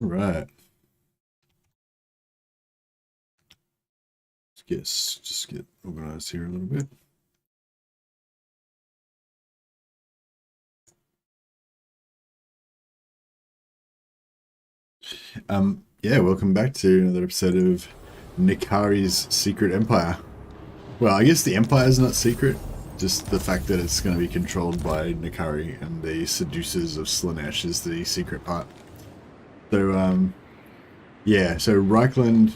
right. Just get organized here a little bit. Yeah, welcome back to another episode of Nikari's Secret Empire. Well, I guess the Empire is not secret, just the fact that it's going to be controlled by Nikari and the seducers of Slaanesh is the secret part. So, yeah, so Reichland,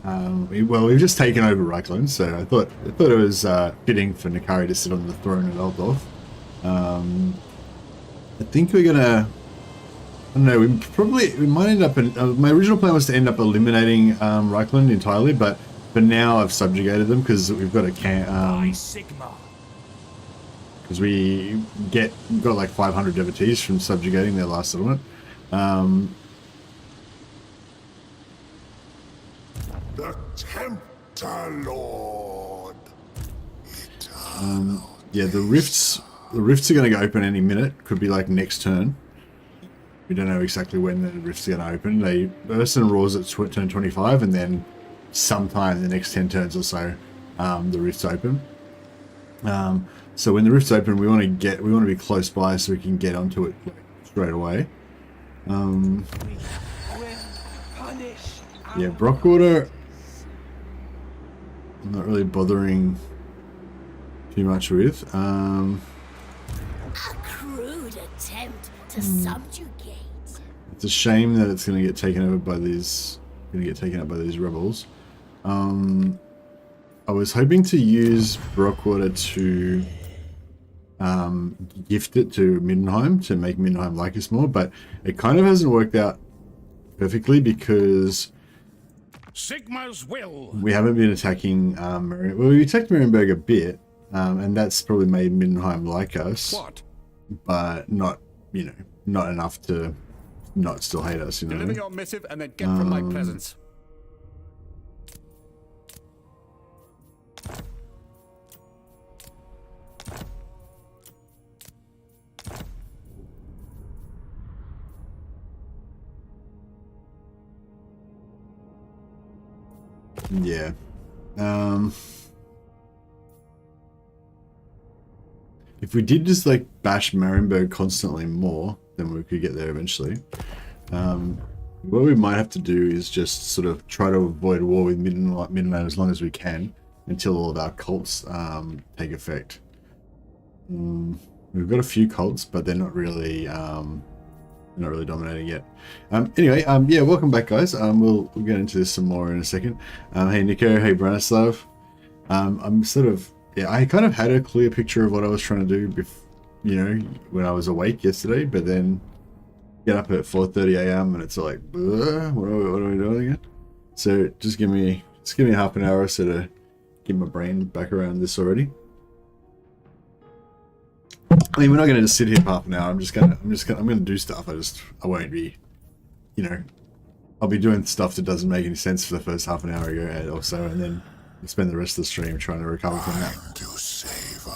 well, we've just taken over Reichland, so I thought it was fitting for Nikari to sit on the throne of Eldorf. I think we're gonna, I don't know, we might end up, my original plan was to end up eliminating Reichland entirely, but for now I've subjugated them because we've got a because we got like 500 devotees from subjugating their last settlement. The Tempter Lord. Yeah, the rifts are going to go open any minute. Could be like next turn. We don't know exactly when the rifts are going to open. They burst and roars at turn 25, and then sometime in the next 10 turns or so, the rifts open. So when the rifts open, we want to be close by so we can get onto it straight away. Yeah, Brockwater, I'm not really bothering too much with. A crude attempt to subjugate. It's a shame that it's going to get taken over by these. Going to get taken up by these rebels. I was hoping to use Brockwater to gift it to Middenheim to make Middenheim like us more, but it kind of hasn't worked out perfectly because Sigma's will. we haven't been attacking. Well, we attacked Marienburg a bit, and that's probably made Middenheim like us. What? But not, not enough to not still hate us. Deliver your missive and then get from my presence. Yeah. If we did just like bash Marienburg constantly more, then we could get there eventually. What we might have to do is just sort of try to avoid war with Middenland as long as we can until all of our cults take effect. We've got a few cults, but they're not really dominating yet. Anyway, yeah, welcome back, guys. We'll get into this some more in a second. Hey Nico, hey Branislav. I'm sort of, yeah, I kind of had a clear picture of what I was trying to do, when I was awake yesterday, but then get up at 4:30 a.m. and it's like, what are we doing again? So just give me half an hour or so to get my brain back around this already. I mean, we're not going to just sit here for half an hour. I'm going to do stuff. I won't be, I'll be doing stuff that doesn't make any sense for the first half an hour ago or so, and then spend the rest of the stream trying to recover from that. To savor.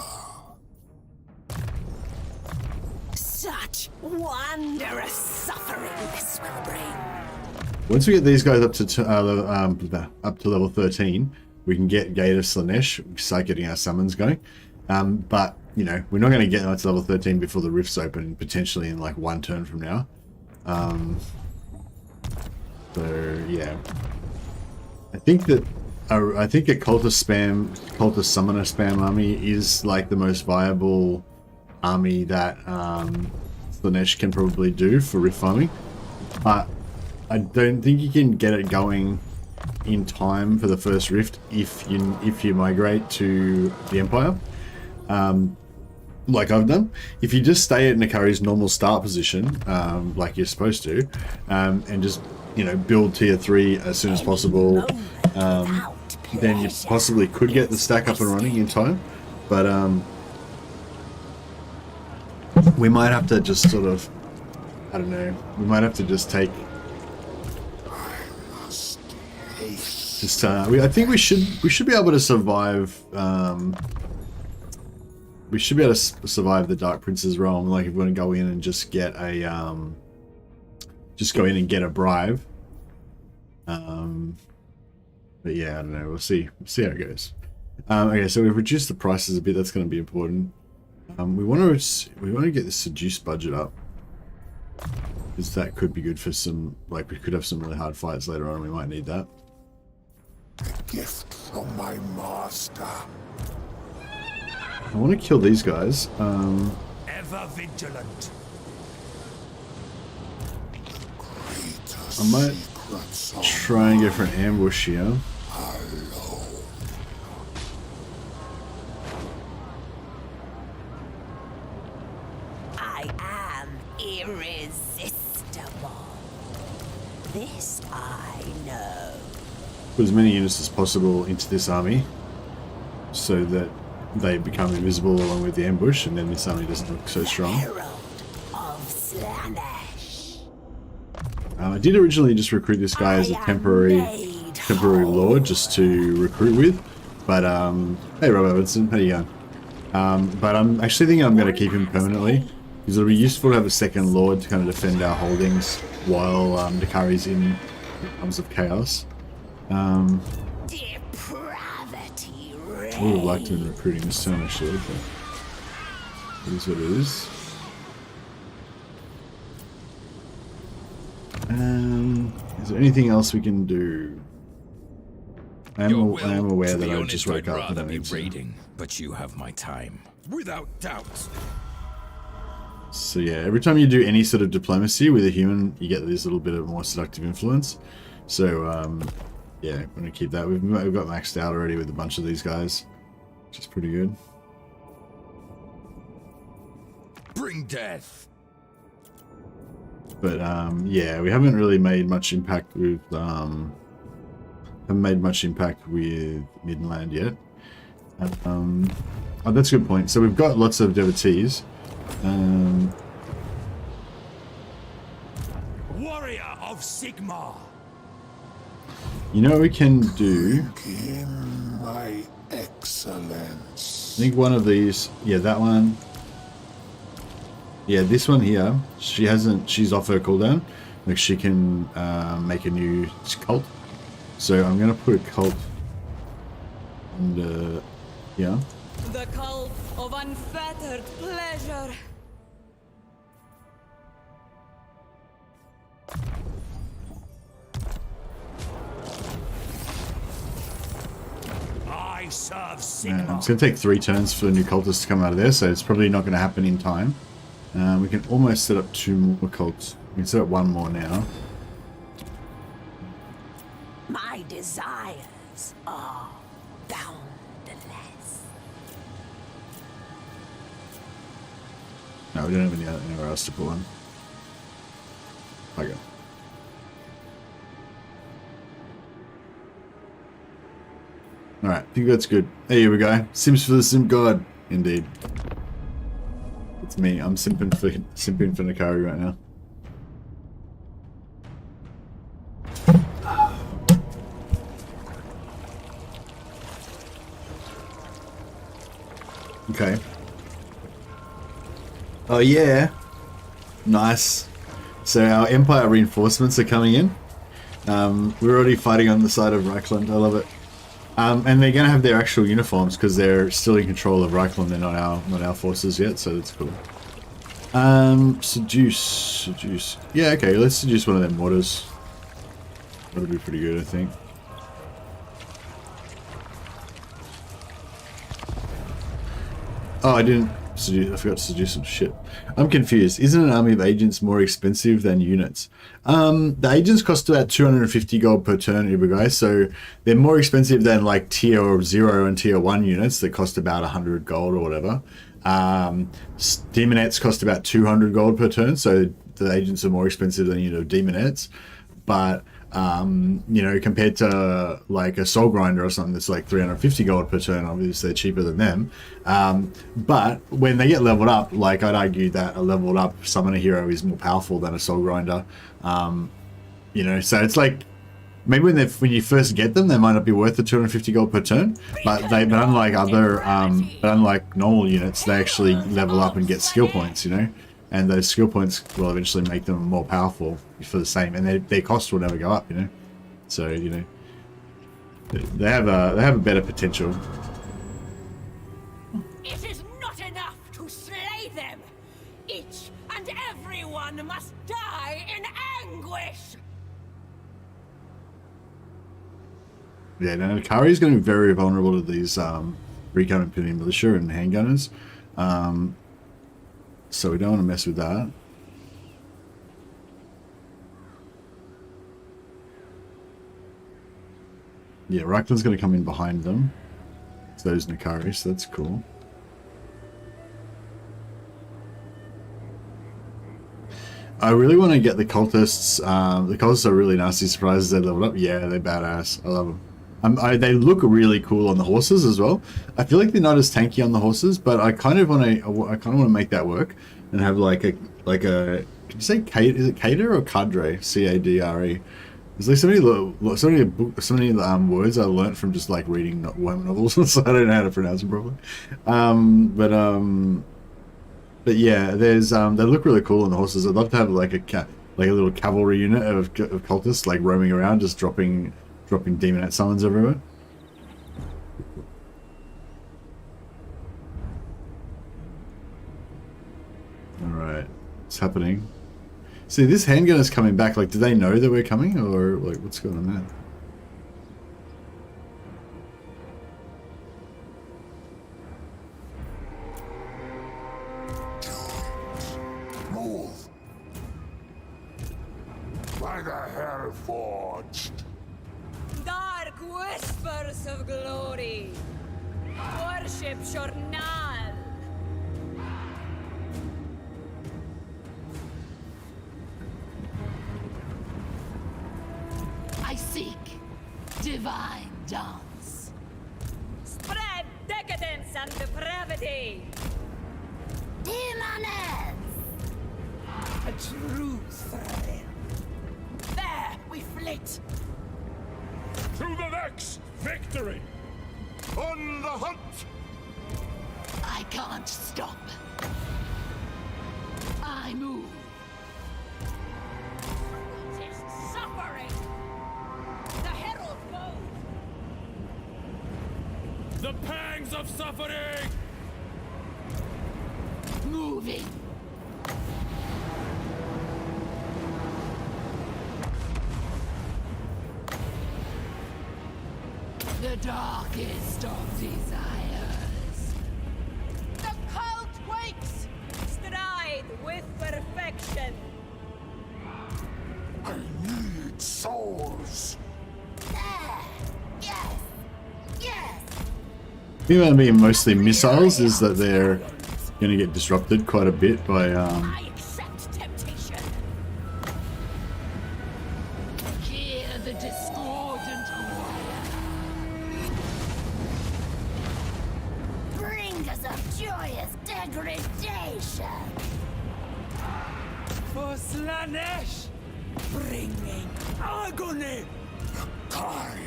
Such wondrous suffering this will bring. Once we get these guys up to level 13, we can get Gate of Slaanesh, start getting our summons going. But we're not going to get to level 13 before the rifts open, potentially in like one turn from now. So yeah, I think a cultist summoner spam army is like the most viable army that Slaanesh can probably do for rift farming. But I don't think you can get it going in time for the first rift if you migrate to the Empire. Like I've done. If you just stay at Nikari's normal start position, like you're supposed to, and just build tier 3 as soon as possible, then you possibly could get the stack up and running in time. But we might have to just sort of, I don't know, we might have to just take I think we should be able to survive. We should be able to survive the Dark Prince's realm. Like if we want to go in and just get just go in and get a bribe. But yeah, I don't know. We'll see how it goes. Okay, so we've reduced the prices a bit. That's going to be important. We want to get the seduce budget up, because that could be good for some, like, we could have some really hard fights later on. We might need that. A gift from my master. I want to kill these guys. Ever vigilant. I might try and go for an ambush here. I am irresistible. This I know. Put as many units as possible into this army so that they become invisible along with the ambush, and then this army doesn't look so strong. Herald of Slaanesh. I did originally just recruit this guy as a temporary lord just to recruit with, but hey Rob Everton, how you going? But I'm actually thinking I'm going to keep him permanently, because it'll be useful to have a second lord to kind of defend our holdings while Nakari's in times of chaos. Depravity I would have liked him recruiting this turn actually, but it is what it is. Is there anything else we can do? I am aware that I just woke up and I need to. Raiding, but you have my time, without doubt. So yeah, every time you do any sort of diplomacy with a human, you get this little bit of more seductive influence. So yeah, I'm gonna keep that. We've got maxed out already with a bunch of these guys, which is pretty good. Bring death. But yeah, we haven't really made much impact with Midland yet. Oh, that's a good point. So we've got lots of devotees. Warrior of Sigmar. You know what we can do? In my excellence. I think one of these, yeah, that one. Yeah, this one here, she's off her cooldown. Like, she can make a new cult. So I'm gonna put a cult under here. The cult of unfettered pleasure. I serve It's Sigmar. gonna take 3 turns for the new cultists to come out of there, so it's probably not gonna happen in time. We can almost set up 2 more cults. We can set up 1 more now. My desires are boundless. No, we don't have anywhere else to put one. Okay. Alright, I think that's good. Hey, here we go. Sims for the Sim God. Indeed. It's me. I'm simping for Nakari right now. Okay. Oh yeah. Nice. So our Empire reinforcements are coming in. We're already fighting on the side of Reichland. I love it. And they're going to have their actual uniforms because they're still in control of Reichland. They're not our forces yet, so that's cool. Seduce. Yeah, okay. Let's seduce one of them mortars. That'll be pretty good, I think. Oh, I didn't seduce. I forgot to seduce some shit. I'm confused. Isn't an army of agents more expensive than units? The agents cost about 250 gold per turn, Uber guys. So they're more expensive than like tier 0 and tier 1 units that cost about 100 gold or whatever. Demonettes cost about 200 gold per turn. So the agents are more expensive than, demonettes. But compared to like a soul grinder or something that's like 350 gold per turn, obviously they're cheaper than them. But when they get leveled up, like I'd argue that a leveled up summoner hero is more powerful than a soul grinder. So it's like maybe when you first get them, they might not be worth the 250 gold per turn, but unlike normal units, they actually level up and get skill points. and those skill points will eventually make them more powerful for the same, and their cost will never go up, you know. So, you know, they have a better potential. It is not enough to slay them. Each and everyone must die in anguish. Yeah, now Kari is going to be very vulnerable to these recon and pinning militia and handgunners. So we don't want to mess with that. Yeah, Reikland's going to come in behind them. So those Nakari, so that's cool. I really want to get the cultists. The cultists are really nasty surprises. They leveled up. Yeah, they're badass. I love them. They look really cool on the horses as well. I feel like they're not as tanky on the horses, but I kind of want to make that work and have like a can you say is it cadre or cadre? C-A-D-R-E. There's like so many words I learnt from just like reading Warhammer novels, so I don't know how to pronounce them properly. But yeah, there's they look really cool on the horses. I'd love to have like a little cavalry unit of cultists like roaming around, just dropping demonette summons everywhere. Alright, what's happening? See, this handgun is coming back. Like, do they know that we're coming, or like what's going on there? Move. By the hell forged. Dark whispers of glory. Worship Journal. I seek divine dance. Spread decadence and depravity. Demoness! A true thrill. There, we flit. To the next victory. On the hunt. I can't stop. I move. It is suffering. The herald goes. The pangs of suffering. Moving. The darkest of desires. The cult wakes. Stride with perfection. I need souls. There. Yes. Yes. The thing about being mostly missiles is that they're going to get disrupted quite a bit by I accept temptation. Hear the discordant choir. Bring us a joyous degradation. For Slaanesh. Bringing agony. Kai.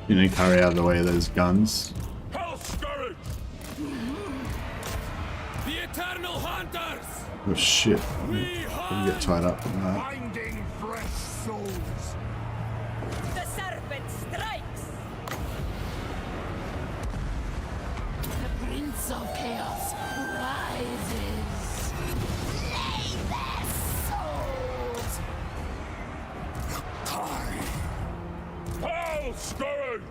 you know, carry out of the way of those guns. Hell Scourge. The Eternal Hunters. Oh shit! We Gonna get tied up in that. Finding fresh souls. The serpent strikes. The Prince of Chaos rises. Lay their souls. Hell Scourge.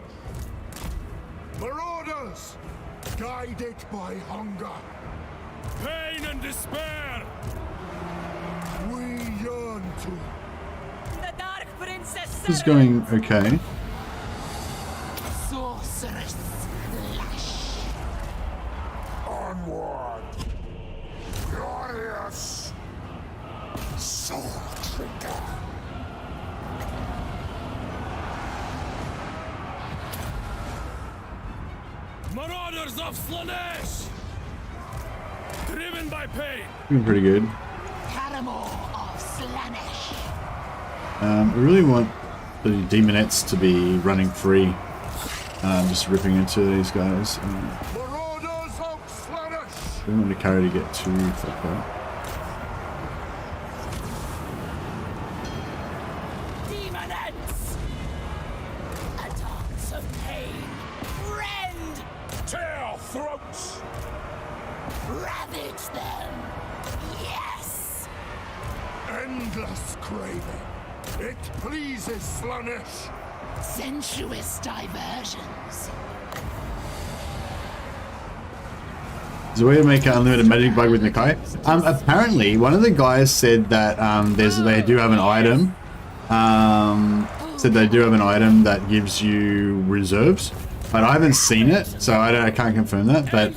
Marauders. Guided by hunger. Pain and despair. We yearn to. The Dark Princess This is going okay. Sorceress Slash. Onward. Glorious. Soul Trigger. Marauders of Slaanesh! Driven by pain! Doing pretty good. Paramour of Slaanesh. We really want the demonettes to be running free. Just ripping into these guys. Marauders of Slaanesh! Don't want the carry to get too fucked up. Ravage them! Yes! Endless craving. It pleases Slaanesh. Sensuous diversions. Is there a way to make an unlimited magic bug with Nakai? Apparently, one of the guys said that they do have an item. Said they do have an item that gives you reserves, but I haven't seen it, so I can't confirm that. But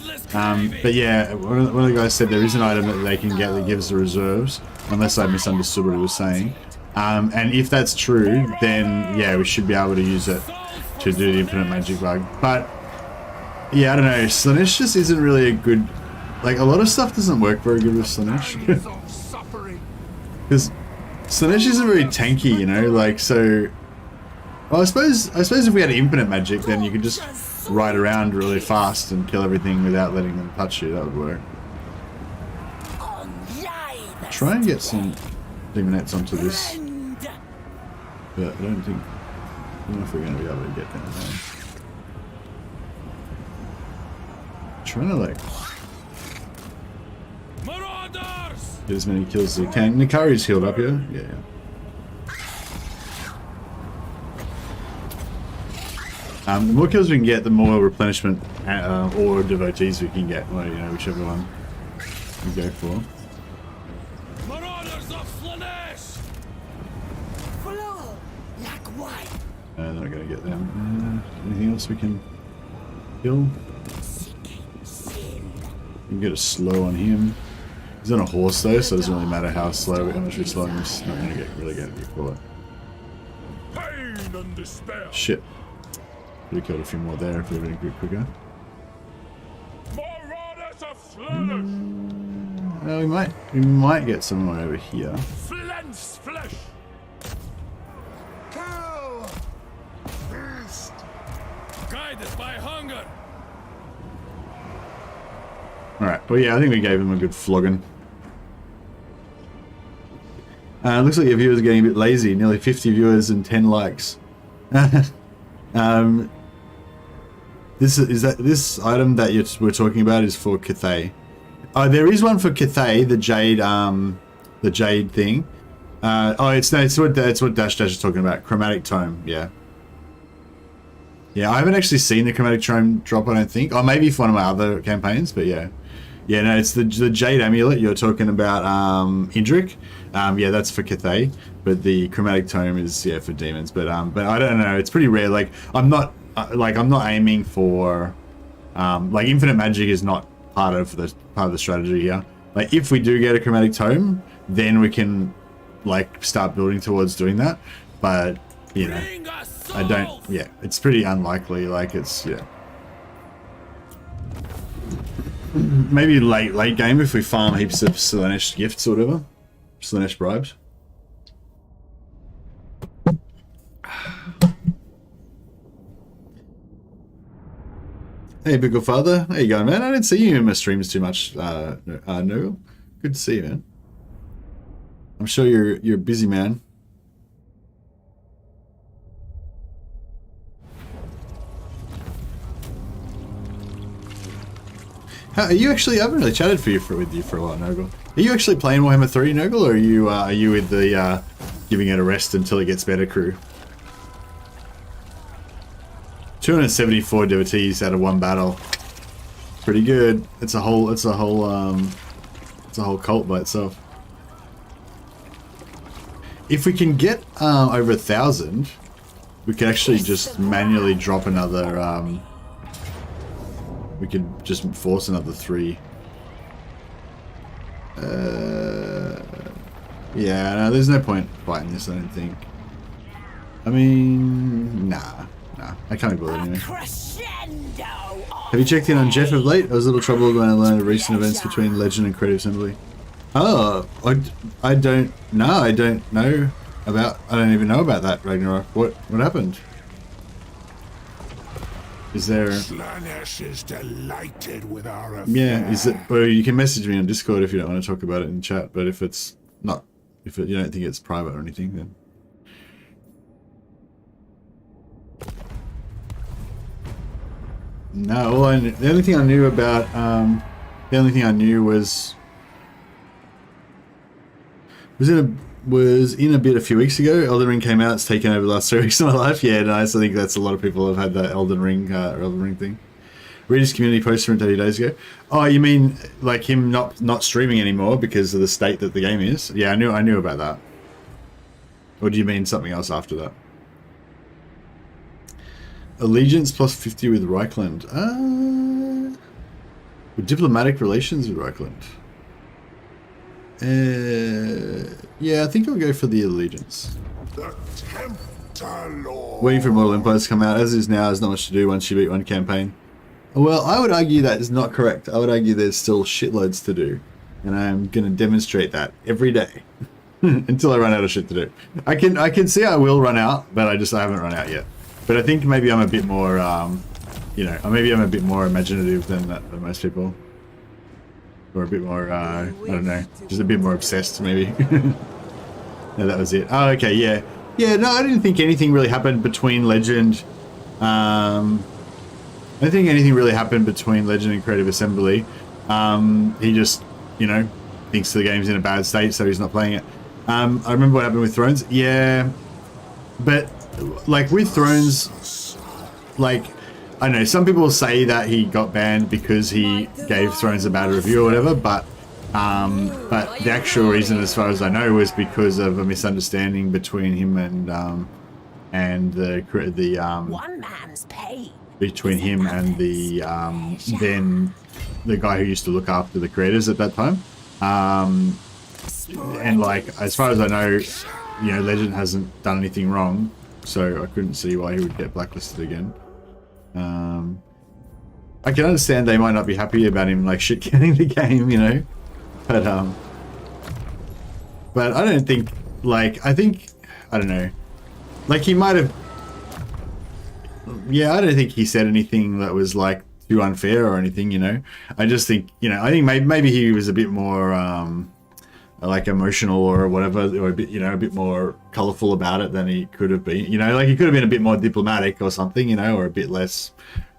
yeah, one of the guys said there is an item that they can get that gives the reserves, unless I misunderstood what he was saying. And if that's true, then yeah, we should be able to use it to do the infinite magic bug. But yeah, I don't know. Slaanesh just isn't really a good. Like, a lot of stuff doesn't work very good with Slaanesh. Because Slaanesh isn't very tanky, you know. Like, so. Well, I suppose if we had infinite magic, then you could just ride around really fast and kill everything without letting them touch you. That would work. Try and get some demonettes onto this, but I don't know if we're going to be able to get them there. Trying to like get as many kills as we can. Nikari's healed up here. Yeah. The more kills we can get, the more replenishment or devotees we can get. Well, you know, whichever one we go for. Marauders of Slaanesh! Flow like wine. They're not going to get them. Anything else we can kill? You can get a slow on him. He's on a horse though, so it doesn't really matter how much we slow him. He's not going to really get a bullet. Pain and despair. Shit. Could have killed a few more there if we were going to get quicker. Marauders of Slaanesh! We might get someone over here. Flens flesh! Kill! Feast! Guided by hunger! Alright, well yeah, I think we gave him a good flogging. Looks like your viewers are getting a bit lazy. Nearly 50 viewers and 10 likes. This item that we're talking about is for Cathay. Oh, there is one for Cathay, the jade thing. It's what Dash Dash is talking about. Chromatic Tome, yeah. Yeah, I haven't actually seen the Chromatic Tome drop, I don't think. Or maybe for one of my other campaigns, but yeah. Yeah, no, it's the Jade Amulet you're talking about, Indrik. Yeah, that's for Cathay. But the Chromatic Tome is, yeah, for Demons. But I don't know, it's pretty rare. Like, I'm not aiming for, like, infinite magic is not part of the strategy here. Like, if we do get a Chromatic Tome, then we can, like, start building towards doing that. But, you know, I don't, yeah, it's pretty unlikely. Like, it's, yeah. Maybe late game if we farm heaps of Slaanesh gifts or whatever. Slaanesh bribes. Hey, Biggle Father. How you going, man? I didn't see you in my streams too much, no. Good to see you, man. I'm sure you're a busy man. How, are you actually? I haven't really chatted with you for a while, Noggle. Are you actually playing Warhammer 3, Noggle, or are you with the giving it a rest until it gets better crew? 274 devotees out of one battle. Pretty good. It's a whole cult by itself. If we can get over 1,000, we could actually just manually drop another. We could just force another 3. Yeah, no, there's no point fighting this, I don't think. I mean, nah, I can't be bothered anyway. Have you checked in on Jeff of late? I was a little troubled when I learned of recent events between Legend and Creative Assembly. Oh, I don't know. I don't even know about that, Ragnarok. What happened? Is there? Slaanesh is delighted with our affair. Yeah, is it? Well, you can message me on Discord if you don't want to talk about it in chat. But if it's not, you don't think it's private or anything, then. No, the only thing I knew about The only thing I knew was in a bit a few weeks ago. Elden Ring came out. It's taken over the last 3 weeks of my life. Yeah, nice. I think that's a lot of people have had that Elden Ring thing. Read his community post from 30 days ago. Oh, you mean like him not streaming anymore because of the state that the game is? Yeah, I knew about that. Or do you mean something else after that? Allegiance plus 50 with Reichland. With diplomatic relations with Reichland. Yeah, I think I'll go for the allegiance. The Tempter Lord. Waiting for Mortal Empires to come out. As is now, there's not much to do once you beat one campaign. Well, I would argue that is not correct. I would argue there's still shitloads to do. And I'm going to demonstrate that every day. Until I run out of shit to do. I can see I will run out, but I haven't run out yet. But I think maybe I'm a bit more, maybe I'm a bit more imaginative than most people. Or a bit more, I don't know, just a bit more obsessed, maybe. No, that was it. Oh, okay, yeah. Yeah, no, I didn't think anything really happened between Legend. I don't think anything really happened between Legend and Creative Assembly. He just, thinks the game's in a bad state, so he's not playing it. I remember what happened with Thrones. Yeah, but, like, with Thrones, like, I don't know, some people say that he got banned because he gave Thrones a bad review or whatever, but the actual reason, as far as I know, was because of a misunderstanding between him and the One man's pain. between him and the then the guy who used to look after the creators at that time. And like, as far as I know, Legend hasn't done anything wrong, so I couldn't see why he would get blacklisted again. I can understand they might not be happy about him like shit getting the game, but I don't think, like, I don't know, like he might have, yeah, I don't think he said anything that was like too unfair or anything, I just think, I think maybe he was a bit more like emotional or whatever, or a bit, a bit more colorful about it than he could have been, like he could have been a bit more diplomatic or something, or a bit less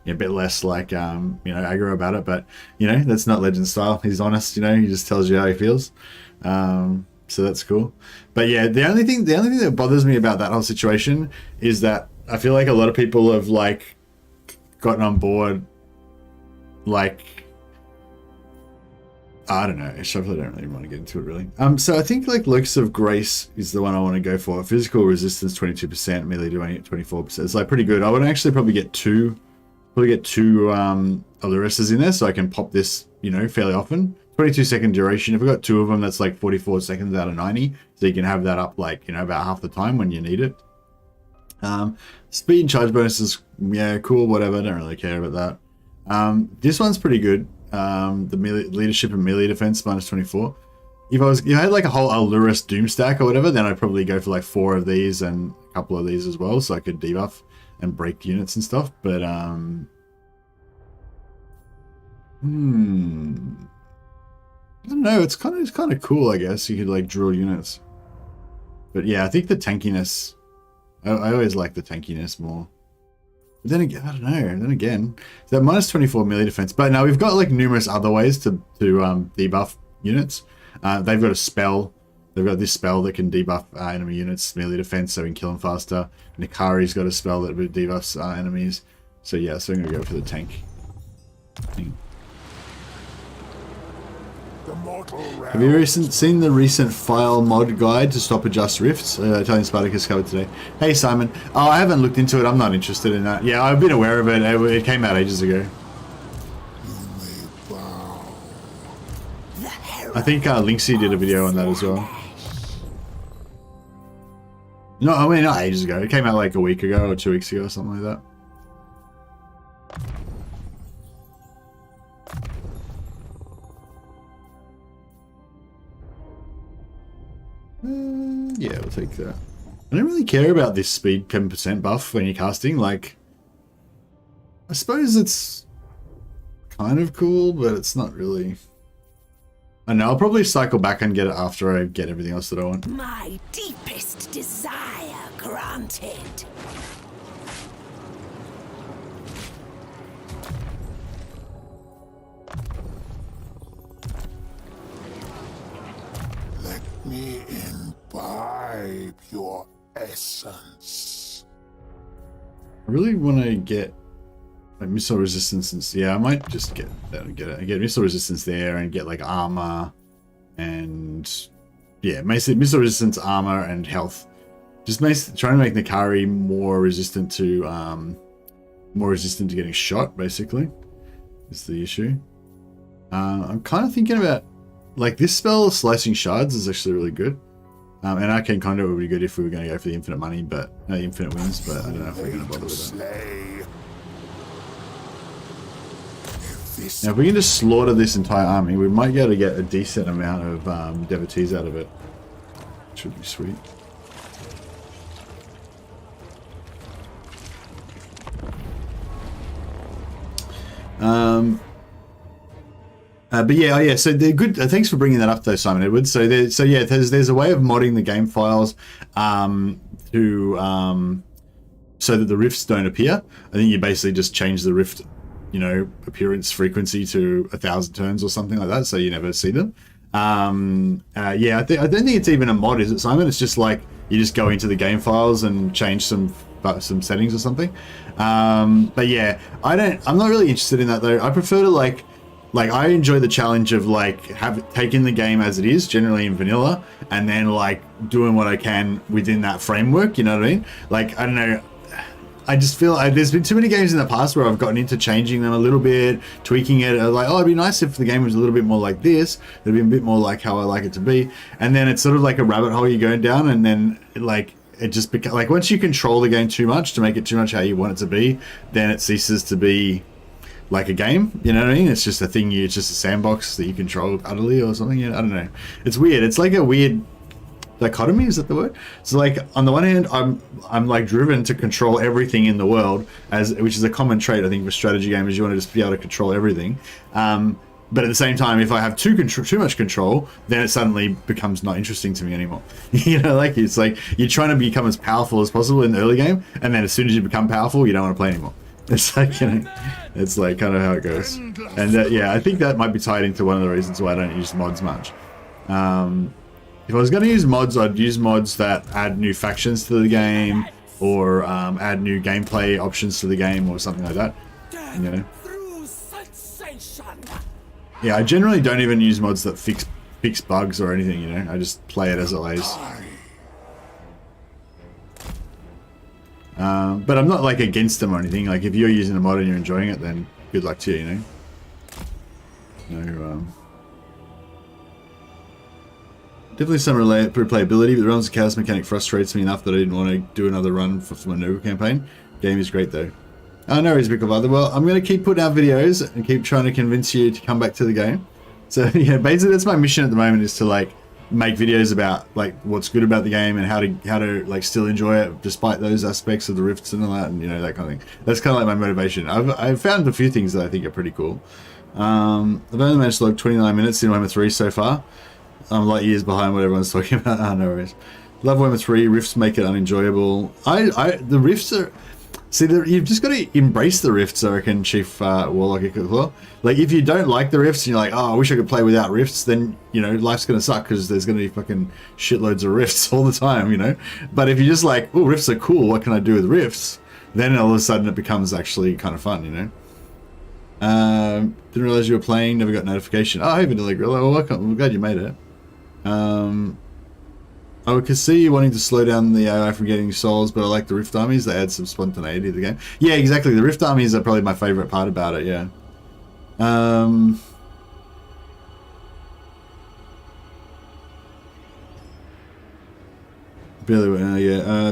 like, aggro about it, but, that's not Legend style. He's honest, he just tells you how he feels. So that's cool. But yeah, the only thing that bothers me about that whole situation is that I feel like a lot of people have like gotten on board, like, I don't know. I probably don't really want to get into it really. So I think like Locus of Grace is the one I want to go for. Physical resistance 22%, melee 24%. It's like pretty good. I would actually probably get two Aluruses in there, so I can pop this, fairly often. 22-second duration. If we got two of them, that's like 44 seconds out of 90. So you can have that up like, about half the time when you need it. Speed and charge bonuses, yeah, cool, whatever. I don't really care about that. This one's pretty good. The melee, leadership and melee defense minus 24. If I had like a whole Alurus Doom stack or whatever, then I'd probably go for like 4 of these and a couple of these as well, so I could debuff and break units and stuff. But I don't know. It's kind of cool, I guess. You could like drill units. But yeah, I think the tankiness. I always like the tankiness more. But then again, I don't know. Then again, that minus 24 melee defense. But now we've got like numerous other ways to debuff units. They've got a spell. They've got this spell that can debuff enemy units melee defense, so we can kill them faster. Nikari's got a spell that debuffs enemies. So yeah, so I'm gonna go for the tank. Have you seen the recent file mod guide to stop adjust rifts? Italian Spartacus covered today. Hey Simon, I haven't looked into it. I'm not interested in that. Yeah, I've been aware of it. It came out ages ago. I think Linksy did a video on that as well. No, I mean not ages ago. It came out like a week ago or 2 weeks ago or something like that. Yeah, we'll take that. I don't really care about this speed 10% buff when you're casting. Like, I suppose it's kind of cool, but it's not really. I know, I'll probably cycle back and get it after I get everything else that I want. My deepest desire granted. me imbibe your essence. I really want to get like missile resistance. Yeah, I might just get that and get missile resistance there and get like armor and yeah, missile resistance, armor, and health. Just trying to make Nakari more resistant to getting shot. Basically, is the issue. I'm kind of thinking about like this spell, slicing shards, is actually really good. And Arcane Conduit would be good if we were going to go for the infinite money, but infinite wins. But I don't know if we're going to bother with that. Now, if we can just slaughter this entire army, we might be able to get a decent amount of devotees out of it. Should be sweet. But yeah, so they're good. Thanks for bringing that up, though, Simon Edwards. So yeah, there's a way of modding the game files so that the rifts don't appear. I think you basically just change the rift, appearance frequency to 1,000 turns or something like that, so you never see them. Yeah, I don't think it's even a mod, is it, Simon? It's just like you just go into the game files and change some settings or something. But yeah, I'm not really interested in that though. I prefer to like I enjoy the challenge of taking the game as it is, generally in vanilla, and then like doing what I can within that framework. You know what I mean? Like, I don't know. I just feel there's been too many games in the past where I've gotten into changing them a little bit, tweaking it. Like, oh, it'd be nice if the game was a little bit more like this. It'd be a bit more like how I like it to be. And then it's sort of like a rabbit hole you're going down, and then like it just becomes like once you control the game too much to make it too much how you want it to be, then it ceases to be like a game. You know what I mean? It's just a thing. It's just a sandbox that you control utterly or something. I don't know. It's weird. It's like a weird dichotomy, is that the word? So like on the one hand, I'm like driven to control everything in the world, which is a common trait I think for strategy gamers. You want to just be able to control everything, but at the same time, if I have too much control, then it suddenly becomes not interesting to me anymore. Like it's like you're trying to become as powerful as possible in the early game, and then as soon as you become powerful, you don't want to play anymore. It's like, it's like kind of how it goes. And yeah, I think that might be tied into one of the reasons why I don't use mods much. If I was going to use mods, I'd use mods that add new factions to the game, or add new gameplay options to the game, or something like that. Yeah, I generally don't even use mods that fix bugs or anything. I just play it as it lays. But I'm not like against them or anything. Like if you're using a mod and you're enjoying it, then good luck to you. Definitely some replayability, but the Realms of Chaos mechanic frustrates me enough that I didn't want to do another run for my Nurgle campaign. Game is great though. Oh, no worries, Bickelfather. Well, I'm going to keep putting out videos and keep trying to convince you to come back to the game. So yeah, basically that's my mission at the moment, is to like make videos about like what's good about the game and how to like still enjoy it despite those aspects of the rifts and all that, and that kind of thing. That's kind of like my motivation. I've found a few things that I think are pretty cool. I've only managed to log 29 minutes in Warhammer 3 so far. I'm light years behind what everyone's talking about. Oh, no worries. Love Warhammer 3. Rifts make it unenjoyable. The rifts are... See, you've just got to embrace the rifts, I reckon, Chief Warlock. Like, if you don't like the rifts and you're like, oh, I wish I could play without rifts, then, life's going to suck because there's going to be fucking shitloads of rifts all the time, But if you're just like, oh, rifts are cool, what can I do with rifts? Then all of a sudden it becomes actually kind of fun, Didn't realize you were playing, never got notification. Oh, hey, Vanilla Gorilla, well, welcome. I'm glad you made it. I could see you wanting to slow down the AI from getting souls, but I like the Rift armies. They add some spontaneity to the game. Yeah, exactly. The Rift armies are probably my favorite part about it, yeah.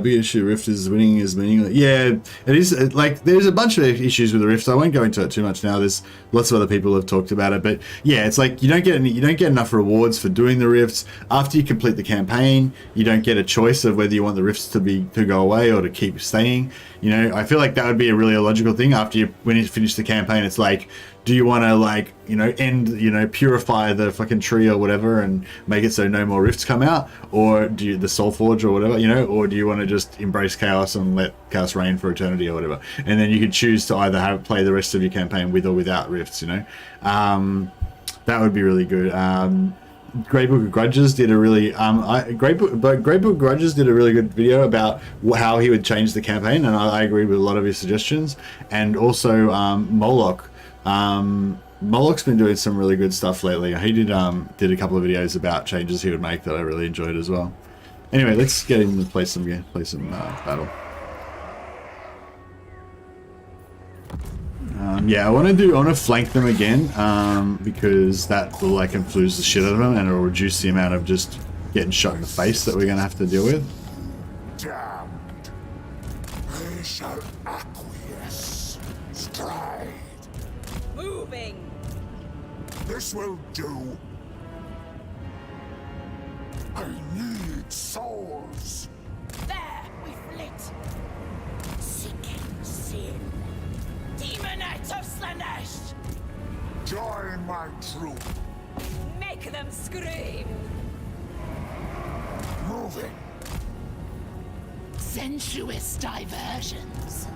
Big issue Rift is winning is meaningless. Yeah, it is. Like, there's a bunch of issues with the Rift. I won't go into it too much now. There's lots of other people have talked about it, but yeah, it's like you don't get enough rewards for doing the Rifts. After you complete the campaign, you don't get a choice of whether you want the Rifts to go away or to keep staying. I feel like that would be a really illogical thing. When you finish the campaign, it's like, do you want to purify the fucking tree or whatever and make it so no more rifts come out, or do you the soul forge or whatever, or do you want to just embrace chaos and let chaos reign for eternity or whatever, and then you can choose to either play the rest of your campaign with or without rifts. That would be really good. Great Book of Grudges did a really Great Book of Grudges did a really good video about how he would change the campaign, and I agree with a lot of his suggestions. And also Moloch. Moloch's been doing some really good stuff lately. He did a couple of videos about changes he would make that I really enjoyed as well. Anyway, let's get in and play some battle. Yeah, I want to flank them again, because that will like influence the shit out of them, and it'll reduce the amount of just getting shot in the face that we're gonna have to deal with. Damned. They shall acquiesce. Stride. Moving. This will do. I need souls. There, we flit. Seeking sin. Demonite of Slaanesh! Join my troop. Make them scream. Moving. Sensuous diversions.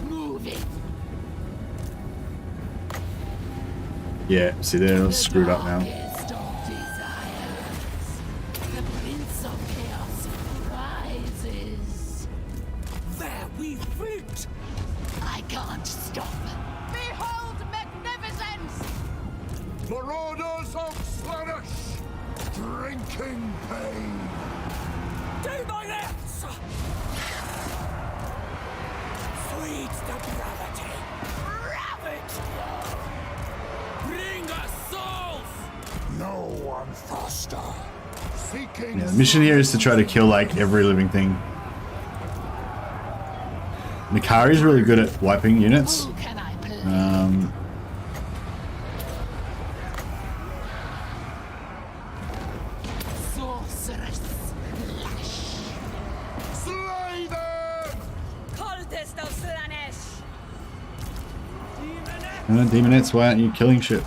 Moving. Yeah, see, they're all screwed up now. Darkest of desires. The Prince of Chaos rises. There we flit. I can't stop. Behold magnificence! Marauders of Slaanesh. Drinking pain. Demonets! Sweet depravity. Ravage. Bring us souls! No one faster. Seeking. Yeah, the mission here is to try to kill like every living thing. Mikari's really good at wiping units. Who can I play? Sorceress lash. Slay them! Cultist of Slaanesh! Demonettes, why aren't you killing shit?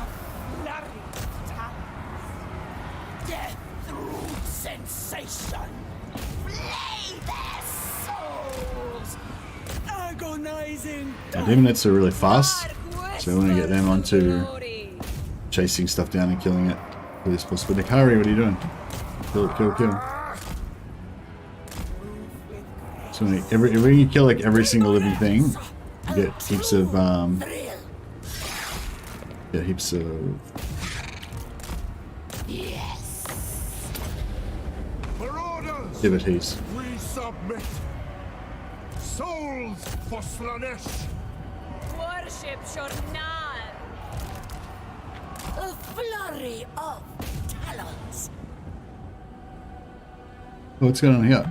Death through sensation. Play their souls. Agonizing. The Demonettes are really fast, Dark so we want to get them onto glory. chasing stuff down and killing it. This possible. Nikari, what are you doing? Kill, kill, kill. So if we kill like every single living thing, you get heaps of Yes. Marauders! activities. We submit. Souls for Slaanesh. Worship Shornan. A flurry of talons. What's going on here?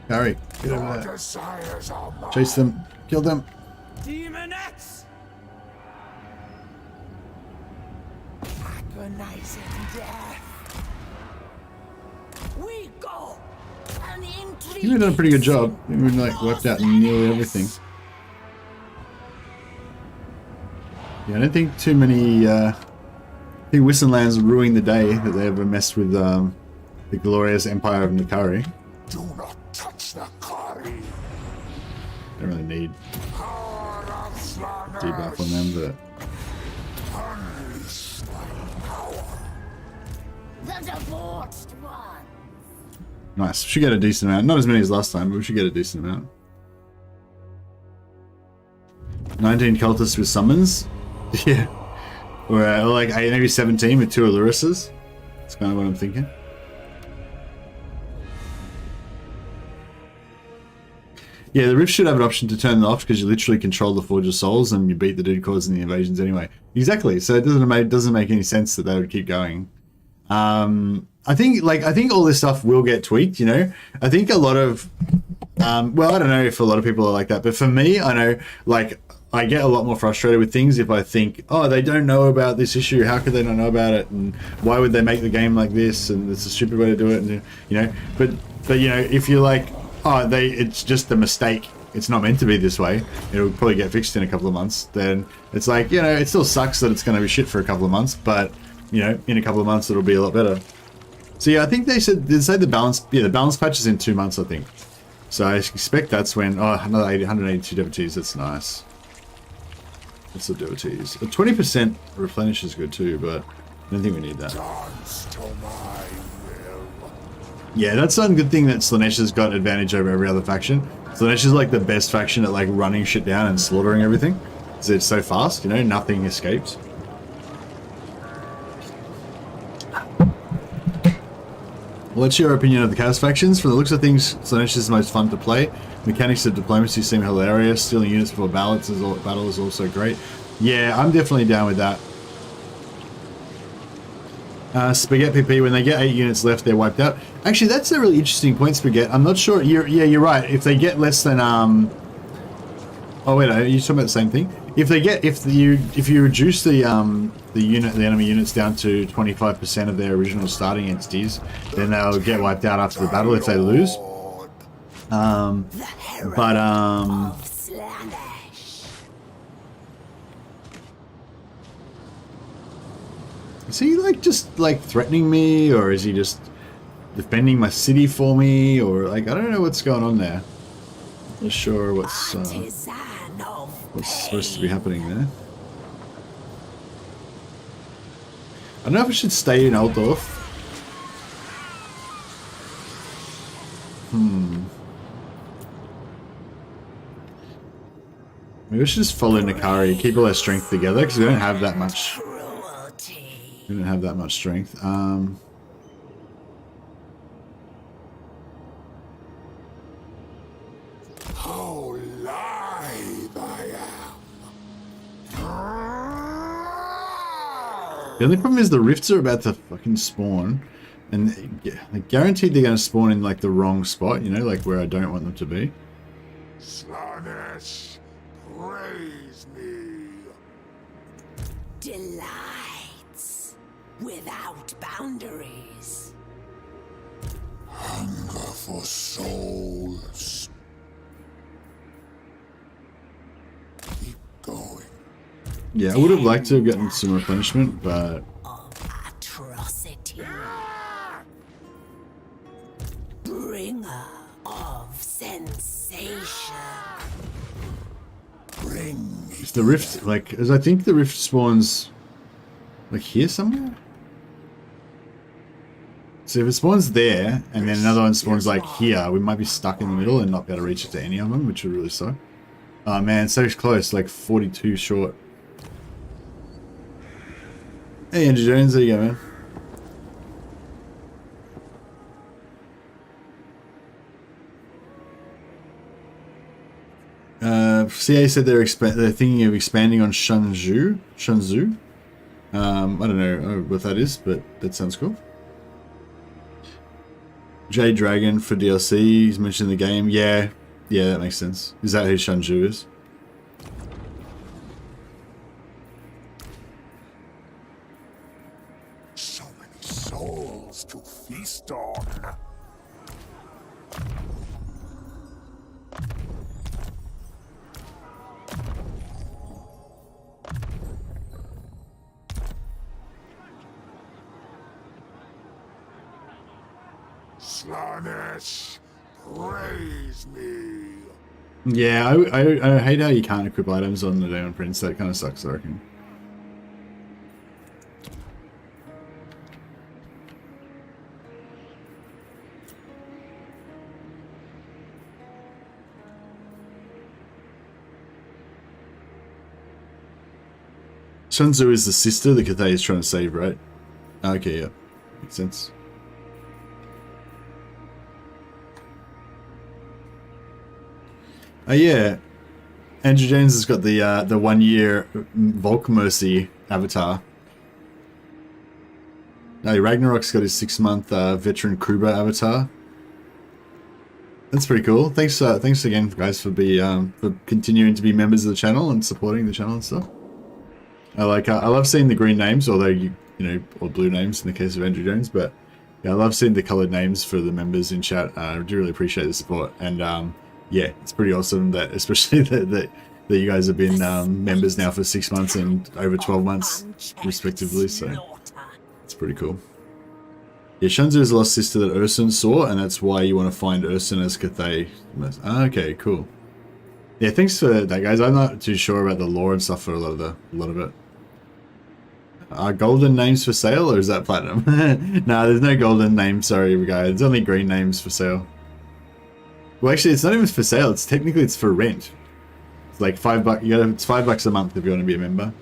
Harry, get over Your there. desires are mine. Chase them. Kill them. Demonettes! Agonizing death. We go. An intrigue. You've done a pretty good job. You've like worked out nearly everything. Yeah, I don't think too many. I think Wissenland's ruining the day that they ever messed with the glorious Empire of Nikari. Do not touch the Kari. Don't really need Power of Slaanesh. debuff on them, but Unleash thy power. The debauched one. nice. Should get a decent amount. Not as many as last time, but we should get a decent amount. 19 cultists with summons. Yeah. Or like maybe 17 with 2 Illyrises. That's kind of what I'm thinking. Yeah, the Rift should have an option to turn it off because you literally control the Forge of Souls and you beat the dude causing the invasions anyway. Exactly. So it doesn't make any sense that they would keep going. I think all this stuff will get tweaked, you know. I think a lot of well, I don't know if a lot of people are like that, but for me, I know like I get a lot more frustrated with things if I think, oh, they don't know about this issue. How could they not know about it? And why would they make the game like this? And it's a stupid way to do it. And you know, but you know, if you're like, oh, it's just a mistake. It's not meant to be this way. It'll probably get fixed in a couple of months. Then it's like, you know, it still sucks that it's going to be shit for a couple of months, but you know, in a couple of months it'll be a lot better. So yeah, I think they say the balance. Yeah, the balance patch is in 2 months, I think. So I expect that's when. Oh, another 182 devotees. That's nice. That's the devotees. A 20% replenish is good too, but I don't think we need that. Dance to my will. Yeah, that's one good thing that Slaanesh has got advantage over every other faction. Slaanesh is like the best faction at like running shit down and slaughtering everything. Because it's so fast, you know, nothing escapes. What's your opinion of the Chaos factions? From the looks of things, Slaanesh is the most fun to play. Mechanics of diplomacy seem hilarious. Stealing units before battle is also great. Yeah, I'm definitely down with that. Spaghetti PP, when they get 8 units left, they're wiped out. Actually, that's a really interesting point, Spaghetti. I'm not sure. You're right. If they get less than oh wait, are you talking about the same thing? If you reduce the enemy units down to 25% of their original starting entities, then they'll get wiped out after the battle if they lose. The hero of Slaanesh. Is he like just like threatening me, or is he just defending my city for me, or like I don't know what's going on there. Not sure what's supposed to be happening there. I don't know if I should stay in Altdorf. Maybe we should just follow Nakari, keep all our strength together, because we don't have that much. We don't have that much strength. How live I am. The only problem is the rifts are about to fucking spawn, and like, guaranteed they're going to spawn in like the wrong spot, you know, like where I don't want them to be. Slaanesh, praise me. Delights without boundaries. Hunger for souls. Keep going. Yeah, I would have liked to have gotten some replenishment, but Of atrocity. Bringer of sensation. Bring me if the rift, like, as I think the rift spawns like here somewhere. So if it spawns there, and then another one spawns like here, we might be stuck in the middle and not be able to reach it to any of them, which would really suck. Oh man, so close, like 42 short. Hey Andrew Jones, there you go, man. CA said they're thinking of expanding on Shunzhu. I don't know what that is, but that sounds cool. J Dragon for DLC, he's mentioned the game. Yeah, that makes sense. Is that who Shunzhu is? so many souls to feast on. Slaanesh, praise me. Yeah, I hate how you can't equip items on the Daemon Prince. That kind of sucks, I reckon. Shunzu is the sister that Cathay is trying to save, right? Okay, yeah. Makes sense. Oh yeah, Andrew James has got the 1 year Volk Mercy avatar. No, Ragnarok's got his 6-month veteran Kruber avatar. That's pretty cool. Thanks again, guys, for continuing to be members of the channel and supporting the channel and stuff. I love seeing the green names, although you know, or blue names in the case of Andrew Jones. But yeah, I love seeing the coloured names for the members in chat. I do really appreciate the support, and yeah, it's pretty awesome that, especially that you guys have been members now for 6 months and over 12 months, respectively. So it's pretty cool. Yeah, Shunzu is the lost sister that Ursun saw, and that's why you want to find Ursun as Cathay. Okay, cool. Yeah, thanks for that, guys. I'm not too sure about the lore and stuff for a lot of it. Are golden names for sale, or is that platinum? No, there's no golden names, sorry guys. It's only green names for sale. Well, actually, it's not even for sale. It's technically it's for rent. It's like $5. It's $5 a month if you want to be a member.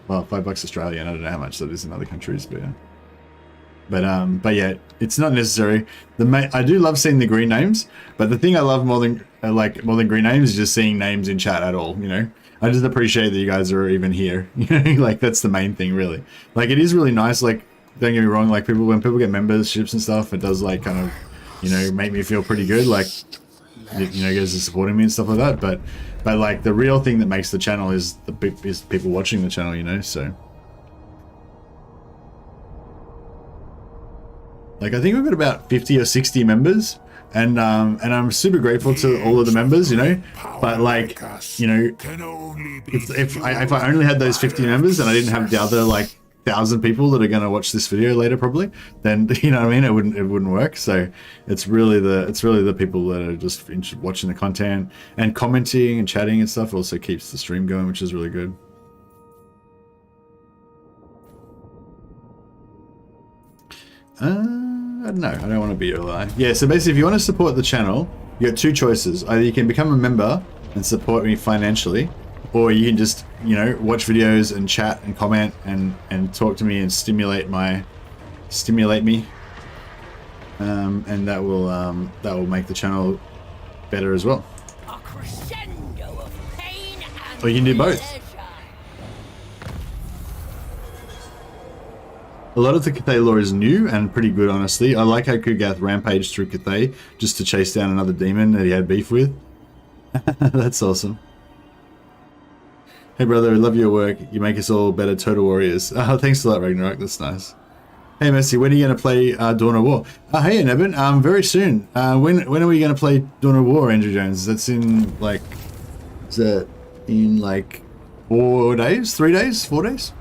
Well, $5 Australian. I don't know how much that is in other countries, but yeah. But yeah, it's not necessary. I do love seeing the green names, but the thing I love more than green names is just seeing names in chat at all. You know, I just appreciate that you guys are even here. You know, like that's the main thing, really. Like it is really nice. Like don't get me wrong. Like when people get memberships and stuff, it does like kind of, you know, make me feel pretty good. Like, you know, you guys are supporting me and stuff like that. But like the real thing that makes the channel is people watching the channel. You know, so. Like I think we've got about 50 or 60 members, and I'm super grateful to all of the members, you know. But like, you know, if I only had those 50 members and I didn't have the other like 1,000 people that are going to watch this video later, probably, then you know what I mean, it wouldn't work. So it's really the people that are just watching the content and commenting and chatting and stuff also keeps the stream going, which is really good. I don't know. I don't want to be a lie. Yeah, so basically if you want to support the channel, you got two choices. Either you can become a member and support me financially, or you can just, you know, watch videos and chat and comment and talk to me and stimulate me. And that will make the channel better as well. A crescendo of pain and Or you can do both. pleasure. A lot of the Cathay lore is new and pretty good, honestly. I like how Kugath rampaged through Cathay just to chase down another demon that he had beef with. That's awesome. Hey brother, I love your work. You make us all better Total Warriors. Oh, thanks a lot, Ragnarok. That's nice. Hey Messi, when are you going to play Dawn of War? Hey Nebin, very soon. When are we going to play Dawn of War, Andrew Jones? That's in like... Is that in like 4 days? 3 days? 4 days?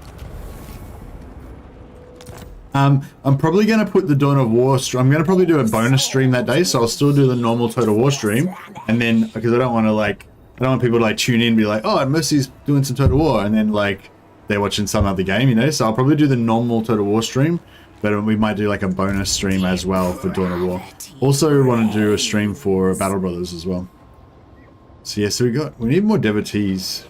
I'm probably going to put the Dawn of War I'm going to probably do a bonus stream that day, so I'll still do the normal Total War stream, and then, because I don't want people to like tune in and be like, oh, Mercy's doing some Total War, and then like they're watching some other game, you know, so I'll probably do the normal Total War stream, but we might do like a bonus stream as well for Dawn of War. Also want to do a stream for Battle Brothers as well. So yeah, so we need more devotees.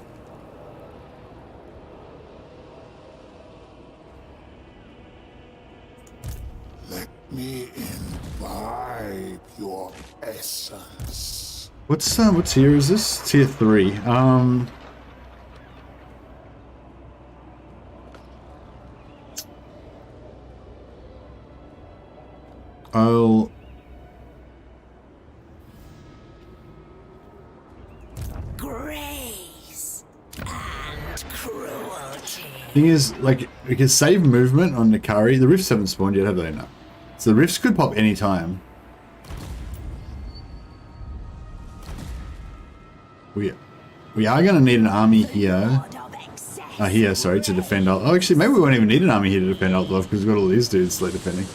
Me imbibe your essence. What's here? Is this tier 3? I'll Grace and cruelty. thing is, like, we can save movement on Nikari. The rifts haven't spawned yet, have they? No. So the rifts could pop any time. We are going to need an army here. Sorry, to defend Alt. Oh, actually, maybe we won't even need an army here to defend Alt Love because we've got all these dudes like defending.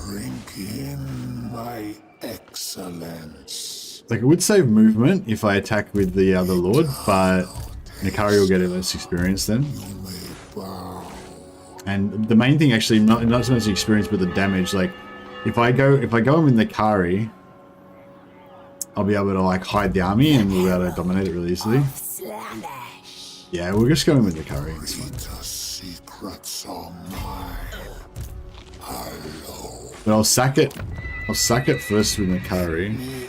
Drink in my excellence. Like, it would save movement if I attack with the other Lord, but Nikari will get less experience then. And the main thing, actually, not so much the experience, but the damage. Like, if I go in with Nikari, I'll be able to like hide the army and we'll be able to dominate it really easily. Slaanesh. Yeah, we'll just go in with Nikari. It's fine. The secrets are mine. Hello. But I'll sack it. I'll sack it first with Nikari. Me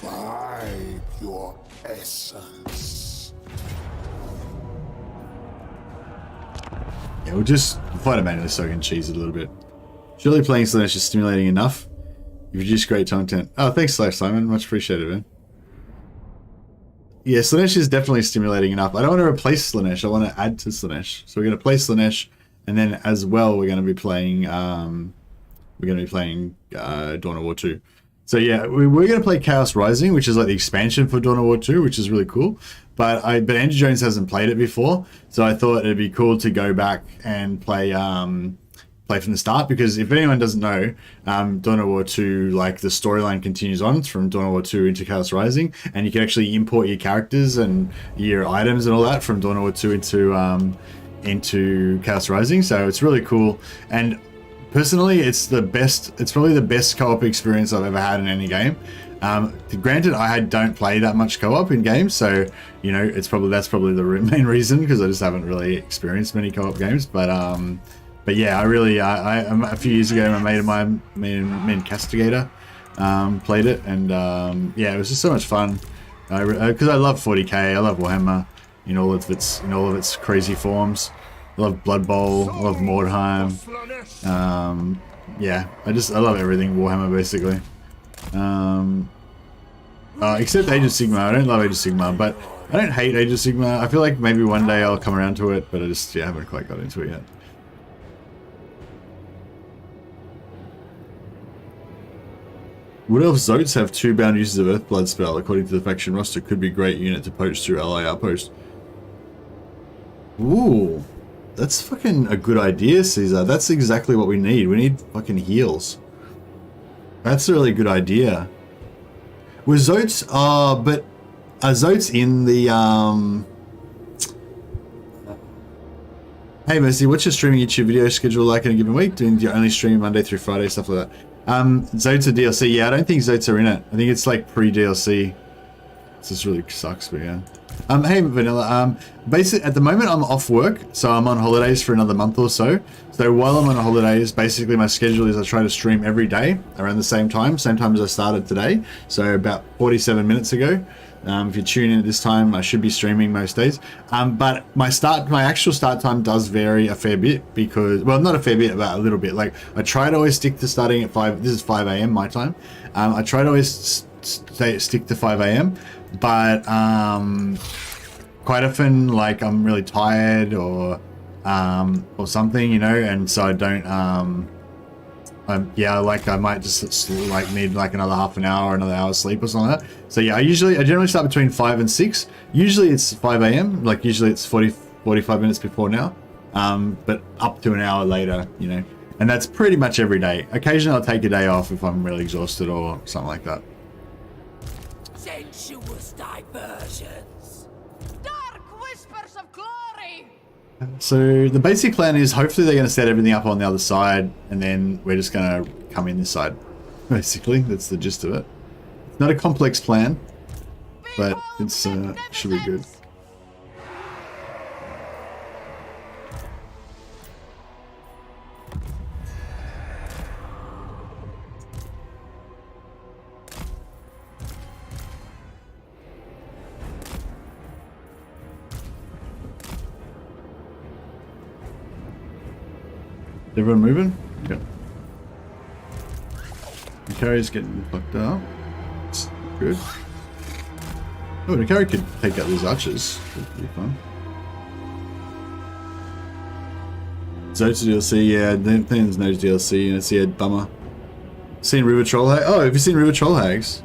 imbibe your essence. Yeah, we'll just fight it manually so I can cheese it a little bit. Surely playing Slaanesh is stimulating enough. You've produced great content. Oh, thanks, Simon. Much appreciated, man. Yeah, Slaanesh is definitely stimulating enough. I don't want to replace Slaanesh. I want to add to Slaanesh. So we're going to play Slaanesh, and then as well, we're going to be playing. Dawn of War 2. So yeah, we're going to play Chaos Rising, which is like the expansion for Dawn of War 2, which is really cool. But Andrew Jones hasn't played it before, so I thought it'd be cool to go back and play play from the start, because if anyone doesn't know, Dawn of War 2, like the storyline continues on from Dawn of War 2 into Chaos Rising, and you can actually import your characters and your items and all that from Dawn of War 2 into Chaos Rising. So it's really cool, and personally, it's probably the best co-op experience I've ever had in any game. Granted, I don't play that much co-op in games, so you know that's probably the main reason, because I just haven't really experienced many co-op games. But yeah, a few years ago, me and Castigator played it, and yeah, it was just so much fun. Because I love 40k, I love Warhammer in all of its crazy forms. I love Blood Bowl, I love Mordheim. Yeah, I love everything Warhammer basically. Except Age of Sigmar. I don't love Age of Sigmar, but I don't hate Age of Sigmar. I feel like maybe one day I'll come around to it, but I haven't quite got into it yet. Wood Elf Zotes have 2 bound uses of Earthblood spell. According to the faction roster, could be a great unit to poach through ally outpost. Ooh, that's fucking a good idea, Caesar. That's exactly what we need. We need fucking heals. That's a really good idea. Were Zotes, but are Zotes in the, Hey Mercy, what's your streaming YouTube video schedule like in a given week? Doing you only stream Monday through Friday, stuff like that? Zotes are DLC. Yeah, I don't think Zotes are in it. I think it's like pre-DLC. This really sucks, but yeah. Hey Vanilla, basically at the moment I'm off work, so I'm on holidays for another month or so. So while I'm on holidays, basically my schedule is I try to stream every day around the same time as I started today. So about 47 minutes ago. If you tune in at this time, I should be streaming most days. But my actual start time does vary a fair bit because, well, not a fair bit, but a little bit. Like I try to always stick to starting at 5. This is 5 a.m. my time. I try to always stick to 5 a.m. But quite often, like I'm really tired or something, you know, and so I don't. Yeah, like I might just like need like another half an hour or another hour's sleep or something like that. So yeah, I generally start between 5 and 6. Usually it's 5 a.m. Like usually it's 45 minutes before now, but up to an hour later, you know, and that's pretty much every day. Occasionally I'll take a day off if I'm really exhausted or something like that. Sensuous diversions. Dark whispers of glory. So the basic plan is hopefully they're going to set everything up on the other side, and then we're just going to come in this side. Basically, that's the gist of it. It's not a complex plan, but it's should be good. Everyone moving? Yep. Nikari's getting fucked up. That's good. Oh, Nikari could take out these archers. That'd be fun. Zotes DLC, yeah, there's no DLC, and it's yeah, bummer. Seen River Troll Hag? Oh, have you seen River Troll Hags?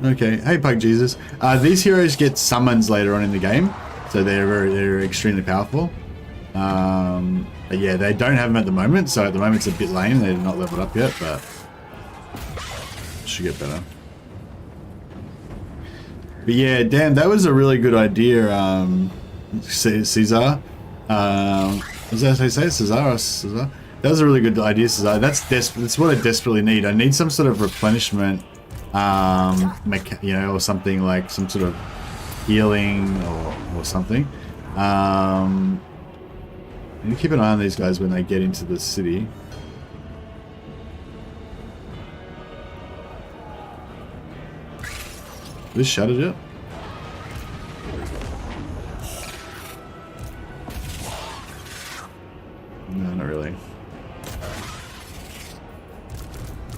Okay. Hey, Pug Jesus. These heroes get summons later on in the game, so they're extremely powerful. But yeah, they don't have them at the moment, so at the moment it's a bit lame. They're not leveled up yet, but should get better. But yeah, damn, that was a really good idea, Caesar. Was that how you say it? Caesar? That was a really good idea, Caesar. That's what I desperately need. I need some sort of replenishment, you know, or something like some sort of healing or something. I need to keep an eye on these guys when they get into the city. Is this shattered yet? No, not really.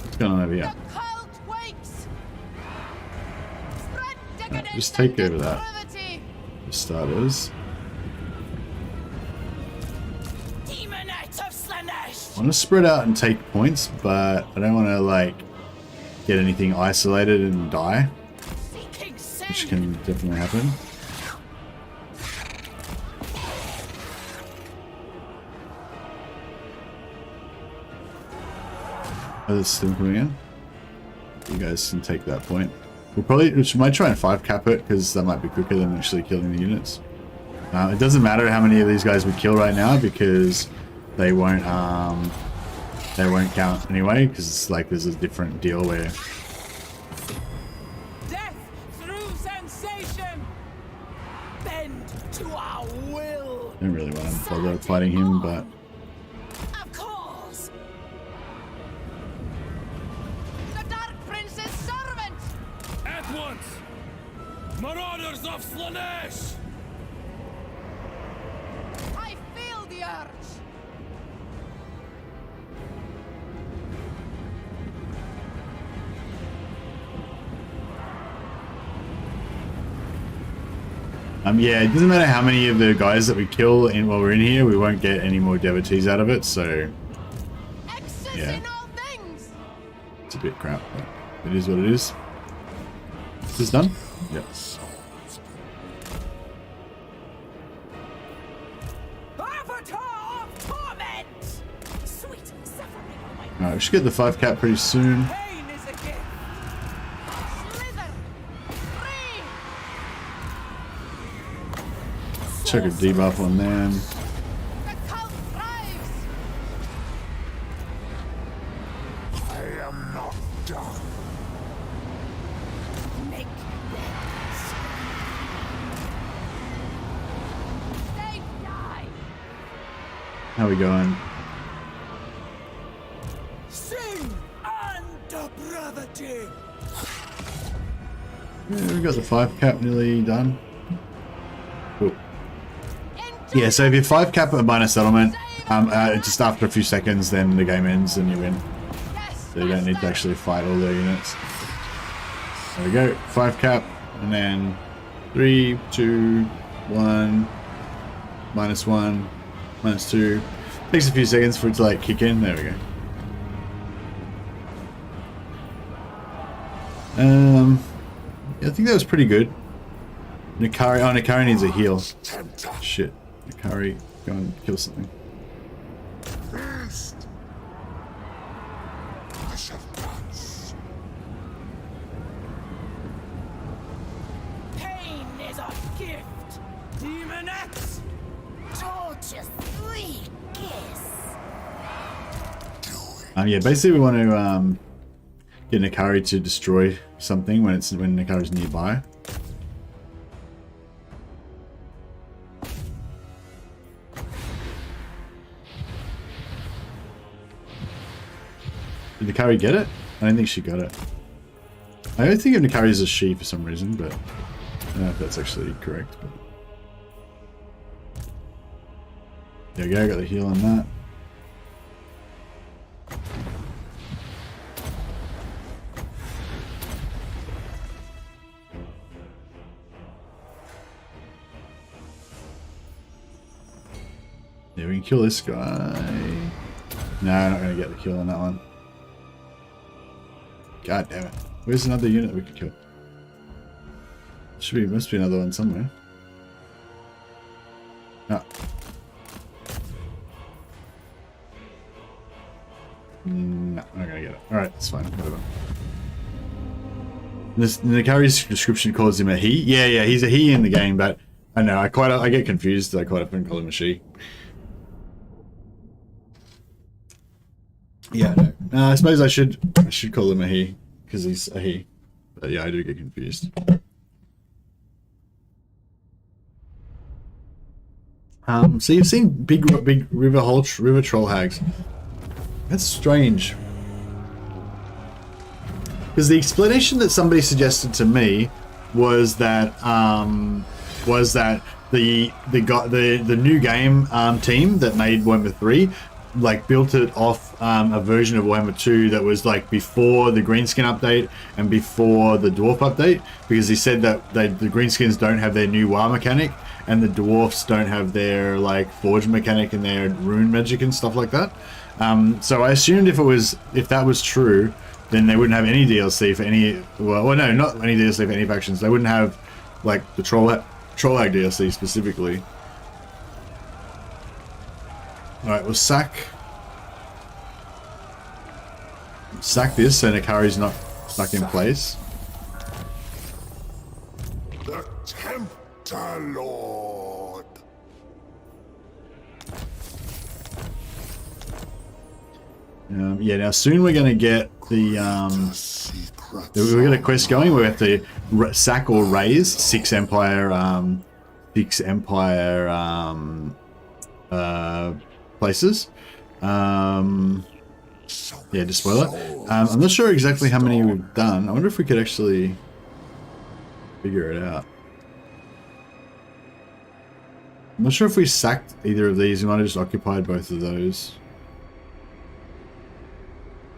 What's going on over here? Right, just take over that. For starters. I want to spread out and take points, but I don't want to like get anything isolated and die, which can definitely happen. Oh, there's still coming in. You guys can take that point. We might try and 5-cap it, because that might be quicker than actually killing the units. It doesn't matter how many of these guys we kill right now, because they won't count anyway, because it's like there's a different deal where... Death through sensation. Bend to our will. I don't really want to bother fighting him, but... Of course. The Dark Prince's servant! At once! Marauders of Slaanesh! I feel the urge! Yeah, it doesn't matter how many of the guys that we kill while we're in here, we won't get any more devotees out of it, so... Excess Yeah. in all things! It's a bit crap, but it is what it is. Is this done? Yep. Avatar of torment. Sweet suffering, my Alright, we should get the 5-cap pretty soon. pain is a gift. Slither! Free! Check a debuff on them. The cult thrives! I am not done. Make They die! How we going? sing and brotherty. Yeah, we got the 5-cap nearly done. Cool. Enjoy Yeah, so if you 5-cap a minor settlement, just after a few seconds, then the game ends and you win. Yes, So you don't need to master! actually fight all their units. There we go, 5-cap, and then 3, 2, 1, -1, -2. Takes a few seconds for it to like kick in. There we go. Yeah, I think that was pretty good. Nikari, oh, Nikari needs a heal. Tempter. Shit, Nikari, go and kill something. Feast. I shall dance. Pain is a gift. Demoness. Torture sweet kiss. Yeah, basically we want to get Nikari to destroy something when Nikari's nearby. Did Nikari get it? I don't think she got it. I don't think of Nikari as a she for some reason, but I don't know if that's actually correct. But... There we go, got the heal on that. Yeah, we can kill this guy. No, I'm not going to get the kill on that one. God damn it. Where's another unit we could kill? Must be another one somewhere. No. No, I'm not going to get it. Alright, it's fine. Whatever. Nikari's description calls him a he. Yeah, he's a he in the game, but I know, I get confused. I quite often call him a she. Yeah, no. I suppose I should call him a he because he's a he. But yeah, I do get confused. So you've seen big river troll hags. That's strange. Because the explanation that somebody suggested to me was that the new game team that made Warhammer 3 like built it off a version of Warhammer 2 that was like before the greenskin update and before the dwarf update, because he said that the greenskins don't have their new war mechanic and the dwarfs don't have their like forge mechanic and their rune magic and stuff like that. So I assumed if that was true, then they wouldn't have any DLC for any, well no, not any DLC for any factions. They wouldn't have like the Troll Hag DLC specifically. Alright, we'll sack sack this so Nakari's not stuck in place. The Tempter Lord. Yeah, now soon we're going to get the we've got a quest going. We have to sack or raise 6 Empire places. Yeah, just spoil it. I'm not sure exactly how many we've done. I wonder if we could actually figure it out. I'm not sure if we sacked either of these. We might have just occupied both of those.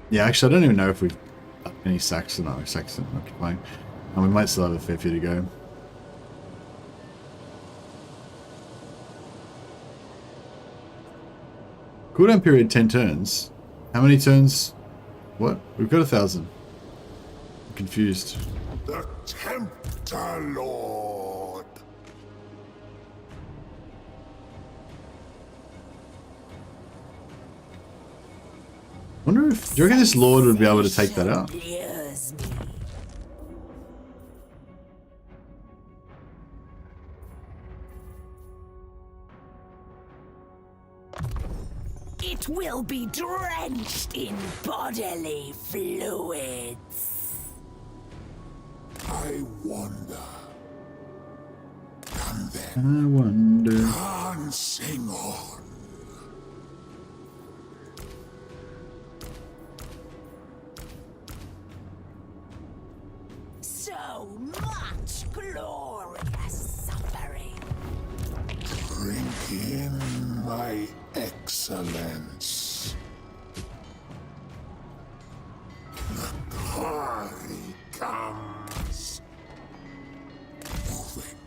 Yeah, actually, I don't even know if we've done any sacks or not. Sacks and occupying. And we might still have a fair few to go. Cooldown period 10 turns. How many turns? What? We've got 1,000. I'm confused. The Tempter Lord. Wonder if, do you reckon this Lord would be able to take that out? Lures me. It will be drenched in bodily fluids. I wonder. And then I wonder. dancing on. So much glorious suffering. Drink in my excellence. The party comes. Moving.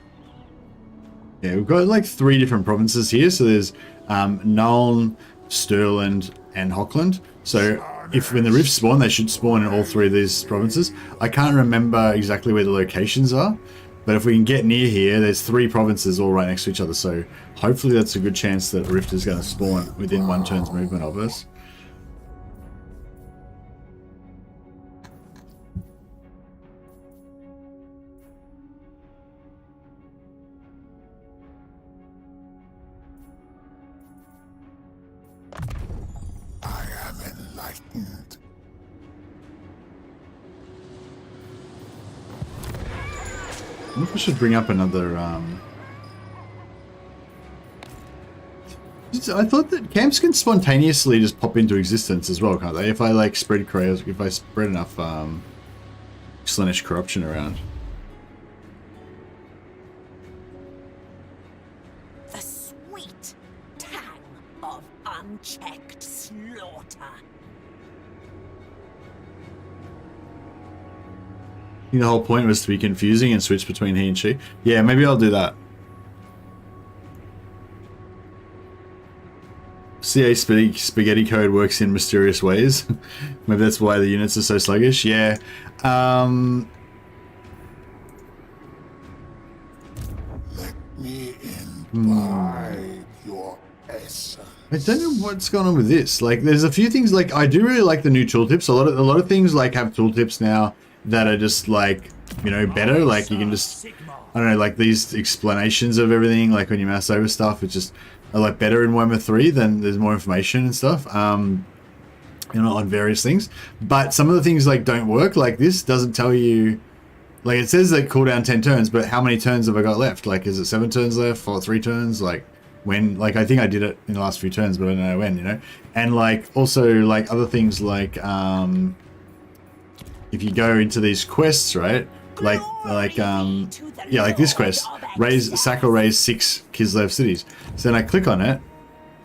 Yeah, we've got like 3 different provinces here. So there's Nuln, Stirland, and Hockland. So if when the rifts spawn, they should spawn in all 3 of these provinces. I can't remember exactly where the locations are, but if we can get near here, there's 3 provinces all right next to each other. So hopefully that's a good chance that a rift is going to spawn within 1 turn's movement of us. I am enlightened. I wonder if I should bring up another. I thought that camps can spontaneously just pop into existence as well, can't they? If I like spread chaos, if I spread enough Slaanesh corruption around. The sweet tang of unchecked slaughter. I think the whole point was to be confusing and switch between he and she. Yeah, maybe I'll do that. CA spaghetti code works in mysterious ways. Maybe that's why the units are so sluggish. Yeah. Let me imbibe your essence. I don't know what's going on with this. Like, there's a few things. Like, I do really like the new tooltips. A lot of things like have tooltips now that are just like, you know, better. Like you can just, I don't know, like these explanations of everything. Like when you mouse over stuff, it's just like better in Warhammer 3. Then there's more information and stuff. You know, on various things. But some of the things like don't work. Like this doesn't tell you. Like it says that cooldown 10 turns, but how many turns have I got left? Like, is it 7 turns left or 3 turns? Like when? Like I think I did it in the last few turns, but I don't know when. You know, and like also like other things like if you go into these quests, right? Like yeah, like this quest, sack or raise 6 Kislev cities. So then I click on it,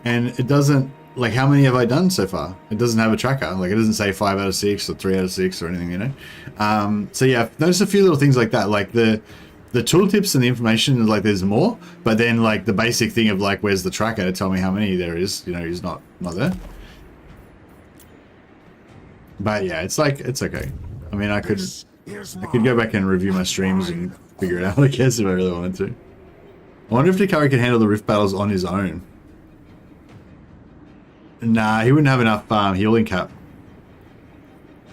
and it doesn't, like, how many have I done so far? It doesn't have a tracker. Like, it doesn't say 5 out of 6 or 3 out of 6 or anything, you know? So yeah, I've noticed a few little things like that. Like the tooltips and the information, like there's more, but then like the basic thing of like, where's the tracker to tell me how many there is, you know, is not there. But yeah, it's like, it's okay. I mean, I could go back and review my streams and figure it out, I guess, if I really wanted to. I wonder if Dakari can handle the rift battles on his own. Nah, he wouldn't have enough healing cap.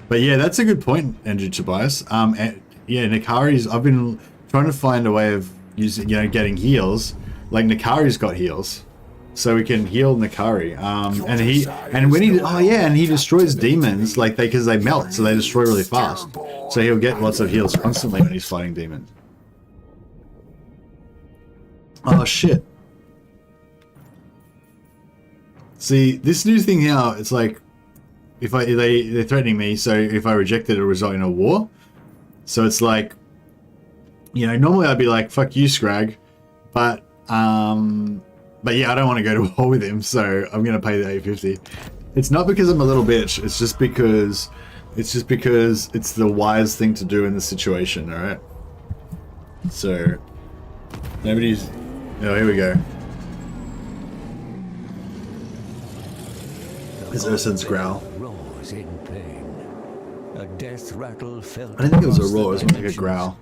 But yeah, that's a good point, Andrew Tobias. And yeah, Nakari's. I've been trying to find a way of using, getting heals. Like Nakari's got heals, so we can heal Nakari. And he destroys demons like because they melt, so they destroy really fast. So he'll get lots of heals constantly when he's fighting demons. Oh shit! See, this new thing now, it's like if they're threatening me, so if I reject it, it'll result in a war. So it's like, normally I'd be like, "Fuck you, Scrag," but yeah, I don't want to go to war with him, so I'm gonna pay the 850. It's not because I'm a little bitch. It's just because it's the wise thing to do in this situation. All right. So nobody's. Oh, here we go. Is Ursun's growl? Roars in pain. A death rattle felt. I didn't think it was a roar. It was more like a growl.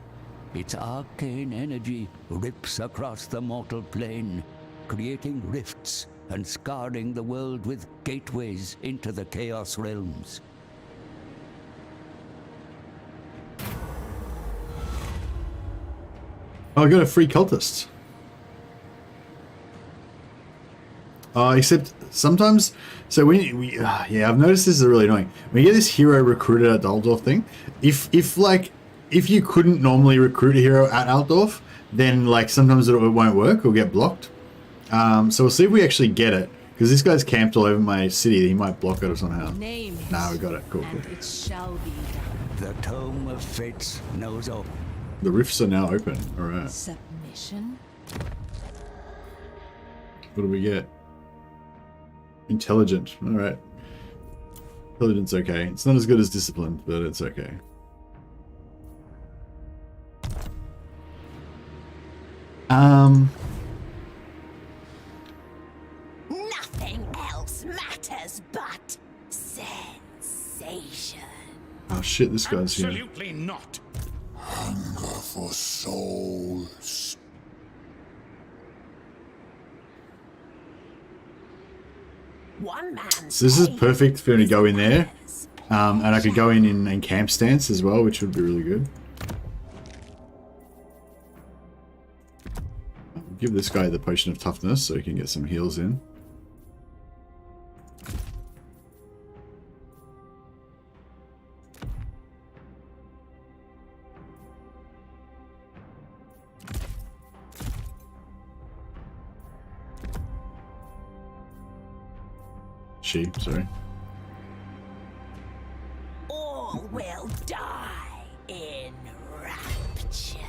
Its arcane energy rips across the mortal plane, creating rifts and scarring the world with gateways into the Chaos Realms. Oh, I got a free cultist. Except sometimes, so I've noticed this is really annoying. When you get this hero recruited at the Altdorf thing, if you couldn't normally recruit a hero at Altdorf, then like sometimes it won't work or get blocked. So we'll see if we actually get it, because this guy's camped all over my city. He might block it or somehow. Nah, we got it. Cool. It shall be done. The Tome of Fates knows all. The rifts are now open. All right. Submission. What do we get? Intelligent. All right. Intelligence okay. It's not as good as disciplined, but it's okay. Nothing else matters but sensation. Oh shit! This guy's here. Absolutely not. Hunger for souls. One man. So this is perfect for me to go in there, and I could go in camp stance as well, which would be really good. Give this guy the potion of toughness so he can get some heals in. Sorry. All will die in rapture.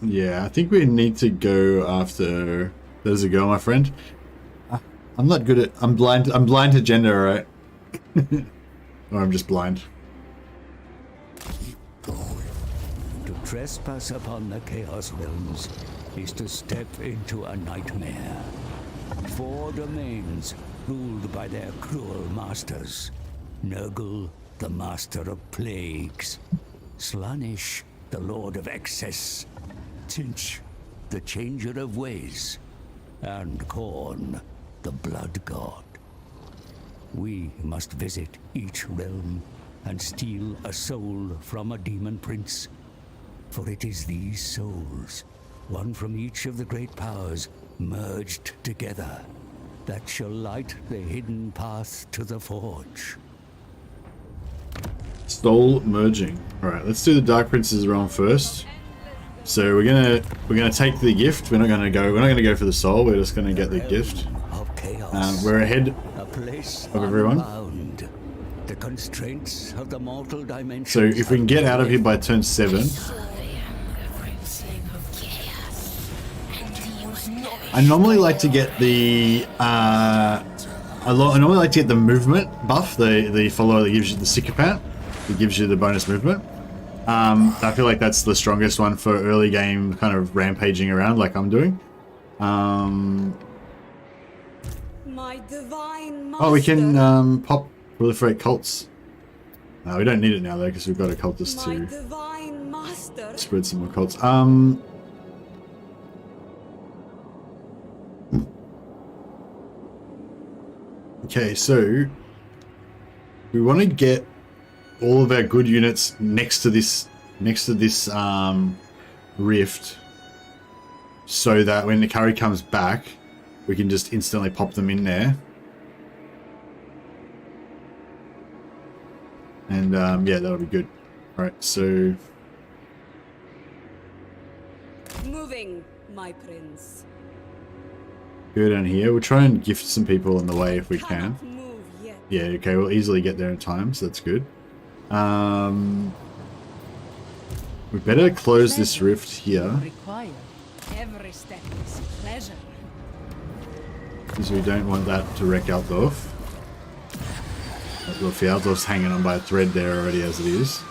Yeah, I think we need to go after. There's a girl, my friend. I'm not good at. I'm blind to gender, alright? Or I'm just blind. To trespass upon the Chaos Realms is to step into a nightmare. 4 domains ruled by their cruel masters. Nurgle, the master of plagues. Slaanesh, the lord of excess. Tynch, the changer of ways. And Khorne, the blood god. We must visit each realm and steal a soul from a demon prince. For it is these souls, one from each of the great powers, merged together, that shall light the hidden path to the Forge. Soul merging. Alright, let's do the Dark Prince's realm first. So we're gonna take the gift. We're not gonna go for the soul, we're just gonna get the gift. Of chaos. We're ahead A place of everyone. unbound. The constraints of the mortal dimension. So if we can get out of here by turn 7. I normally like to get the I normally like to get the movement buff, the follower that gives you the sycophant, that gives you the bonus movement. I feel like that's the strongest one for early game kind of rampaging around like I'm doing. My divine Oh, we can pop proliferate cults. We don't need it now though because we've got a cultist to divine master. spread some more cults. Okay, so we want to get all of our good units next to this rift, so that when the carry comes back, we can just instantly pop them in there. And yeah, that'll be good. All right, so moving, my prince. go down here. We'll try and gift some people on the way if we can. Cannot move yet. Yeah, okay, we'll easily get there in time, so that's good. We better close this rift here, Required. Every step is pleasure. because we don't want that to wreck Altdorf. Look, the Altdorf's hanging on by a thread there already as it is.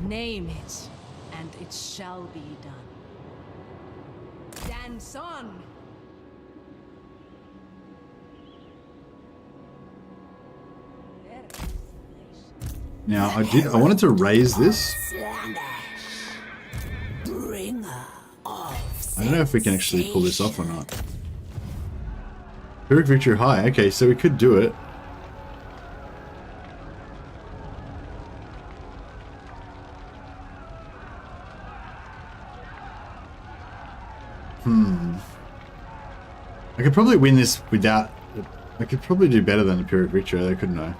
Name it, and it shall be done. Dance on. Now, I wanted to raise this. Slaanesh, bringer of I don't know if we can actually pull this off or not. Pyrrhic Victory high. Okay, so we could do it. I could probably win this without... I could probably do better than the Pyrrhic Victory, though, couldn't I?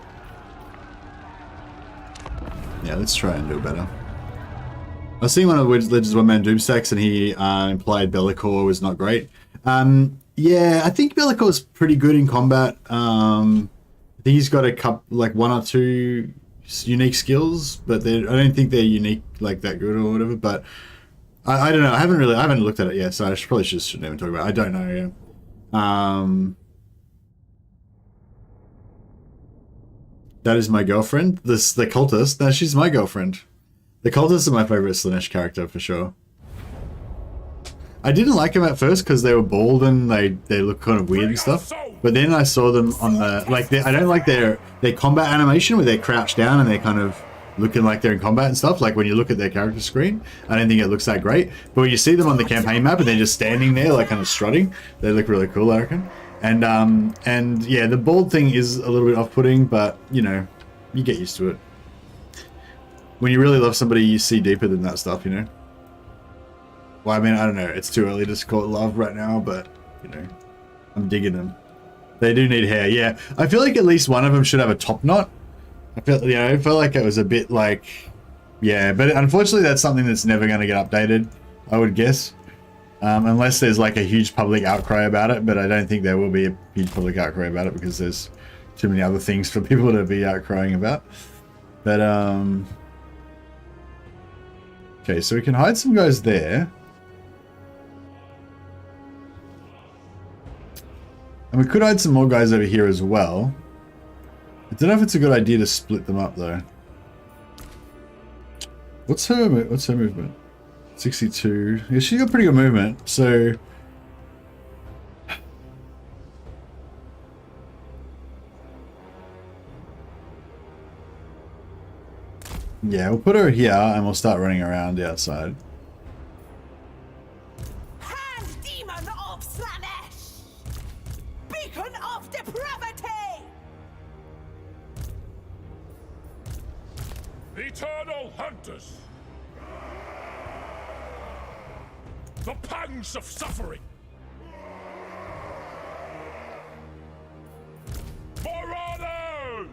Yeah, let's try and do better. I was seeing one of the Legends One Man Doom stacks, and he implied Bellicor was not great. Yeah, I think Bellicor's pretty good in combat. I think he's got a couple, like one or two unique skills, but I don't think they're unique like that good or whatever. But I don't know. I haven't looked at it yet, so I probably shouldn't even talk about it. I don't know. Yeah. That is my girlfriend. The cultist. No, she's my girlfriend. The cultists are my favorite Slaanesh character for sure. I didn't like them at first because they were bald and they look kind of weird and stuff. But then I saw them on the I don't like their combat animation where they crouch down and they're kind of looking like they're in combat and stuff. Like when you look at their character screen, I don't think it looks that great. But when you see them on the campaign map and they're just standing there like kind of strutting, they look really cool, I reckon. And yeah, the bald thing is a little bit off-putting, but you know, you get used to it. When you really love somebody, you see deeper than that stuff, you know. Well, I mean, I don't know. It's too early to call it love right now, but you know, I'm digging them. They do need hair, yeah. I feel like at least one of them should have a top knot. I felt like it was a bit like, yeah. But unfortunately, that's something that's never going to get updated, I would guess. Unless there's like a huge public outcry about it, but I don't think there will be a huge public outcry about it because there's too many other things for people to be outcrying about. But okay, so we can hide some guys there, and we could hide some more guys over here as well. I don't know if it's a good idea to split them up though. What's her movement? 62. Yeah, she got pretty good movement, so yeah, we'll put her here and we'll start running around the outside. Hand demon of Slaanesh, beacon of depravity. Eternal hunters! The pangs of suffering! Marauders!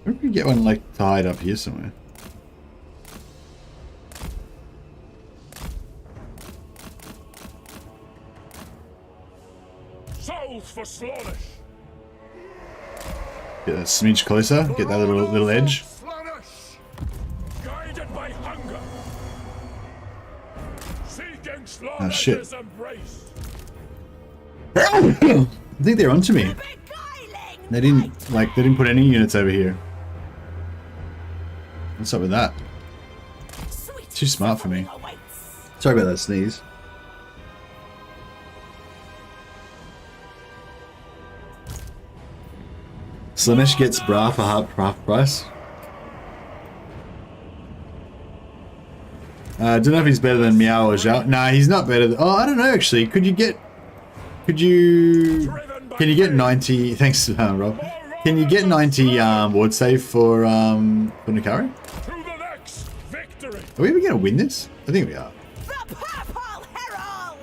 Where can we get one like tied up here somewhere? Souls for Slaanesh! Get a smidge closer. Get that little edge. Slaanesh! Guided by hunger! Seeking Oh shit! Slaanesh's embrace! I think they're onto me. Beguiling They didn't put any units over here. What's up with that? sweet Too smart for me. suffering awaits. Sorry about that sneeze. Slaanesh gets bra for half price. I don't know if he's better than Meow or Zhao. Nah, he's not better than... Oh, I don't know, actually. Can you get 90... Thanks, Rob. Can you get 90 ward save for Nakari? To the next victory. Are we ever going to win this? I think we are. The Purple Herald!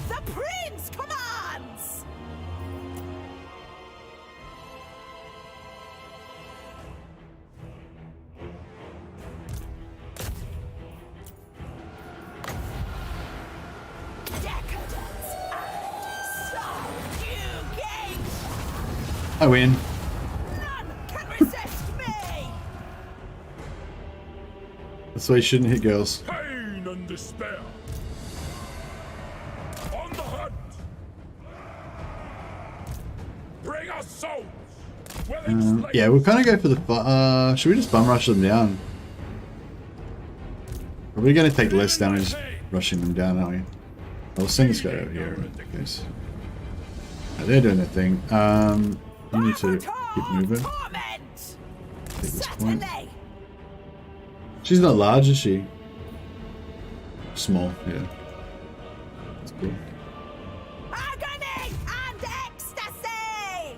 The Prince commands! Decadence and subjugation! I win. None can resist me! That's why you shouldn't hit girls. Pain and despair. On the hunt. Bring us souls. Yeah, we'll kind of go for the... should we just bum rush them down? Are we going to take less damage rushing them down, aren't we? I'll send this guy over here in case. They're doing their thing. You need to keep moving. Take this point. She's not large, is she? Small, yeah. That's cool. Agony and ecstasy!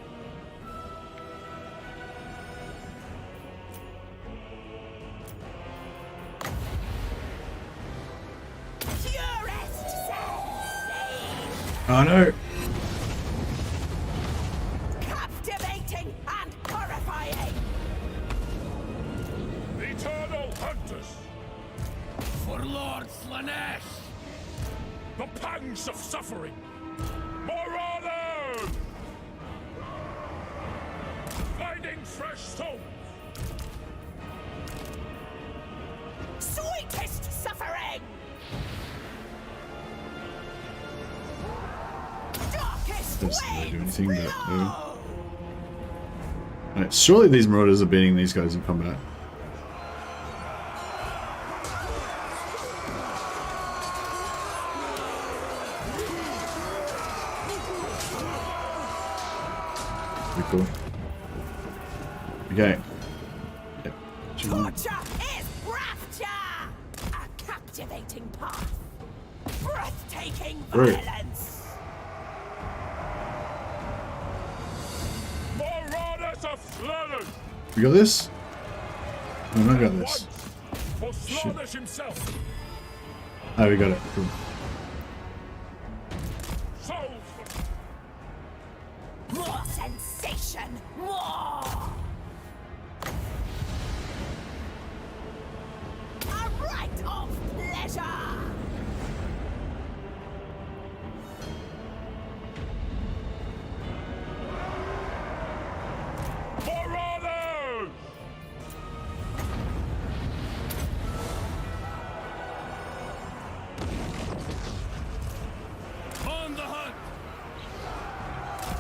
Purest sensation! Oh no! Captivating and horrifying! Eternal hunters. For Lord Slaanesh! The pangs of suffering. Marauders! Finding fresh souls. Sweetest suffering! Darkest Doesn't really do waves anything, but below! Alright, surely these marauders are beating these guys in combat. Pretty cool. Okay. Yep. Torture is rapture! A captivating path. Breathtaking Right. violence! Marauders of Slaanesh. We got this? No, I got this. For Slaanesh himself. Oh, we got it. Cool. Souls for More sensation! More! A rite of pleasure! Marauders! On the hunt!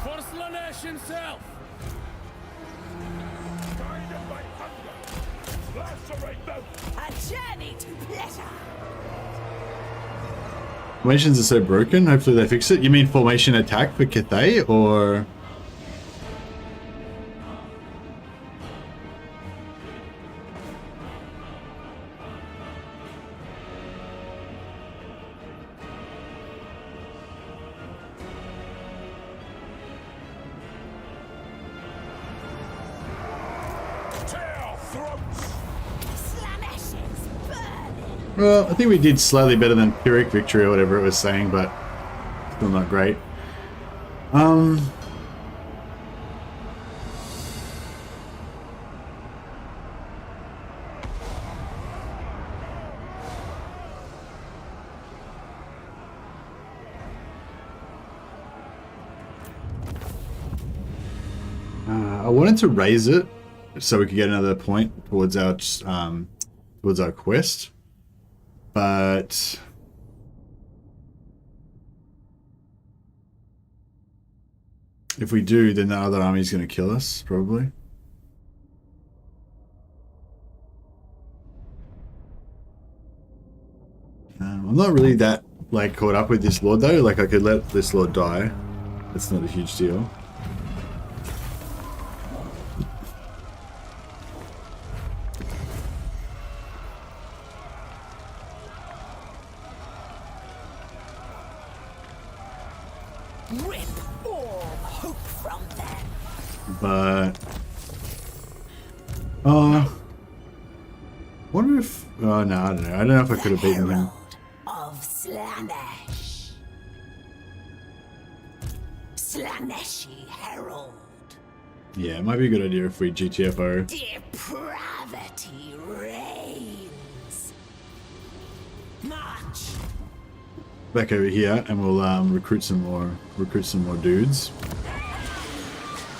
For Slaanesh himself! Guided by hunger. Lacerate them. A journey to pleasure! Formations are so broken, hopefully they fix it. You mean formation attack for Cathay, or... Tear throats. Slaanesh is burning! Well, I think we did slightly better than Pyrrhic Victory or whatever it was saying, but still not great. I wanted to raise it so we could get another point towards our quest, but if we do, then the other army is going to kill us probably. I'm not really that like caught up with this lord though. Like I could let this lord die. It's not a huge deal. Rip all hope from them. But wonder if oh no, I don't know. I don't know if I could have beaten him. Herald of Slaanesh. Slaaneshi Herald. Yeah, it might be a good idea if we GTFO. Depravity reigns. March. Back over here, and we'll recruit some more dudes.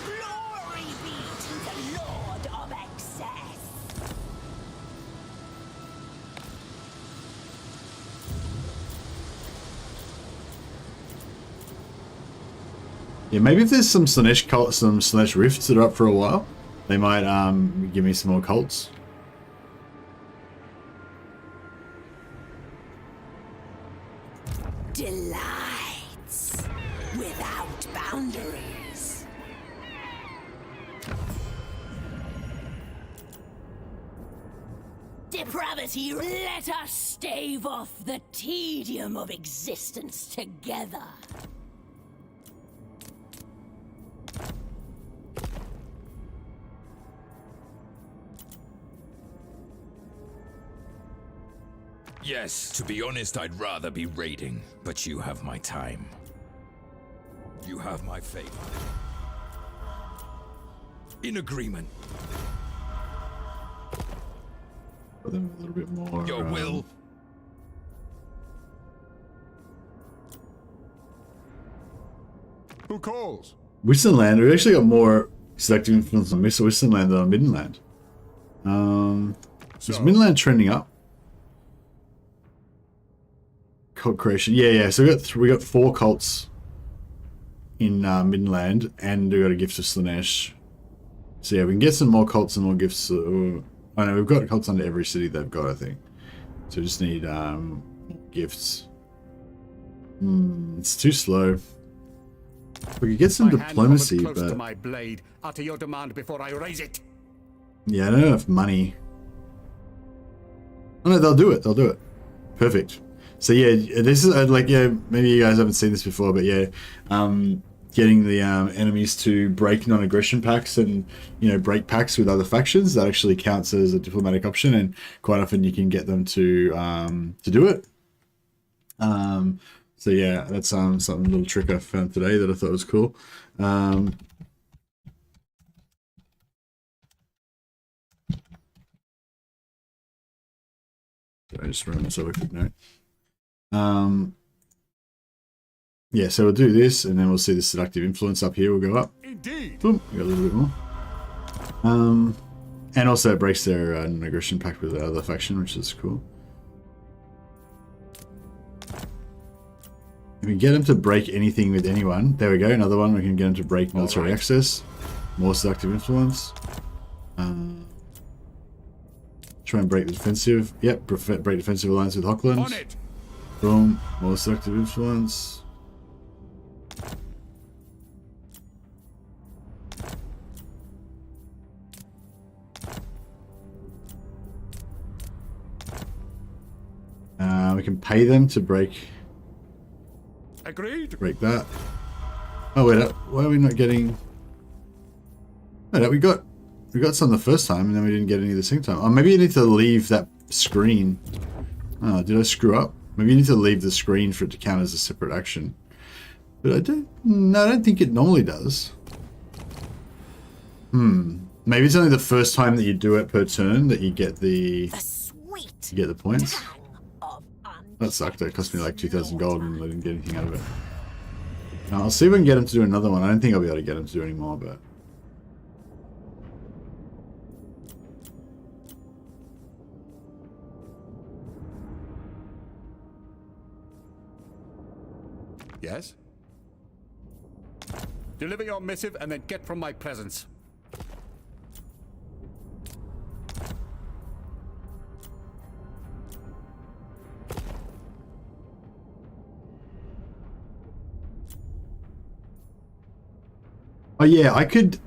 Glory be to the Lord of Excess. Yeah, maybe if there's some Slaanesh cults, some Slaanesh rifts that are up for a while, they might give me some more cults. Delights without boundaries. Depravity, let us stave off the tedium of existence together. Yes, to be honest, I'd rather be raiding, but you have my time. You have my favor. In agreement. Put them a little bit more. Your will. Who calls? Wistonland, we actually got more selective influence on Wistonland than on Middenland. Is Middenland trending up? Cult creation, yeah. So we got 4 cults in Middenland, and we got a gift of Slaanesh. So yeah, we can get some more cults and more gifts. I know we've got cults under every city they've got, I think. So we just need gifts. It's too slow. We could get some diplomacy, close but to my blade. Utter your demand before I raise it. yeah, I don't have enough money. Oh no, they'll do it. They'll do it. Perfect. So yeah, this is like, yeah, maybe you guys haven't seen this before, but yeah, getting the enemies to break non-aggression pacts and, you know, break pacts with other factions, that actually counts as a diplomatic option, and quite often you can get them to do it. So yeah, that's something, a little trick I found today that I thought was cool. I just wrote myself a quick note. Yeah, so we'll do this, and then we'll see the seductive influence up here will go up. Indeed. Boom, we got a little bit more. And also it breaks their aggression pact with the other faction, which is cool. We can get them to break anything with anyone. There we go, another one. We can get them to break military access. More seductive influence. Try and break the defensive. Yep, break defensive alliance with Hochland. On it. Boom, more seductive influence. We can pay them to break Agreed. that. Oh wait, why are we not getting? Wait, we got some the first time, and then we didn't get any the second time. Oh, maybe you need to leave that screen. Oh, did I screw up? Maybe you need to leave the screen for it to count as a separate action. But I don't think it normally does. Maybe it's only the first time that you do it per turn that you get the points. That sucked. That cost me like 2,000 gold and I didn't get anything out of it. Now, I'll see if I can get him to do another one. I don't think I'll be able to get him to do any more, but... Yes? Deliver your missive and then get from my presence. Oh yeah, I could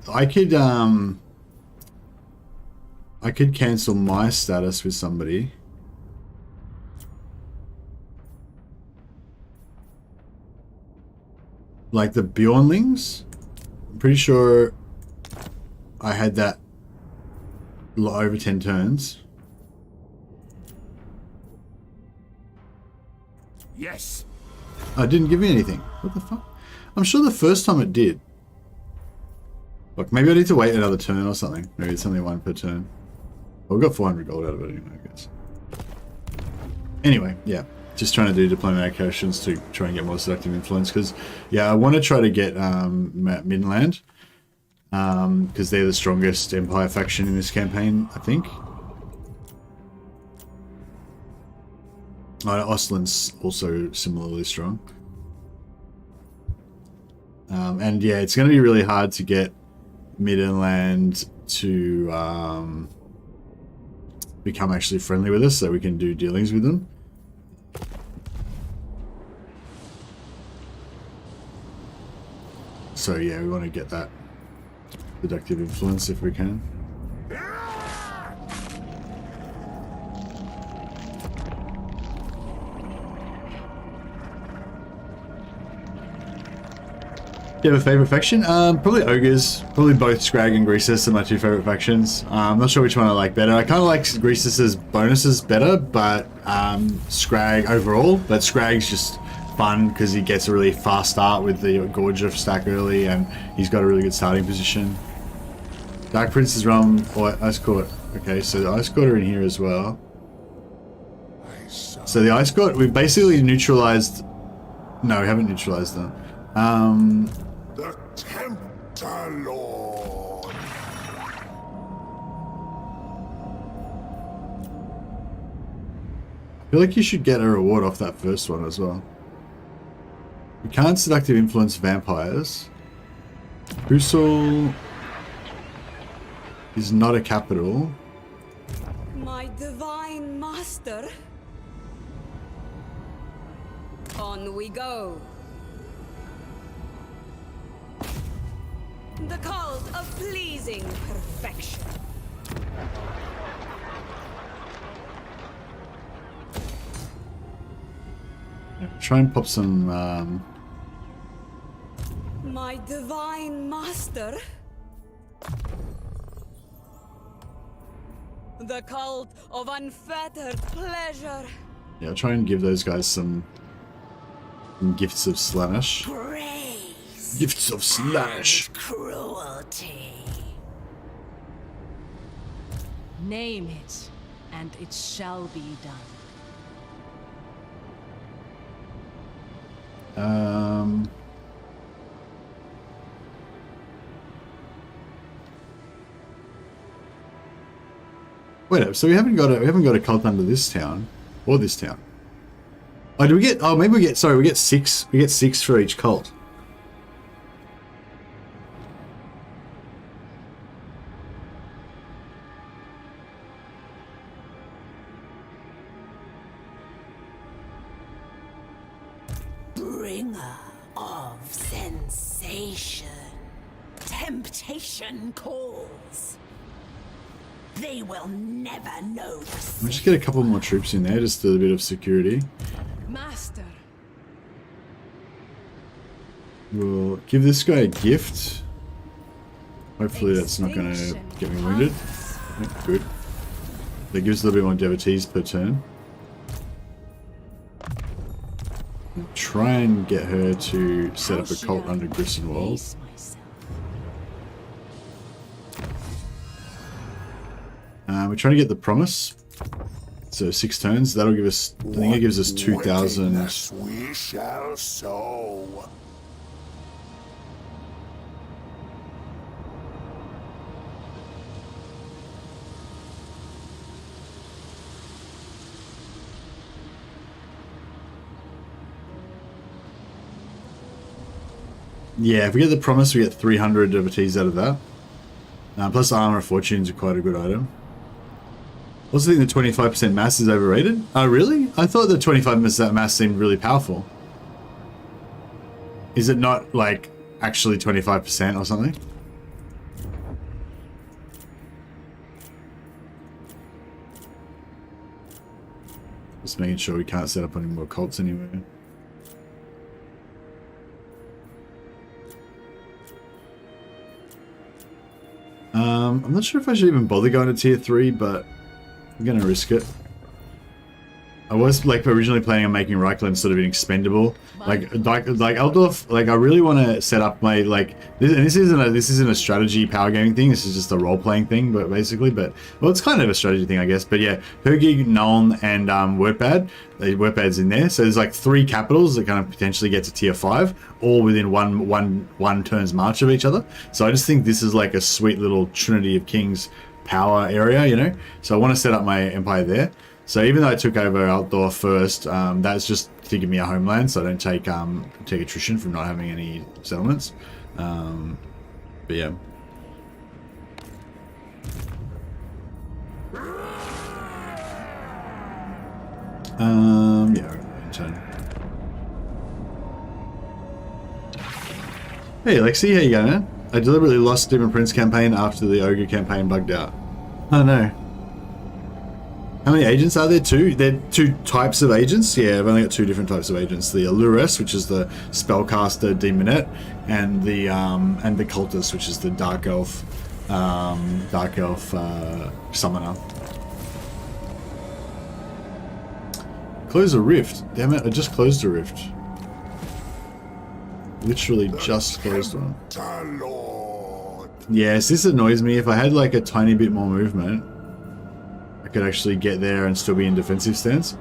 cancel my status with somebody. like the Bjornlings. I'm pretty sure I had that over 10 turns. Yes. Oh, it didn't give me anything. What the fuck? I'm sure the first time it did. Look, maybe I need to wait another turn or something. Maybe it's only one per turn. Well, we got 400 gold out of it anyway, I guess. Anyway, yeah. Just trying to do diplomatic actions to try and get more selective influence. Because, yeah, I want to try to get Midland. Because they're the strongest Empire faction in this campaign, I think. Ostland's also similarly strong. And yeah, it's going to be really hard to get Midland to become actually friendly with us so we can do dealings with them. So yeah, we want to get that seductive influence if we can. You have a favorite faction? Probably Ogres. Probably both Scrag and Greasus are my two favorite factions. I'm not sure which one I like better. I kind of like Greasus's bonuses better, but Scrag overall. But Scrag's just fun because he gets a really fast start with the Gorge of stack early, and he's got a really good starting position. Dark Prince's Realm or Ice Court. Okay, so the Ice Court are in here as well. So the Ice Court, we've basically neutralized. No, we haven't neutralized them. The Tempter Lord. I feel like you should get a reward off that first one as well. We can't seductive influence vampires. Husel is not a capital. My divine master. On we go. The cult of pleasing perfection. Try and pop some My divine master. The cult of unfettered pleasure. yeah, try and give those guys some gifts of Slaanesh. Praise Gifts of Slaanesh. and cruelty. Name it, and it shall be done. Wait up, so we haven't got a cult under this town or this town. Oh, do we get? Oh, maybe we get. Sorry, we get 6. We get 6 for each cult. Bringer of sensation. Temptation calls. They will never know the We'll just get a couple more troops in there, just a bit of security. Master. We'll give this guy a gift. Hopefully that's not going to get me wounded. Yeah, good. That gives a little bit more devotees per turn. Try and get her to set up a cult under Grissenwald. Face myself. We're trying to get the promise. So 6 turns. That'll give us. I think it gives us 2,000. Wickedness we shall sow. Yeah, if we get the promise, we get 300 devotees out of that. Plus Armor of Fortunes are quite a good item. Also think the 25% mass is overrated. Oh, really? I thought the 25% mass seemed really powerful. Is it not, like, actually 25% or something? Just making sure we can't set up any more cults anywhere. I'm not sure if I should even bother going to tier 3, but I'm gonna risk it. I was like originally planning on making Reichland sort of an expendable, like Altdorf. Like I really want to set up my this isn't a strategy power gaming thing. This is just a role playing thing, but basically, well, it's kind of a strategy thing, I guess. But yeah, Hergig, Nuln, and Wurtbad. Wurtbad's in there, so there's like 3 capitals that kind of potentially get to tier 5, all within one turn's march of each other. So I just think this is like a sweet little Trinity of Kings power area, you know. So I want to set up my empire there. So even though I took over Altdorf first, that's just to give me a homeland, so I don't take attrition from not having any settlements. But yeah. Yeah, turn. Hey Alexi, how you going, man? I deliberately lost Demon Prince campaign after the Ogre campaign bugged out. Oh no. How many agents are there? 2? There are 2 types of agents. Yeah, I've only got 2 different types of agents. The Alluress, which is the spellcaster demonette, and the Cultist, which is the dark elf summoner. Close a rift. Damn it, I just closed a rift. Literally just closed one. Yes, this annoys me. If I had like a tiny bit more movement, I could actually get there and still be in defensive stance.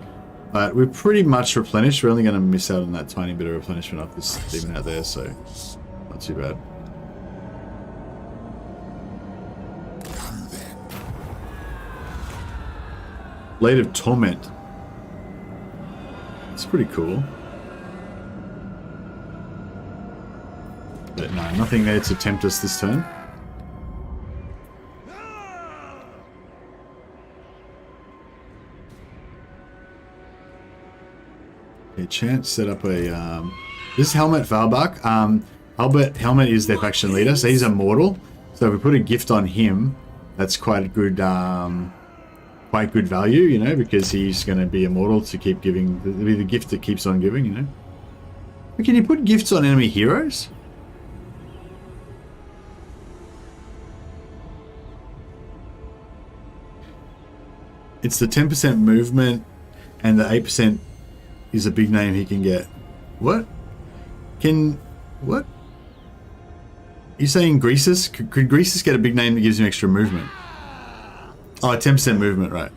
But we're pretty much replenished. We're only going to miss out on that tiny bit of replenishment of this demon out there, so not too bad. Blade of Torment. It's pretty cool. But no, nothing there to tempt us this turn. Okay, Chance set up a this is Helmet Valbach. Albert Helmet is their faction leader, so he's immortal. So if we put a gift on him, that's quite good value, you know, because he's going to be immortal to keep giving. It'll be the gift that keeps on giving, you know. But can you put gifts on enemy heroes? It's the 10% movement and the 8% is a big name he can get. What? What? You're saying Greasus? Could Greasus get a big name that gives him extra movement? Oh, 10% movement, right.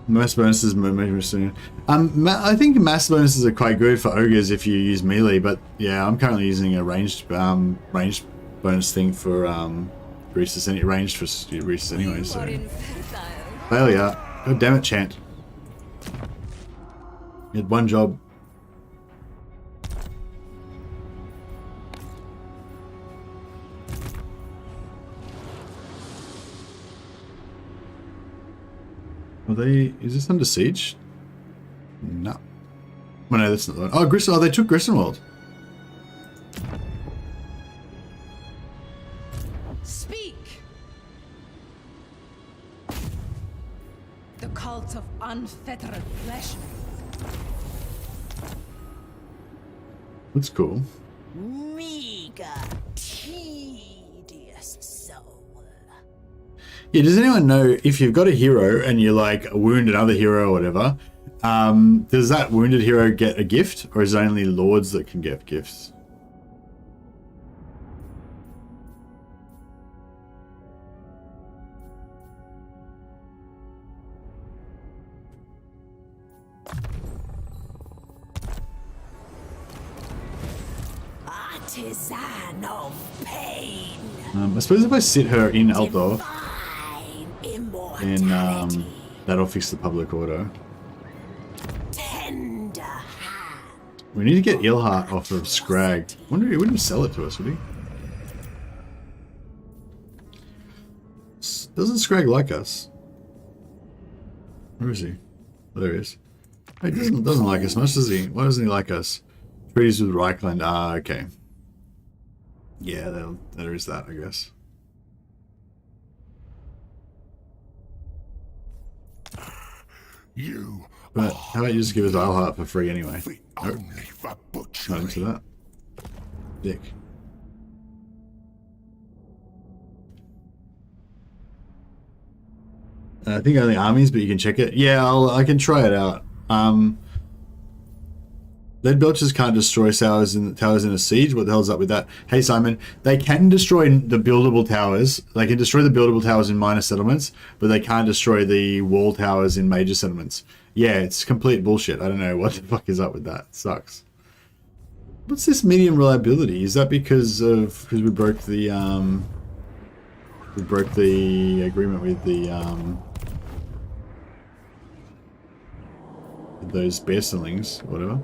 Mass bonuses, I think mass bonuses are quite good for ogres if you use melee, but yeah, I'm currently using a ranged bonus thing for Greasus, any ranged for Greasus anyway. So failure. God damn it, Chant. You had one job. Are they? Is this under siege? No. Well, no, that's not the one. Oh, Grissom. Oh, they took Grissenwald. Speak. The cult of unfettered pleasure. That's cool. Meager, tedious soul. Yeah, does anyone know if you've got a hero and you like wound another hero or whatever, does that wounded hero get a gift, or is it only lords that can get gifts? Artisan of pain. I suppose if I sit her in Altdorf, then that'll fix the public order. Tender hand. We need to get Ilhart off of Scrag. I wonder if he wouldn't sell it to us, would he? Doesn't Scrag like us? Where is he? Oh, there he is. He doesn't like us much, does he? Why doesn't he like us? Treaties with Reichland. Ah, okay. Yeah, there is that, I guess. You But how about you just give us Isle Heart for free anyway? The Nope, only for not into butchery. that. Dick. I think only armies, but you can check it. Yeah, I can try it out. Lead belchers can't destroy towers in a siege. What the hell's up with that? Hey Simon, they can destroy the buildable towers. They can destroy the buildable towers in minor settlements, but they can't destroy the wall towers in major settlements. Yeah, it's complete bullshit. I don't know what the fuck is up with that. It sucks. What's this medium reliability? Is that because we broke the agreement with the with those bearslings, whatever.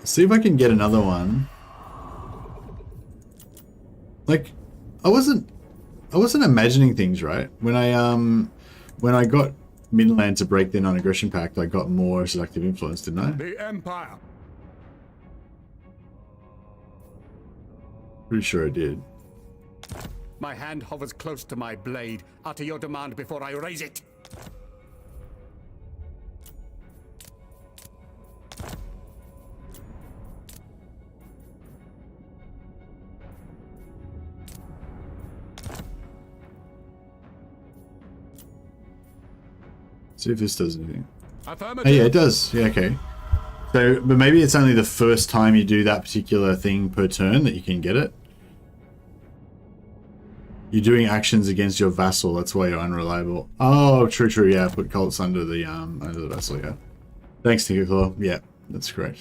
See if I can get another one. Like, I wasn't imagining things right when I got Midland to break their non-aggression pact. I got more seductive influence, didn't I? The Empire. Pretty sure I did. My hand hovers close to my blade. Utter your demand before I raise it. See if this does anything. Affirmative. Oh yeah, it does. Yeah, okay. So, but maybe it's only the first time you do that particular thing per turn that you can get it. You're doing actions against your vassal. That's why you're unreliable. Oh, true, true. Yeah, put cults under the vassal. Yeah. Thanks, Tinkerclaw. Yeah, that's correct.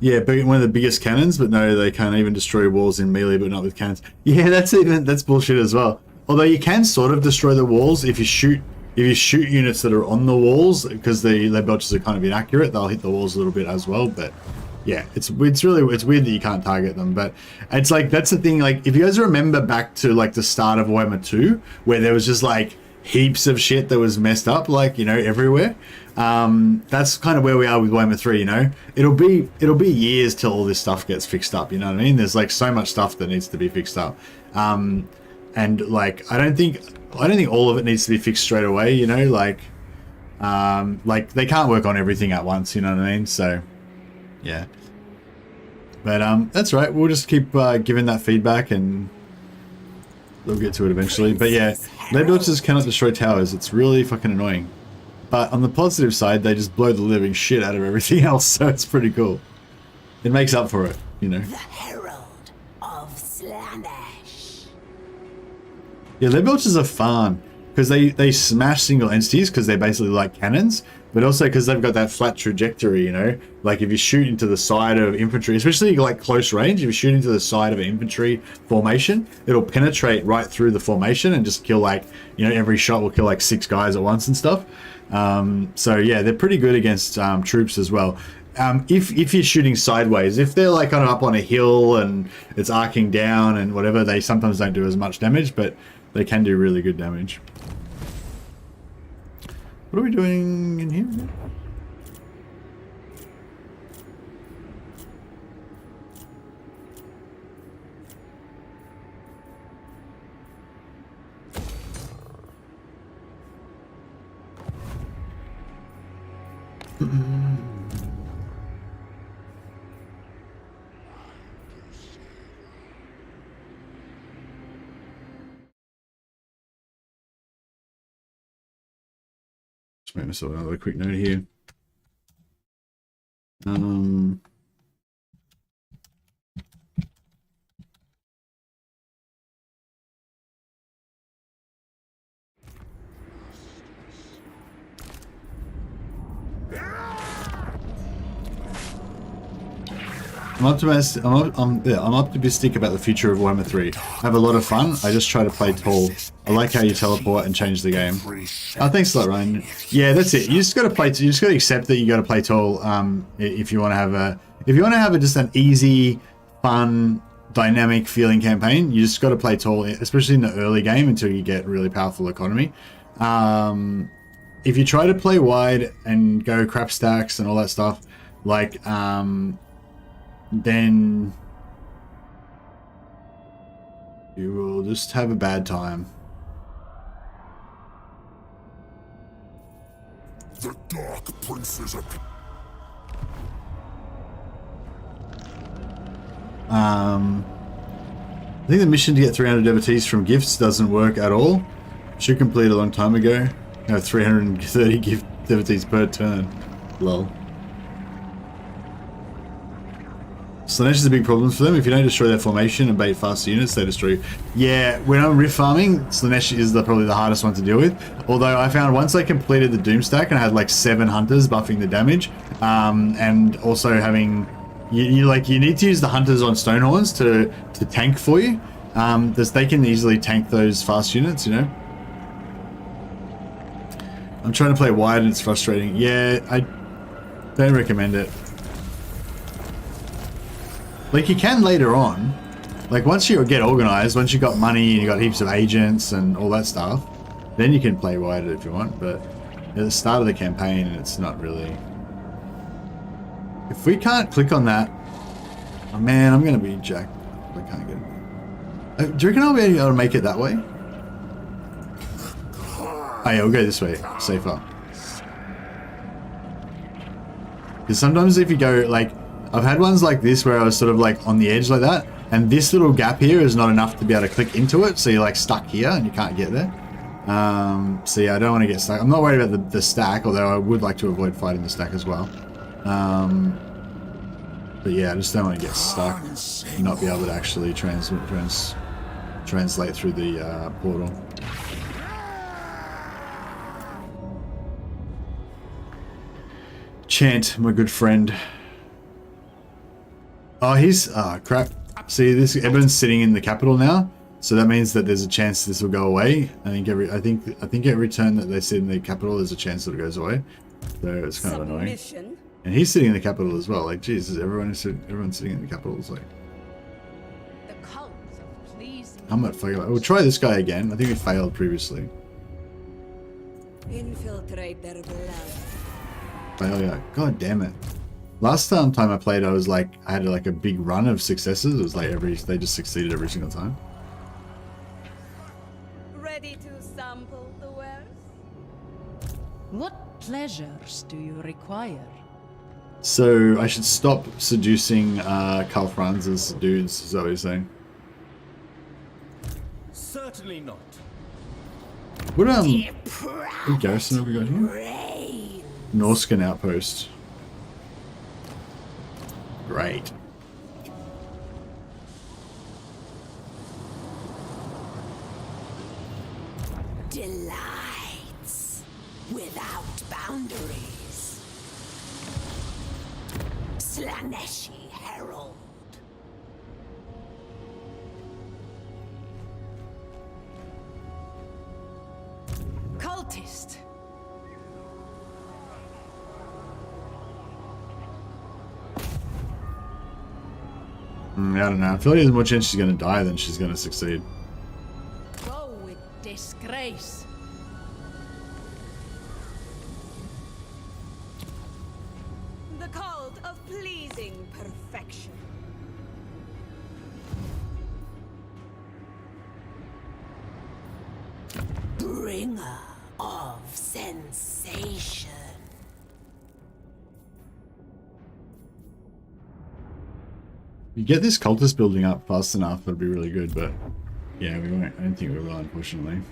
Yeah, but one of the biggest cannons, but no, they can't even destroy walls in melee, but not with cannons. Yeah, that's bullshit as well. Although you can sort of destroy the walls if you shoot units that are on the walls, because the lead belchers are kind of inaccurate. They'll hit the walls a little bit as well, but yeah, it's weird that you can't target them. But it's like, that's the thing. Like, if you guys remember back to like the start of Warhammer 2, where there was just like heaps of shit that was messed up, like, you know, everywhere. That's kind of where we are with Warhammer 3. You know, it'll be years till all this stuff gets fixed up. You know what I mean? There's like so much stuff that needs to be fixed up. And like, I don't think all of it needs to be fixed straight away, you know, like they can't work on everything at once, you know what I mean? So yeah, but that's right. We'll just keep giving that feedback and we'll get to it eventually. But yeah, lead belchers cannot destroy towers. It's really fucking annoying. But on the positive side, they just blow the living shit out of everything else. So it's pretty cool. It makes up for it, you know. The Herald of Slaanesh. Yeah, lead belchers are fun because they smash single entities because they're basically like cannons, but also because they've got that flat trajectory, you know. Like if you shoot into the side of infantry, especially like close range, if you shoot into the side of an infantry formation, it'll penetrate right through the formation and just kill, like, you know, every shot will kill like 6 guys at once and stuff. So yeah, they're pretty good against troops as well. If you're shooting sideways, if they're like kind of up on a hill and it's arcing down and whatever, they sometimes don't do as much damage, but they can do really good damage. What are we doing in here again? Just make myself another quick note here. I'm optimistic about the future of Warhammer 3. I have a lot of fun. I just try to play tall. I like how you teleport and change the game. Oh, thanks a lot, Ryan. Yeah, that's it. You just got to play. You just got to accept that you got to play tall. If you want to have just an easy, fun, dynamic feeling campaign, you just got to play tall, especially in the early game until you get really powerful economy. If you try to play wide and go crap stacks and all that stuff, like then you will just have a bad time. The Dark Prince's I think the mission to get 300 devotees from gifts doesn't work at all. Should complete a long time ago. I have 330 gift devotees per turn. Lol. Slaanesh is a big problem for them. If you don't destroy their formation and bait faster units, they destroy you. Yeah, when I'm rift farming, Slaanesh is probably the hardest one to deal with. Although I found once I completed the Doom stack and I had like 7 hunters buffing the damage, and also having you need to use the hunters on Stonehorns to tank for you. They can easily tank those fast units, you know. I'm trying to play wide and it's frustrating. Yeah, I don't recommend it. Like, you can later on. Like, once you get organized, once you got money and you got heaps of agents and all that stuff, then you can play wider if you want. But at the start of the campaign, it's not really. If we can't click on that, oh man, I'm gonna be jacked. I can't get it. Do you reckon I'll be able to make it that way? Oh yeah, we'll go this way, safer. Because sometimes if you go, like, I've had ones like this where I was sort of like on the edge like that, and this little gap here is not enough to be able to click into it, so you're like stuck here and you can't get there. So yeah, I don't want to get stuck. I'm not worried about the stack, although I would like to avoid fighting the stack as well. But yeah, I just don't want to get stuck and not be able to actually translate through the portal. Chant, my good friend. Oh, he's crap. See, this everyone's sitting in the capital now, so that means that there's a chance this will go away. I think every turn that they sit in the capital, there's a chance that it goes away. So it's kind of annoying. And he's sitting in the capital as well. Like, Jesus, everyone's sitting in the capital. It's like, I'm not fucking. We'll try this guy again. I think we failed previously. Infiltrate their blood. Failure. God damn it. Last time I played, I was like, I had like a big run of successes. It was like they just succeeded every single time. Ready to sample the wares? What pleasures do you require? So I should stop seducing Karl Franz's dudes, is that what you're saying? Certainly not. What garrison have we got here? Norscan outpost. Great. Delights without boundaries. Slaaneshi Herald. Cultist. I don't know. I feel like there's more chance she's going to die than she's going to succeed. Go with disgrace. The cult of pleasing perfection. Bringer of sensation. You get this cultist building up fast enough, that'd be really good, but yeah, we won't. I don't think we will, unfortunately.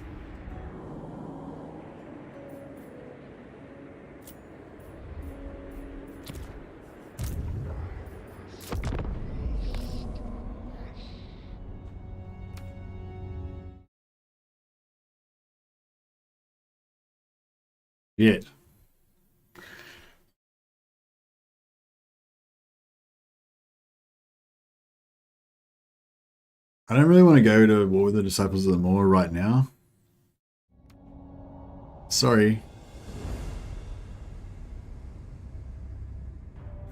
Yeah. I don't really want to go to War with the Disciples of the Maw right now. Sorry.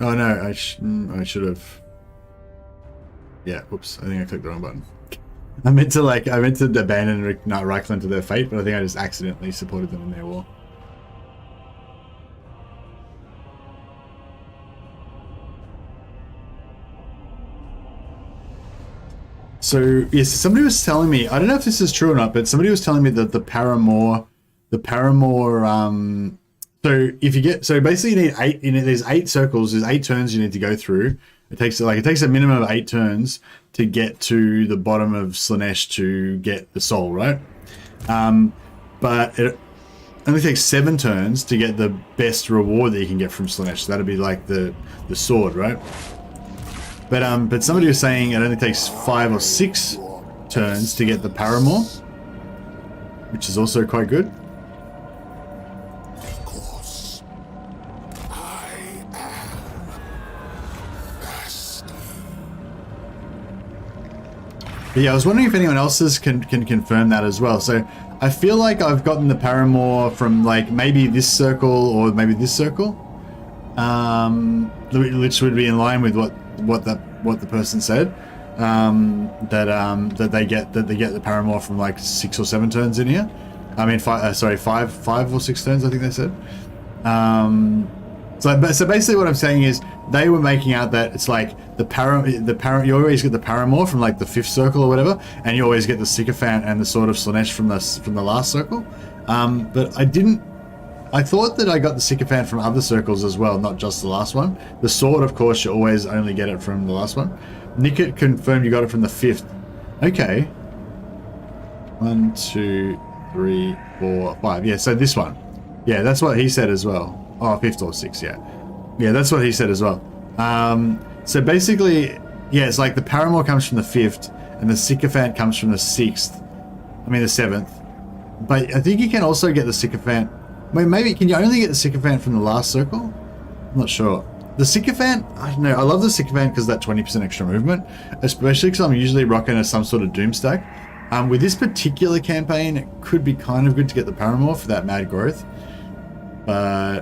Oh no, I should have. Yeah, whoops. I think I clicked the wrong button. I meant to abandon Reichland to their fate, but I think I just accidentally supported them in their war. So yes, somebody was telling me, I don't know if this is true or not, but somebody was telling me that the Paramore So if you get, so basically you need 8, there's 8 circles, there's 8 turns you need to go through. It takes a minimum of 8 turns to get to the bottom of Slaanesh to get the soul, right? But it only takes 7 turns to get the best reward that you can get from Slaanesh. So that'd be like the sword, right? But somebody was saying it only takes 5 or 6 turns to get the paramour, which is also quite good. Of course. I am thirsty. But yeah, I was wondering if anyone else's can confirm that as well. So I feel like I've gotten the paramour from like maybe this circle or maybe this circle, which would be in line with what the person said. That they get the paramour from like 6 or 7 turns in here. I mean, 5 or 6 turns, I think they said. So basically what I'm saying is they were making out that it's like you always get the paramour from like the 5th circle or whatever, and you always get the sycophant and the sword of Slaanesh from the last circle. But I thought that I got the sycophant from other circles as well, not just the last one. The sword, of course, you always only get it from the last one. Nickett confirmed you got it from the 5th. Okay. 1, 2, 3, 4, 5. Yeah, so this one. Yeah, that's what he said as well. Oh, 5th or 6th, yeah. Yeah, that's what he said as well. So basically, yeah, it's like the paramour comes from the 5th, and the sycophant comes from the 6th. I mean, the 7th. But I think you can also get the sycophant. Wait, maybe, can you only get the sycophant from the last circle? I'm not sure. The sycophant, I don't know, I love the sycophant because of that 20% extra movement, especially because I'm usually rocking some sort of doom stack. With this particular campaign, it could be kind of good to get the paramour for that mad growth. But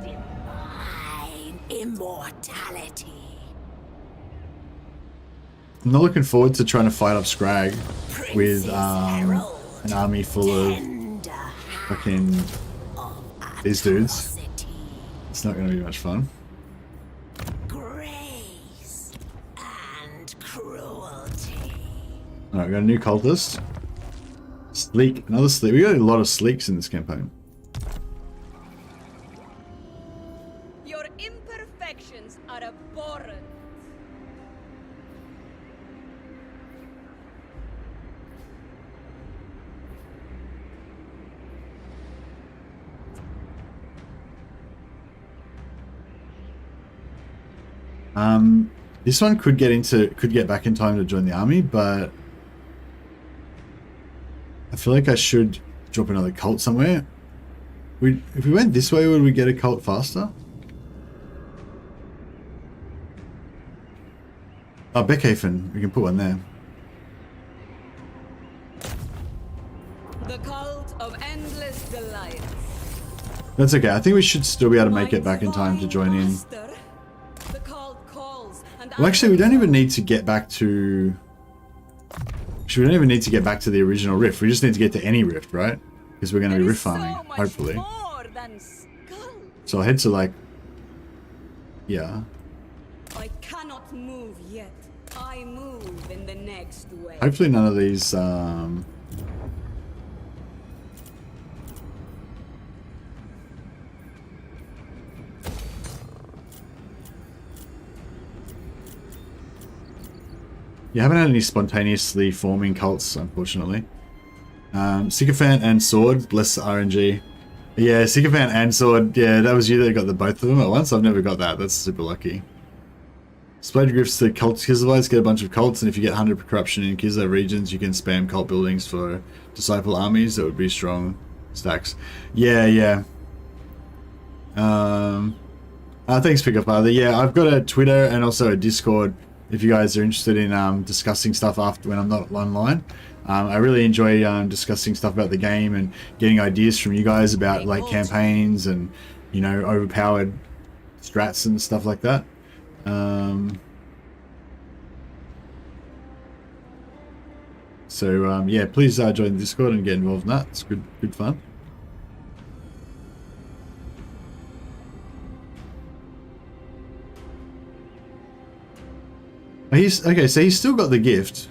Divine immortality. I'm not looking forward to trying to fight up Scrag with an army full of fucking these dudes. It's not going to be much fun. Grace and cruelty. Alright, we got a new cultist. Sleek, another sleek. We got a lot of sleeks in this campaign. Your imperfections are abhorrent. This one could get back in time to join the army, but I feel like I should drop another cult somewhere. If we went this way, would we get a cult faster? Oh, Beckhaven. We can put one there. The cult of endless delights. That's okay. I think we should still be able to make it back in time to join in. The cult calls, and Well, actually, we don't even need to get back to... Actually, we don't even need to get back to the original rift. We just need to get to any rift, right? Because we're going to be rift farming, hopefully. So I'll head to, like... Yeah. I cannot move yet. I move in the next way. Hopefully none of these, You haven't had any spontaneously forming cults, unfortunately. Sycophant and Sword, bless RNG. Yeah, Sycophant and Sword, yeah, that was you that got the both of them at once. I've never got that, that's super lucky. Splade Grifts to cult Kizlevites, get a bunch of cults, and if you get 100 corruption in Kislev regions, you can spam cult buildings for disciple armies. That would be strong stacks. Yeah, yeah. Thanks, Pickup Father. Yeah, I've got a Twitter and also a Discord if you guys are interested in discussing stuff after when I'm not online. I really enjoy discussing stuff about the game and getting ideas from you guys about like campaigns and, you know, overpowered strats and stuff like that. Yeah, please join the Discord and get involved in that. It's good fun. He's okay, so he's still got the gift.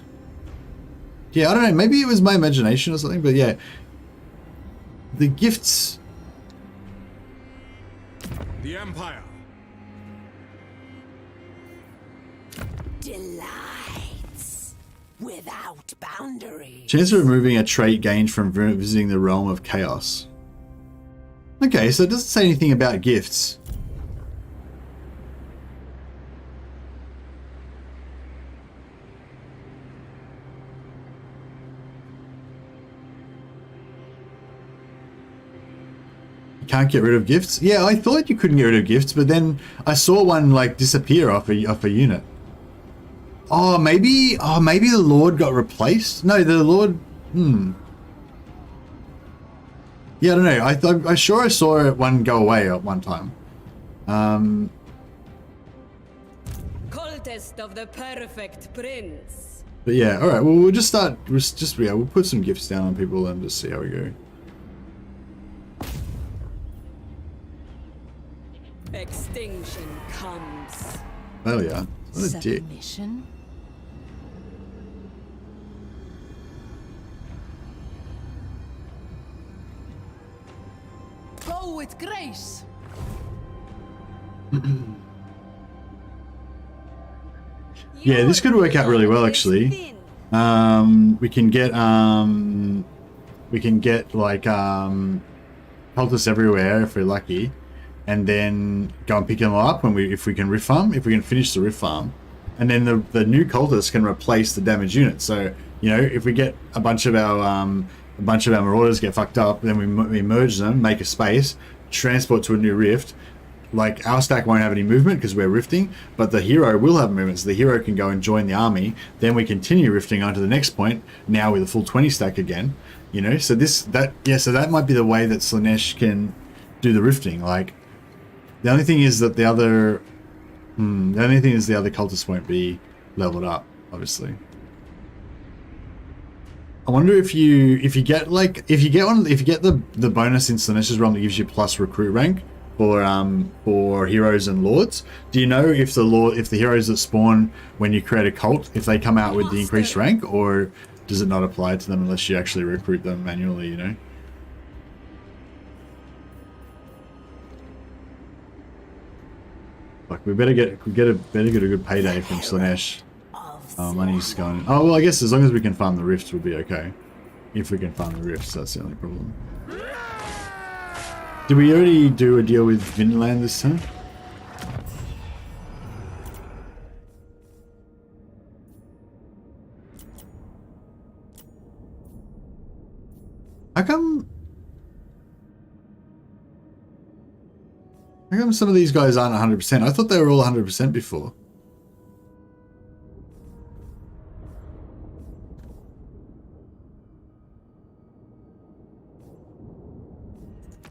Yeah, I don't know, maybe it was my imagination or something, but yeah. The gifts... Empire. Delights without boundaries. Chance of removing a trait gained from visiting the realm of chaos. Okay, so it doesn't say anything about gifts. You can't get rid of gifts? Yeah, I thought you couldn't get rid of gifts, but then I saw one like disappear off a unit. Oh, maybe the Lord got replaced? No, the Lord... Yeah, I don't know. I'm sure I saw one go away at one time. Cultist of the perfect prince. But yeah, alright, well, we'll just start... we'll put some gifts down on people and just see how we go. Extinction comes. Hell yeah. What a dick. Submission? Go with grace. Yeah, this could work out really well actually. We can get like cultists everywhere if we're lucky, and then go and pick them up when if we can rift farm, if we can finish the rift farm, and then the new cultists can replace the damaged units. So you know, if we get a bunch of our marauders get fucked up, then we merge them, make a space, transport to a new rift. Like, our stack won't have any movement because we're rifting, but the hero will have movement, so the hero can go and join the army. Then we continue rifting on to the next point, now with a full 20 stack again. You know, so so that might be the way that Slaanesh can do the rifting. Like, the only thing is that the other cultists won't be leveled up, obviously. I wonder if you get the bonus in Slaanesh's realm that gives you plus recruit rank for heroes and lords. Do you know if the heroes that spawn when you create a cult, if they come out with the increased rank, or does it not apply to them unless you actually recruit them manually, you know? Like, we better get a good payday from Slaanesh. Money's gone. Oh well, I guess as long as we can farm the rifts, we'll be okay. If we can farm the rifts, that's the only problem. Did we already do a deal with Vinland this time? How come some of these guys aren't 100%? I thought they were all 100% before.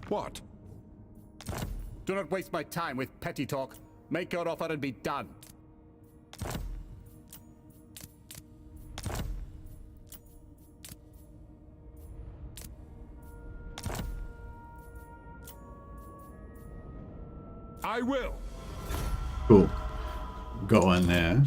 What? Do not waste my time with petty talk. Make your offer and be done. I will. Cool. Got one there.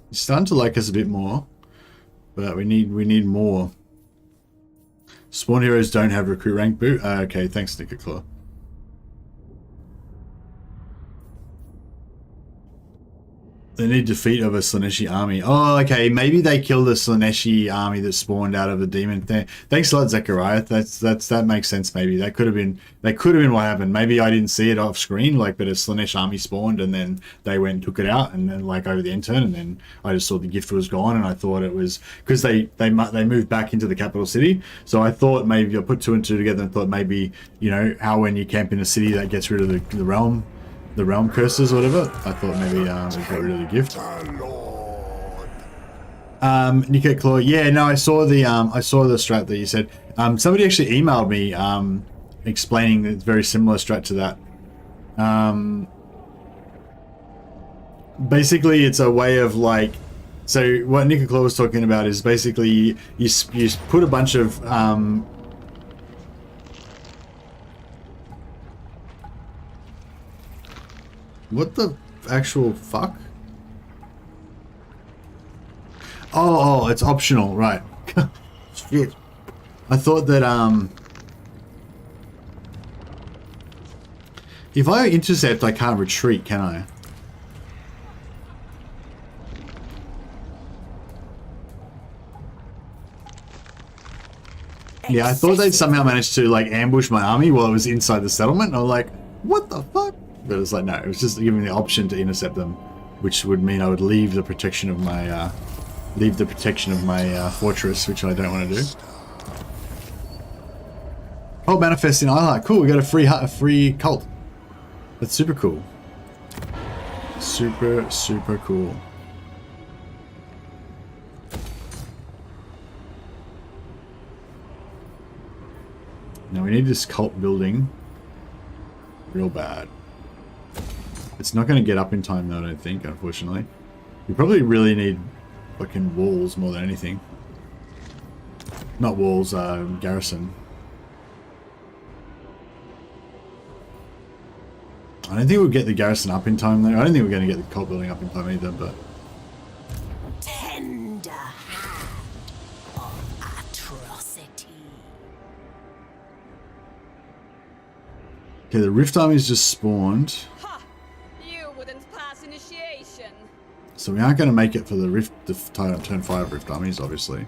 He's starting to like us a bit more, but we need more. Spawn heroes don't have recruit rank boot. Okay, thanks, Nickerclaw. They need defeat of a Slaaneshi army. Oh, okay. Maybe they killed the Slaaneshi army that spawned out of the demon thing. Thanks a lot, Zechariah. That makes sense. Maybe that could have been what happened. Maybe I didn't see it off screen, like, but a Slaanesh army spawned and then they went and took it out, and then like over the intern, and then I just saw the gift was gone, and I thought it was because they moved back into the capital city. So I thought maybe I put two and two together and thought maybe, you know, how when you camp in a city that gets rid of the realm curses or whatever. I thought maybe they got rid of the gift. Nico Claw. Yeah, no, I saw the strat that you said. Somebody actually emailed me explaining that it's very similar strat to that. Basically, it's a way of like. So what Nico Claw was talking about is basically you put a bunch of What the actual fuck? Oh, it's optional, right. Shit. I thought that, if I intercept, I can't retreat, can I? Yeah, I thought they'd somehow managed to, like, ambush my army while it was inside the settlement. I was like, what the fuck? But it's like, no, it was just giving me the option to intercept them, which would mean I would leave the protection of my, fortress, which I don't want to do. Oh, manifesting Isla. Cool, we got a free cult. That's super cool. Super, super cool. Now we need this cult building real bad. It's not going to get up in time though, I don't think, unfortunately. We probably really need fucking walls more than anything. Not walls, garrison. I don't think we'll get the garrison up in time though. I don't think we're going to get the cult building up in time either, but... Tender hand of atrocity. Okay, the Rift Army's just spawned. Ha! You wouldn't pass initiation. So we aren't going to make it for the turn 5 Rift Armies, obviously.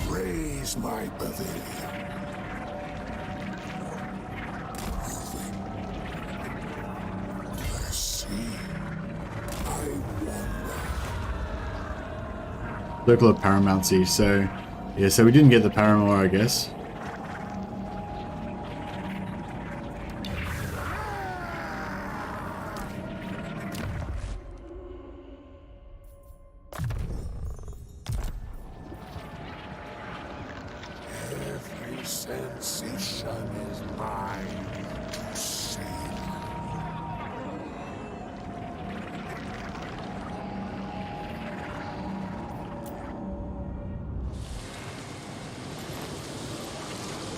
Praise my pavilion. The sea. I wonder. Circle of Paramountcy, so... Yeah, so we didn't get the Paramore, I guess. Every sensation is mine to see.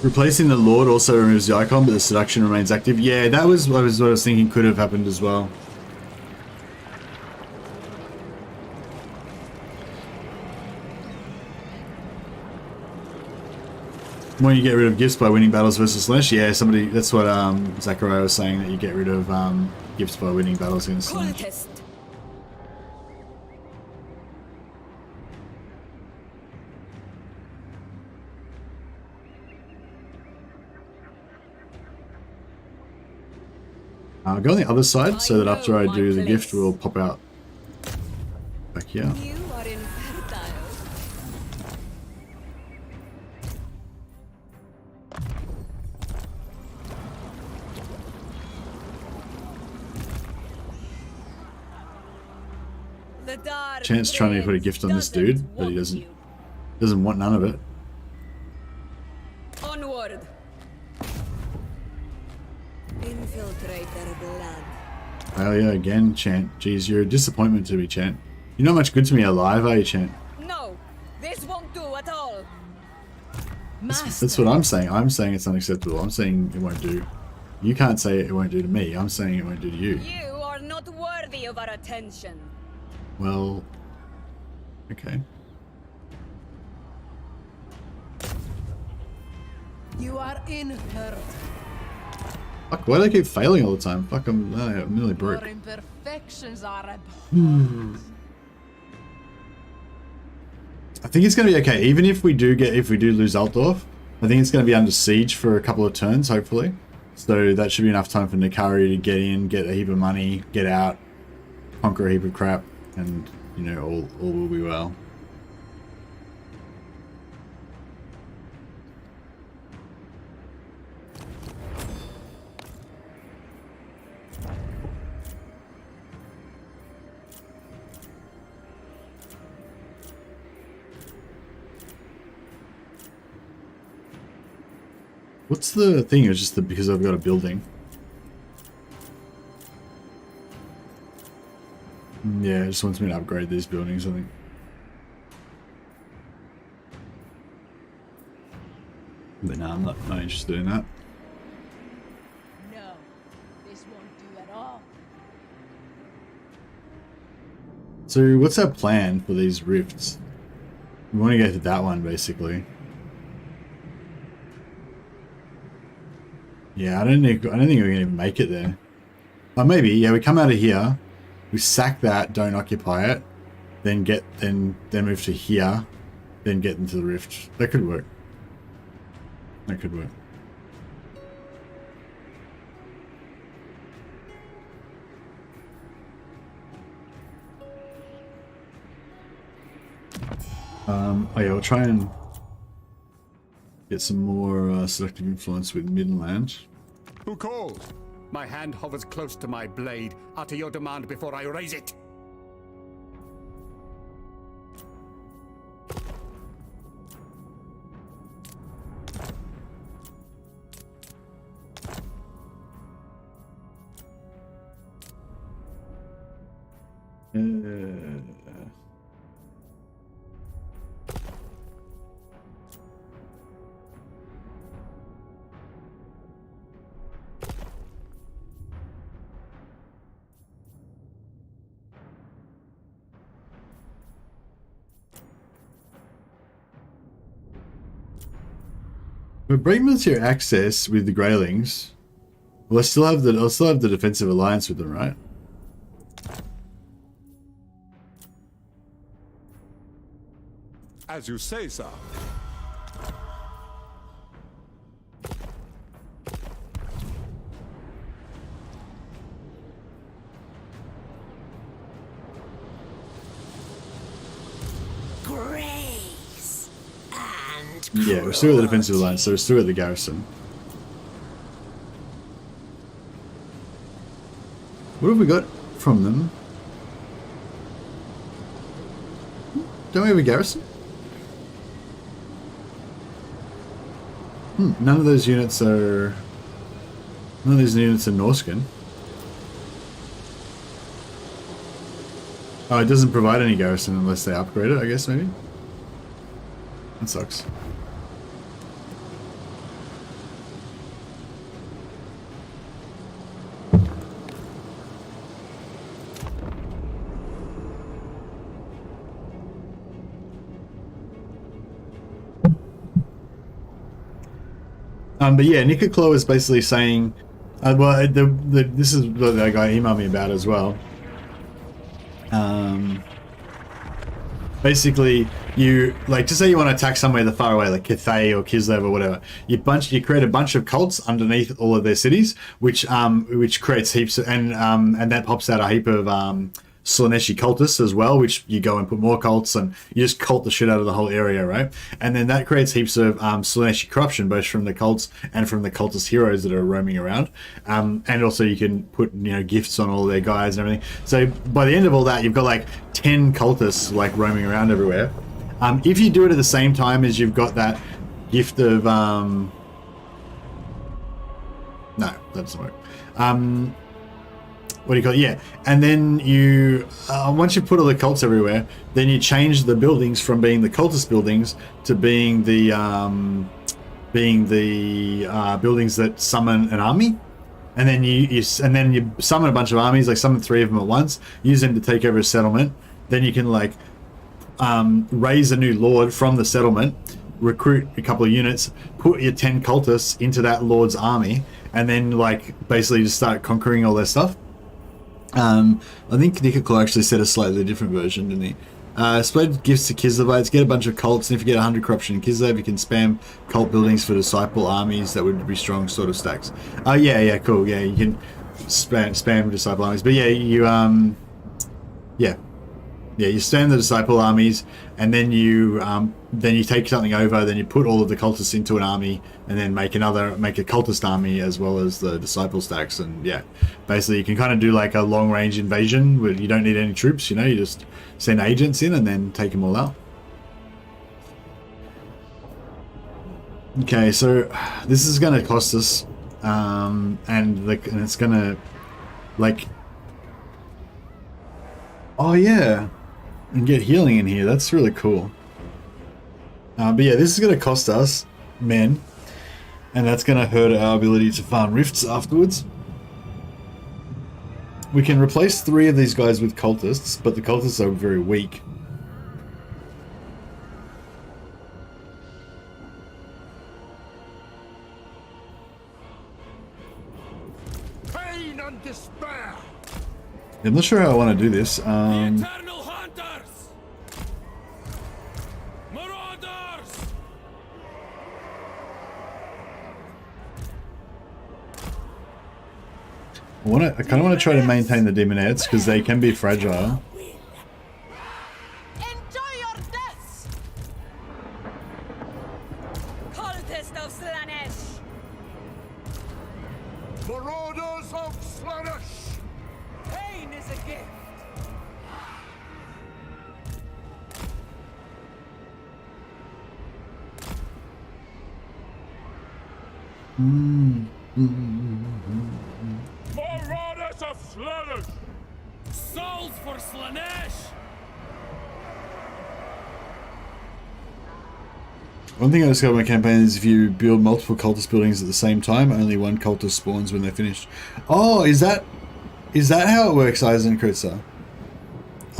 Replacing the Lord also removes the icon, but the seduction remains active. Yeah, that was what I was thinking could have happened as well. When you get rid of gifts by winning battles versus Slaanesh, yeah, somebody, that's what Zachariah was saying, that you get rid of gifts by winning battles against Slaanesh. Contest. I'll go on the other side so that after I do the gift, we'll pop out back here. You are infertile. The dark Chance trying to put a prince gift on this doesn't dude, but he want you. doesn't want none of it. Onward. Infiltrate their blood. Oh yeah, again, Chant. Jeez, you're a disappointment to me, Chant. You're not much good to me alive, are you, Chant? No, this won't do at all. That's what I'm saying. I'm saying it's unacceptable. I'm saying it won't do. You can't say it won't do to me. I'm saying it won't do to you. You are not worthy of our attention. Well, okay. You are inherited. Fuck, why do I keep failing all the time? Fuck, I'm nearly broke. Your imperfections are abhorrent. I think it's going to be okay. Even if we do lose Altdorf, I think it's going to be under siege for a couple of turns, hopefully. So that should be enough time for Nikari to get in, get a heap of money, get out, conquer a heap of crap, and, you know, all will be well. What's the thing? It was just because I've got a building. Yeah, it just wants me to upgrade these buildings, I think. But no, I'm not interested in that. No, this won't do at all. So what's our plan for these rifts? We want to go to that one, basically. Yeah, I don't think we're gonna even make it there. Oh, maybe. Yeah, we come out of here, we sack that, don't occupy it, then move to here, then get into the rift. That could work. That could work. Oh yeah, we'll try and get some more selective influence with Midland. Who calls? My hand hovers close to my blade. Utter your demand before I raise it. But break military access with the Greylings. Well, I still have the defensive alliance with them, right? As you say, sir. Grace and Yeah, we're still at the defensive alliance, so we're still at the garrison. What have we got from them? Don't we have a garrison? None of those units are... None of these units are Norscan. Oh, it doesn't provide any garrison unless they upgrade it, I guess, maybe? That sucks. But yeah, Nicoclo is basically saying, well, this is what that guy emailed me about as well. Basically, you like to say you want to attack somewhere the far away, like Cathay or Kislev or whatever. You create a bunch of cults underneath all of their cities, which creates heaps of, and that pops out a heap of Slaaneshi cultists as well, which you go and put more cults and you just cult the shit out of the whole area, right? And then that creates heaps of Slaaneshi corruption, both from the cults and from the cultist heroes that are roaming around. And also you can put, you know, gifts on all their guys and everything. So by the end of all that, you've got like 10 cultists like roaming around everywhere. If you do it at the same time as you've got that gift of no, that doesn't work. What do you call it? Yeah, and then you once you put all the cults everywhere, then you change the buildings from being the cultist buildings to being the buildings that summon an army, and then you summon a bunch of armies, like summon 3 of them at once, use them to take over a settlement. Then you can like raise a new lord from the settlement, recruit a couple of units, put your 10 cultists into that lord's army, and then like basically just start conquering all their stuff. I think Nicoclo actually said a slightly different version, didn't he? Spread gifts to Kislevites, get a bunch of cults, and if you get 100 corruption in Kislev, you can spam cult buildings for disciple armies that would be strong sort of stacks. Oh yeah, cool. Yeah, you can spam disciple armies. But yeah, you you stand the disciple armies, and then you take something over, then you put all of the cultists into an army, and then make a cultist army as well as the disciple stacks. And yeah, basically you can kind of do like a long range invasion where you don't need any troops, you know, you just send agents in and then take them all out. Okay, so this is going to cost us, and it's going to like, oh yeah, and get healing in here. That's really cool. But yeah, this is going to cost us men. and that's going to hurt our ability to farm rifts afterwards. We can replace 3 of these guys with cultists, but the cultists are very weak. Pain and despair. I'm not sure how I want to do this. The Eternal Hunters! Marauders! I kind of want to try to maintain the demonettes because they can be fragile. Enjoy your deaths! Cultist of Slaanesh! Marauders of Slaanesh. Pain is a gift! Marauders of Slaanesh! Souls for Slaanesh! One thing I discovered in my campaign is if you build multiple cultist buildings at the same time, only one cultist spawns when they're finished. Oh, is that how it works, Eisenkritzer?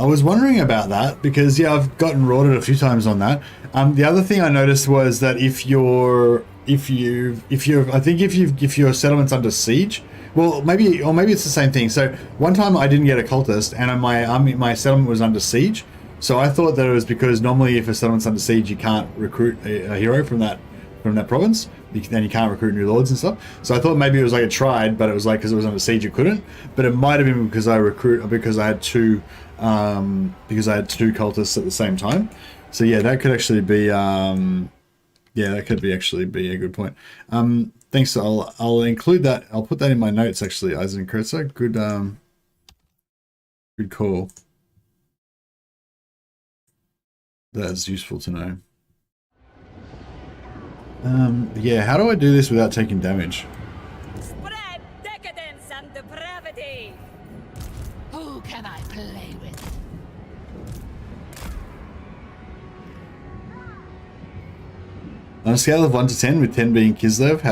I was wondering about that because yeah, I've gotten rorted a few times on that. The other thing I noticed was that if your settlement's under siege, well, maybe it's the same thing. So one time I didn't get a cultist and my settlement was under siege. So I thought that it was because normally if a settlement's under siege, you can't recruit a hero from that province, and you can't recruit new lords and stuff. So I thought maybe it was like it tried, but it was like because it was under siege, you couldn't. But it might have been because I had two cultists at the same time. So yeah, that could actually be actually be a good point. Thanks. I'll include that. I'll put that in my notes actually, Eisenkritzer. Good call. That's useful to know. Yeah, how do I do this without taking damage? Spread decadence and depravity! Who can I play with? On a scale of 1 to 10, with 10 being Kislev,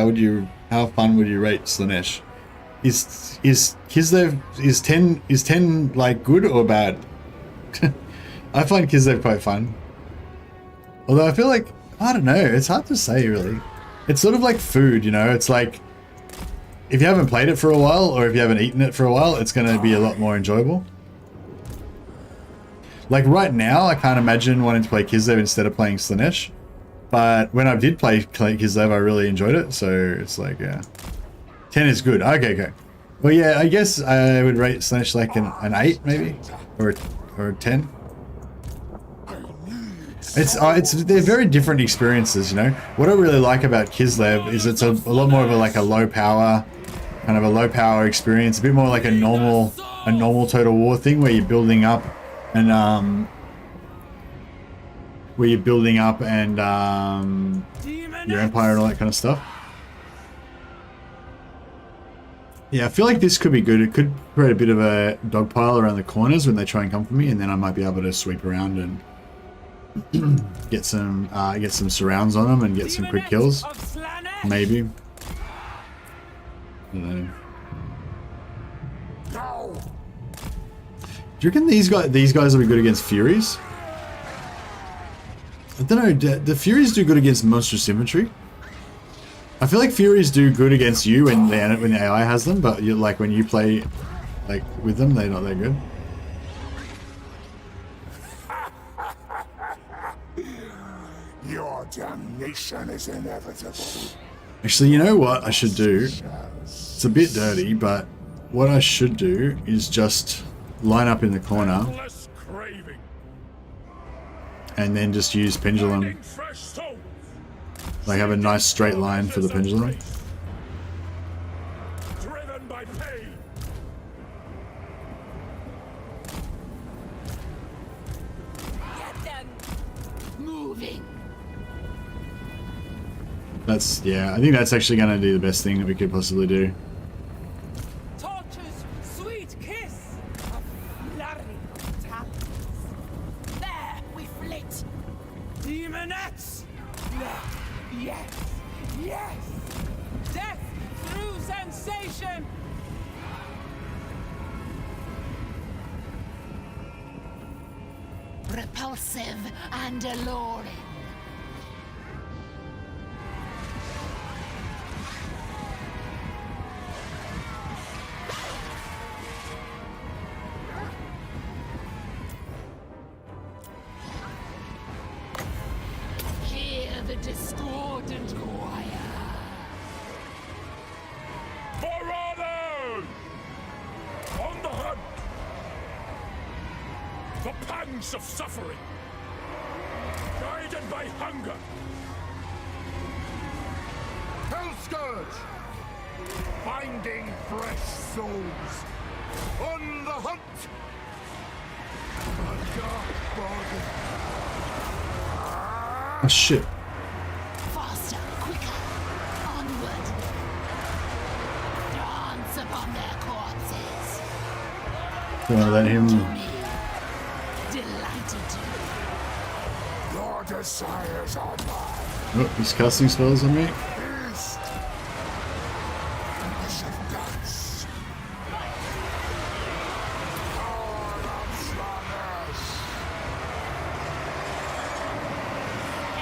how fun would you rate Slaanesh? Is Kislev, is 10 like good or bad? I find Kislev quite fun. Although I feel like, I don't know, it's hard to say really. It's sort of like food, you know, it's like, if you haven't played it for a while, or if you haven't eaten it for a while, it's going to be a lot more enjoyable. Like right now, I can't imagine wanting to play Kislev instead of playing Slaanesh. But when I did play Kislev, I really enjoyed it, so it's like, yeah. 10 is good, okay. Well, yeah, I guess I would rate Slaanesh like an 8, maybe? Or a 10. They're very different experiences, you know. What I really like about Kislev is it's a lot more of a low power experience, a bit more like a normal Total War thing where you're building up and your empire and all that kind of stuff. Yeah, I feel like this could be good. It could create a bit of a dogpile around the corners when they try and come for me, and then I might be able to sweep around and get some surrounds on them and get some quick kills. Maybe. I don't know. Do you reckon these guys will be good against Furies? I don't know. The Furies do good against monstrous infantry. I feel like Furies do good against you when the AI has them, but when you play with them, they're not that good. Your damnation is inevitable. Actually, you know what I should do? It's a bit dirty, but what I should do is just line up in the corner and then just use pendulum. Like have a nice straight line for the pendulum. Driven by pain. Get them moving! Yeah, I think that's actually going to do the best thing that we could possibly do. Torture's sweet kiss of flurry talons. There we flit! Demonettes! Yes! Yes! Death through sensation! Repulsive and alluring. Hear the discordant choir. Marauders! On the hunt! The pangs of suffering! Guided by hunger! Hell Scourge! Finding fresh souls! On the hunt! A dark bargain! Oh shit. Faster, quicker, onward. Dance upon their corpses. Don't wanna let him. Delighted to. Your desires are mine. Oh, he's casting spells on me. Beast. Flesh of guts. Power of Slaanesh.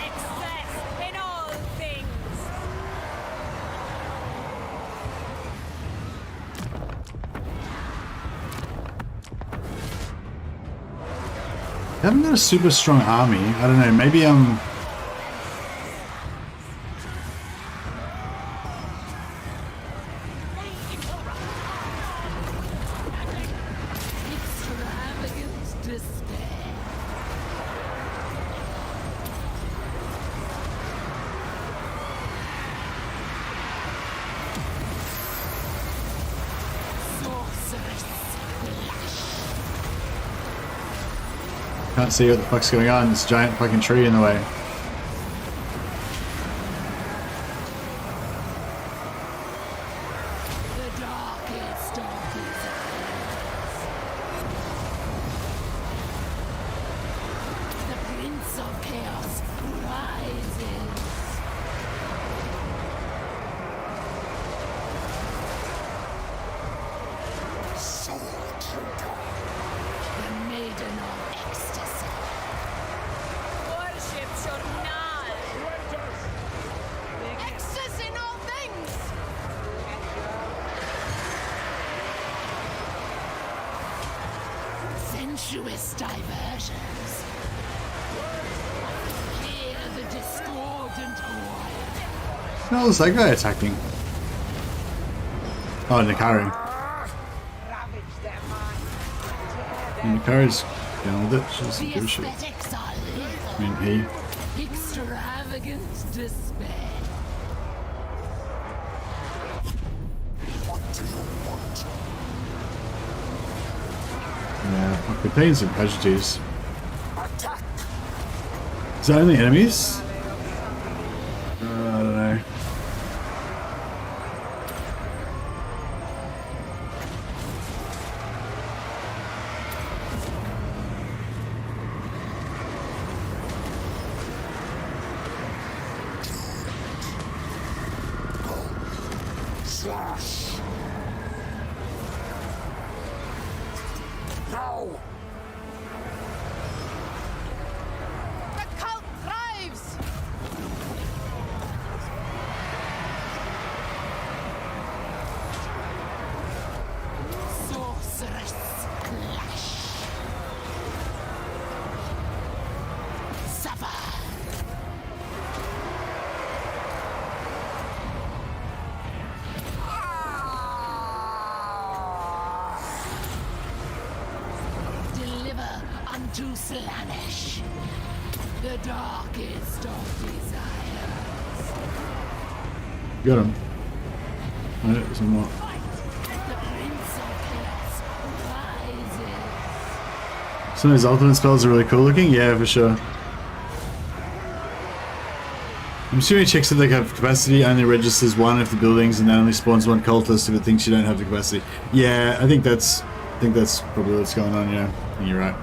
Excess in all things! I haven't got a super strong army. I don't know, maybe I'm... Extravagant despair. Sorceress flash. Can't see what the fuck's going on. This giant fucking tree in the way. The darkest of desires. The Prince of Chaos rises. Soul Trooper. The Maiden of Ecstasy. Worship your null! Excess in all things! Sensuous diversions. Hear the discordant choir. No, is that guy attacking? Oh, Nikari. Nikari's down with it. She doesn't The give a shit. aesthetics are lethal. I mean, he. Extravagant despair. Yeah, fuck, we're taking some casualties. Is that only enemies? I don't know. Slash. No. The cult thrives! Sorceress clash. Suffer. Deliver unto Slaanesh, the darkest of desires. Got him. Alright, somewhat. The Prince of Chaos rises. Some of his ultimate spells are really cool looking. Yeah, for sure. I'm assuming checks that they have capacity only registers one of the buildings and that only spawns one cultist if it thinks you don't have the capacity. Yeah, I think that's probably what's going on. Yeah, I think you're right.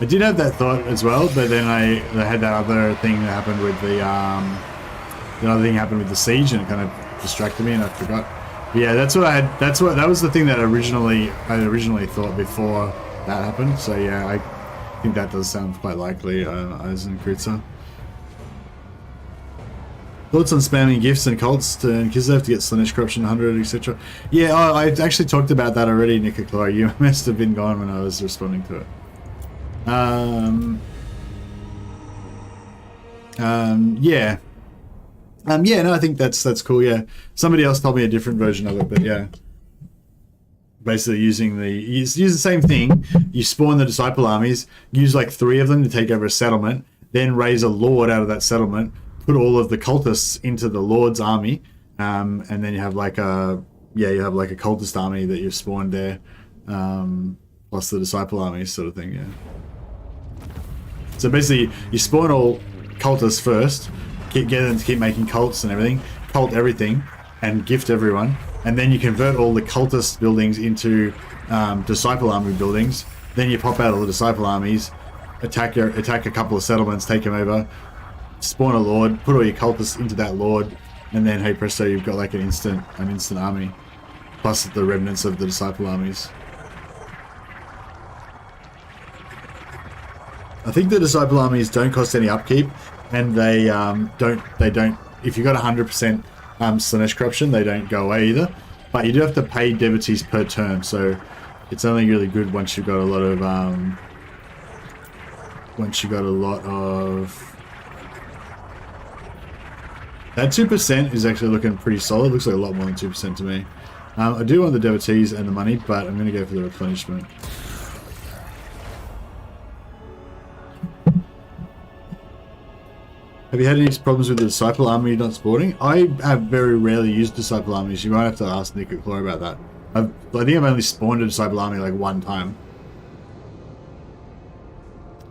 I did have that thought as well, but then I had that other thing that happened with the other thing happened with the siege, and it kind of distracted me and I forgot. But yeah, that was the thing that I originally thought before that happened. So yeah, I think that does sound quite likely, Eisenkreutzer. Thoughts on spamming gifts and cults to Kislev to get Slaanesh corruption 100, etc. Yeah, I actually talked about that already, Nikaklara. You must have been gone when I was responding to it. Yeah. Yeah, no, I think that's cool, yeah. Somebody else told me a different version of it, but yeah. Basically using the same thing. You spawn the disciple armies, use like 3 of them to take over a settlement, then raise a lord out of that settlement, put all of the cultists into the lord's army, and then you have like a cultist army that you've spawned there, plus the disciple armies sort of thing, yeah. So basically you spawn all cultists first, get them to keep making cults and everything, cult everything, and gift everyone, and then you convert all the cultist buildings into disciple army buildings. Then you pop out all the disciple armies, attack a couple of settlements, take them over, spawn a lord, put all your cultists into that lord, and then hey presto, you've got like an instant army, plus the remnants of the disciple armies. I think the disciple armies don't cost any upkeep, and they don't. If you got 100% Slaanesh corruption, they don't go away either. But you do have to pay devotees per turn, so it's only really good once you've got a lot of that 2% is actually looking pretty solid. Looks like a lot more than 2% to me. I do want the devotees and the money, but I'm going to go for the replenishment. Have you had any problems with the disciple army not spawning? I have very rarely used disciple armies. You might have to ask Nick or Chloe about that. I think I've only spawned a disciple army like 1 time.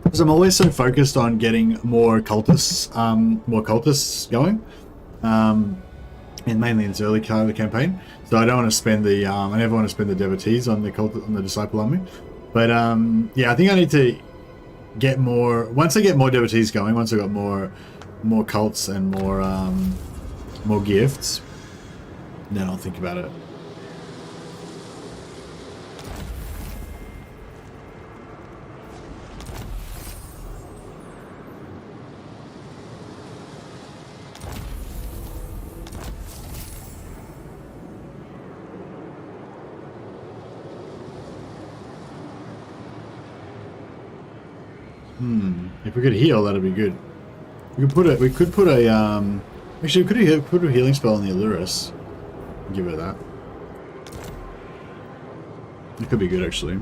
Because I'm always so focused on getting more cultists going. And mainly in this early part of the campaign. So I don't want to spend the I never want to spend the devotees on the disciple army. But yeah, I think I need to get more. Once I get more devotees going, once I got more cults and more gifts, then I'll think about it. If we could heal, that'd be good. We could put a actually we could put a healing spell on the Allurus. Give it that. It could be good actually.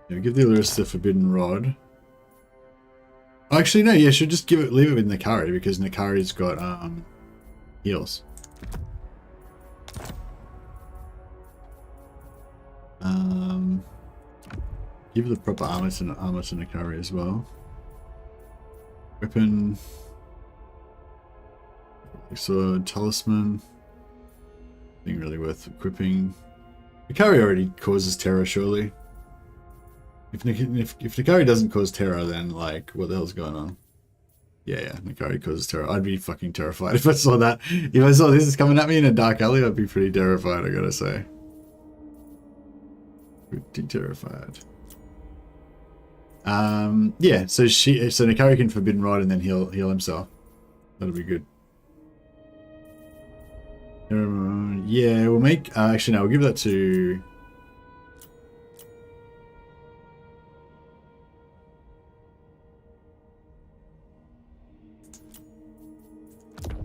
Yeah, give the Allurus the Forbidden Rod. Actually, no, yeah, should just leave it with Nakari, because Nakari's got heals. Give the proper armor to Nakari as well. Weapon, sword, talisman. Nothing really worth equipping. Nakari already causes terror, surely. If Nakari doesn't cause terror, then like, what the hell's going on? Yeah, Nakari causes terror. I'd be fucking terrified if I saw that. If I saw this is coming at me in a dark alley, I'd be pretty terrified, I gotta say. Pretty terrified. Yeah, so Nakari can Forbidden Rod and then heal himself. That'll be good. Yeah, we'll make... actually, no, we'll give that to...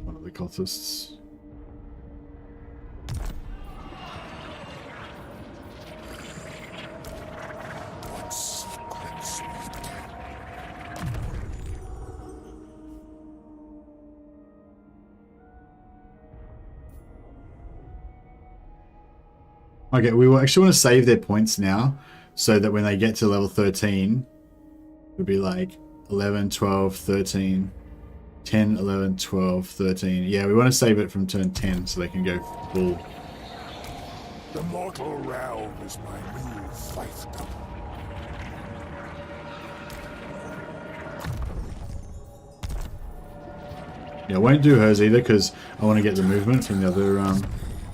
one of the cultists. Okay, we will actually want to save their points now, so that when they get to level 13, it'll be like 11, 12, 13, 10, 11, 12, 13. Yeah, we want to save it from turn 10 so they can go full. The mortal realm is my new fiefdom. Yeah, I won't do hers either because I want to get the movement from the other,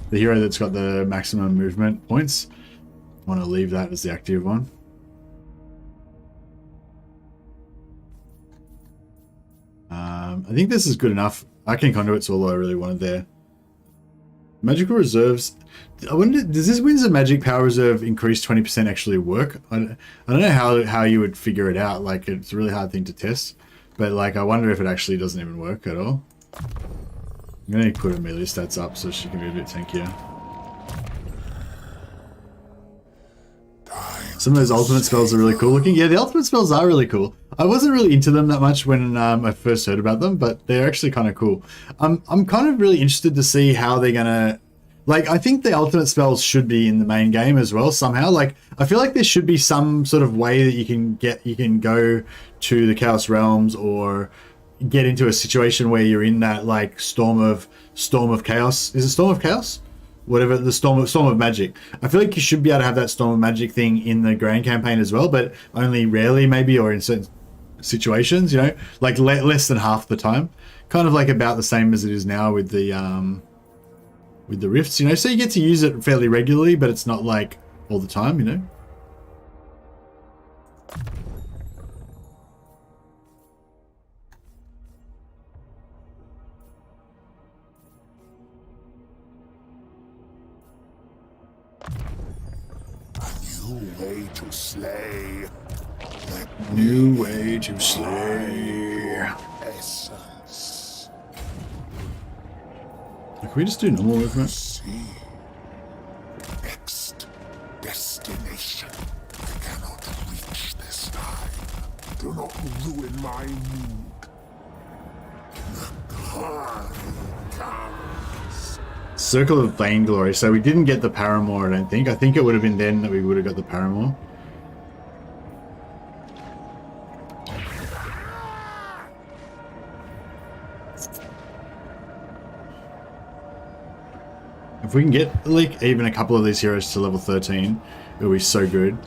the hero that's got the maximum movement points. I want to leave that as the active one. I think this is good enough. Arcane Conduit's all I really wanted there. Magical reserves. I wonder, does this Winds of Magic power reserve increase 20% actually work? I don't know how you would figure it out. Like, it's a really hard thing to test. But, like, I wonder if it actually doesn't even work at all. I'm going to put her melee stats up so she can be a bit tankier. Some of those ultimate spells are really cool looking. Yeah, the ultimate spells are really cool. I wasn't really into them that much when I first heard about them, but they're actually kind of cool. I'm kind of really interested to see how they're gonna... Like, I think the ultimate spells should be in the main game as well somehow. Like, I feel like there should be some sort of way that you can go to the Chaos Realms or get into a situation where you're in that like storm of chaos. Is it Storm of Chaos? Whatever, the storm of magic. I feel like you should be able to have that storm of magic thing in the grand campaign as well, but only rarely maybe, or in certain situations, you know, like less than half the time. Kind of like about the same as it is now with the rifts, you know. So you get to use it fairly regularly, but it's not like all the time, you know. Way to slay. New way to slay. Essence. Can we just do normal movement? See. Next destination. I cannot reach this time. Do not ruin my mood. The time comes. Circle of Vainglory. So we didn't get the Paramour, I don't think. I think it would have been then that we would have got the Paramour. If we can get like even a couple of these heroes to level 13, it'll be so good.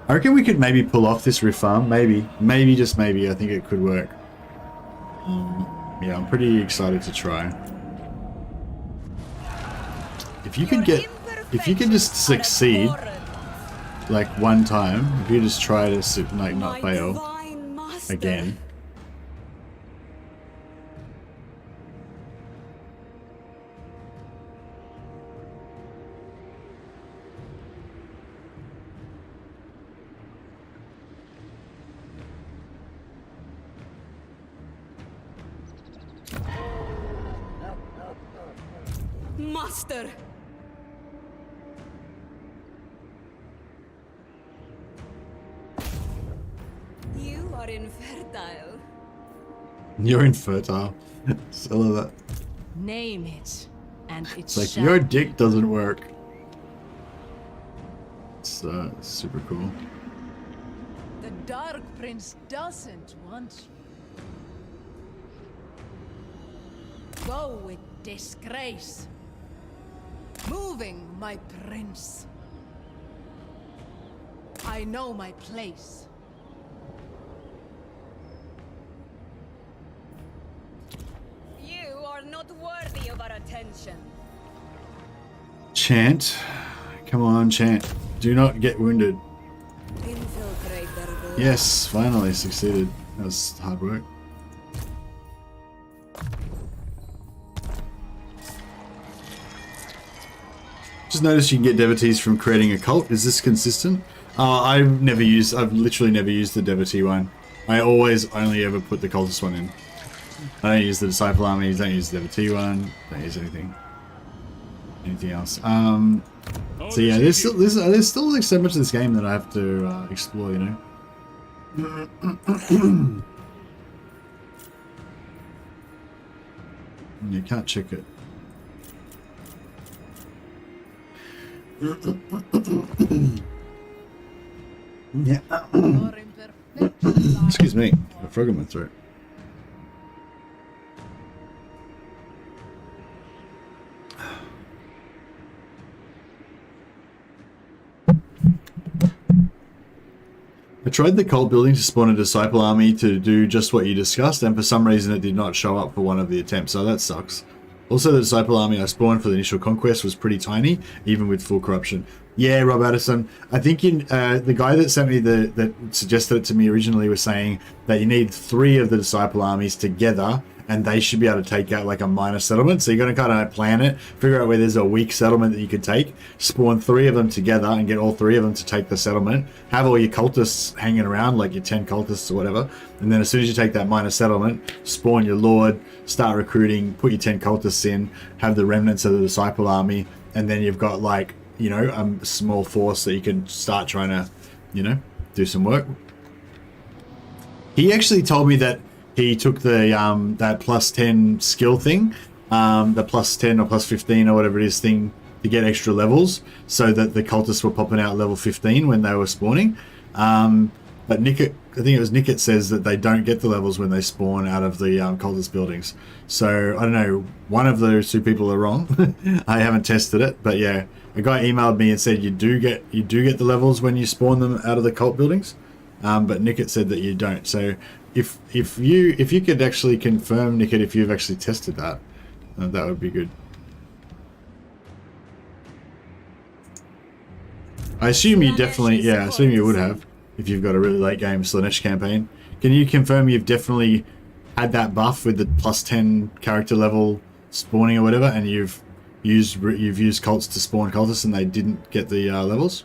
I reckon we could maybe pull off this rift farm. Maybe, just maybe. I think it could work. Yeah, I'm pretty excited to try. If you could just succeed like one time, if you just try to like not fail again. Master! You are infertile. You're infertile. Still of that. Name it, and It's like your dick doesn't work. It's super cool. The Dark Prince doesn't want you. Go with disgrace. Moving, my prince. I know my place. You are not worthy of our attention. Chant. Come on, Chant. Do not get wounded. Infiltrate their goal. Yes, finally succeeded. That was hard work. Just noticed you can get devotees from creating a cult. Is this consistent? I've literally never used the devotee one. I always only ever put the cultist one in. I don't use the disciple armies, don't use the devotee one, don't use anything else. So yeah, there's still like so much of this game that I have to explore, you know. You can't check it. Yeah. Excuse me, a frog in my throat. tried the cult building to spawn a disciple army to do just what you discussed, and for some reason it did not show up for one of the attempts, so that sucks. Also, the disciple army I spawned for the initial conquest was pretty tiny, even with full corruption. Yeah, Rob Addison. I think the guy that sent me that suggested it to me originally was saying that you need 3 of the disciple armies together, and they should be able to take out like a minor settlement. So you're going to kind of plan it, figure out where there's a weak settlement that you could take, spawn 3 of them together and get all 3 of them to take the settlement, have all your cultists hanging around, like your 10 cultists or whatever, and then as soon as you take that minor settlement, spawn your lord, start recruiting, put your 10 cultists in, have the remnants of the disciple army, and then you've got like, you know, a small force that you can start trying to, you know, do some work. He actually told me that he took the that plus 10 skill thing, the plus 10 or plus 15 or whatever it is thing to get extra levels, so that the cultists were popping out level 15 when they were spawning. But Nickett, I think it was Nickett, says that they don't get the levels when they spawn out of the cultist buildings. So I don't know, one of those 2 people are wrong. I haven't tested it, but yeah, a guy emailed me and said you do get the levels when you spawn them out of the cult buildings, but Nickett said that you don't. So if you could actually confirm, Nickett, if you've actually tested that, that would be good. I assume you definitely, yeah, I assume you would have if you've got a really late game Slaanesh campaign. Can you confirm you've definitely had that buff with the plus 10 character level spawning or whatever, and you've used cults to spawn cultists and they didn't get the levels?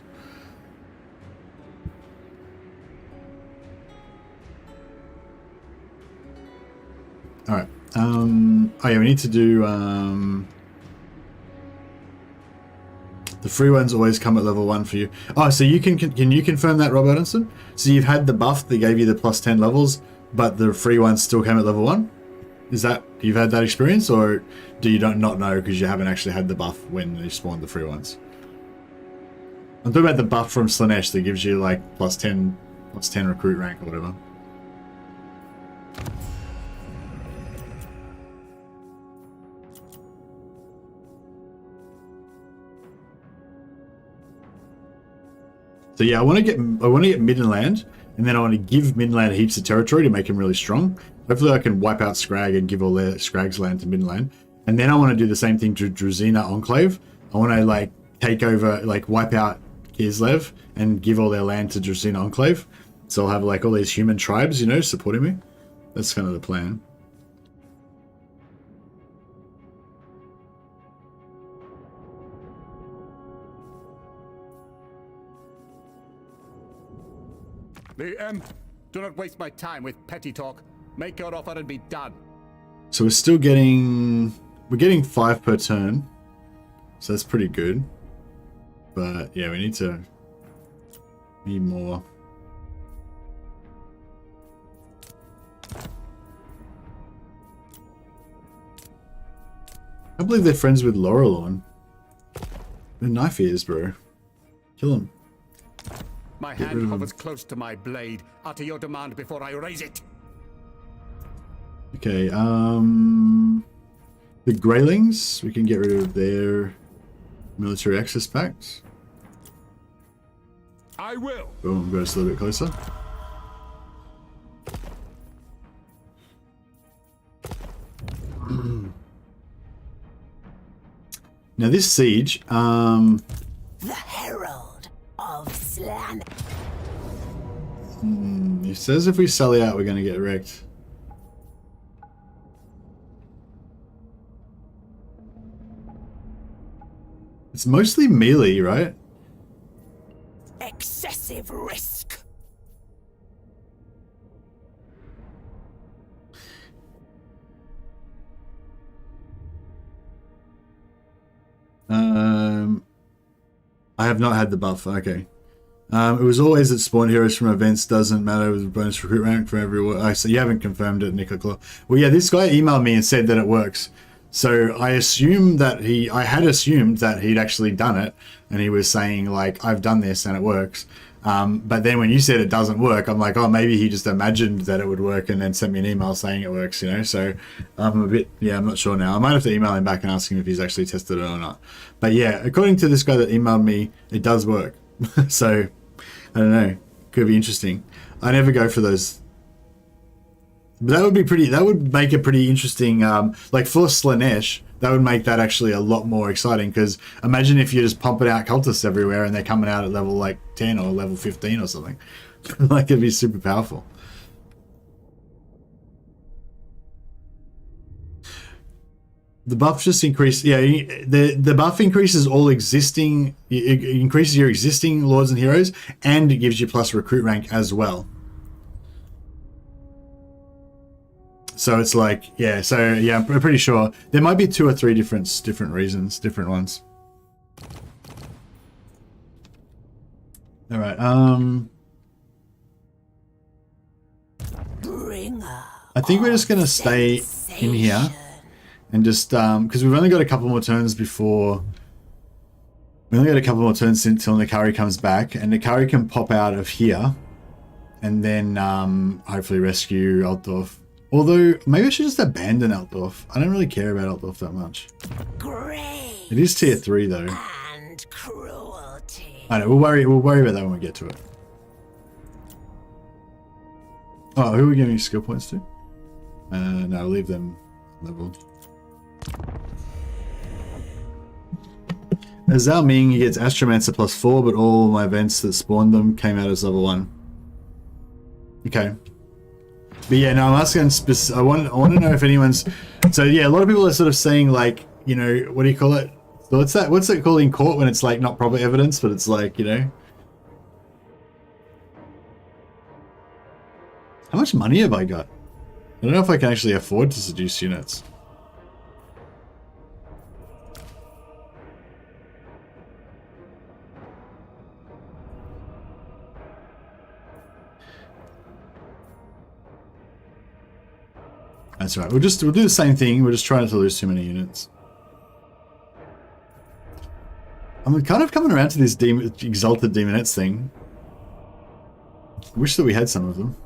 Alright. Oh yeah, we need to do the free ones always come at level 1 for you. Oh, so you can you confirm that, Rob Edinson? So you've had the buff that gave you the plus 10 levels, but the free ones still came at level 1? Is that, you've had that experience, or do you not know because you haven't actually had the buff when you spawned the free ones? I'm talking about the buff from Slaanesh that gives you like plus 10 recruit rank or whatever. So yeah, I want to get Middenland, and then I want to give Middenland heaps of territory to make him really strong. Hopefully I can wipe out Scrag and give all their Scrag's land to Middenland. And then I want to do the same thing to Druzina Enclave. I want to like take over, like wipe out Kislev and give all their land to Druzina Enclave. So I'll have like all these human tribes, you know, supporting me. That's kind of the plan. The end. Do not waste my time with petty talk. Make your offer and be done. So we're still getting... We're getting 5 per turn. So that's pretty good. But yeah, we need more. I believe they're friends with Laurelorn. They're knife ears, bro. Kill him. My hand hovers close to my blade. Utter your demand before I raise it. Okay, the Greylings, we can get rid of their military access packs. I will. Boom, go just a little bit closer. Now this siege, The Herald of Slaanesh. It says if we sell out, we're going to get wrecked. It's mostly melee, right? Excessive risk. I have not had the buff. Okay. It was always that spawn heroes from events doesn't matter with bonus recruit rank for everyone. Oh, so you haven't confirmed it, Nicola. Well, yeah, this guy emailed me and said that it works. So I assumed that I had assumed that he'd actually done it, and he was saying like, I've done this and it works. But then when you said it doesn't work, I'm like, oh, maybe he just imagined that it would work and then sent me an email saying it works, you know? So I'm a bit, yeah, I'm not sure now. I might have to email him back and ask him if he's actually tested it or not. But yeah, according to this guy that emailed me, it does work. So I don't know. could be interesting. I never go for those. But that would be pretty. That would make a pretty interesting. Like for Slaanesh, that would make that actually a lot more exciting. Because imagine if you're just pumping out cultists everywhere and they're coming out at level like 10 or level 15 or something. Like it'd be super powerful. The buff just increase. Yeah, the buff increases all existing. It increases your existing lords and heroes, and it gives you plus recruit rank as well. So it's like, yeah. So yeah, I'm pretty sure there might be 2 or 3 different reasons, different ones. All right. I think we're just gonna stay in here. And just, because we've only got a couple more turns before... We only got a couple more turns until Nikari comes back. And Nikari can pop out of here. And then, hopefully rescue Altdorf. Although, maybe I should just abandon Altdorf. I don't really care about Altdorf that much. It is tier 3, though. And cruelty. I know, we'll worry about that when we get to it. Oh, who are we giving skill points to? No, leave them leveled. As Zhao Ming, he gets Astromancer +4, but all my events that spawned them came out as level 1. Okay. But yeah, no, I'm asking, I want to know if anyone's... So yeah, a lot of people are sort of saying like, you know, what do you call it? So what's it called in court when it's like not proper evidence, but it's like, you know... How much money have I got? I don't know if I can actually afford to seduce units. That's right. We'll do the same thing. We're just trying not to lose too many units. I'm kind of coming around to this Exalted Demonettes thing. I wish that we had some of them.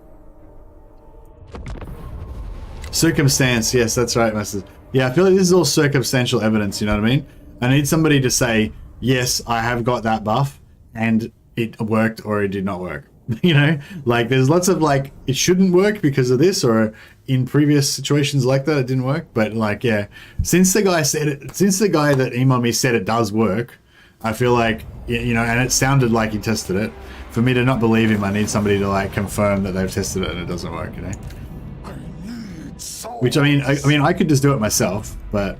Circumstance. Yes, that's right, Master. Yeah, I feel like this is all circumstantial evidence, you know what I mean? I need somebody to say, yes, I have got that buff, and it worked or it did not work. You know? Like, there's lots of, like, it shouldn't work because of this, or in previous situations like that, it didn't work. But, like, yeah, since the guy that emailed me said it does work, I feel like, you know, and it sounded like he tested it. For me to not believe him, I need somebody to, like, confirm that they've tested it and it doesn't work, you know? Which, I mean, I could just do it myself, but...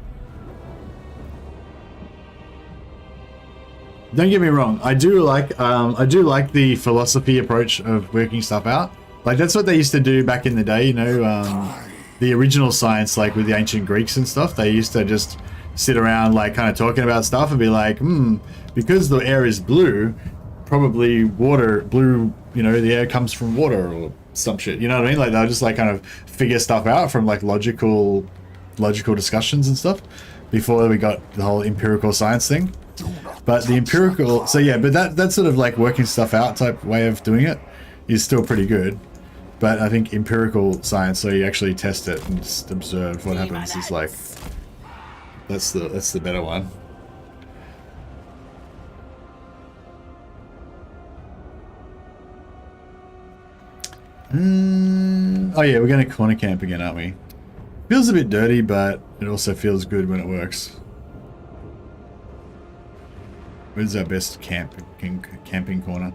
Don't get me wrong, I do like the philosophy approach of working stuff out. Like, that's what they used to do back in the day, you know, the original science, like with the ancient Greeks and stuff, they used to just sit around, like, kind of talking about stuff and be like, because the air is blue, probably blue, you know, the air comes from water or some shit, you know what I mean? Like, they'll just, like, kind of figure stuff out from, like, logical discussions and stuff before we got the whole empirical science thing. But the empirical, so yeah, but that sort of like working stuff out type way of doing it is still pretty good. But I think empirical science, so you actually test it and just observe what happens, is like, that's the better one. Oh yeah, we're going to corner camp again, aren't we? Feels a bit dirty, but it also feels good when it works. Where's our best camping corner?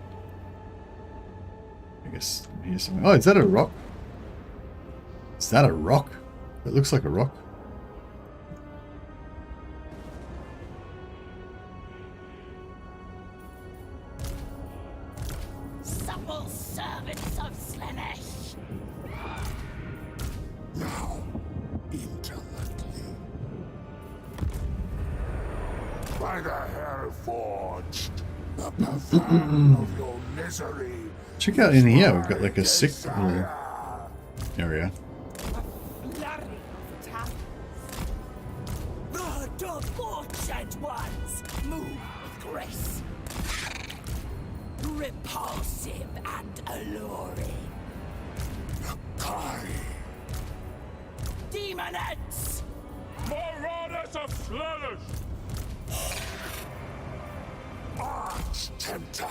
I guess here's something. Oh, is that a rock? Is that a rock? It looks like a rock. Supple servants of Slaanesh. Now, intimately. By the hell forged, the perfume of your misery. Check out in here, we've got like a sick little area. The debauched ones move with grace. Repulsive and alluring. Demonettes! Marauders of Slaanesh! Arch tempter.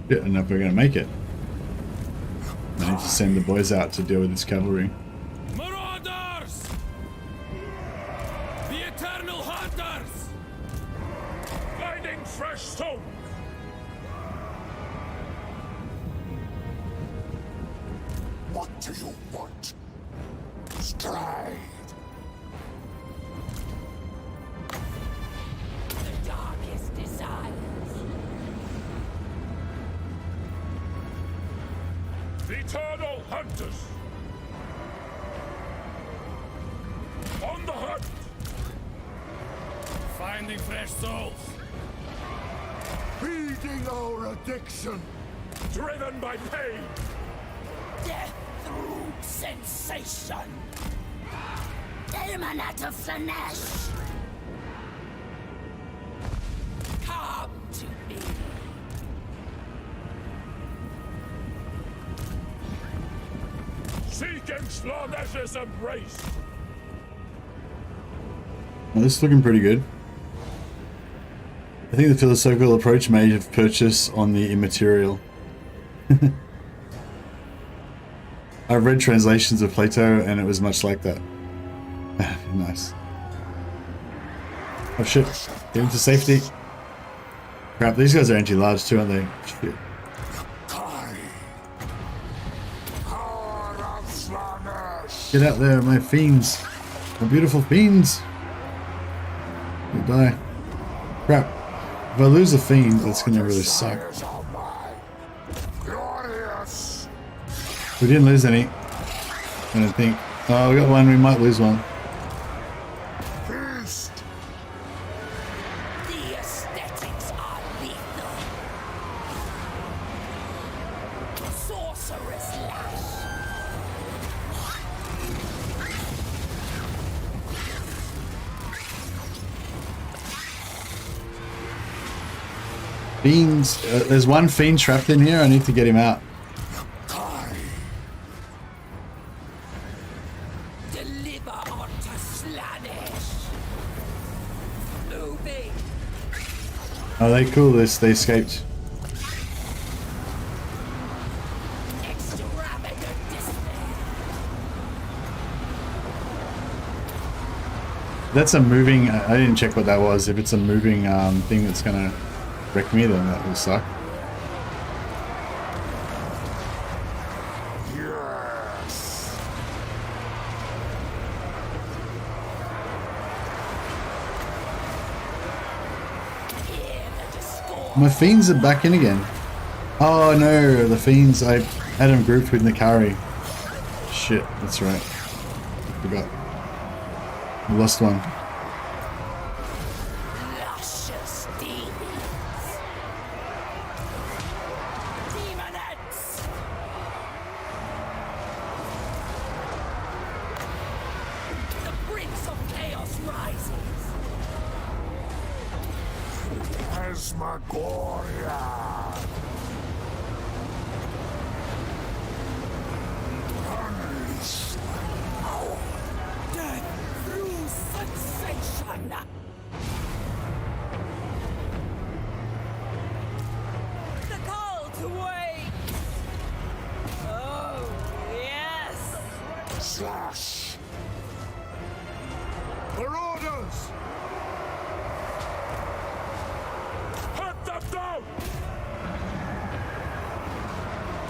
Yeah, I don't know if we're going to make it. I need to send the boys out to deal with this cavalry. Marauders! The eternal hunters! Finding fresh stone. What do you want? Stride. The darkest desires. The eternal hunters. On the hunt. Finding fresh souls. Feeding our addiction. Driven by pain. Death through sensation. Daemon of Slaanesh. Come to me. Seeking Slaanesh's embrace. Well, this is looking pretty good. I think the philosophical approach may have purchase on the immaterial. I've read translations of Plato and it was much like that. Nice. Oh shit. Get him to safety. Crap, these guys are anti-large too, aren't they? Shit. Power of Slaanesh. Get out there, my fiends. My beautiful fiends. You die. Crap. If I lose a fiend, that's gonna really suck. Desires are mine. Glorious. We didn't lose any. I don't think. Oh, we got one. We might lose one. Feast. The aesthetics are lethal. Sorcerer's lash. Fiends. There's one fiend trapped in here. I need to get him out. Deliver unto Slaanesh. Moving. Oh, they cool this. They escaped. Extravagant despair. That's a moving. I didn't check what that was. If it's a moving thing that's gonna wreck me, then that will suck. Yes. Hear the discord. My fiends are back in again. Oh no, the fiends. I had them grouped with Nikari. Shit, that's right. I forgot. I lost one. Luscious demons. Demonettes. The prince of chaos rises. Asmagoria. Unleash my power. Death through sensation. The call to wait. Oh, yes. Slash. Marauders! Hunt them down!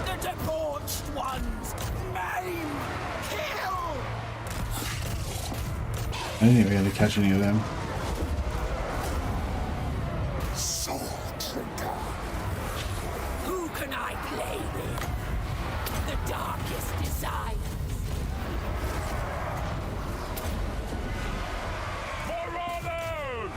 The debauched ones. Maim. Kill. I didn't even get to catch any of them. Soul drinker. Who can I play with? The darkest desires. Marauders!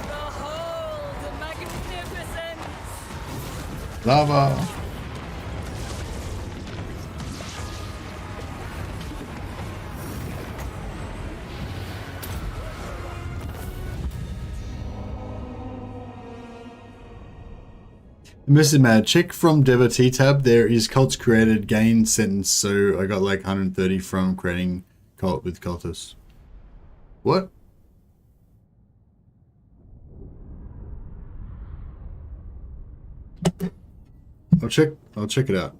Behold the magnificence. Lava. Mr. Mad, check from Devotee tab. There is cults created gain sentence, so I got like 130 from creating cult with cultists. What? I'll check it out.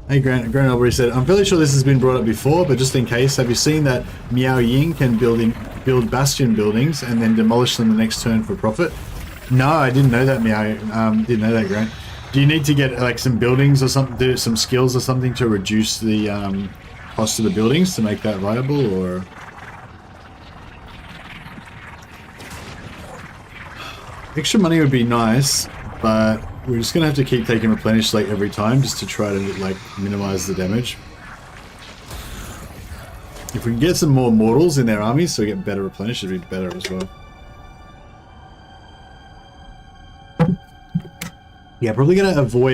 Hey, Grant Albury said, I'm fairly sure this has been brought up before, but just in case, have you seen that Miao Ying can build bastion buildings and then demolish them the next turn for profit? No, I didn't know that, Miao. Didn't know that, Grant. Do you need to get like some buildings or something, do some skills or something to reduce the cost of the buildings to make that viable, or? Extra money would be nice, but we're just gonna have to keep taking replenish like every time just to try to like minimize the damage. If we can get some more mortals in their armies so we get better replenish, it'd be better as well. Yeah, probably gonna go for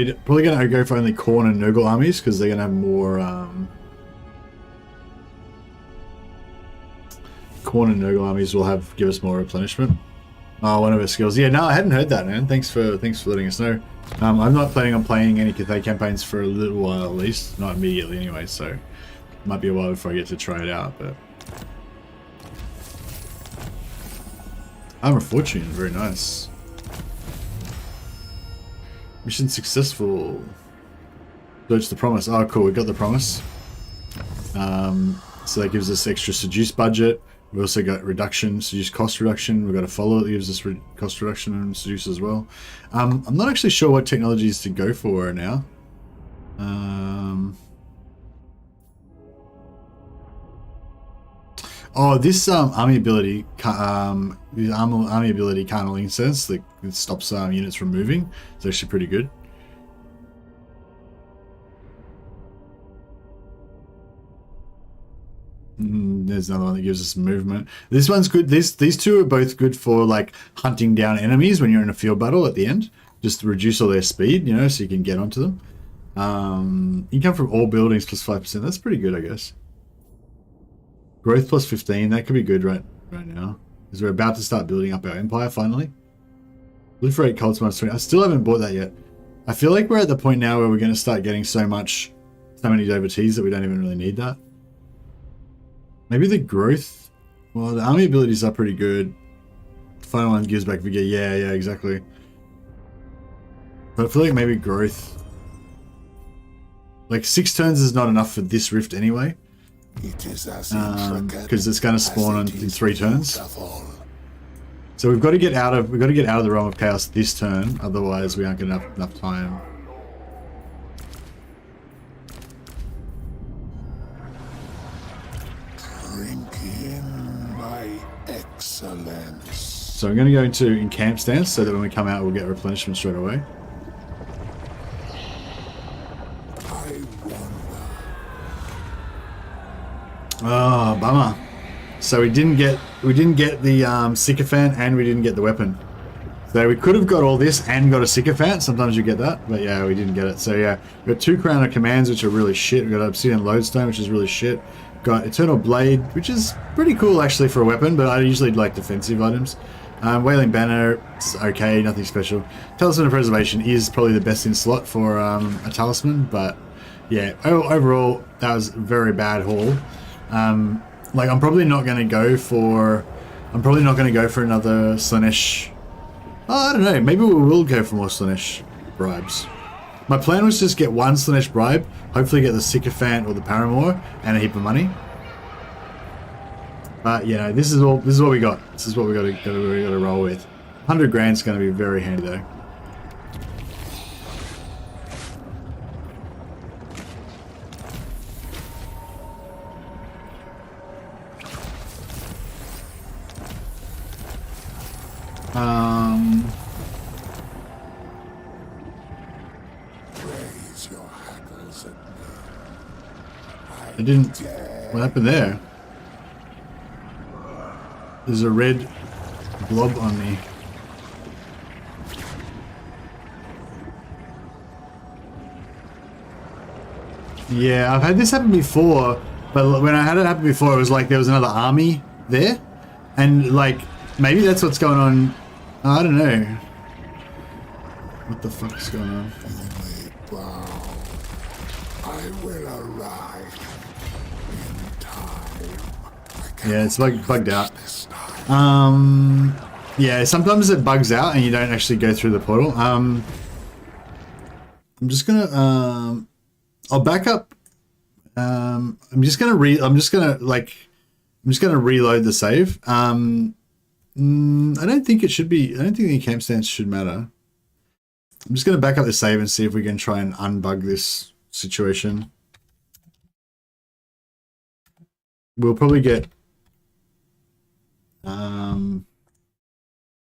only Khorne and Nurgle armies because they're gonna have more Khorne and Nurgle armies will give us more replenishment. Oh, one of her skills. Yeah, no, I hadn't heard that, man. Thanks for letting us know. I'm not planning on playing any Cathay campaigns for a little while, at least. Not immediately, anyway. So, it might be a while before I get to try it out. But Armor Fortune, very nice. Mission successful. Search the promise. Oh, cool. We got the promise. So that gives us extra seduce budget. We also got reduction, seduce cost reduction. We've got a follow that gives us cost reduction and seduce as well. I'm not actually sure what technologies to go for now. Oh, this army ability, army ability Carnaling sense that it stops units from moving. It's actually pretty good. There's another one that gives us movement. This one's good. These two are both good for like hunting down enemies when you're in a field battle at the end. Just to reduce all their speed, you know, so you can get onto them. Income from all buildings plus 5%. That's pretty good, I guess. Growth plus 15. That could be good right now. Because we're about to start building up our empire finally. Proliferate cults minus 20. I still haven't bought that yet. I feel like we're at the point now where we're going to start getting so many devotees that we don't even really need that. Maybe the growth. Well, the army abilities are pretty good. The final one gives back vigor. Yeah, exactly. But I feel like maybe growth. Like 6 turns is not enough for this rift anyway. Because it's going to spawn in 3 turns. So we've got to get out of the realm of chaos this turn. Otherwise, we aren't going to have enough time. So I'm going to go into encamp stance so that when we come out we'll get replenishment straight away. Oh, bummer. So we didn't get the sycophant and we didn't get the weapon. So we could have got all this and got a sycophant. Sometimes you get that, but yeah, we didn't get it. So yeah, we got 2 crown of commands which are really shit. We got obsidian lodestone which is really shit. Got eternal blade which is pretty cool actually for a weapon, but I usually like defensive items. Wailing banner, it's okay, nothing special. Talisman of preservation is probably the best in slot for a talisman, but yeah, overall that was a very bad haul. Like I'm probably not going to go for another Slaanesh. Oh, I don't know, maybe we will go for more Slaanesh bribes. My plan was just get 1 Slaanesh bribe, hopefully get the sycophant or the paramour and a heap of money. But you know, this is what we got. This is what we got to roll with. 100 grand's going to be very handy though. Raise your hackles at me. I didn't. What happened there? There's a red blob on me. Yeah, I've had this happen before, but when I had it happen before, it was like there was another army there, and like maybe that's what's going on. I don't know. What the fuck's going on? I will arrive in time. I Yeah, it's bugged out. Yeah, sometimes it bugs out and you don't actually go through the portal. I'm just gonna I'll back up. I'm just gonna reload the save. I don't think it should be. I don't think the camp stance should matter. I'm just gonna back up the save and see if we can try and unbug this situation. We'll probably get.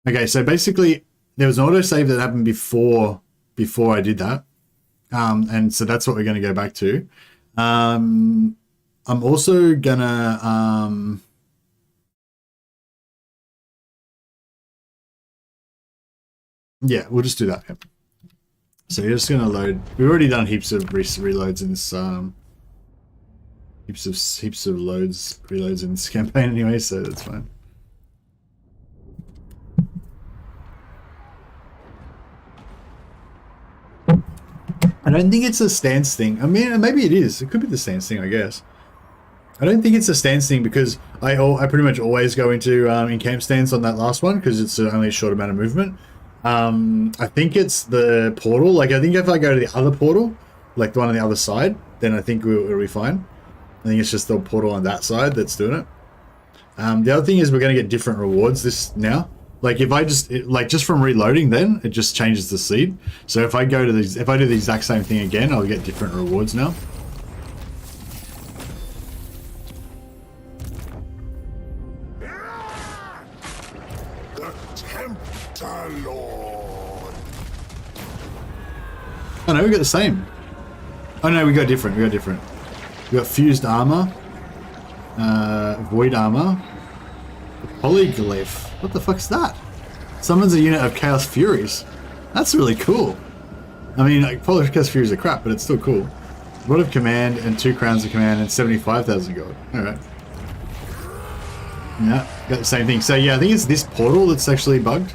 Okay, so basically there was an autosave that happened before I did that. And so that's what we're going to go back to. I'm also gonna yeah, we'll just do that. Yep. So you're just gonna load. We've already done heaps of reloads in this heaps of reloads in this campaign anyway, so that's fine. I don't think it's a stance thing. I mean, maybe it is. It could be the stance thing, I guess. I don't think it's a stance thing because I pretty much always go into in-camp stance on that last one because it's only a short amount of movement. I think it's the portal. Like, I think if I go to the other portal, like the one on the other side, then I think it'll be fine. I think it's just the portal on that side that's doing it. The other thing is we're going to get different rewards this now. Like if I just from reloading, then it just changes the seed. So if I go to if I do the exact same thing again, I'll get different rewards now. The Tempter Lord. Oh no, we got the same. Oh no, we got different. We got fused armor, void armor, polyglyph. What the fuck's that? Summons a unit of Chaos Furies. That's really cool. I mean, like, Chaos Furies are crap, but it's still cool. Rod of Command and 2 Crowns of Command and 75,000 gold. Alright. Yeah, got the same thing. So yeah, I think it's this portal that's actually bugged.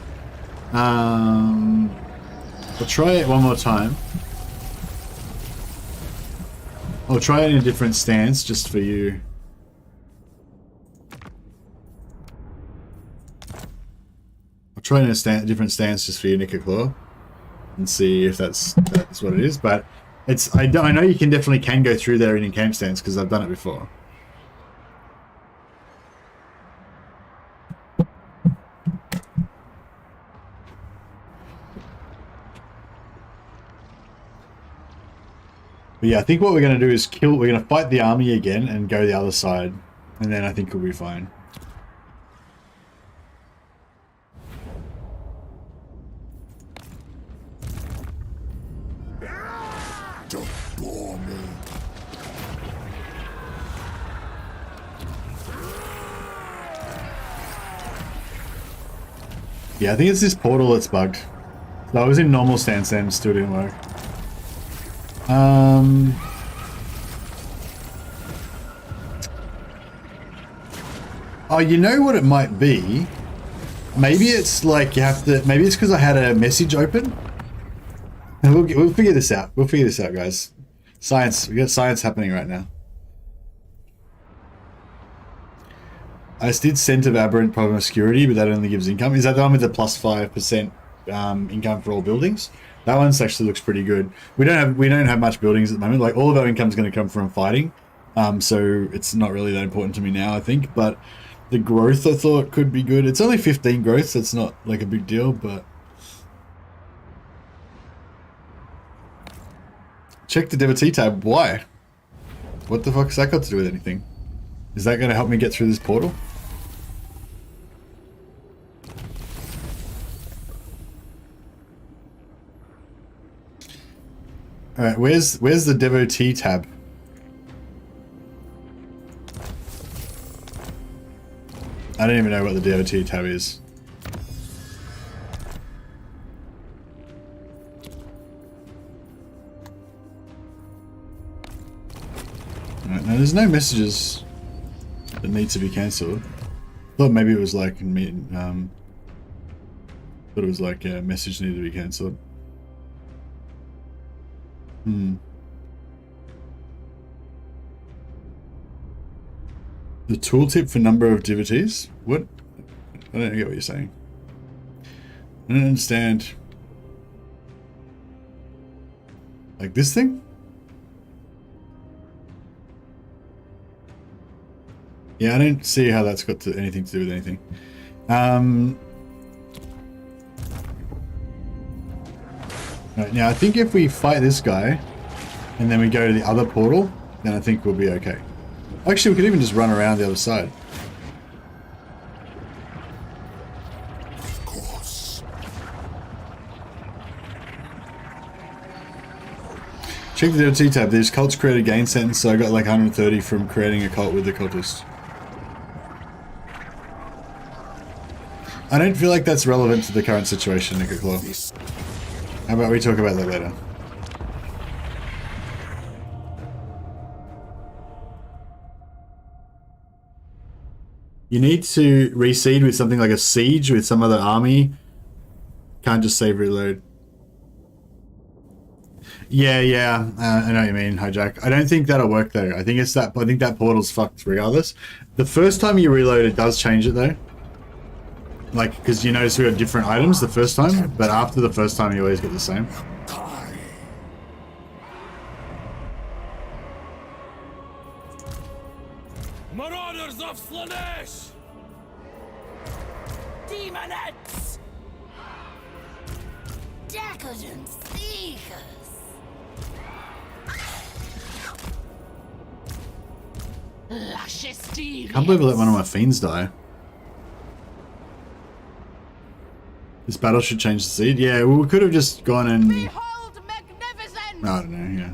I'll try it one more time. I'll try it in a different stance just for you. I'll try in a different stance just for you, Nicoclaw, and see if that's what it is. But it's I know you can definitely go through there in camp stance because I've done it before. But yeah, I think what we're going to do is we're going to fight the army again and go the other side. And then I think we'll be fine. Don't bore me. Yeah, I think it's this portal that's bugged. So I was in normal stance and still didn't work. Oh, you know what it might be? Maybe it's like you have to. Maybe it's because I had a message open. And we'll figure this out. We'll figure this out, guys. Science. We got science happening right now. I just did Scent of Aberrant Problem Obscurity, but that only gives income. Is that the one with the plus 5% income for all buildings? That one actually looks pretty good. We don't have much buildings at the moment. Like all of our income is going to come from fighting, so it's not really that important to me now, I think. But the growth I thought could be good. It's only 15 growth, so it's not like a big deal. But check the devotee tab. Why? What the fuck has that got to do with anything? Is that going to help me get through this portal? Alright, where's the devotee tab? I don't even know what the devotee tab is. Alright, now there's no messages that need to be cancelled. Thought maybe it was like thought it was like a message needed to be cancelled. The tooltip for number of devotees? What? I don't get what you're saying. I don't understand. Like this thing? Yeah, I don't see how that's got anything to do with anything. Right, now I think if we fight this guy and then we go to the other portal, then I think we'll be okay. Actually, we could even just run around the other side. Of course. Check the DLT tab. There's cults created gain sentence, so I got like 130 from creating a cult with the cultist. I don't feel like that's relevant to the current situation, Nicoclaw. How about we talk about that later? You need to reseed with something like a siege with some other army. Can't just save reload. Yeah, I know what you mean, Hijack. I don't think that'll work though. I think that portal's fucked regardless. The first time you reload, it does change it though. Like, because you notice we got different items the first time, but after the first time you always get the same. Marauders of Slaanesh! Demonettes! Decadent seekers! Luscious deviants! Can't believe I let one of my fiends die. This battle should change the seed. Yeah, well, we could have just gone and... Behold magnificence! I don't know, yeah.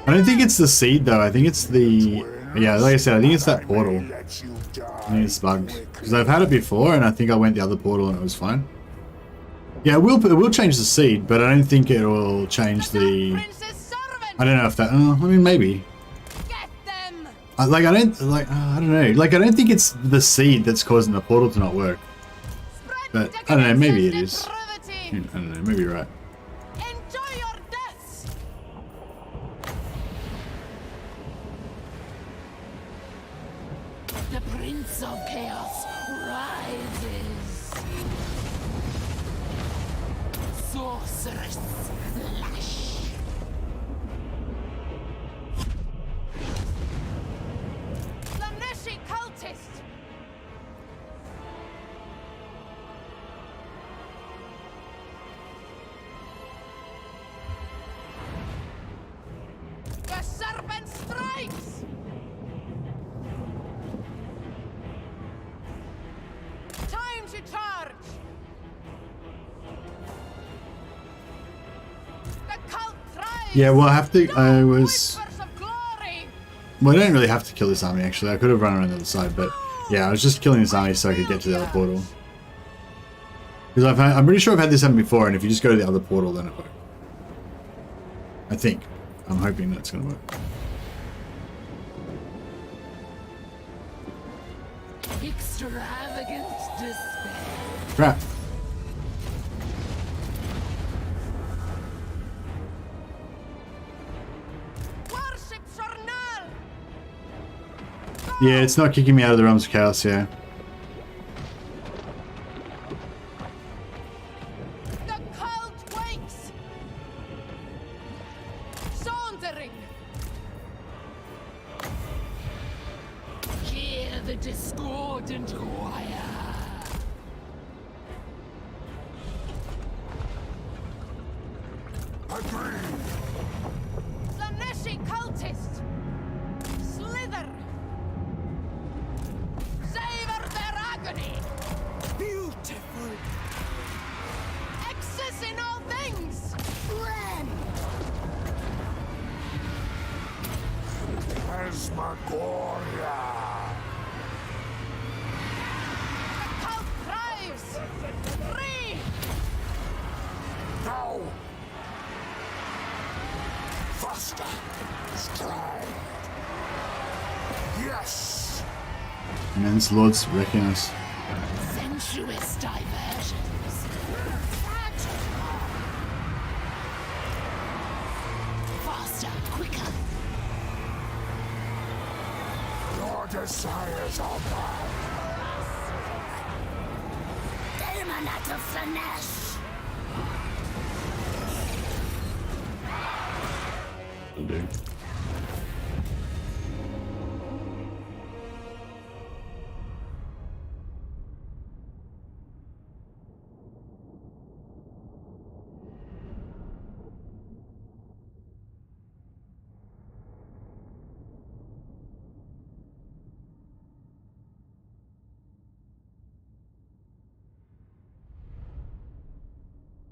I don't think it's the seed though, I think it's the... Yeah, like I said, I think it's that portal. I think it's bugged. Because I've had it before and I think I went the other portal and it was fine. Yeah, it will change the seed, but I don't think it will change the... I don't know if that... I mean, maybe. I don't know. Like, I don't think it's the seed that's causing the portal to not work. But, I don't know, maybe it is. I don't know, maybe you're right. Enjoy your deaths! The Prince of Chaos rises. Sorceress Slash. Slaaneshi cultist! The serpent strikes! Time to charge! The cult thrives! Yeah, well, I have to... Whispers of glory! Well, I don't really have to kill this army, actually. I could have run around the other side, but... Yeah, I was just killing this army so I could get to the other portal. Because I'm pretty sure I've had this happen before, and if you just go to the other portal, then it works. I think. I'm hoping that's going to work. Extravagant despair. Crap. Worship Shornal! Yeah, it's not kicking me out of the realms of chaos, yeah. The cult wakes! Sauntering! Hear the discordant choir! Slaaneshi cultist! Slither! Savor their agony! Beautiful! Excess in all things! Run! Phantasmagoria! The cult thrives! Free! Now! Faster! Stride! Yes! Man, this Lord's wrecking us. Sensuous diversions! Faster, quicker! Your desires are mine. Demon out of Slaanesh! Will do.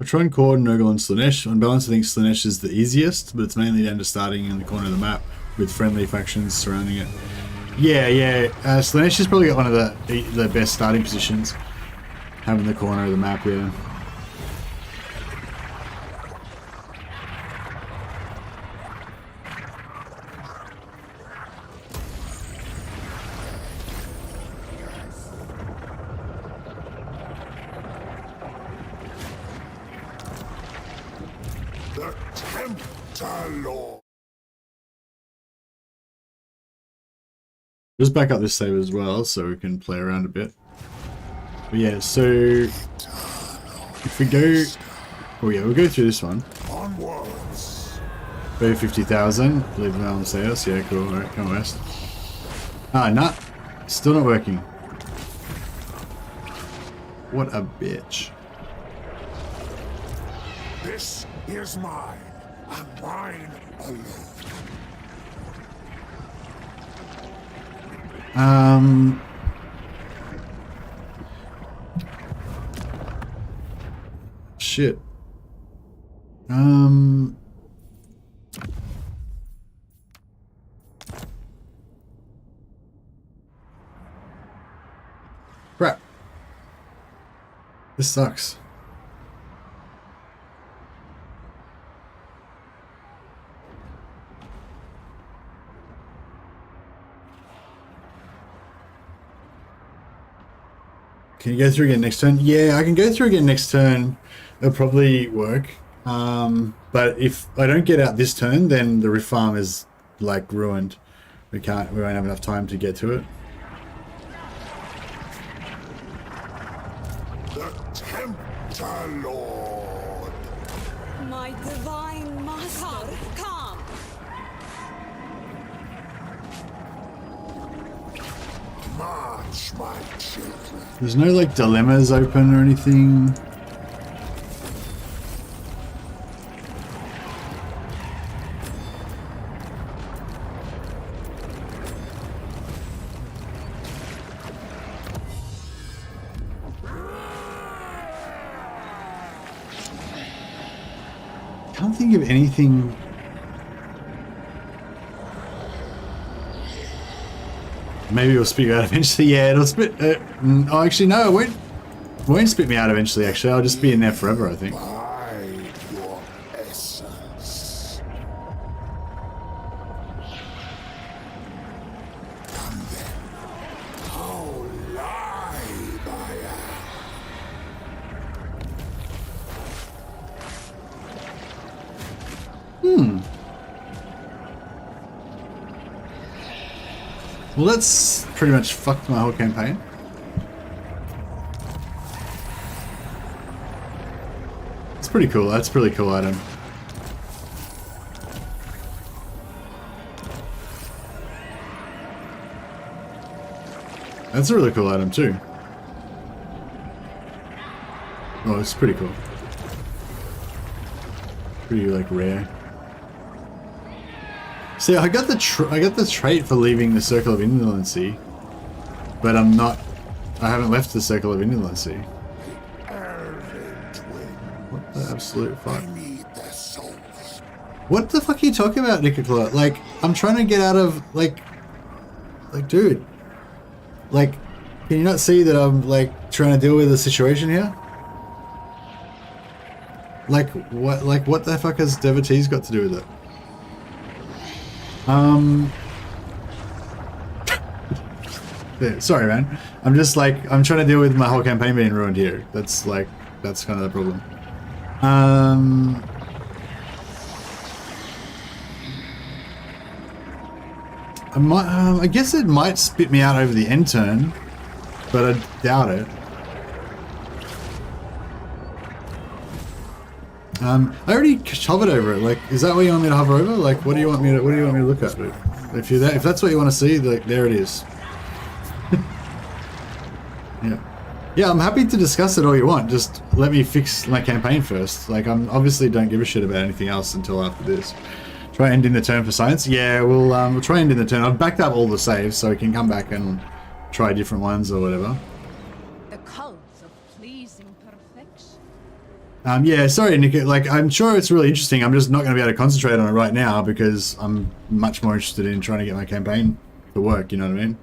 I try and core Nurgle and Slaanesh. On balance, I think Slaanesh is the easiest, but it's mainly down to starting in the corner of the map with friendly factions surrounding it. Yeah. Slaanesh has probably got one of the best starting positions, having the corner of the map. Yeah. The Tempter Lord. Just back up this save as well, so we can play around a bit. But yeah, so if we go, oh yeah, we'll go through this one. Onwards. Go 50,000. Leave them on sales. Yeah, cool. All right, come west. Ah, nah, still not working. What a bitch. This is mine, and mine alone. Shit. Crap. This sucks. Can you go through again next turn? Yeah, I can go through again next turn. It'll probably work. But if I don't get out this turn, then the refarm is like ruined. We won't have enough time to get to it. The Tempter Lord. My divine master, come! March, my children. There's no like dilemmas open or anything. Can't think of anything. Maybe it'll spit you out eventually. Yeah, it'll spit. Oh, actually, no, it won't spit me out eventually. Actually, I'll just be in there forever, I think. Bide your essence. Come then. How live I am. Well, that's pretty much fucked my whole campaign. It's pretty cool. That's a really cool item. That's a really cool item too. Oh, it's pretty cool. Pretty like rare. See, I got the trait for leaving the Circle of Indolency, but I haven't left the Circle of Indolency. What the absolute fuck? What the fuck are you talking about, Nicoclaw? Like, I'm trying to get out of, like, dude. Like, can you not see that I'm, like, trying to deal with the situation here? Like, what the fuck has Devotees got to do with it? Yeah, sorry, man. I'm just like, I'm trying to deal with my whole campaign being ruined here. That's kind of the problem. I guess it might spit me out over the end turn, but I doubt it. I already hovered over it. Like, is that what you want me to hover over? Like, what do you want me to look at? If that's what you want to see, like, there it is. Yeah. Yeah, I'm happy to discuss it all you want. Just let me fix my campaign first. Like, I'm obviously don't give a shit about anything else until after this. Try ending the turn for science. Yeah, we'll try ending the turn. I've backed up all the saves so we can come back and try different ones or whatever. The cult of pleasing perfection. Yeah, sorry, Nick. Like, I'm sure it's really interesting. I'm just not going to be able to concentrate on it right now because I'm much more interested in trying to get my campaign to work. You know what I mean?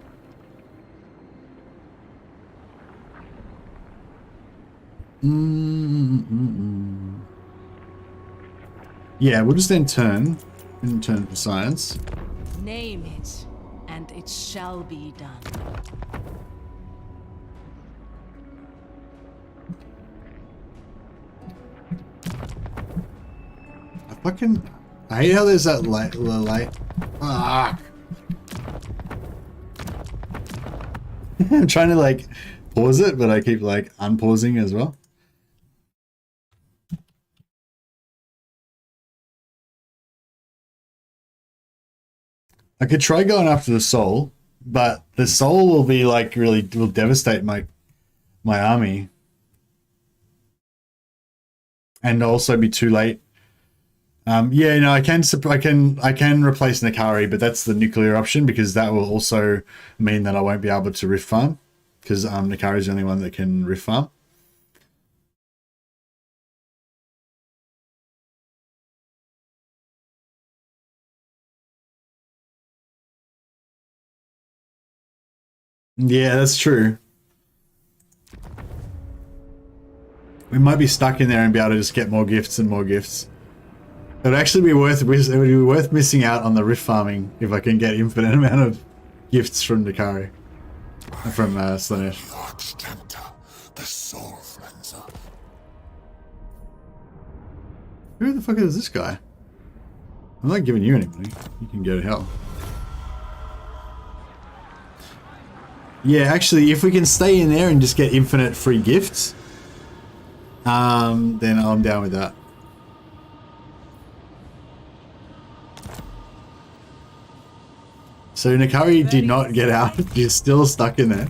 Yeah, we'll just end turn for science. Name it, and it shall be done. I hate how there's that light. Ah. I'm trying to like pause it, but I keep like unpausing as well. I could try going after the soul, but the soul will be like will devastate my army, and also be too late. Yeah, no, I can replace Nakari, but that's the nuclear option because that will also mean that I won't be able to rift farm because Nakari is the only one that can rift farm. Yeah, that's true. We might be stuck in there and be able to just get more gifts and more gifts. It would actually be worth missing out on the rift farming if I can get infinite amount of gifts from Nakari. From Slaanesh. The Arch Tempter, the Soul Cleanser. Who the fuck is this guy? I'm not giving you any money. You can go to hell. Yeah, actually, if we can stay in there and just get infinite free gifts, then I'm down with that. So Nakari did not get out. She's still stuck in there.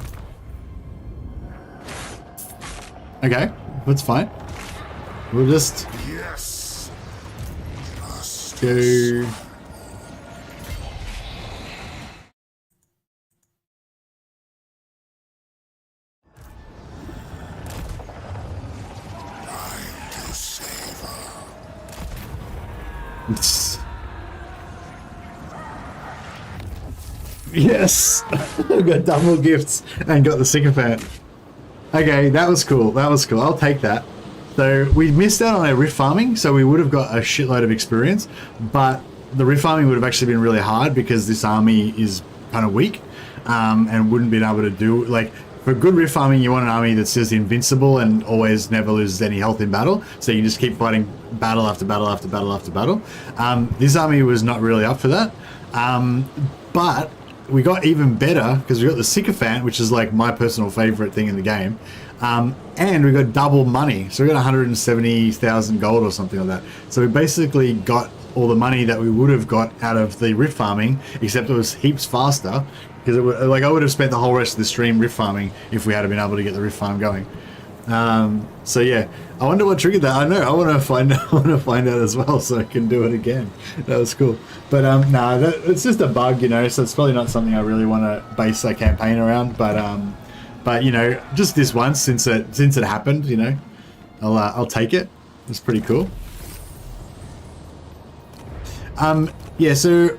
Okay, that's fine. We'll just go. Yes! I got double gifts and got the sycophant. Okay, that was cool. That was cool. I'll take that. So we missed out on our rift farming, so we would have got a shitload of experience, but the rift farming would have actually been really hard because this army is kind of weak and wouldn't been able to do, like, for good rift farming, you want an army that's just invincible and always never loses any health in battle, so you just keep fighting battle after battle after battle after battle. This army was not really up for that, but we got even better because we got the sycophant, which is like my personal favorite thing in the game, and we got double money, so we got 170,000 gold or something like that. So we basically got all the money that we would have got out of the rift farming, except it was heaps faster because it would, like, I would have spent the whole rest of the stream rift farming if we had been able to get the rift farm going. So yeah, I wonder what triggered that. I know, I want to find out as well so I can do it again. That was cool. But nah, it's just a bug, you know, so it's probably not something I really want to base a campaign around, but you know, just this once since it happened, you know, I'll take it. It's pretty cool. Yeah, so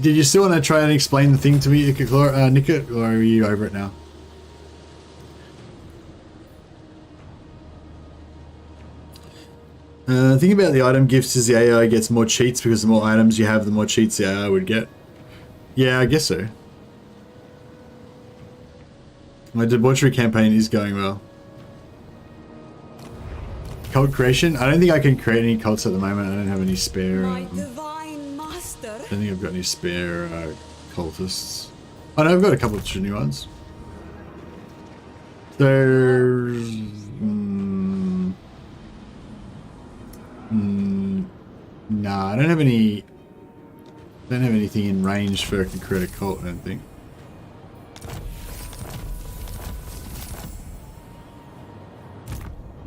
did you still want to try and explain the thing to me, Nick, or are you over it now? The thing about the item gifts is the AI gets more cheats because the more items you have, the more cheats the AI would get. Yeah, I guess so. My debauchery campaign is going well. Cult creation? I don't think I can create any cults at the moment. I don't have any spare. My divine master. I don't think I've got any spare cultists. Oh no, I've got a couple of new ones. There's... nah, I don't have any... don't have anything in range where I can create a cult, I don't think.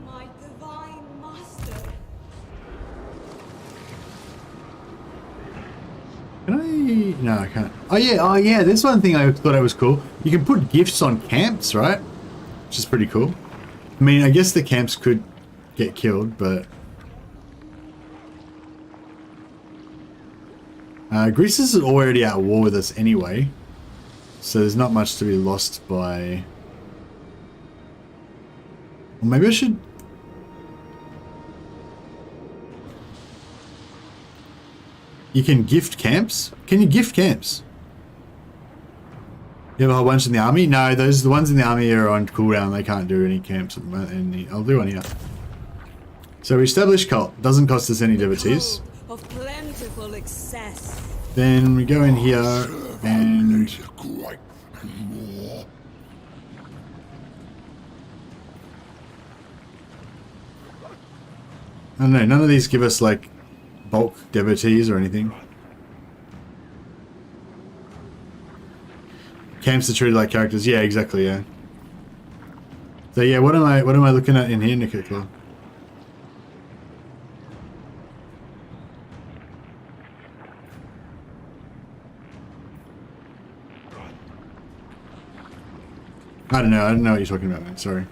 My divine master. Can I... no, I can't. Oh yeah, there's one thing I thought was cool. You can put gifts on camps, right? Which is pretty cool. I mean, I guess the camps could get killed, but... Greece is already at war with us anyway, so there's not much to be lost by... Well, maybe I should... You can gift camps? Can you gift camps? You have a whole bunch in the army? No, the ones in the army are on cooldown. They can't do any camps at the moment. I'll do one here. So we establish cult. Doesn't cost us any devotees. Of plentiful excess. Then we go in here and... I don't know, none of these give us like bulk devotees or anything. Camps are treated like characters. Yeah, exactly, yeah. So yeah, what am I looking at in here, Nikitla? I don't know what you're talking about, man. Sorry.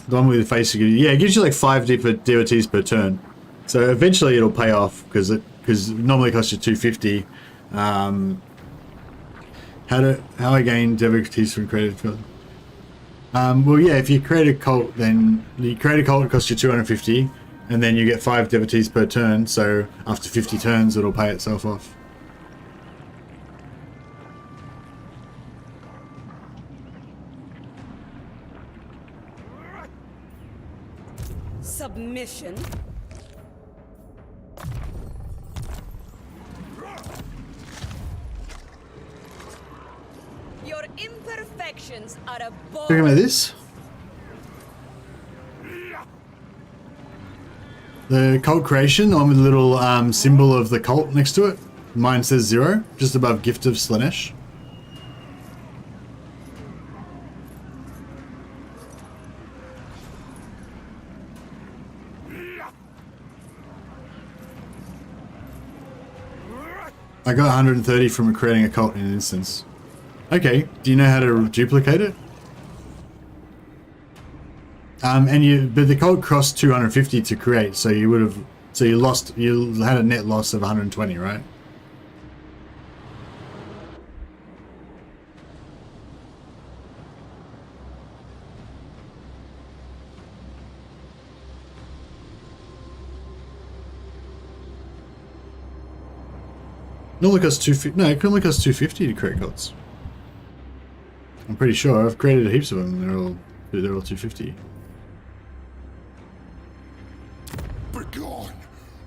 The one with the face, yeah, it gives you like 5 devotees per turn. So eventually it'll pay off because it normally costs you 250. How I gain devotees from created cult? Well, yeah, if you create a cult, then you create a cult, it costs you 250, and then you get 5 devotees per turn. So after 50 turns, it'll pay itself off. Submission. Your imperfections are a bore. Talking about this? The cult creation on with the little symbol of the cult next to it. Mine says 0, just above Gift of Slaanesh. I got 130 from creating a cult in an instance. Okay, do you know how to duplicate it? But the cult cost 250 to create, so you had a net loss of 120, right? It only costs 250. No, it can only cost 250 to create cults. I'm pretty sure I've created heaps of them. They're all 250. Begone,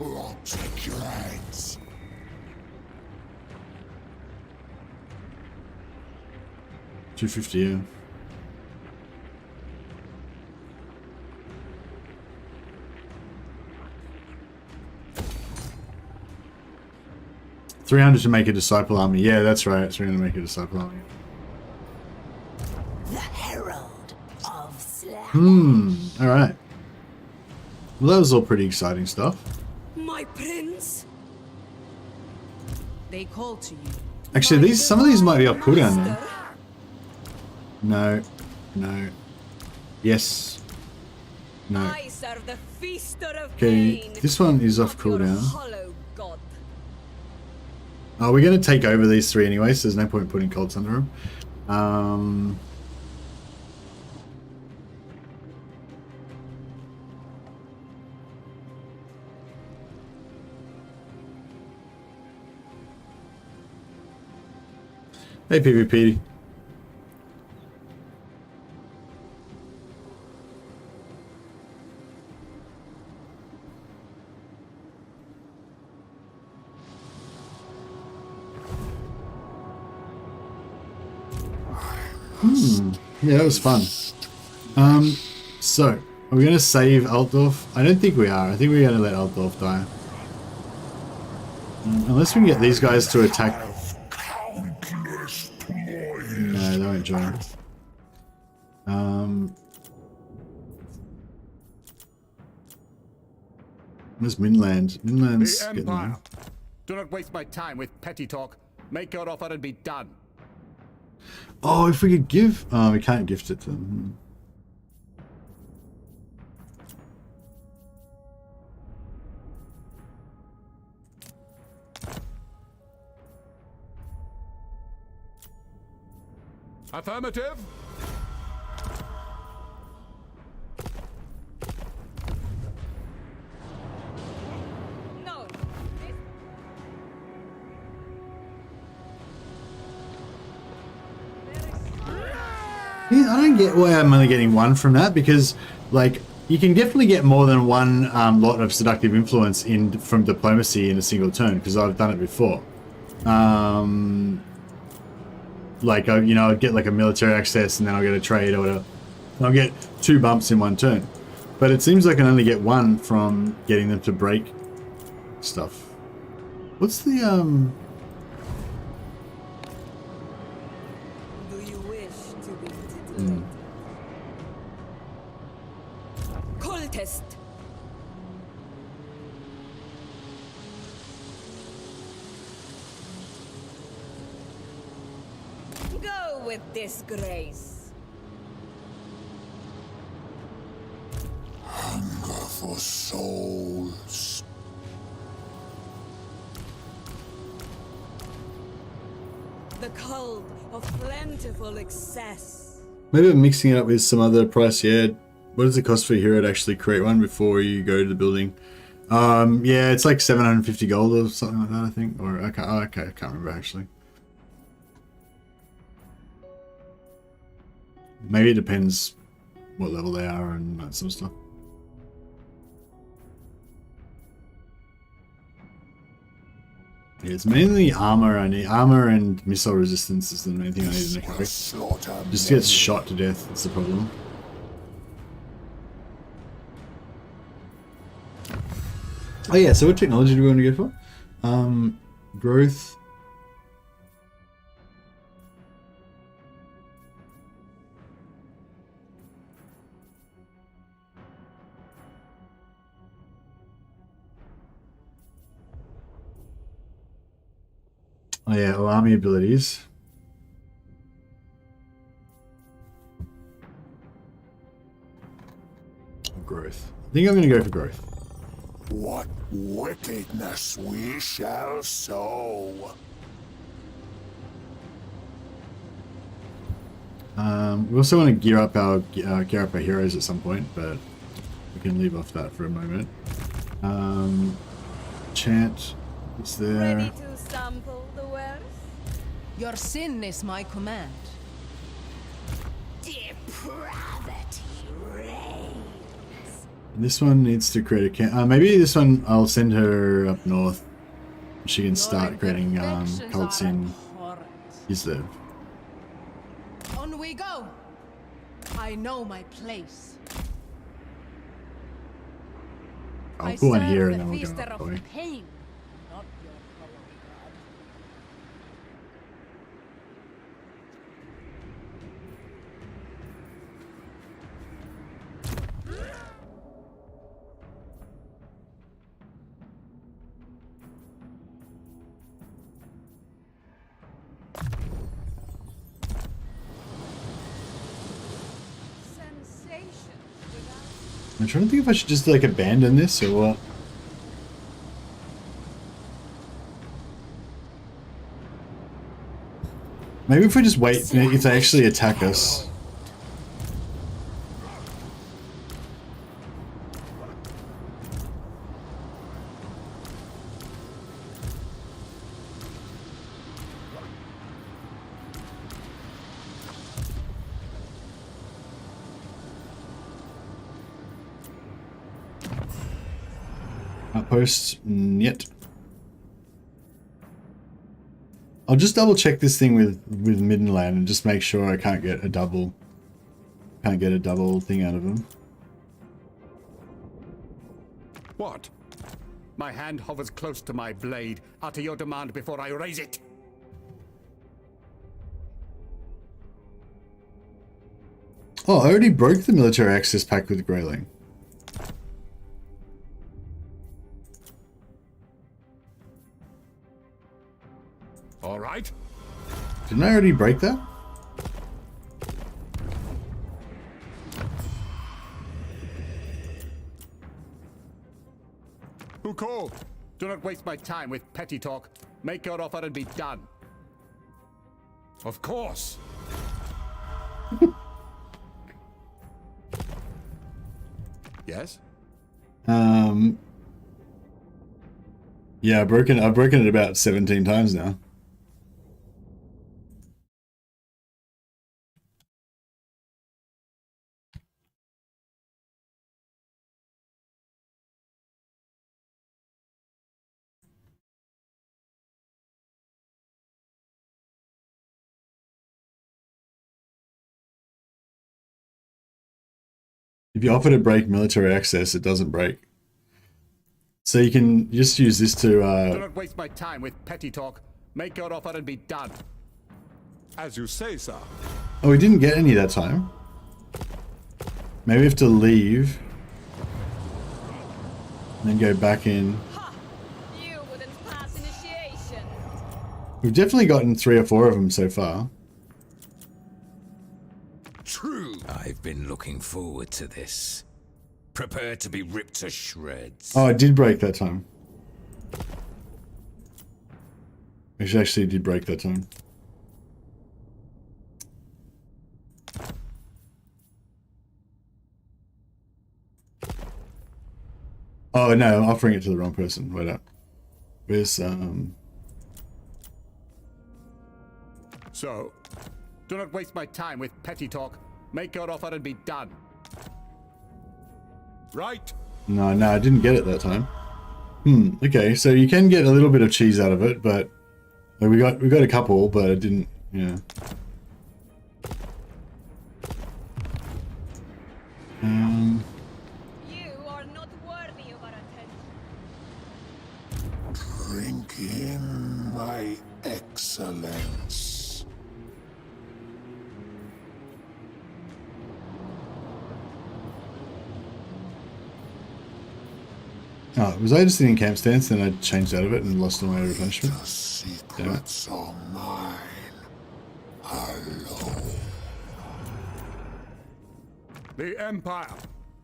or I'll take your hands. $250, yeah. $300 to make a disciple army. Yeah, that's right. $300 to make a disciple army. The Herald of Slaanesh. Alright. Well, that was all pretty exciting stuff. My prince. They call to you. Actually, some of these might be off cooldown now. No. No. Yes. No. I serve the feaster of Okay, pain, this one is off not your cooldown. hollow god. Oh, we're going to take over these 3 anyway, so there's no point putting cults under them. Hey, PvP. Yeah, that was fun. So, are we going to save Altdorf? I don't think we are. I think we're going to let Altdorf die. Unless we can get these guys to attack. No, they won't join. Where's Minland? Minland's The getting there. Empire. Do not waste my time with petty talk. Make your offer and be done. Oh, if we could give... Oh, we can't gift it to them. Affirmative. No. Yeah, I don't get why I'm only getting one from that, because, like, you can definitely get more than one lot of seductive influence from diplomacy in a single turn, because I've done it before. Like, you know, I'd get like a military access and then I'll get a trade or whatever. I'll get 2 bumps in one turn. But it seems like I can only get 1 from getting them to break stuff. What's the, Do you wish to be titillated? Cultist. Go with disgrace. Hunger for souls. The cult of plentiful excess. maybe I'm mixing it up with some other price. Yeah, what does it cost for a hero to actually create one before you go to the building? Yeah, it's like 750 gold or something like that, I think. Or okay, I can't remember actually. Maybe it depends what level they are and that sort of stuff. Yeah, it's mainly armor. I need armor and missile resistance is the main thing I need in the character. Just gets shot to death. That's the problem. Oh yeah. So what technology do we want to go for? Growth. Oh yeah, army abilities. Growth. I think I'm going to go for growth. What wickedness we shall sow. We also want to gear up our heroes at some point, but we can leave off that for a moment. Chant is there. Ready to sample the wares? Your sin is my command. Depravity reigns. This one needs to create a camp. Maybe this one I'll send her up north. She can start creating cults in Islev. On we go. I know my place. I'll put one here and then we'll feaster go up of the way. pain, not your I'm trying to think if I should just like abandon this or what. Maybe if we just wait if they actually attack us. Outpost, yet. I'll just double check this thing with Middenland and just make sure I can't get a double thing out of him. What? My hand hovers close to my blade. Utter your demand before I raise it. Oh, I already broke the military access pact with Greyling. All right. Didn't I already break that? Who called? Do not waste my time with petty talk. Make your offer and be done. Of course. Yes? Yeah, I've broken it about 17 times now. If you offer to break military access, it doesn't break. So you can just use this to... Do not waste my time with petty talk. Make your offer and be done. As you say, sir. Oh, we didn't get any that time. Maybe we have to leave. And then go back in. Ha! You wouldn't pass initiation. We've definitely gotten 3 or 4 of them so far. True. I've been looking forward to this. Prepare to be ripped to shreds. Oh, I did break that time. I actually did break that time. Oh no, I'm offering it to the wrong person. Wait up. Where's So, do not waste my time with petty talk. Make your offer and be done. Right. No, I didn't get it that time. Okay, so you can get a little bit of cheese out of it, but like, we got a couple, but it didn't, yeah. You are not worthy of our attention. Drink in my excellence. Oh, was I just in camp stance, then I changed out of it and lost all my replenishment? The secrets are mine alone. The Empire.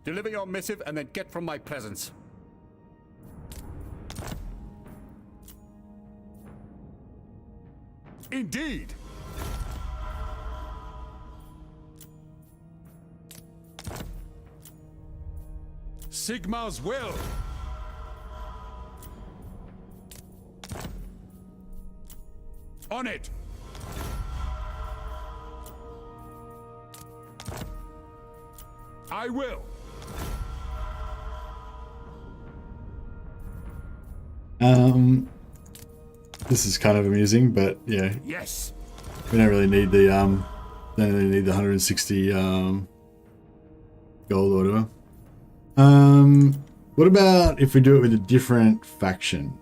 Deliver your missive and then get from my presence. Indeed. Sigmar's will. On it. I will. This is kind of amusing, but yeah. Yes. We don't really need the 160 gold or whatever. What about if we do it with a different faction?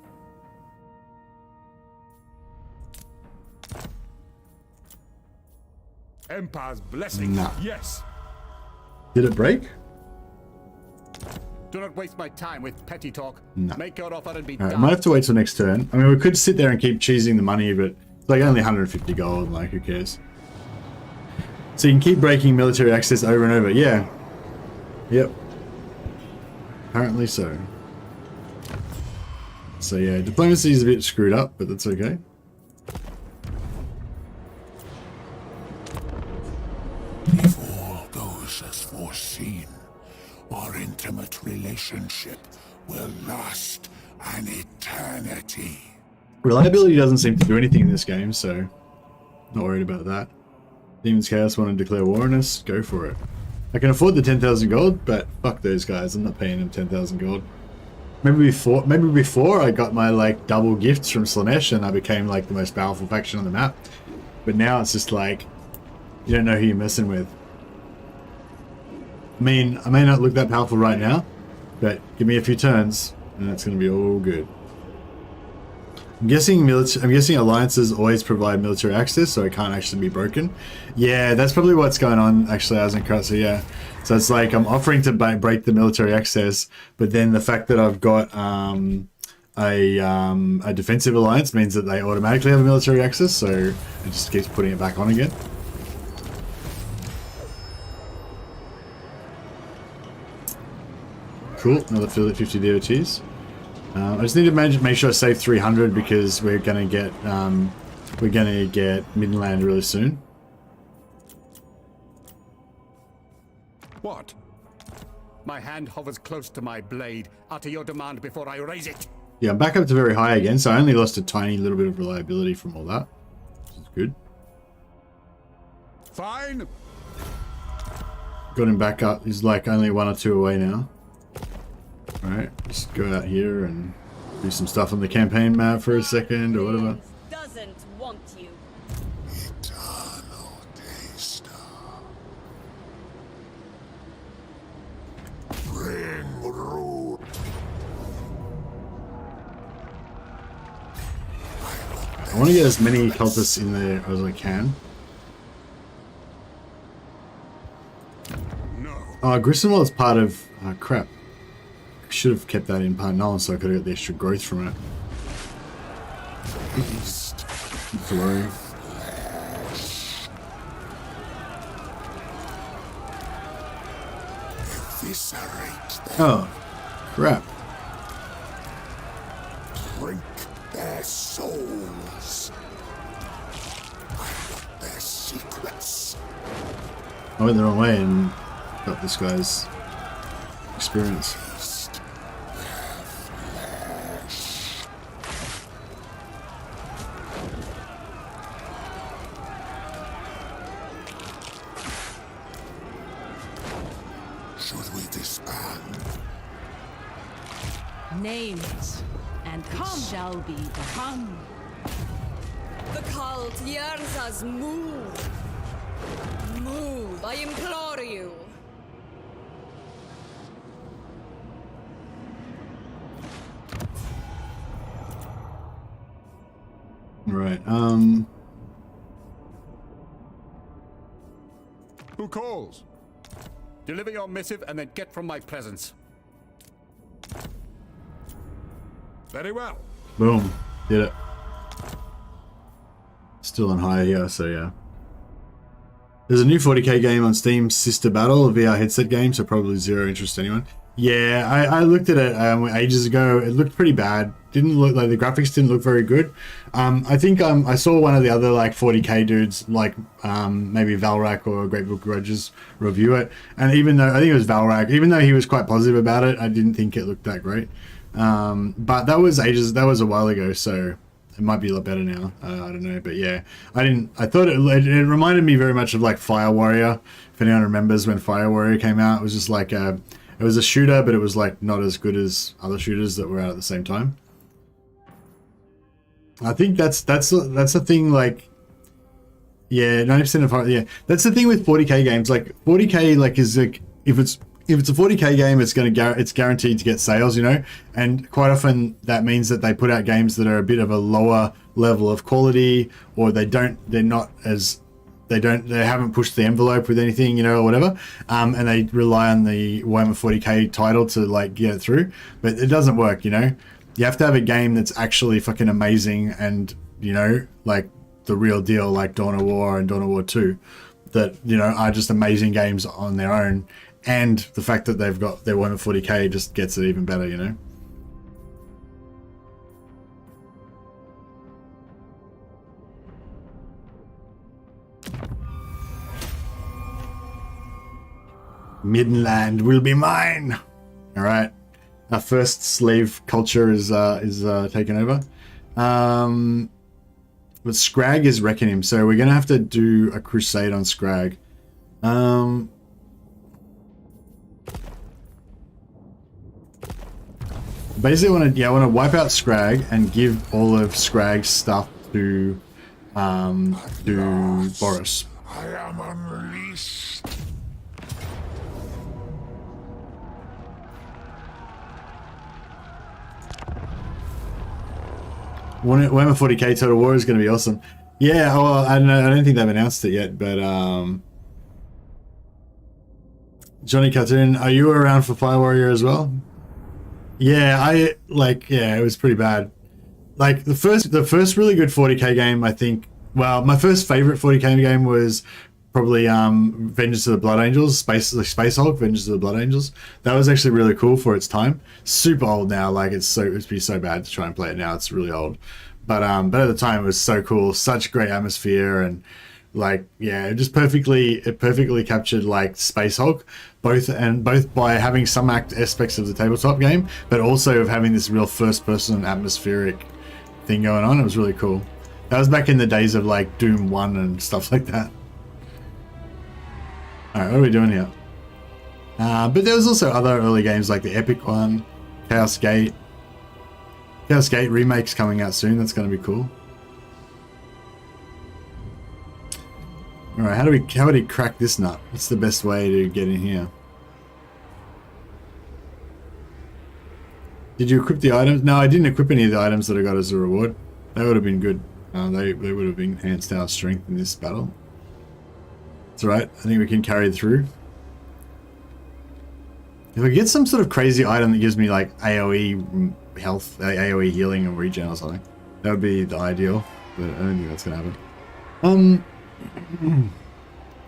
Empire's blessing. No. Yes. Did it break? Do not waste my time with petty talk. No. Make your offer and be Alright, I done. might have to wait till next turn. I mean, we could sit there and keep cheesing the money, but it's like only 150 gold, like who cares? So you can keep breaking military access over and over. Yeah. Yep. Apparently so. So yeah, diplomacy is a bit screwed up, but that's okay. If all goes as foreseen, our intimate relationship will last an eternity. Reliability doesn't seem to do anything in this game, so not worried about that. Demons Chaos want to declare war on us? Go for it. I can afford the 10,000 gold, but fuck those guys. I'm not paying them 10,000 gold. maybe before I got my like double gifts from Slaanesh and I became like the most powerful faction on the map. But now it's just like, you don't know who you're messing with. I mean, I may not look that powerful right now, but give me a few turns and it's going to be all good. I'm guessing alliances always provide military access, so it can't actually be broken. Yeah, that's probably what's going on actually, Eisenkrat. So yeah, so it's like I'm offering to break the military access, but then the fact that I've got a defensive alliance means that they automatically have a military access, so it just keeps putting it back on again. Cool, another 50 DOTs. I just need to make sure I save 300 because we're gonna get Midland really soon. What? My hand hovers close to my blade. Utter your demand before I raise it. Yeah, I'm back up to very high again, so I only lost a tiny little bit of reliability from all that. Which is good. Fine. Got him back up. He's like only 1 or 2 away now. Alright, just go out here and do some stuff on the campaign map for a second or whatever. Doesn't want you. Eternal taster. Bring rule. I want to get as many cultists in there as I can. No. Griswold's part of... crap. Should have kept that in part null so I could have got the extra growth from it. Not to worry. Oh, crap. Drink their souls. I want their secrets. I went the wrong way and got this guy's experience. Name it, and it shall be done. Come. The cult yearns us. Move. Move, I implore you. Right, Who calls? Deliver your missive and then get from my presence. Very well. Boom. Did it. Still on high here, so yeah. There's a new 40k game on Steam, Sister Battle, a VR headset game, so probably zero interest to anyone. Yeah, I looked at it ages ago. It looked pretty bad. Didn't look like the graphics didn't look very good. I think I saw one of the other like 40k dudes, like maybe Valrak or Great Book Grudges, review it. And even though I think it was Valrak, even though he was quite positive about it, I didn't think it looked that great. But that was a while ago, so it might be a lot better now. I don't know, but yeah, I thought it reminded me very much of like Fire Warrior. If anyone remembers when Fire Warrior came out, it was just like it was a shooter, but it was like not as good as other shooters that were out at the same time. I think that's the thing. Like, yeah, 90% of heart. Yeah, that's the thing with 40k games. Like 40k, like is like if it's a 40k game, it's guaranteed to get sales, you know. And quite often that means that they put out games that are a bit of a lower level of quality, or they haven't pushed the envelope with anything, you know, or whatever. And they rely on the Warhammer 40k title to like get it through, but it doesn't work, you know. You have to have a game that's actually fucking amazing and, you know, like the real deal, like Dawn of War and Dawn of War 2, that, you know, are just amazing games on their own. And the fact that they've got their Warhammer 40k just gets it even better, you know. Midland will be mine. All right. Our first slave culture is taken over. But Scrag is wrecking him, so we're gonna have to do a crusade on Scrag. Basically, I want to wipe out Scrag and give all of Scrag's stuff to Boris. I am unleashed. Warhammer 40k Total War is going to be awesome. Yeah, well, I don't think they've announced it yet, but Johnny Cartoon, are you around for Fire Warrior as well? Yeah, it was pretty bad. Like the first really good 40k game, I think. Well, my first favorite 40k game was probably Vengeance of the Blood Angels, Space Hulk, Vengeance of the Blood Angels. That was actually really cool for its time. Super old now, like it'd be so bad to try and play it now. It's really old, but at the time it was so cool, such great atmosphere, and like it perfectly captured like Space Hulk, both by having some aspects of the tabletop game, but also of having this real first-person atmospheric thing going on. It was really cool. That was back in the days of like Doom 1 and stuff like that. Alright, what are we doing here? But there was also other early games like the Epic one, Chaos Gate. Chaos Gate remake's coming out soon. That's going to be cool. Alright, how would he crack this nut? What's the best way to get in here? Did you equip the items? No, I didn't equip any of the items that I got as a reward. That would have been good. They would have enhanced our strength in this battle. It's alright. I think we can carry it through. If I get some sort of crazy item that gives me like AoE health, AoE healing or regen or something, that would be the ideal. But I don't think that's going to happen.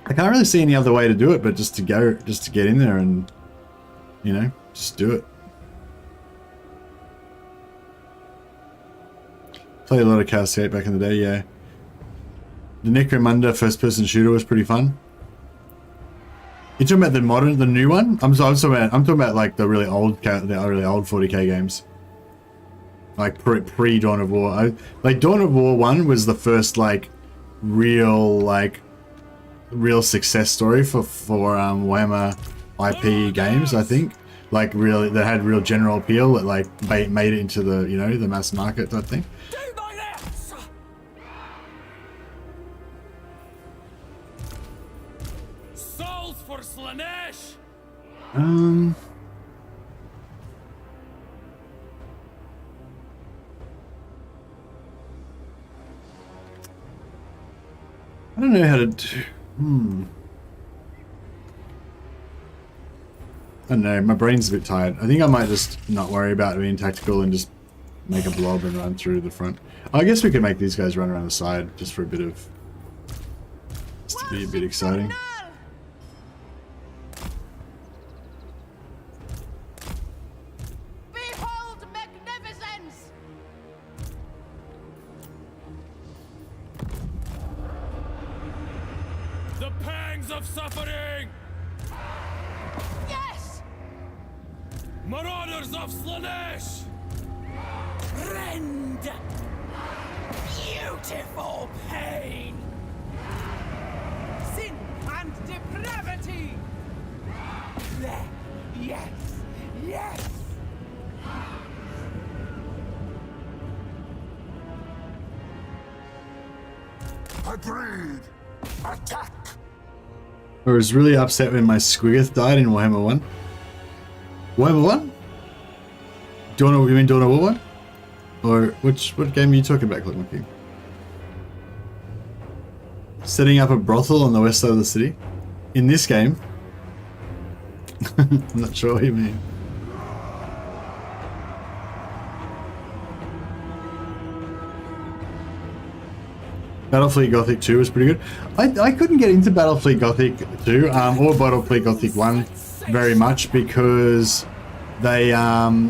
I can't really see any other way to do it, but just to get in there and, just do it. Played a lot of Chaos Gate back in the day, yeah. The Necromunda first-person shooter was pretty fun. You're talking about the new one? I'm talking about like the really old 40k games, like pre Dawn of War. Like Dawn of War 1 was the first like real success story for Warhammer IP games, I think. Like really, that had real general appeal that like made it into the the mass market type thing. Souls for Slaanesh. I don't know how to do. I don't know, my brain's a bit tired. I think I might just not worry about being tactical and just make a blob and run through the front. I guess we could make these guys run around the side just for a bit of... just to be a bit exciting. Behold magnificence! The pangs of suffering! Yes! Marauders of Slaanesh! Rend! Beautiful pain! Sin and depravity! There! Yes! Yes! Agreed. Attack. I was really upset when my Squiggoth died in Warhammer 1. Warhammer 1? You mean Dawn of War 1? Or what game are you talking about, Click Monkey? Setting up a brothel on the west side of the city? In this game? I'm not sure what you mean. Battlefleet Gothic 2 was pretty good. I couldn't get into Battlefleet Gothic 2 or Battlefleet Gothic 1 very much because they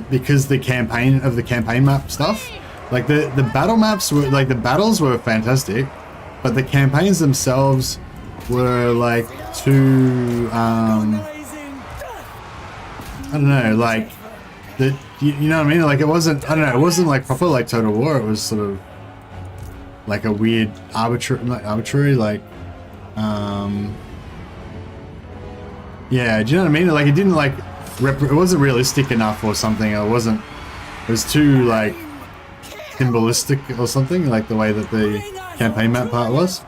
because the campaign map stuff, like the battle maps were like, the battles were fantastic, but the campaigns themselves were like too I don't know, like you know what I mean, like it wasn't, I don't know, it wasn't like proper like Total War. It was sort of like a weird arbitrary like yeah, do you know what I mean? Like it didn't like it wasn't realistic enough or something. It wasn't It was too like symbolistic or something, like the way that the campaign map part was.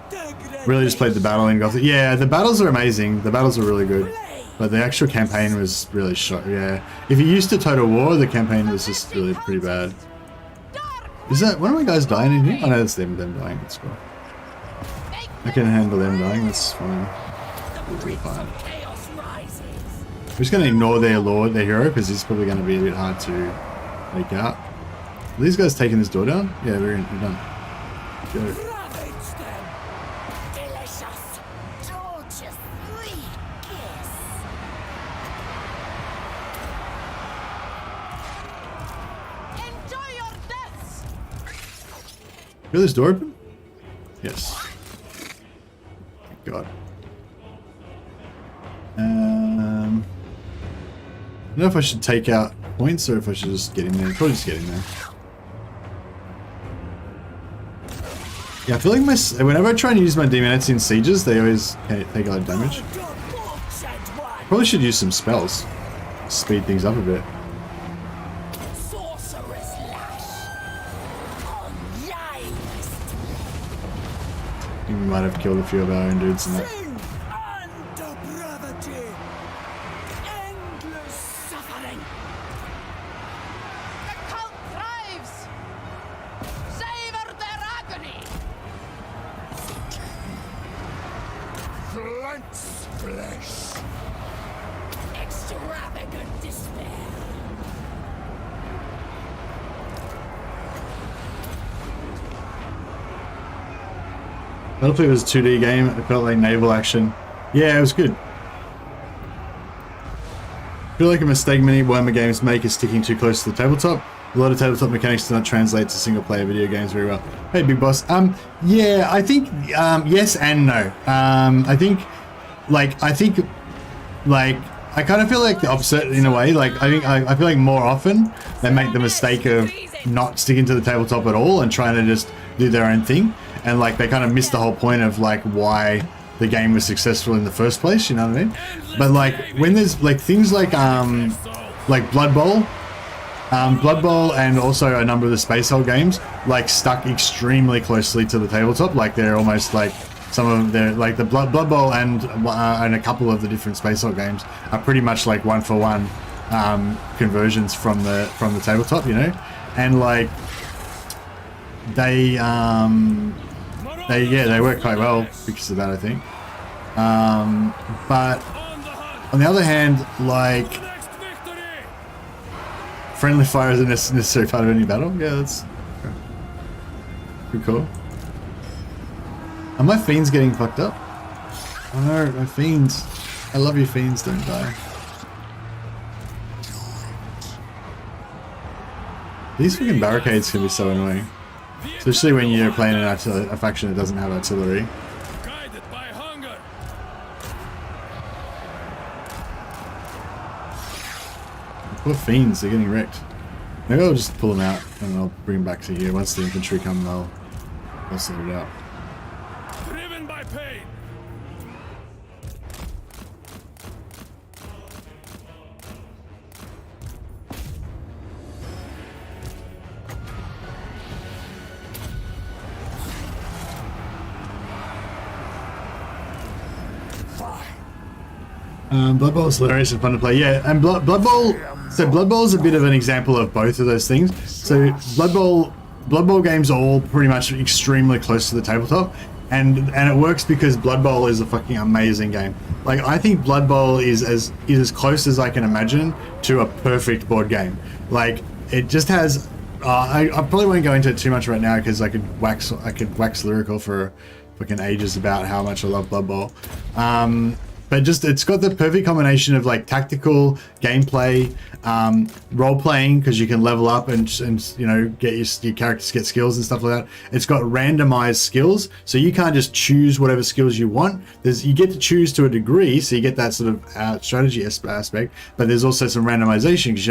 Really just played the battle in Gothic. Yeah, the battles are amazing. The battles are really good. But the actual campaign was really shot. Yeah. If you're used to Total War, the campaign was just really pretty bad. Is that one of my guys dying in here? Oh no, that's them dying. That's cool. I can handle them dying. That's fine. Totally fine. We're just going to ignore their lord, their hero, because he's probably going to be a bit hard to make out. Are these guys taking this door down? Yeah, we're done. Go. Feel this door open? Yes. Thank God. I don't know if I should take out points or if I should just get in there. Probably just get in there. Yeah, I feel like whenever I try and use my demonettes in sieges, they always take a lot of damage. Probably should use some spells. Speed things up a bit. We might have killed a few of our own dudes in that. Battlefield was a 2D game. It felt like naval action. Yeah, it was good. I feel like a mistake many Warhammer games make is sticking too close to the tabletop. A lot of tabletop mechanics do not translate to single-player video games very well. Hey, Big Boss. Yeah, I think yes and no. I kind of feel like the opposite in a way. Like I feel like more often they make the mistake of not sticking to the tabletop at all and trying to just do their own thing. And like they kind of missed the whole point of like why the game was successful in the first place, you know what I mean? But like when there's like things like Blood Bowl and also a number of the Space Hulk games like stuck extremely closely to the tabletop. Like they're almost like some of them, they're like the Blood Bowl and a couple of the different Space Hulk games are pretty much like one for one conversions from the tabletop, you know? And like they work quite well because of that, I think. But on the other hand, like friendly fire isn't necessarily part of any battle. Yeah, that's pretty cool. Are my fiends getting fucked up? Oh no, my fiends. I love you, fiends. Don't die. These fucking barricades can be so annoying. Especially when you're playing a faction that doesn't have artillery. Guided by hunger. Poor fiends, they're getting wrecked. Maybe I'll just pull them out and I'll bring them back to here. Once the infantry come, they'll sort it out. Driven by pain. Blood Bowl is hilarious and fun to play. Yeah, and Blood Bowl. So Blood Bowl is a bit of an example of both of those things. So Blood Bowl games are all pretty much extremely close to the tabletop, and it works because Blood Bowl is a fucking amazing game. Like I think Blood Bowl is as close as I can imagine to a perfect board game. Like it just has. I probably won't go into it too much right now because I could wax lyrical for fucking ages about how much I love Blood Bowl. But just it's got the perfect combination of like tactical gameplay, role playing because you can level up and you know get your characters get skills and stuff like that. It's got randomized skills, so you can't just choose whatever skills you want. You get to choose to a degree, so you get that sort of strategy aspect. But there's also some randomization because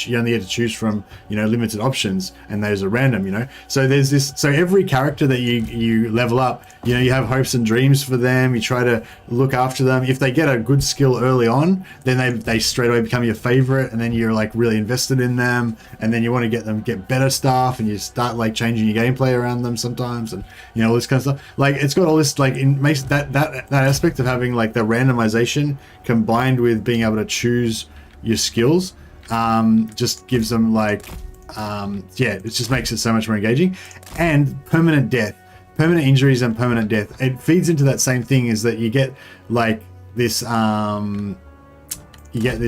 you only get to choose from limited options, and those are random. So there's this. So every character that you level up, you have hopes and dreams for them. You try to look after them. If they get a good skill early on, then they straight away become your favorite, and then you're like really invested in them, and then you want to get better stuff, and you start like changing your gameplay around them sometimes, and you know, all this kind of stuff. Like it's got all this like makes that aspect of having like the randomization combined with being able to choose your skills, just gives them like yeah, it just makes it so much more engaging. And permanent injuries and permanent death, it feeds into that same thing, is that you get like this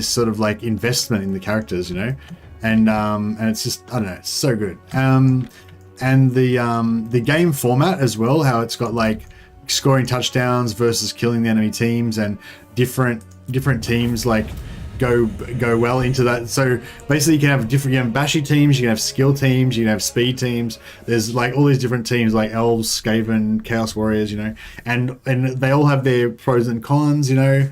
sort of like investment in the characters, you know, and it's just, I don't know, it's so good. And the game format as well, how it's got like scoring touchdowns versus killing the enemy teams, and different teams like go well into that. So basically you can have bashy teams, you can have skill teams, you can have speed teams. There's like all these different teams like elves, skaven, chaos warriors, you know, and they all have their pros and cons, you know.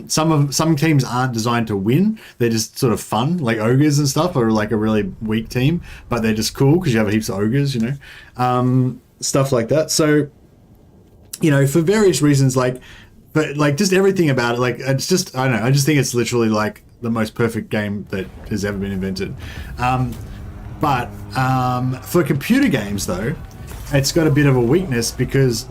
Some teams aren't designed to win, they're just sort of fun, like ogres and stuff are like a really weak team, but they're just cool because you have heaps of ogres, you know, stuff like that. So, you know, for various reasons, but like just everything about it, like it's just, I don't know, I just think it's literally like the most perfect game that has ever been invented. But for computer games though, it's got a bit of a weakness, because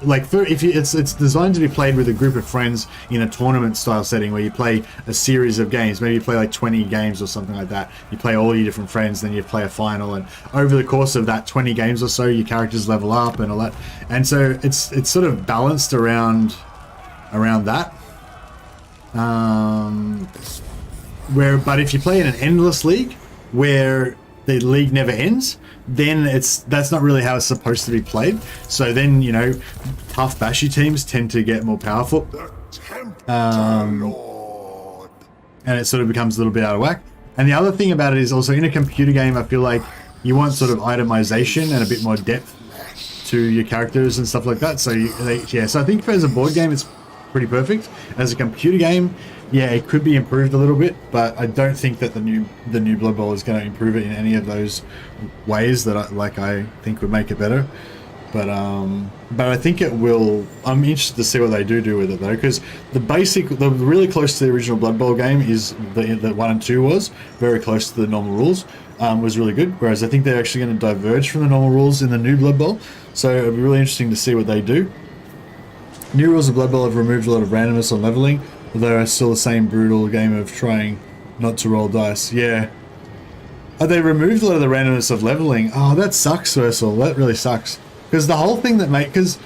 it's designed to be played with a group of friends in a tournament style setting where you play a series of games. Maybe you play like 20 games or something like that. You play all your different friends, then you play a final, and over the course of that 20 games or so, your characters level up and all that. And so it's sort of balanced around that. But if you play in an endless league where the league never ends, then that's not really how it's supposed to be played. So then, you know, tough bashy teams tend to get more powerful, and it sort of becomes a little bit out of whack. And the other thing about it is also, in a computer game, I feel like you want sort of itemization and a bit more depth to your characters and stuff like that. So so I think as a board game it's pretty perfect. As a computer game, yeah, it could be improved a little bit, but I don't think that the new Blood Bowl is going to improve it in any of those ways that I think would make it better. But I think it will. I'm interested to see what they do with it though, because the really close to the original Blood Bowl game is the 1 and 2 was very close to the normal rules. Was really good, whereas I think they're actually going to diverge from the normal rules in the new Blood Bowl. So it'll be really interesting to see what they do. New rules of Blood Bowl have removed a lot of randomness on leveling, although it's still the same brutal game of trying not to roll dice. Yeah. Oh, they removed a lot of the randomness of leveling. Oh, that sucks, Ursel. That really sucks. Because the whole thing that because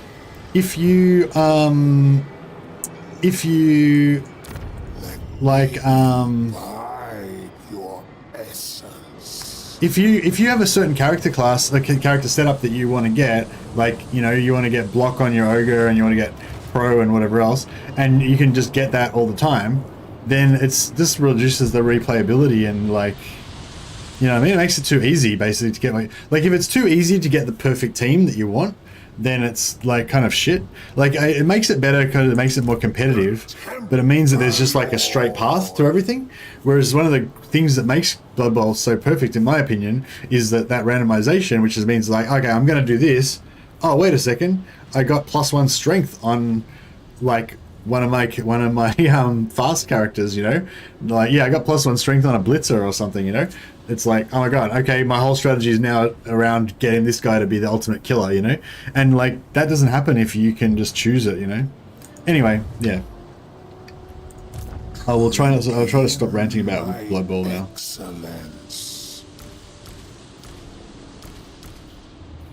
if you if you have a certain character class, like a character setup that you want to get, like, you know, you want to get block on your ogre and you want to get pro and whatever else, and you can just get that all the time, then this reduces the replayability, and like, you know what I mean? It makes it too easy basically to get like if it's too easy to get the perfect team that you want, then it's like kind of shit. Like it makes it better because it makes it more competitive, but it means that there's just like a straight path to everything. Whereas one of the things that makes Blood Bowl so perfect, in my opinion, is that randomization, which just means like, okay, I'm going to do this. Oh, wait a second, I got +1 strength on like one of my fast characters, you know, like, yeah, I got +1 strength on a blitzer or something, you know. It's like, oh my god, okay, my whole strategy is now around getting this guy to be the ultimate killer, you know? And like, that doesn't happen if you can just choose it, you know? Anyway, yeah. I'll try to stop ranting about Blood Bowl now. Excellence.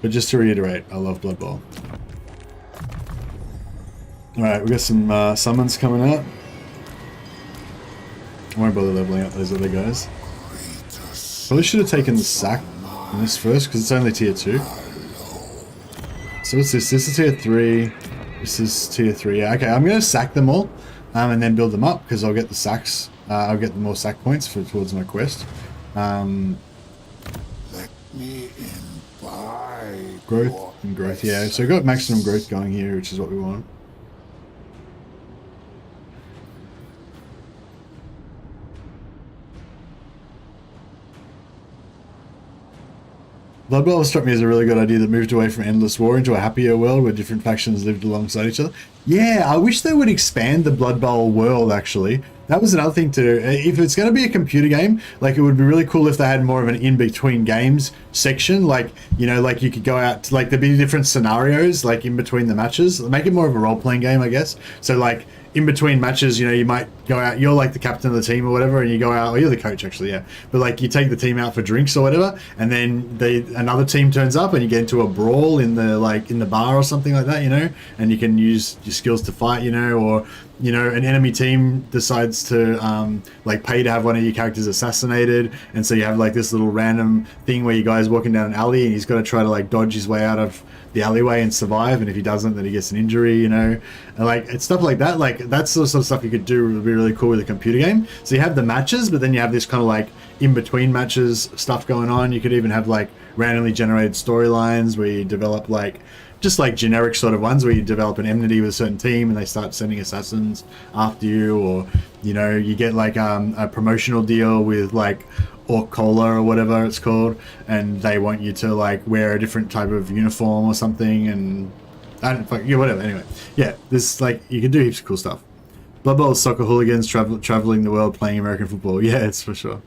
But just to reiterate, I love Blood Bowl. Alright, we got some summons coming out. I won't bother leveling up those other guys. Probably should have taken the sack on this first, because it's only tier 2. So what's this? This is tier 3. This is tier 3. Yeah, okay, I'm going to sack them all, and then build them up, because I'll get the sacks. I'll get more sack points towards my quest. Let me imbibe Growth and growth, yeah. So we've got maximum growth going here, which is what we want. Blood Bowl struck me as a really good idea that moved away from endless war into a happier world where different factions lived alongside each other. Yeah, I wish they would expand the Blood Bowl world, actually. That was another thing to... If it's going to be a computer game, like, it would be really cool if they had more of an in-between games section. Like, you know, like, you could go out to, like, there'd be different scenarios, like, in between the matches. Make it more of a role-playing game, I guess. So, like, in between matches, you know, you might go out, you're like the captain of the team or whatever, and you go out, or you're the coach actually, yeah. But like you take the team out for drinks or whatever, and then another team turns up and you get into a brawl in the bar or something like that, you know, and you can use your skills to fight, you know, or, you know, an enemy team decides to like pay to have one of your characters assassinated, and so you have like this little random thing where you guys walking down an alley and he's got to try to like dodge his way out of the alleyway and survive, and if he doesn't then he gets an injury, you know, and like it's stuff like that. Like that's the sort of stuff you could do would be really cool with a computer game. So you have the matches, but then you have this kind of like in between matches stuff going on. You could even have like randomly generated storylines where you develop like just like generic sort of ones where you develop an enmity with a certain team and they start sending assassins after you, or you know, you get like a promotional deal with like Orc Cola or whatever it's called, and they want you to like wear a different type of uniform or something, and I don't fuck, yeah, whatever. Anyway, yeah, this like you can do heaps of cool stuff. Blood Bowl soccer hooligans traveling the world playing American football. Yeah, it's for sure.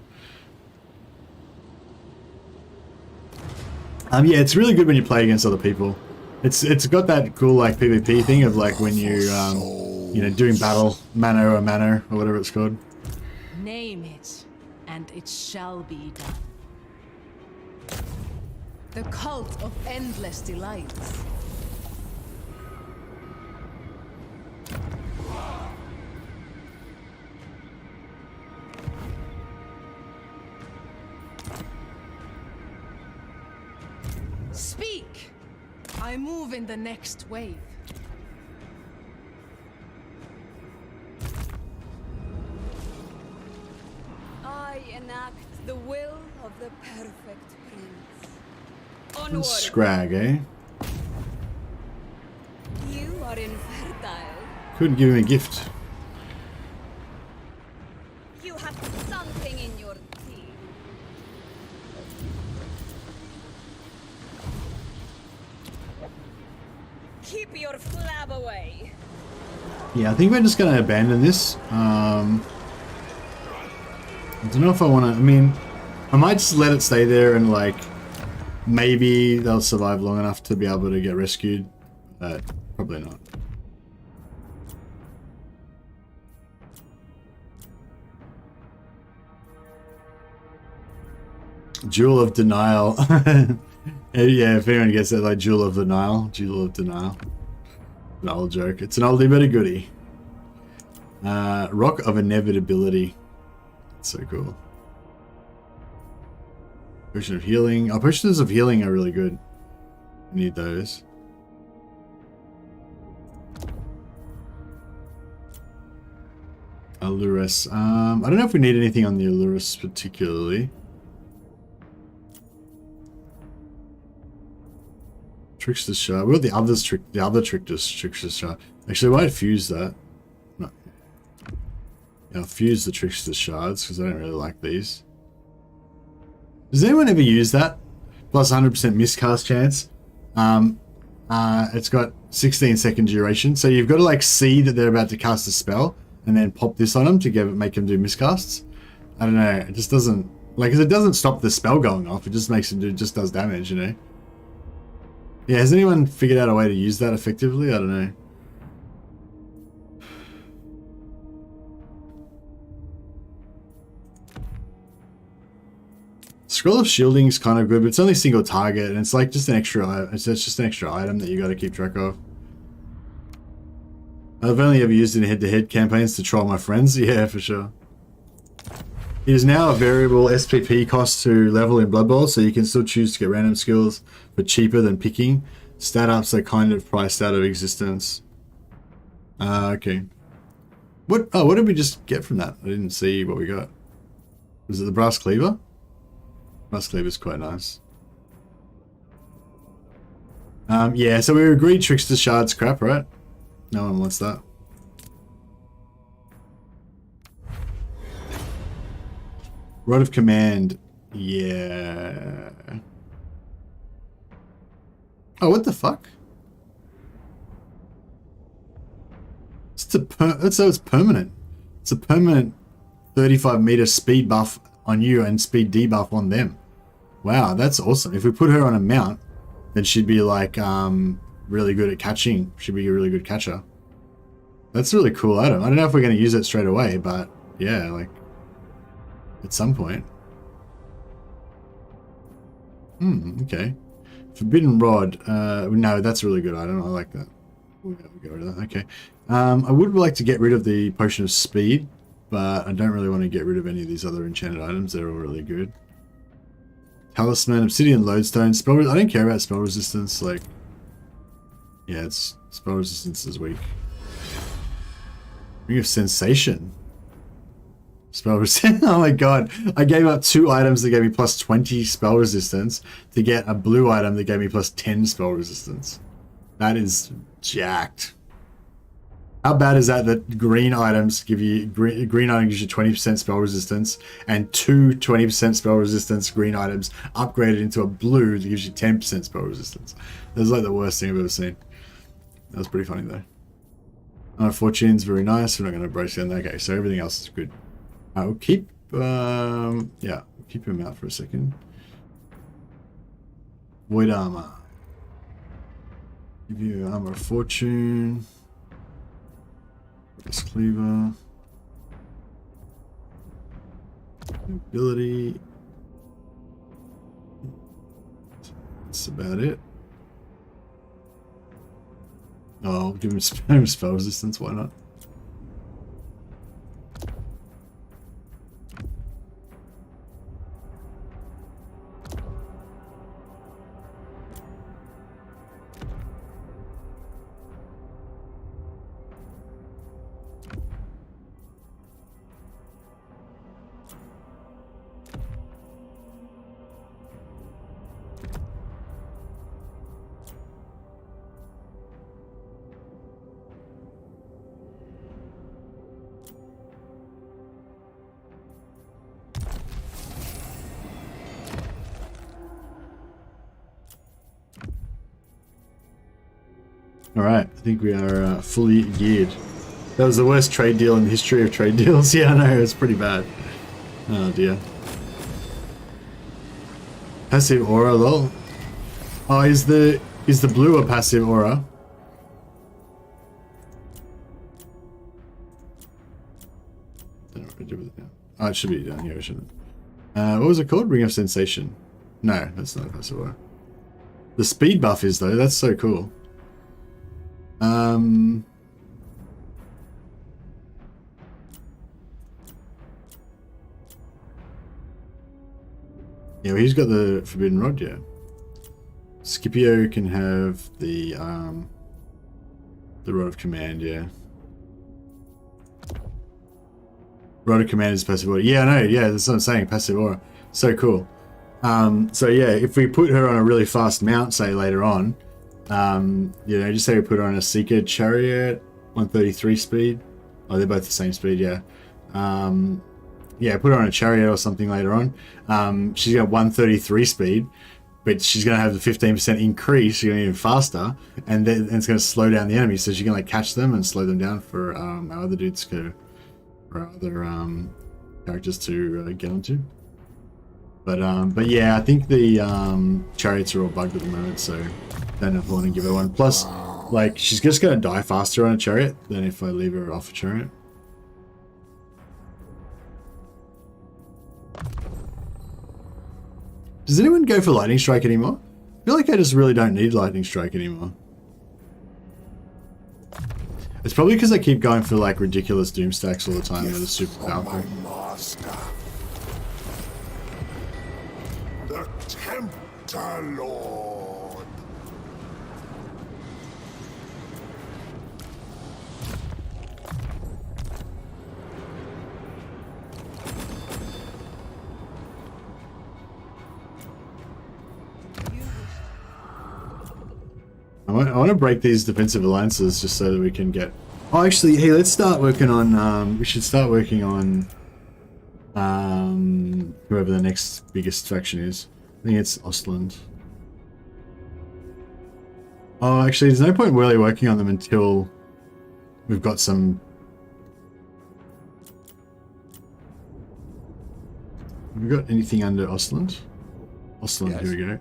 Yeah, it's really good when you play against other people. It's got that cool like PvP thing of like when you you know, doing battle mano a mano or whatever it's called. Name it, and it shall be done. The cult of endless delights. Speak! I move in the next wave. I enact the will of the perfect prince. Onward. Scrag, eh? You are infertile. Couldn't give him a gift. You have something in your teeth. Keep your flab away. Yeah, I think we're just going to abandon this. I don't know if I want to... I mean, I might just let it stay there and, like, maybe they'll survive long enough to be able to get rescued. But probably not. Jewel of Denial. Yeah, if anyone gets that, like, Jewel of Denial. Jewel of Denial. An old joke. It's an oldie but a goodie. Rock of Inevitability. So cool. Potion of Healing. Oh, Potions of Healing are really good. I need those. Allurus. I don't know if we need anything on the Allurus particularly. Trickster's Shard. What the others trick? The other Trickster's Shard. Actually, I might fuse that. No. Yeah, I'll fuse the Trickster's Shards because I don't really like these. Does anyone ever use that? Plus 100% miscast chance. It's got 16-second duration, so you've got to like see that they're about to cast a spell and then pop this on them to make them do miscasts. I don't know. It just doesn't like, because it doesn't stop the spell going off. It just makes them do, just does damage, you know. Yeah, has anyone figured out a way to use that effectively? I don't know. Scroll of Shielding is kind of good, but it's only single target, and it's like just an extra. It's just an extra item that you got to keep track of. I've only ever used it in head-to-head campaigns to troll my friends. Yeah, for sure. It is now a variable SPP cost to level in Blood Bowl, so you can still choose to get random skills, but cheaper than picking. Stat ups are kind of priced out of existence. Okay. What? Oh, what did we just get from that? I didn't see what we got. Was it the Brass Cleaver? Brass Cleaver is quite nice. Yeah, so we agreed Trickster Shards crap, right? No one wants that. Rod of Command. Yeah. Oh, what the fuck? It's permanent. It's a permanent 35-meter speed buff on you and speed debuff on them. Wow, that's awesome. If we put her on a mount, then she'd be like really good at catching. She'd be a really good catcher. That's a really cool item. I don't know if we're going to use it straight away, but yeah, like at some point. Okay. Forbidden Rod. No, that's a really good item. I like that. We'll get rid of that. Okay. I would like to get rid of the Potion of Speed, but I don't really want to get rid of any of these other enchanted items. They're all really good. Talisman, Obsidian Lodestone, spell. I don't care about spell resistance. Like, yeah, it's spell resistance is weak. Ring of Sensation. Spell resistance. Oh my god! I gave up 2 items that gave me plus 20 spell resistance to get a blue item that gave me plus 10 spell resistance. That is jacked. How bad is that? That green items give you green item gives you 20% spell resistance, and 2 20% spell resistance green items upgraded into a blue that gives you 10% spell resistance. That's like the worst thing I've ever seen. That was pretty funny though. Fortune's very nice. We're not going to brace in. Okay, so everything else is good. We'll keep yeah, keep him out for a second. Void armor. Give you armor of fortune. This cleaver. Ability. That's about it. Oh, I'll give him spell resistance, why not? Alright, I think we are fully geared. That was the worst trade deal in the history of trade deals. Yeah, I know, it's pretty bad. Oh dear. Passive aura, lol. Oh, is the blue a passive aura? Don't know what to do with it now. Oh, it should be down here, shouldn't it? What was it called? Ring of Sensation. No, that's not a passive aura. The speed buff is though, that's so cool. Yeah, well, he's got the Forbidden Rod, yeah. Scipio can have the Rod of Command, yeah. Rod of Command is passive aura. Yeah, I know, yeah, that's what I'm saying, passive aura. So cool. So yeah, if we put her on a really fast mount, say later on, you know, just say we put her on a Seeker Chariot, 133 speed. Oh, they're both the same speed, yeah. Yeah, put her on a Chariot or something later on. She's got 133 speed, but she's going to have the 15% increase. She's going to be even faster, and then it's going to slow down the enemy, so she can like catch them and slow them down for our other dudes to, or our other characters to get onto. But yeah, I think the chariots are all bugged at the moment, so don't know if I want to give her one. Plus, like, she's just going to die faster on a chariot than if I leave her off a chariot. Does anyone go for Lightning Strike anymore? I feel like I just really don't need Lightning Strike anymore. It's probably because I keep going for like ridiculous doom stacks all the time that are super powerful. The Tempter Lord. I want to break these defensive alliances just so that we can get... Oh, actually, hey, let's start working on... we should start working on... whoever the next biggest faction is. I think it's Ostland. Oh, actually, there's no point really working on them until we've got some. Have we got anything under Ostland? Ostland, Yes. here we go.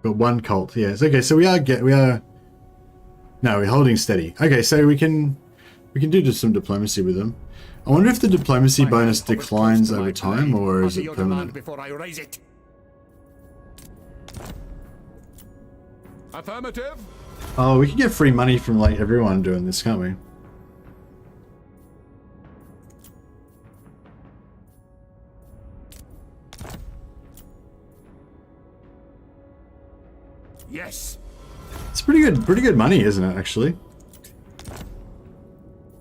Got one cult, yes. Okay, so we're holding steady. Okay, so we can do just some diplomacy with them. I wonder if the diplomacy bonus declines over time, or is it permanent? Before I raise it. Affirmative. Oh, we can get free money from like everyone doing this, can't we? Yes. It's pretty good money, isn't it, actually?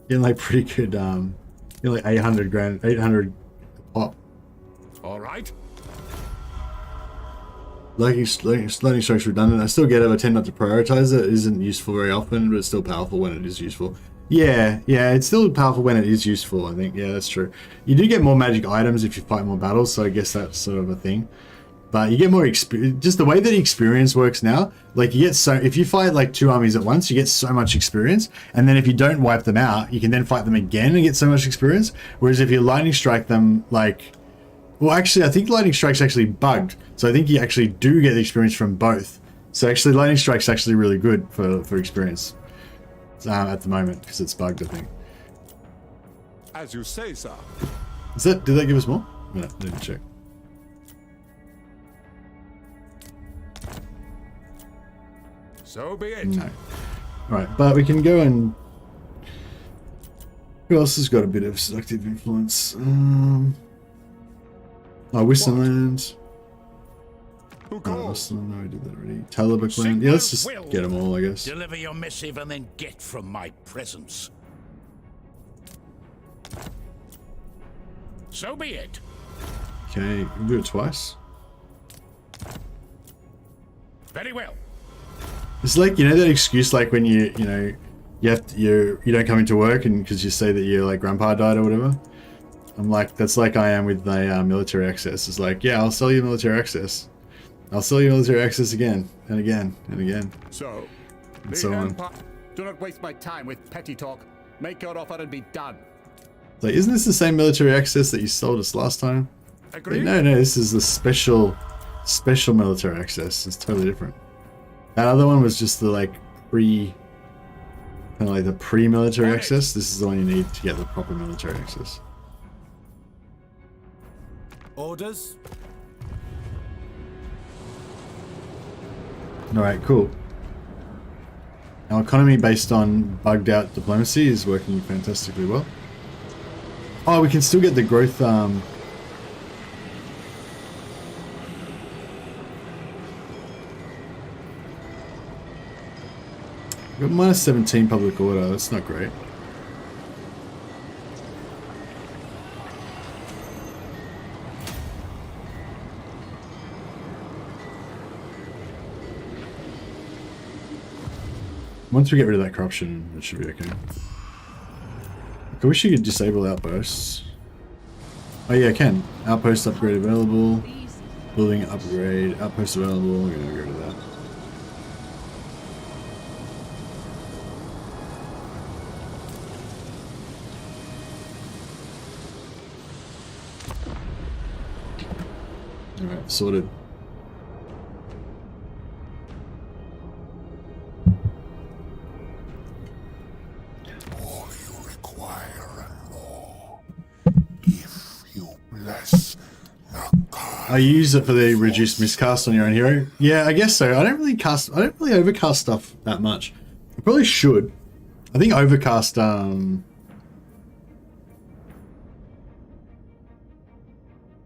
Getting like pretty good, getting like 800 grand, 800 pop. All right. Lightning strike's redundant. I still get it. I tend not to prioritize it. It isn't useful very often, but it's still powerful when it is useful. Yeah, it's still powerful when it is useful, I think. Yeah, that's true. You do get more magic items if you fight more battles, so I guess that's sort of a thing. But you get more experience. Just the way that experience works now, like you get so, if you fight like 2 armies at once, you get so much experience. And then if you don't wipe them out, you can then fight them again and get so much experience. Whereas if you lightning strike them, like, well, actually, I think lightning strike's actually bugged. So I think you actually do get the experience from both. So actually, lightning strike's actually really good for experience at the moment because it's bugged, I think. As you say, sir. Did that give us more? No, I didn't check. So be it. No. Right, but we can go and... Who else has got a bit of seductive influence? Wistonland. Wistonland, no, we did that already. Talabakland. Yeah, let's just get them all, I guess. Deliver your missive and then get from my presence. So be it. Okay, we'll do it twice. Very well. It's like, you know that excuse like when you don't come into work and because you say that your like grandpa died or whatever. I'm like, that's like I am with my military access. It's like, yeah, I'll sell you military access. I'll sell you military access again and again and again. So, and so on. Do not waste my time with petty talk. Make your offer and be done. Like, isn't this the same military access that you sold us last time? Agreed? Like, no, this is the special military access. It's totally different. That other one was just the like kind of like the pre-military access. This is the one you need to get the proper military access. Orders? Alright, cool. Our economy based on bugged out diplomacy is working fantastically well. Oh, we can still get the growth, we've got minus 17 public order, that's not great. Once we get rid of that corruption, it should be okay. I wish you could disable outposts. Oh yeah, I can. Outpost upgrade available. Building upgrade. Outpost available. We're gonna get rid of that. Alright, sorted. All you require in law, if you bless the god. I use it for the reduced miscast on your own hero. Yeah, I guess so. I don't really overcast stuff that much. I probably should. I think overcast,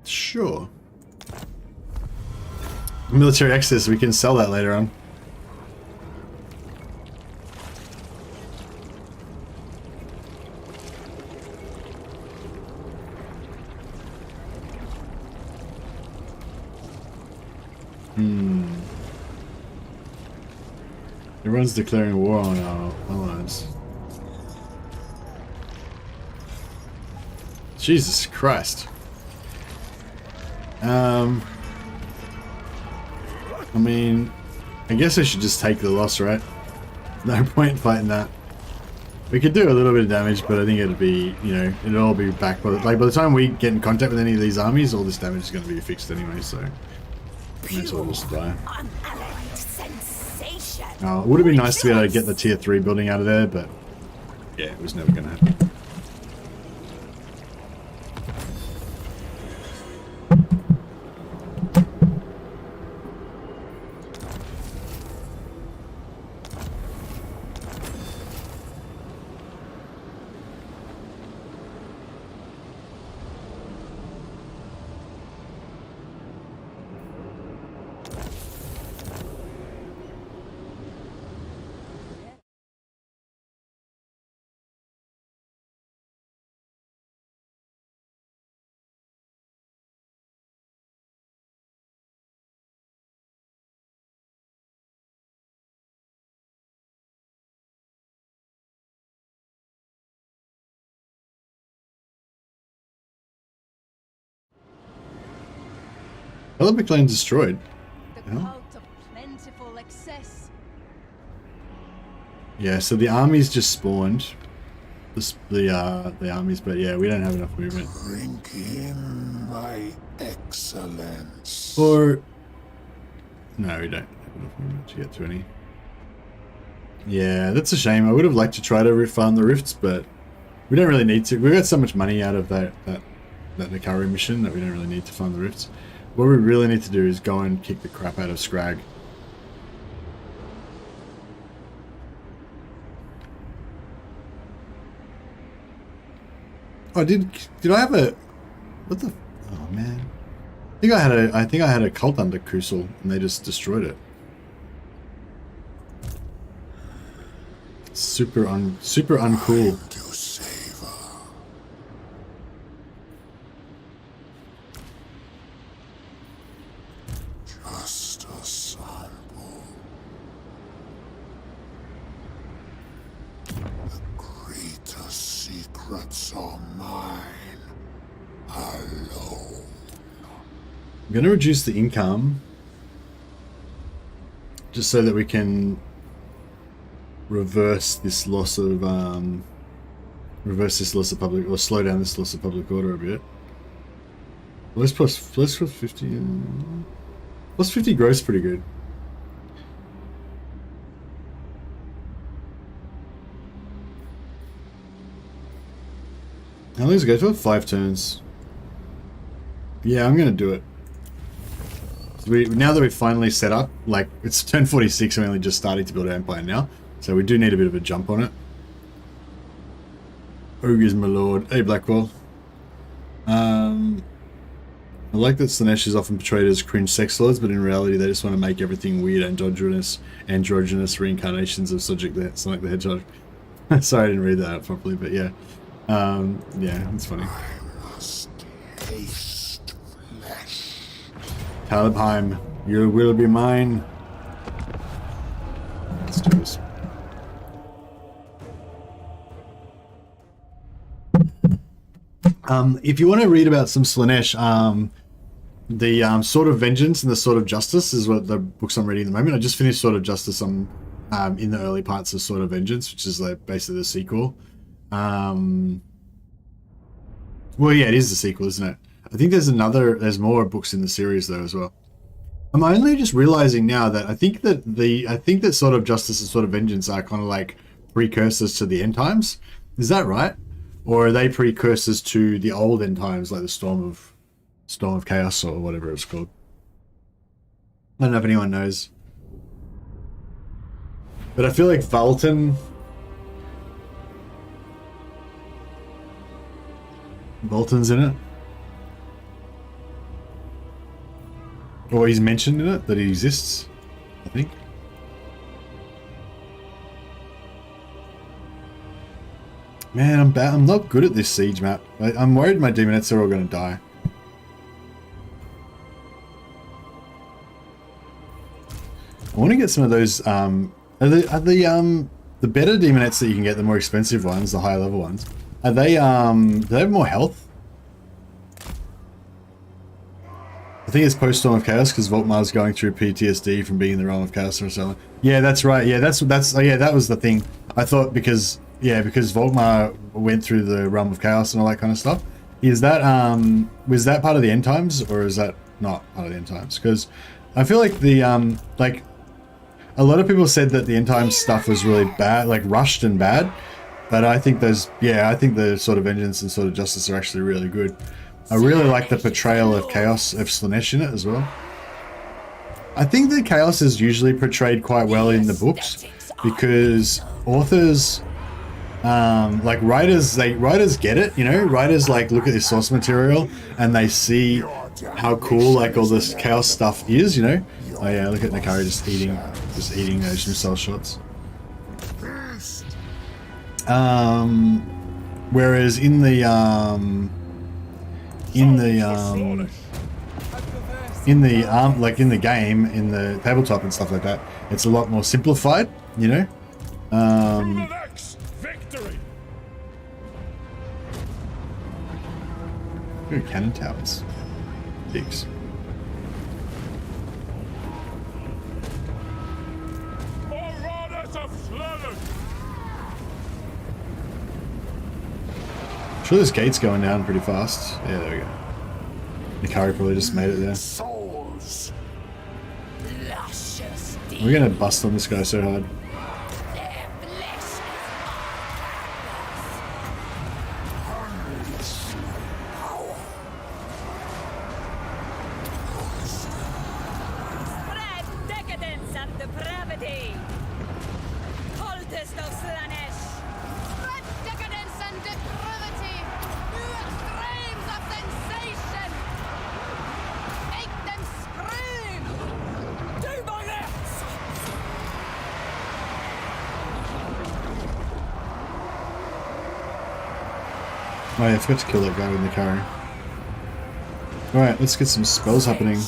sure. Military access, we can sell that later on. Everyone's declaring war on our allies. Jesus Christ. I mean, I guess I should just take the loss, right? No point fighting that. We could do a little bit of damage, but I think it'd be, you know, it'll all be back. By the time we get in contact with any of these armies, all this damage is going to be fixed anyway, so... Might as well just die. It would have been nice to be able to get the tier 3 building out of there, but... yeah, it was never going to happen. Olympic Lane destroyed. The cult of plentiful excess. Yeah, so the armies just spawned. The armies, but yeah, we don't have enough movement. Drink in my excellence. Or no, we don't have enough movement to get to any. Yeah, that's a shame. I would have liked to try to farm the rifts, but we don't really need to. We got so much money out of that Nikari mission that we don't really need to farm the rifts. What we really need to do is go and kick the crap out of Scrag. Oh, did I have a... what the... oh, man. I think I had a cult under Kusel, and they just destroyed it. Super uncool. I'm going to reduce the income just so that we can reverse this loss of public, or slow down this loss of public order a bit. Let's plus 50. Plus 50 gross pretty good. How long does it go for? 5 turns. Yeah, I'm going to do it. So now that we've finally set up, like, it's turn 46 and we're only just starting to build our empire now. So we do need a bit of a jump on it. Ogres, my lord. Hey, Blackwell. I like that Slaanesh is often portrayed as cringe sex lords, but in reality they just want to make everything weird androgynous reincarnations of Sonic the Hedgehog. Sorry I didn't read that out properly, but yeah. Yeah, it's funny. Talibheim, you will be mine. Let's do this. If you want to read about some Slaanesh, the Sword of Vengeance and the Sword of Justice is what the books I'm reading at the moment. I just finished Sword of Justice. I'm in the early parts of Sword of Vengeance, which is like basically the sequel. Well, yeah, it is the sequel, isn't it? I think there's more books in the series though as well. I'm only just realizing now that I think that Sword of Justice and Sword of Vengeance are kind of like precursors to the end times. Is that right? Or are they precursors to the old end times, like the Storm of Chaos or whatever it's called? I don't know if anyone knows. But I feel like Valton's in it. Or he's mentioned in it that he exists, I think. Man, I'm not good at this siege map. I'm worried my demonettes are all going to die. I want to get some of those. Are the better demonettes that you can get, the more expensive ones, the higher level ones? Are they do they have more health? I think it's post Storm of Chaos because Volkmar's going through PTSD from being in the realm of chaos or something. Yeah, that's right. Yeah, that's oh yeah, that was the thing. I thought because Volkmar went through the realm of chaos and all that kind of stuff. Is that was that part of the end times or is that not part of the end times? Because I feel like the like a lot of people said that the end times stuff was really bad, like rushed and bad. But I think those, yeah, I think the sort of vengeance and sort of justice are actually really good. I really like the portrayal of chaos of Slaanesh in it as well. I think the chaos is usually portrayed quite well in the books because authors, like writers get it, you know, writers like look at the source material and they see how cool like all this chaos stuff is, you know. Oh yeah, look at Nakari just eating those missile shots. Whereas in the like in the game, in the tabletop and stuff like that, it's a lot more simplified, you know. Good cannon towers, dicks. Sure, this gate's going down pretty fast. Yeah, there we go. Nakari probably just made it there. We're gonna bust on this guy so hard. Spread decadence and depravity. Cultist of Slaanesh. Spread decadence and depravity. New extremes of sensation. Make them scream. Daemons! Oh yeah, I forgot to kill that guy with Nakari. Alright, let's get some spells happening.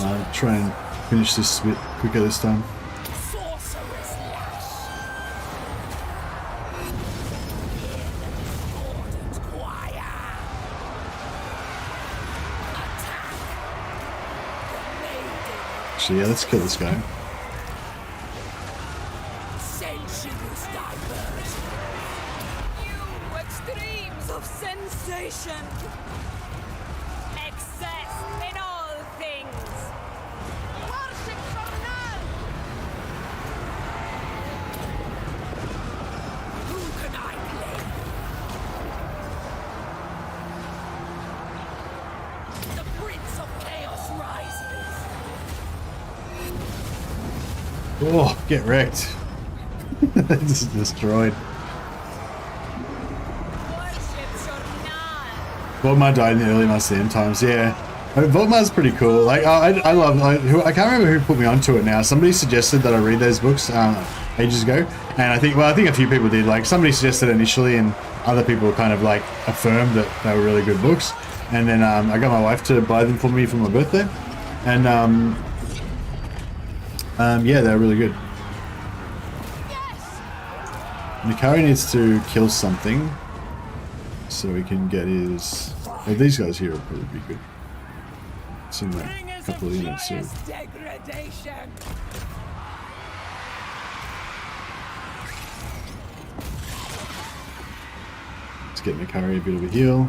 I'll try and finish this a bit quicker this time. Actually, yeah, let's kill this guy. New extremes of sensation. Excess in all things. Worship from none. Who can I blame? The Prince of Chaos rises. Oh, get wrecked. Just destroyed. Volkmar died in the early months of the end times, yeah. Volkmar's pretty cool. Like, I love, I can't remember who put me onto it now. Somebody suggested that I read those books ages ago. And I think a few people did. Like, somebody suggested it initially and other people kind of like affirmed that they were really good books. And then I got my wife to buy them for me for my birthday. And yeah, they're really good. Nakari needs to kill something so we can get his... Well, these guys here will probably be good. It's in a couple of units, so... Let's get Nakari a bit of a heal.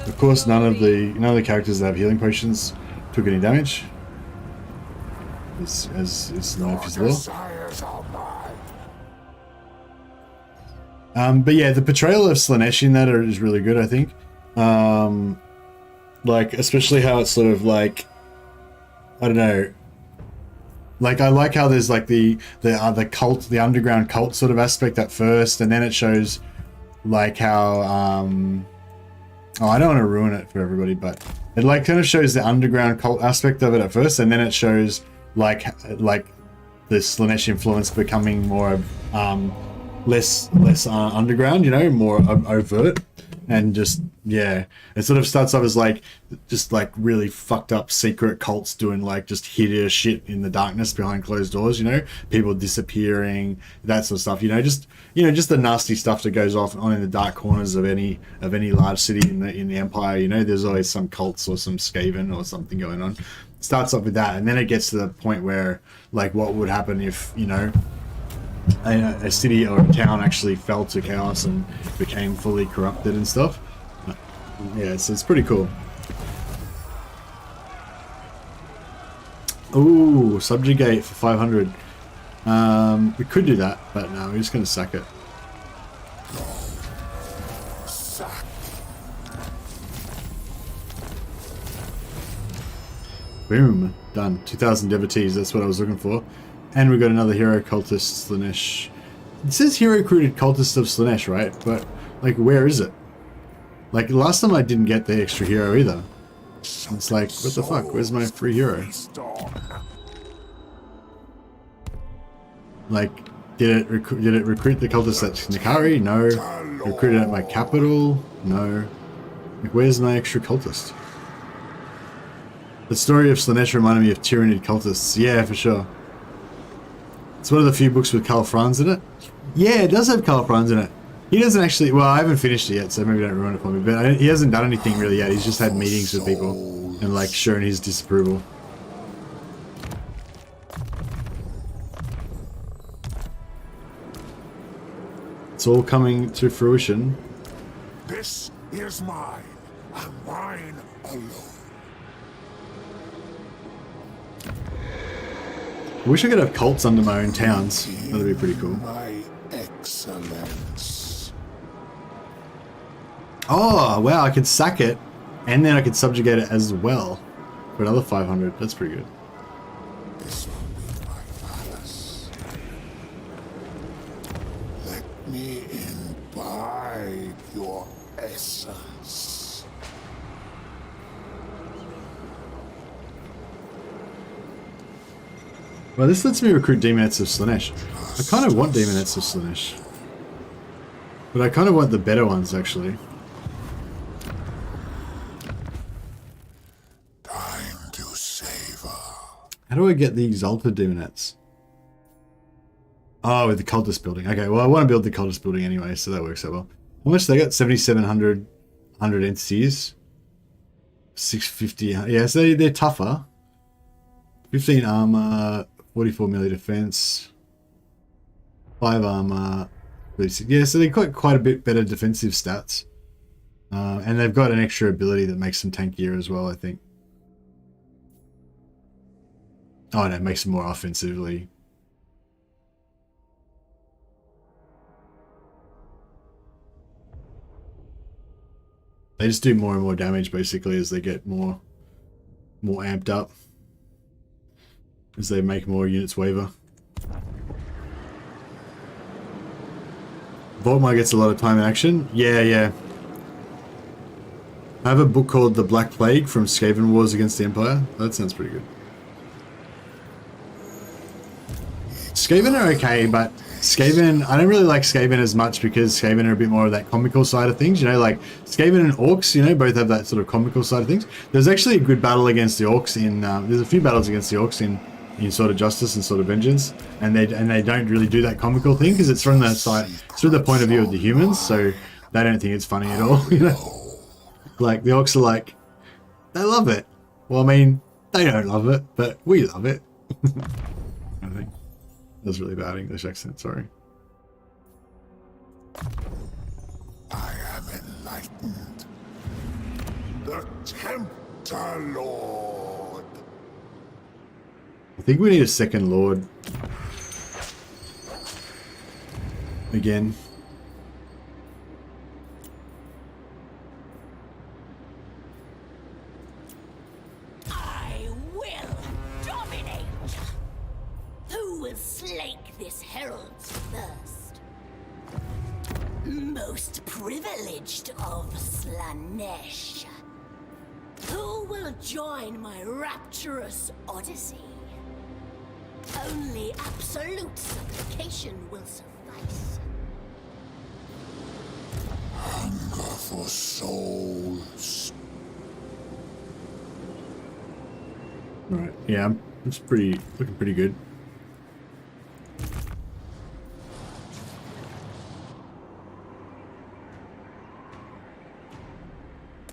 Of course, none of the characters that have healing potions took any damage. As life is well. But yeah, the portrayal of Slaanesh in that is really good, I think. Like, especially how it's sort of like, I don't know. Like, I like how there's like the cult, the underground cult sort of aspect at first, and then it shows like how, oh, I don't want to ruin it for everybody, but it like kind of shows the underground cult aspect of it at first, and then it shows like the Slaanesh influence becoming more less underground, you know, more overt, And just, yeah, it sort of starts off as like just like really fucked up secret cults doing like just hideous shit in the darkness behind closed doors, you know, people disappearing, that sort of stuff, you know, just the nasty stuff that goes off on in the dark corners of any large city in the empire, you know. There's always some cults or some Skaven or something going on. It starts off with that, and then it gets to the point where like what would happen if, you know, a city or a town actually fell to chaos and became fully corrupted and stuff. Yeah, so it's pretty cool. Ooh, subjugate for 500. We could do that, but no, we're just gonna sack it. Boom, done. 2,000 devotees, that's what I was looking for. And we got another hero cultist, Slaanesh. It says hero recruited cultist of Slaanesh, right? But, like, where is it? Like, last time I didn't get the extra hero either. It's like, what the fuck? Where's my free hero? Like, did it recruit the cultist at Nikari? No. Recruited at my capital? No. Like, where's my extra cultist? The story of Slaanesh reminded me of Tyrannid cultists. Yeah, for sure. It's one of the few books with Karl Franz in it. Yeah, it does have Karl Franz in it. He doesn't actually... Well, I haven't finished it yet, so maybe don't ruin it for me. But he hasn't done anything really yet. He's just had meetings with people and, like, shown his disapproval. It's all coming to fruition. This is mine, and mine alone. I wish I could have cults under my own towns. That'd be pretty cool. My excellence. Oh, wow, I could sack it, and then I could subjugate it as well. For another 500. That's pretty good. This will be my palace. Let me imbibe your essence. Well, this lets me recruit Daemons of Slaanesh. I kind of want Daemons of Slaanesh. But I kind of want the better ones, actually. Time to savor. How do I get the Exalted Daemonettes? Oh, with the cultist building. Okay, well, I want to build the cultist building anyway, so that works out well. How much they got? 7,700 entities. 650. Yeah, so they're tougher. 15 armor, 44 melee defense, 5 armor, 36. Yeah, so they've got quite a bit better defensive stats. And they've got an extra ability that makes them tankier as well, I think. Oh no, it makes them more offensively. They just do more and more damage basically as they get more amped up. As they make more units waver. Voltmar gets a lot of time in action. Yeah. I have a book called The Black Plague from Skaven Wars Against the Empire. That sounds pretty good. Skaven are okay, but Skaven, I don't really like Skaven as much because Skaven are a bit more of that comical side of things. You know, like Skaven and Orcs, you know, both have that sort of comical side of things. There's actually a good battle against the Orcs in, there's a few battles against the Orcs in Sword of Justice and Sword of Vengeance, and they don't really do that comical thing because it's from the side, it's through the point of view of the humans, so they don't think it's funny at all, you know. Like the Orcs are like, they love it. Well, I mean, they don't love it, but we love it. I think that was really bad English accent. Sorry. I am enlightened. The Tempter Lord. I think we need a second Lord. Again. I will dominate. Who will slake this herald's thirst? Most privileged of Slaanesh. Who will join my rapturous odyssey? Only absolute supplication will suffice. for souls. Right. Yeah, it's looking pretty good.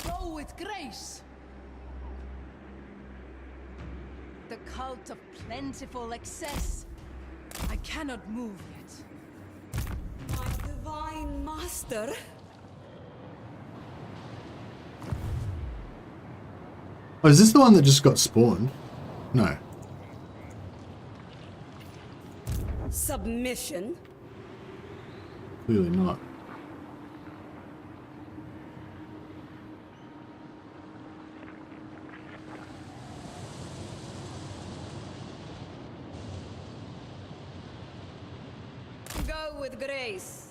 Go with grace. The cult of plentiful excess. I cannot move yet. My divine master. Oh, is this the one that just got spawned? No. Submission. Clearly not. Go with grace.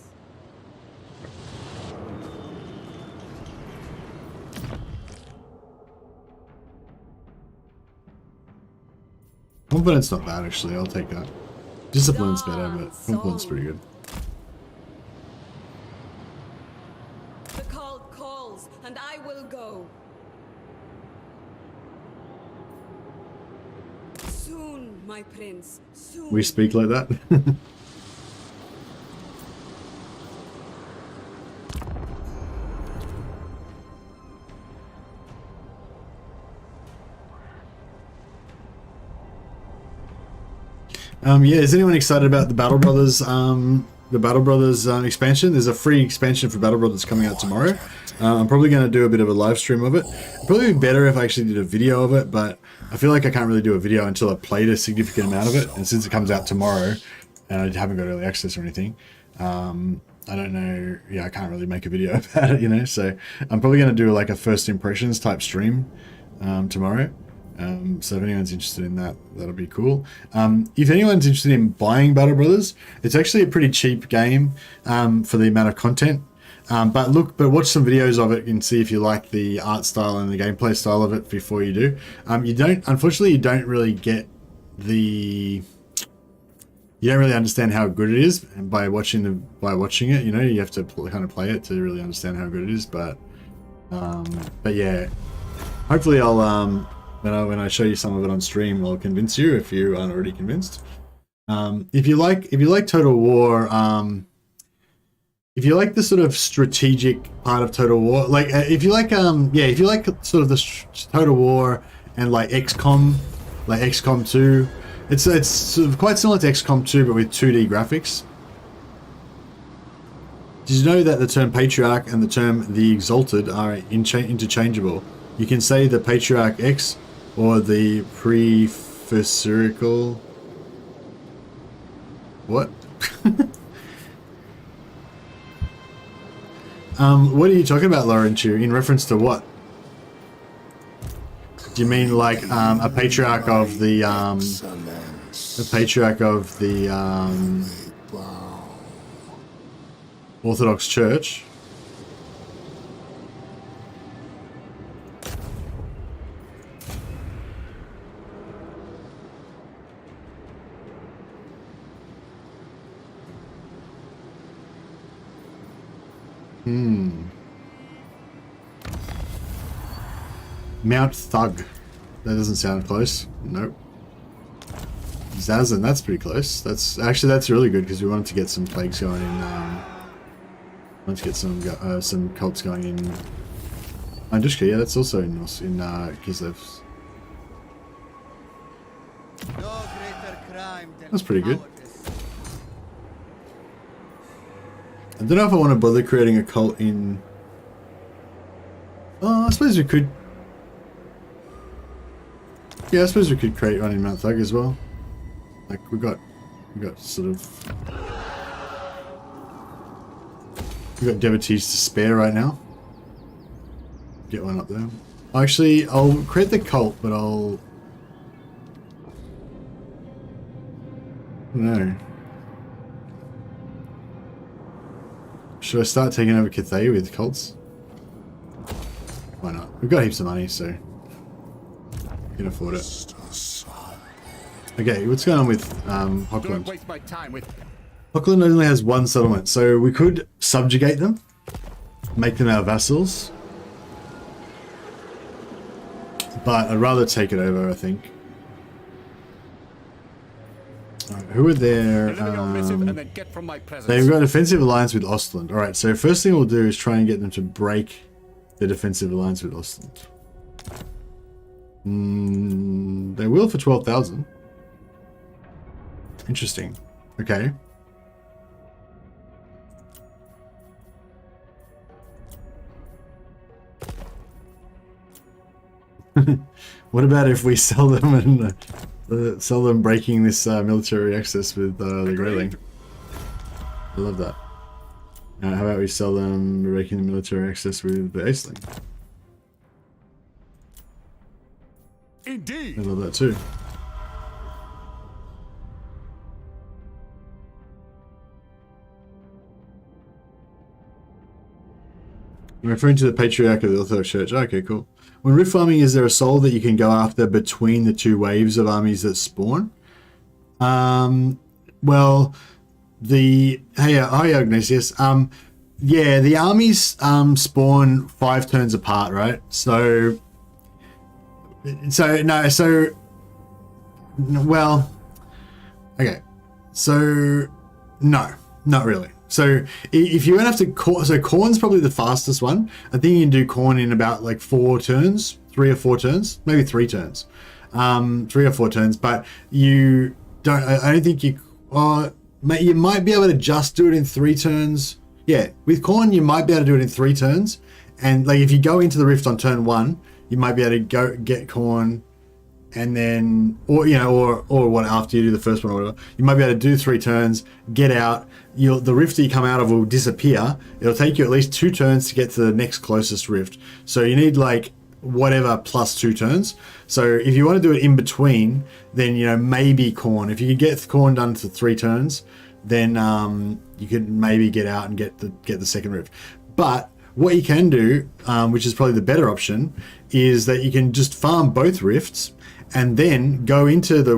Confidence not bad actually, I'll take that. Discipline's better, but confidence pretty good. The cult calls, and I will go. Soon, my prince. Soon. We speak like that? Yeah, is anyone excited about the Battle Brothers expansion? There's a free expansion for Battle Brothers coming out tomorrow. I'm probably going to do a bit of a live stream of it. It'd probably be better if I actually did a video of it, but I feel like I can't really do a video until I've played a significant amount of it. And since it comes out tomorrow, and I haven't got early access or anything, I don't know. Yeah, I can't really make a video about it, you know. So I'm probably going to do like a first impressions type stream tomorrow. So if anyone's interested in that, that'll be cool. If anyone's interested in buying Battle Brothers, it's actually a pretty cheap game for the amount of content. But watch some videos of it and see if you like the art style and the gameplay style of it before you do. Unfortunately, you don't really get the... You don't really understand how good it is by watching it. You know, you have to kind of play it to really understand how good it is. But yeah, hopefully I'll when I show you some of it on stream, I'll convince you if you aren't already convinced. If you like Total War, if you like the sort of strategic part of Total War, like if you like sort of the Total War and like XCOM 2, it's sort of quite similar to XCOM 2 but with 2D graphics. Did you know that the term Patriarch and the term the Exalted are interchangeable? You can say the Patriarch X or the Prefectural... What? What are you talking about, Laurentiu? In reference to what? Do you mean like a Patriarch of the Orthodox Church? Mount Thug. That doesn't sound close. Nope. Zazan, that's pretty close. That's really good because we wanted to get some plagues going in. Want to get some cults going in. Andushka, yeah, that's also in Kislev. That's pretty good. I don't know if I want to bother creating a cult in... Oh, I suppose we could... Yeah, I suppose we could create one in Mount Thug as well. Like, we got sort of... We've got devotees to spare right now. Get one up there. Actually, I'll create the cult, but I'll... I don't know. Should I start taking over Cathay with cults? Why not? We've got heaps of money, so... we can afford it. Okay, what's going on with Hockland? Don't waste my time with... Hockland only has one settlement, so we could subjugate them. make them our vassals. But I'd rather take it over, I think. Right, who are there? They've got a defensive alliance with Ostland. Alright, so first thing we'll do is try and get them to break the defensive alliance with Ostland. They will for 12,000. Interesting. Okay. What about if we sell them and sell them breaking this military access with the Greyling? I love that. How about we sell them breaking the military access with the Aceling? Indeed. I love that too. I'm referring to the Patriarch of the Orthodox Church. Okay, cool. When rift farming, is there a soul that you can go after between the two waves of armies that spawn? Well, the... Hi, Ignatius. Yeah, the armies spawn 5 turns apart, right? So... Well... Okay. So... No, not really. So if you went after Khorne, so Khorne's probably the fastest one. I think you can do Khorne in about like 4 turns, 3 or 4 turns, maybe 3 turns, 3 or 4 turns. But you don't. I don't think you. You might be able to just do it in 3 turns. Yeah, with Khorne you might be able to do it in 3 turns. And like if you go into the rift on turn 1, you might be able to go get Khorne, and then or what after you do the first one or whatever. You might be able to do 3 turns, get out. The rift that you come out of will disappear. It'll take you at least 2 turns to get to the next closest rift. So you need like whatever plus 2 turns. So if you want to do it in between, then maybe Khorne. If you could get Khorne done to 3 turns, then you could maybe get out and get the second rift. But what you can do, which is probably the better option, is that you can just farm both rifts and then go into the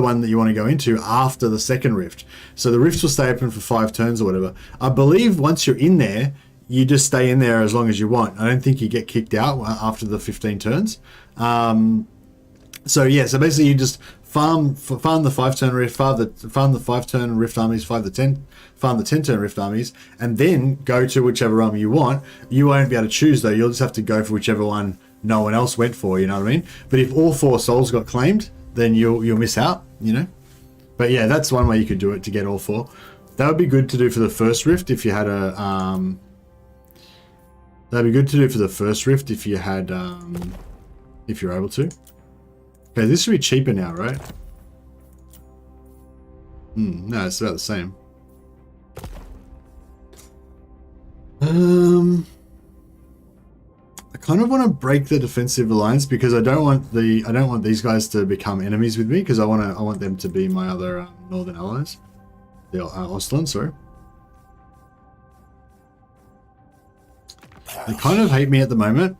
one that you want to go into after the second rift. So the rifts will stay open for 5 turns or whatever. I believe once you're in there, you just stay in there as long as you want. I don't think you get kicked out after the 15 turns. So yeah, so basically you just farm the 5-turn rift, farm the 5-turn rift armies, farm the 10-turn rift armies, and then go to whichever army you want. You won't be able to choose though. You'll just have to go for whichever one no one else went for, you know what I mean? But if all 4 souls got claimed, then you'll miss out, But yeah, that's one way you could do it to get all 4. That would be good to do for the first rift if you had a that'd be good to do for the first rift if you had if you're able to. Okay, this should be cheaper now, right? No, it's about the same. I kind of want to break the defensive alliance because I don't want these guys to become enemies with me, because I want them to be my other northern allies, the Ostland. Sorry, they kind of hate me at the moment.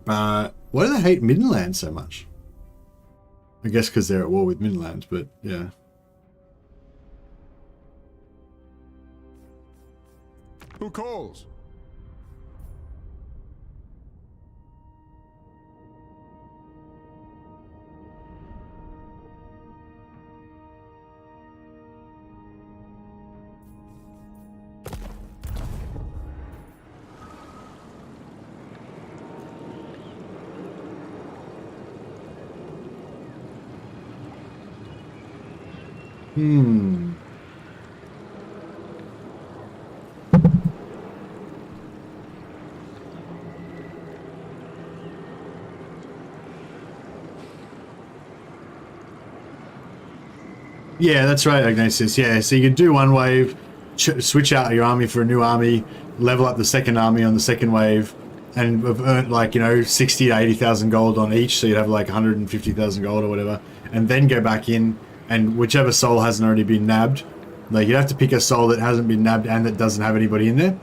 But why do they hate Midland so much? I guess because they're at war with Midland, but yeah. Who calls? Yeah, that's right, Ignatius. Yeah, so you can do one wave, switch out your army for a new army, level up the second army on the second wave, and have earned like 60 to 80,000 gold on each, so you'd have like 150,000 gold or whatever, and then go back in, and whichever soul hasn't already been nabbed, like you'd have to pick a soul that hasn't been nabbed and that doesn't have anybody in there.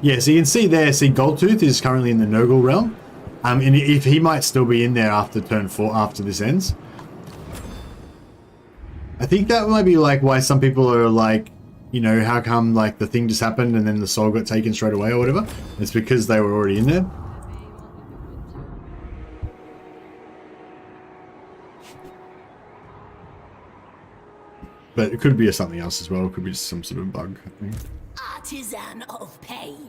Yeah, so you can see there, Goldtooth is currently in the Nurgle realm, and if he might still be in there after turn 4 after this ends. I think that might be like why some people are like, you know, how come like the thing just happened and then the soul got taken straight away or whatever. It's because they were already in there. But it could be something else as well. It could be just some sort of bug happening. Artisan of pain.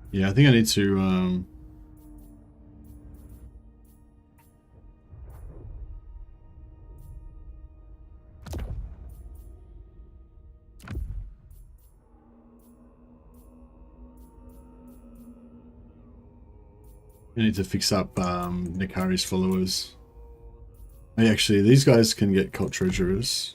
Yeah, I think I need to fix up Nikari's followers. Hey, actually, these guys can get cult treasurers.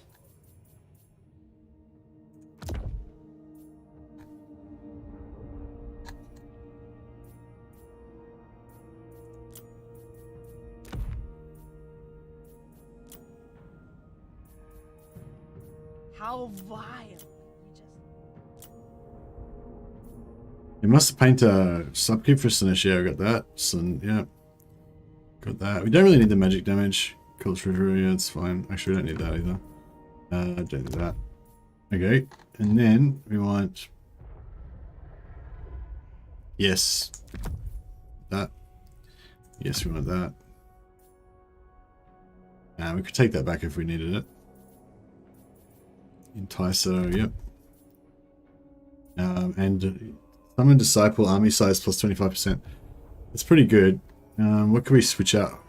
How vile. You must paint a subkeep for Slaanesh. Yeah, I got that. Yeah. Got that. We don't really need the magic damage. Cult treasurer, yeah, it's fine. Actually, we don't need that either. Don't need that. Okay. And then we want... Yes. That. Yes, we want that. We could take that back if we needed it. Enticer, yep. And summon disciple army size plus 25%. That's pretty good. What can we switch out?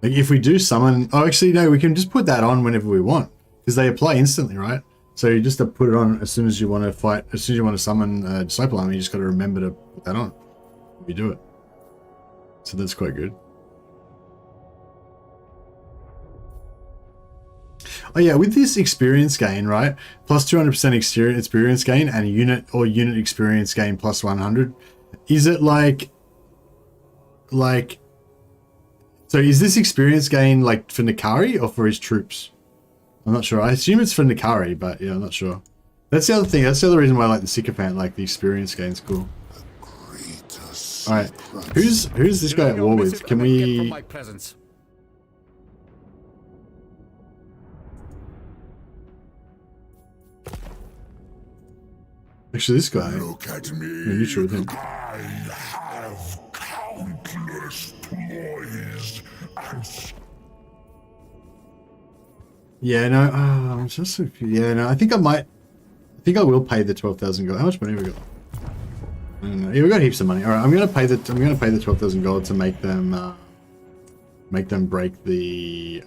Like if we do summon, oh actually no, we can just put that on whenever we want because they apply instantly, right? So you just have to put it on as soon as you want to fight, as soon as you want to summon a disciple army, you just got to remember to put that on. You do it. So that's quite good. Oh yeah, with this experience gain, right? Plus 200% experience gain and a unit experience gain plus 100. Is it like, so is this experience gain like for Nikari or for his troops? I'm not sure. I assume it's for Nikari, but yeah, I'm not sure. That's the other thing. That's the other reason why I like the sycophant, like the experience gain's cool. Alright, who's this guy at war with? Can we... Actually, this guy. Look at me. Yeah, you sure with him. I have countless ploys and... Yeah, no, I'm just so... Yeah, no, I think I will pay the 12,000 gold. How much money have we got? I don't know. Yeah, we got heaps of money. All right, I'm gonna pay the 12,000 gold to make them break the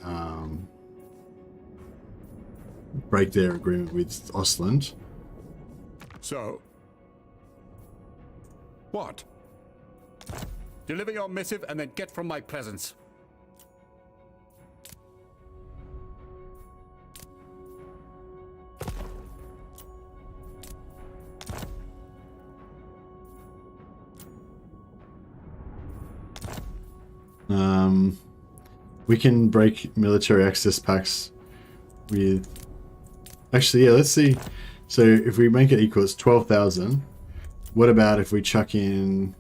break their agreement with Ostland. So, what? Deliver your missive and then get from my presence. We can break military access pacts with... Actually, yeah, let's see. So if we make it equals 12,000, what about if we chuck in...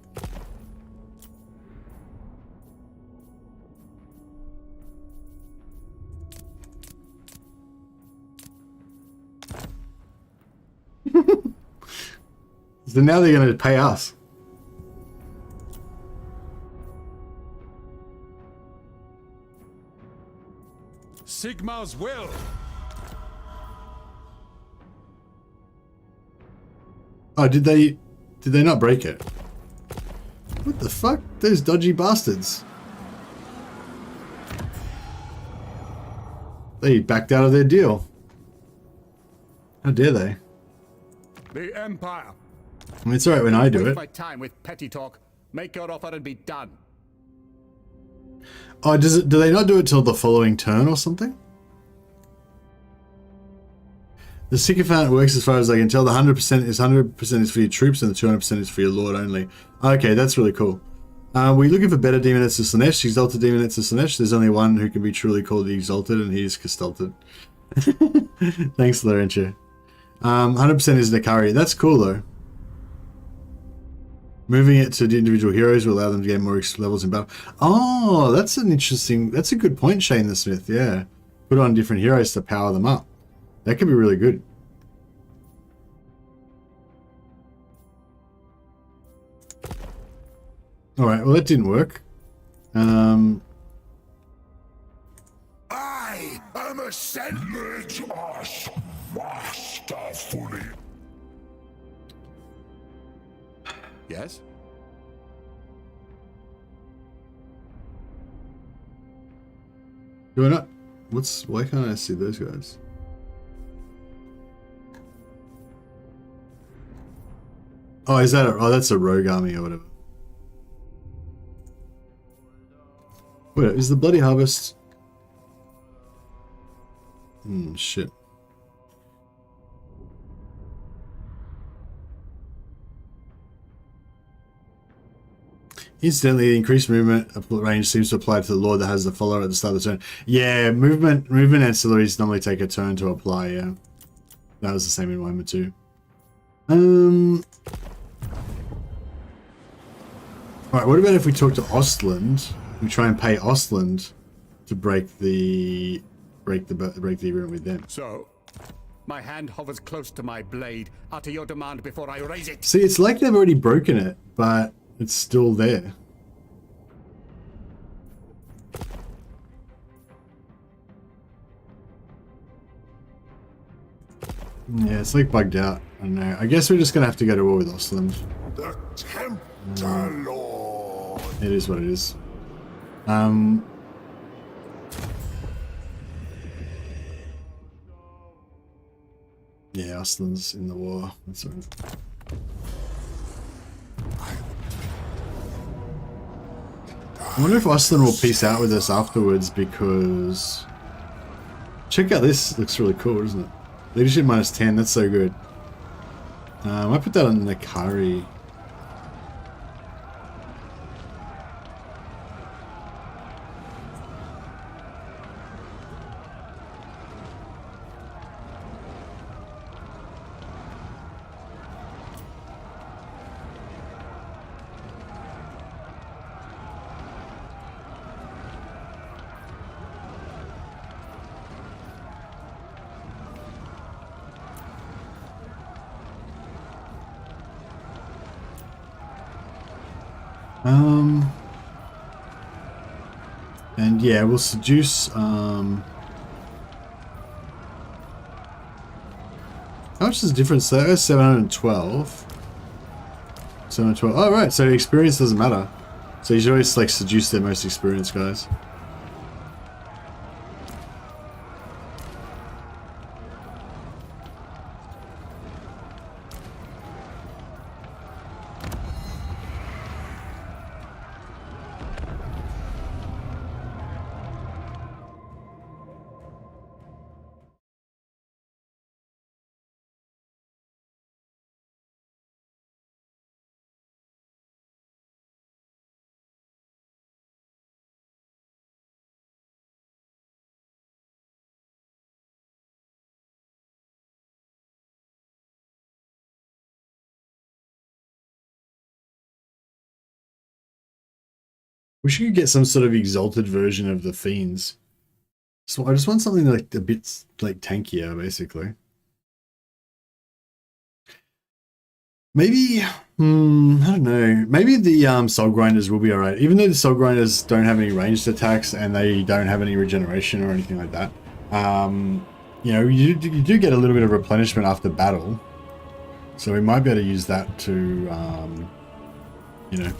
So now they're going to pay us. Sigmar's will. Oh, did they not break it? What the fuck? Those dodgy bastards. They backed out of their deal. How dare they? The Empire. I mean, it's alright when I do Waste it. my time with petty talk. Make your offer and be done. Oh, do they not do it till the following turn or something? The sycophant works as far as I can tell. The 100% is for your troops and the 200% is for your lord only. Okay, that's really cool. We're looking for better demonettes to Slaanesh. Exalted demonettes to Slaanesh. There's only one who can be truly called the Exalted, and he is Castalted. Thanks, Laurentia. 100% is Nakari. That's cool though. Moving it to the individual heroes will allow them to gain more levels in battle. Oh, that's an interesting... That's a good point, Shane the Smith. Yeah. Put on different heroes to power them up. That could be really good. Alright, well that didn't work. I am a sandwich us masterfully. Yes? Do I not? Why can't I see those guys? Oh, is that that's a rogue army or whatever. Wait, is the Bloody Harvest? Shit. Incidentally, the increased movement range seems to apply to the lord that has the follower at the start of the turn. Yeah, movement ancillaries normally take a turn to apply, yeah. That was the same in Warhammer 2. Alright, what about if we talk to Ostland? We try and pay Ostland to break the agreement with them. So, my hand hovers close to my blade. Utter your demand before I raise it. See, it's like they've already broken it, but it's still there. Yeah, it's like bugged out. I don't know. I guess we're just gonna have to go to war with Ostland. The Tempter Lord. It is what it is. Yeah, Ostland's in the war. That's right. I wonder if Ostland will peace out with us afterwards because... Check out this. Looks really cool, doesn't it? Leadership -10. That's so good. I put that on Nakari. And yeah, we'll seduce, how much is the difference there? 712. 712. Oh, right, so experience doesn't matter. So you should always, like, seduce their most experienced guys. Wish you could get some sort of exalted version of the Fiends. So I just want something like a bit like tankier, basically. Maybe, I don't know. Maybe the Soul Grinders will be alright. Even though the Soul Grinders don't have any ranged attacks and they don't have any regeneration or anything like that. You know, you do get a little bit of replenishment after battle. So we might be able to use that to, you know.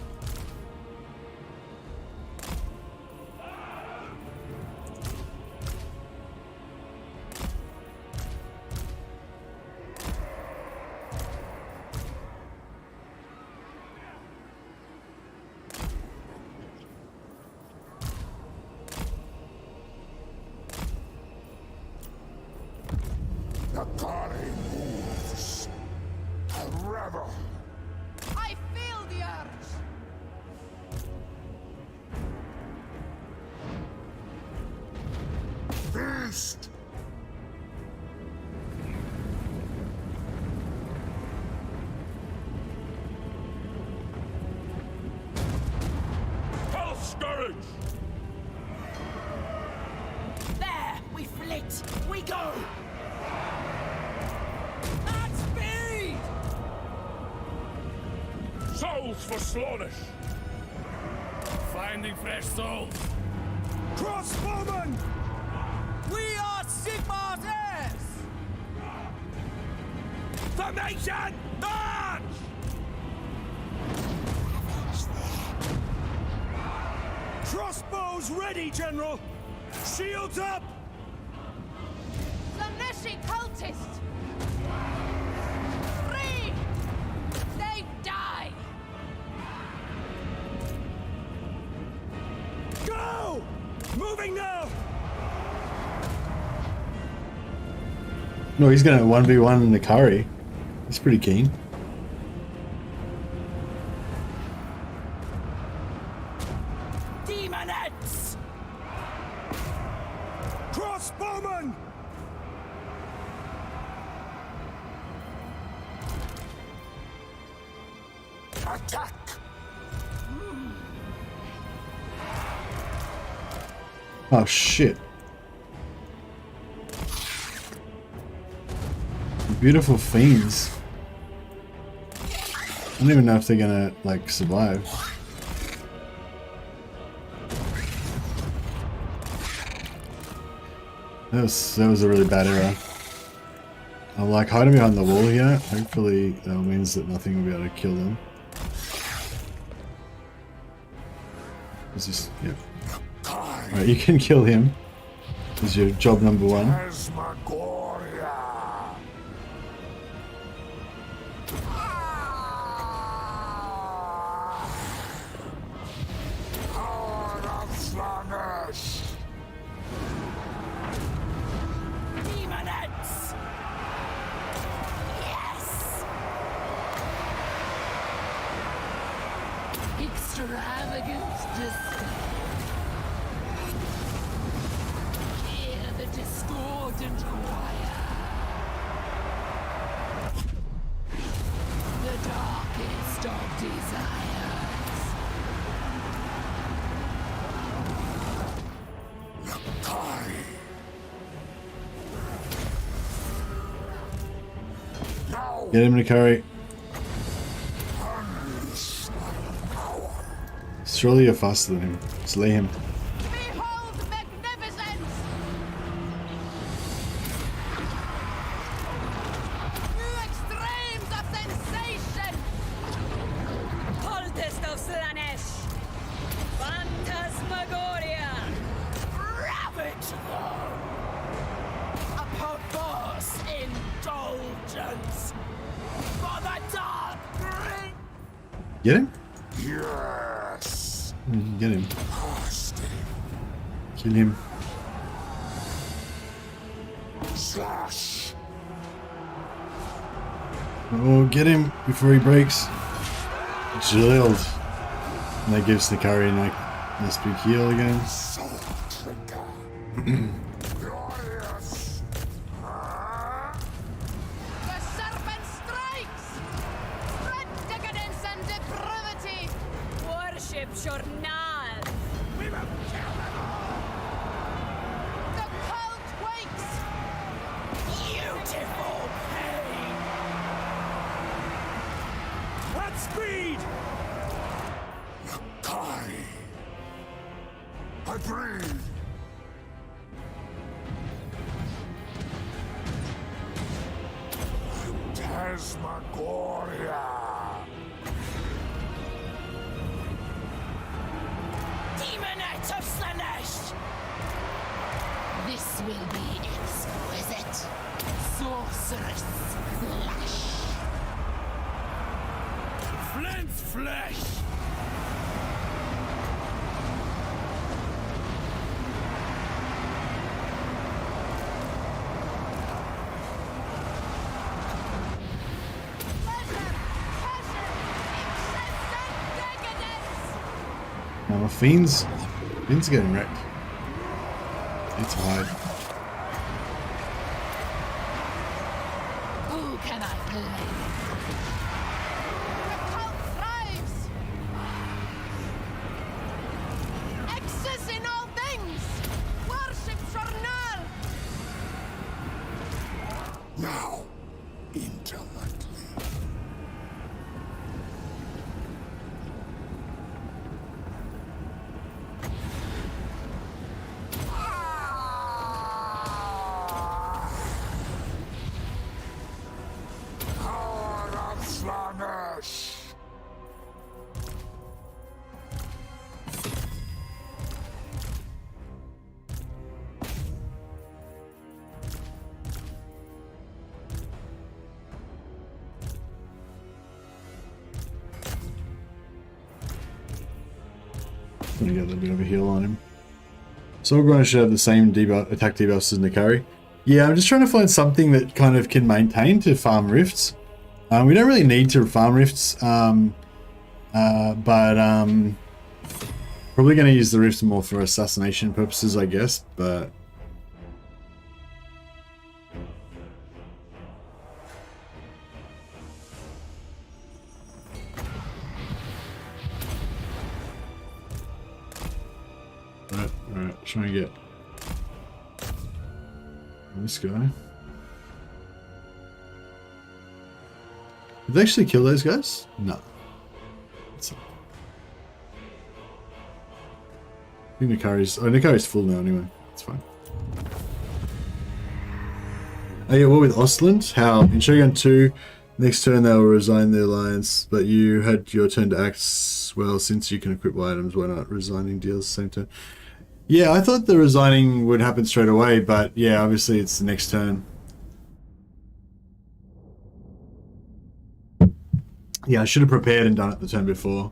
go! At speed! Souls for Slaanesh! Finding fresh souls! Crossbowmen! We are Sigmar's heirs! Formation! March! Crossbows ready, General! Shields up! Slaaneshi cultists! Free! They die! Go! Moving now! No, he's gonna 1v1 Nikari. He's pretty keen. Demonettes! Crossbowmen! Attack! Oh shit. Beautiful fiends. I don't even know if they're gonna like survive. That was a really bad error. I'm like hiding behind the wall here. Hopefully that means that nothing will be able to kill them. It's just, yeah. Alright, you can kill him. This is your job number 1. Power of Slaanesh! Demonettes! Yes! Extravagant display. Hear the discordant choir. The darkest of desires. Get him, Nikari. Surely you're faster than him. Slay him. Behold magnificence! New extremes of sensation! Cultist of Slaanesh! Phantasmagoria! Ravage them! A perverse indulgence! For the dark ring! Get him? Yes! Get him. Kill him. Slash! Oh, get him before he breaks. Drilled. And that gives Nikari a nice big heal again. Glorious! The serpent strikes! Spread decadence and depravity! Worship Journal! We will kill them all! The cult wakes! Beautiful pain! At speed! Kari! I breathe! Phantasmagoria! Demonette of Slaanesh! This will be exquisite. Sorceress flesh. Flint's flesh! Now Fiend's getting wrecked. It's hard. Who can I play? The cult thrives! Excess in all things! Worship Journal! Gonna get a little bit of a heal on him. Sorgrunner should have the same debuff, attack debuffs as Nakari. Yeah, I'm just trying to find something that kind of can maintain to farm rifts. We don't really need to farm rifts, but probably going to use the rifts more for assassination purposes, I guess. But alright, try and get this guy. Did they actually kill those guys? No. That's not. I think Nakari's full now anyway. It's fine. Oh yeah, what with Ostland? How in Shogun 2, next turn they will resign their alliance, but you had your turn to act. Well, since you can equip items, why not resigning deals same turn? Yeah, I thought the resigning would happen straight away, but yeah, obviously it's the next turn. Yeah, I should have prepared and done it the turn before.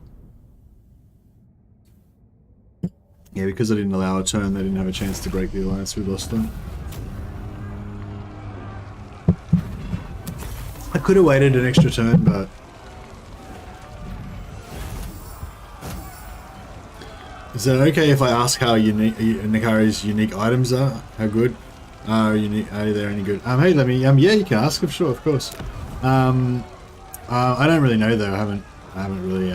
Yeah, because I didn't allow a turn, they didn't have a chance to break the alliance with Ostland. I could have waited an extra turn, but is it okay if I ask how unique Nakari's unique items are? How good? Are they any good? Hey, let me. Yeah, you can ask. Sure, of course. I don't really know though. I haven't really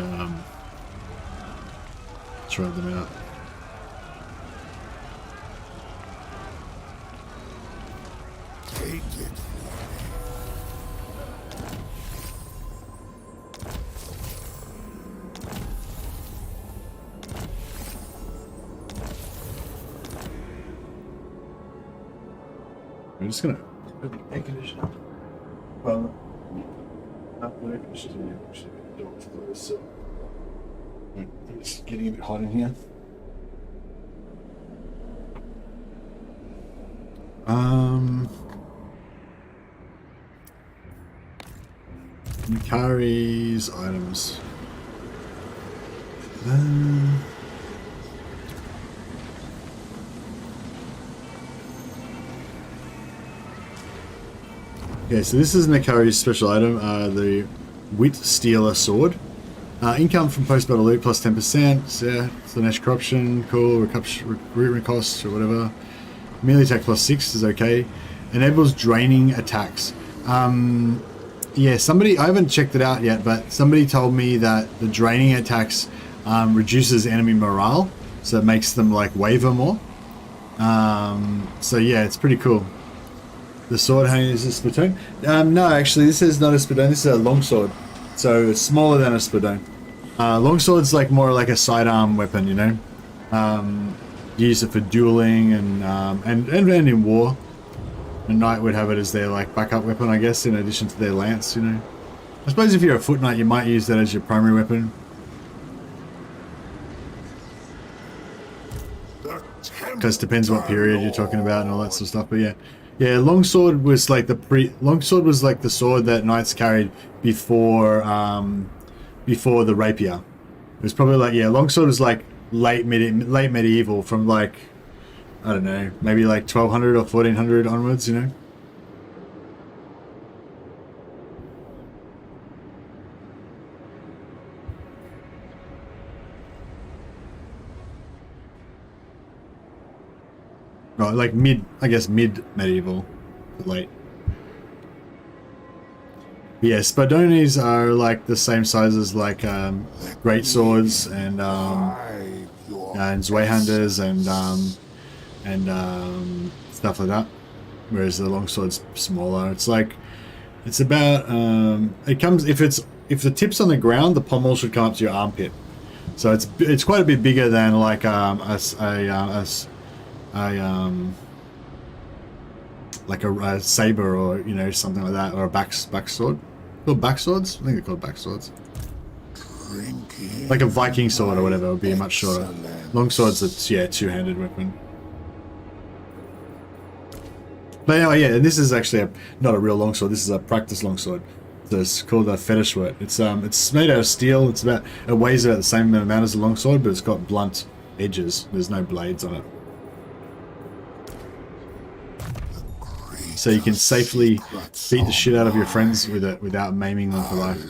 tried them out. Take it. I'm just gonna put the air conditioner. Well, not the air conditioner. Actually, the door's closed, so it's getting a bit hot in here. Nakari's items. Okay, so this is Nakari's special item, the Wit Stealer Sword. Income from post-battle loot plus 10%, yeah, Slaanesh corruption, cool, recruitment costs or whatever. Melee attack plus 6 is okay. Enables draining attacks. Yeah, I haven't checked it out yet, but somebody told me that the draining attacks reduces enemy morale, so it makes them like waver more. So yeah, it's pretty cool. The sword hanging is a spittoon? No, actually, this is not a spittoon. This is a longsword, so it's smaller than a spittoon. Longsword's like more like a sidearm weapon, you know. You use it for dueling and in war. A knight would have it as their like backup weapon, I guess, in addition to their lance, you know. I suppose if you're a foot knight, you might use that as your primary weapon. Because it depends what period you're talking about and all that sort of stuff. But yeah. Yeah, longsword was like the sword that knights carried before the rapier. It was probably like, yeah, longsword was like late medieval, from like, I don't know, maybe like 1200 or 1400 onwards, you know. Right, like mid medieval, late. Yeah, Spadonis are like the same size as like great swords and Zweihanders and stuff like that. Whereas the longsword's smaller. It's like, it's about it comes, if the tip's on the ground, the pommel should come up to your armpit. So it's quite a bit bigger than like like a saber, or you know, something like that, or a backsword. Called backswords? I think they're called backswords. Like a Viking sword or whatever would be much shorter. Longswords, it's yeah, two-handed weapon. But anyway, yeah, and this is actually not a real longsword. This is a practice longsword. So it's called a fetishwort. It's made out of steel. It weighs about the same amount as a longsword, but it's got blunt edges. There's no blades on it. So you can safely beat the shit out of your friends with it without maiming them for life.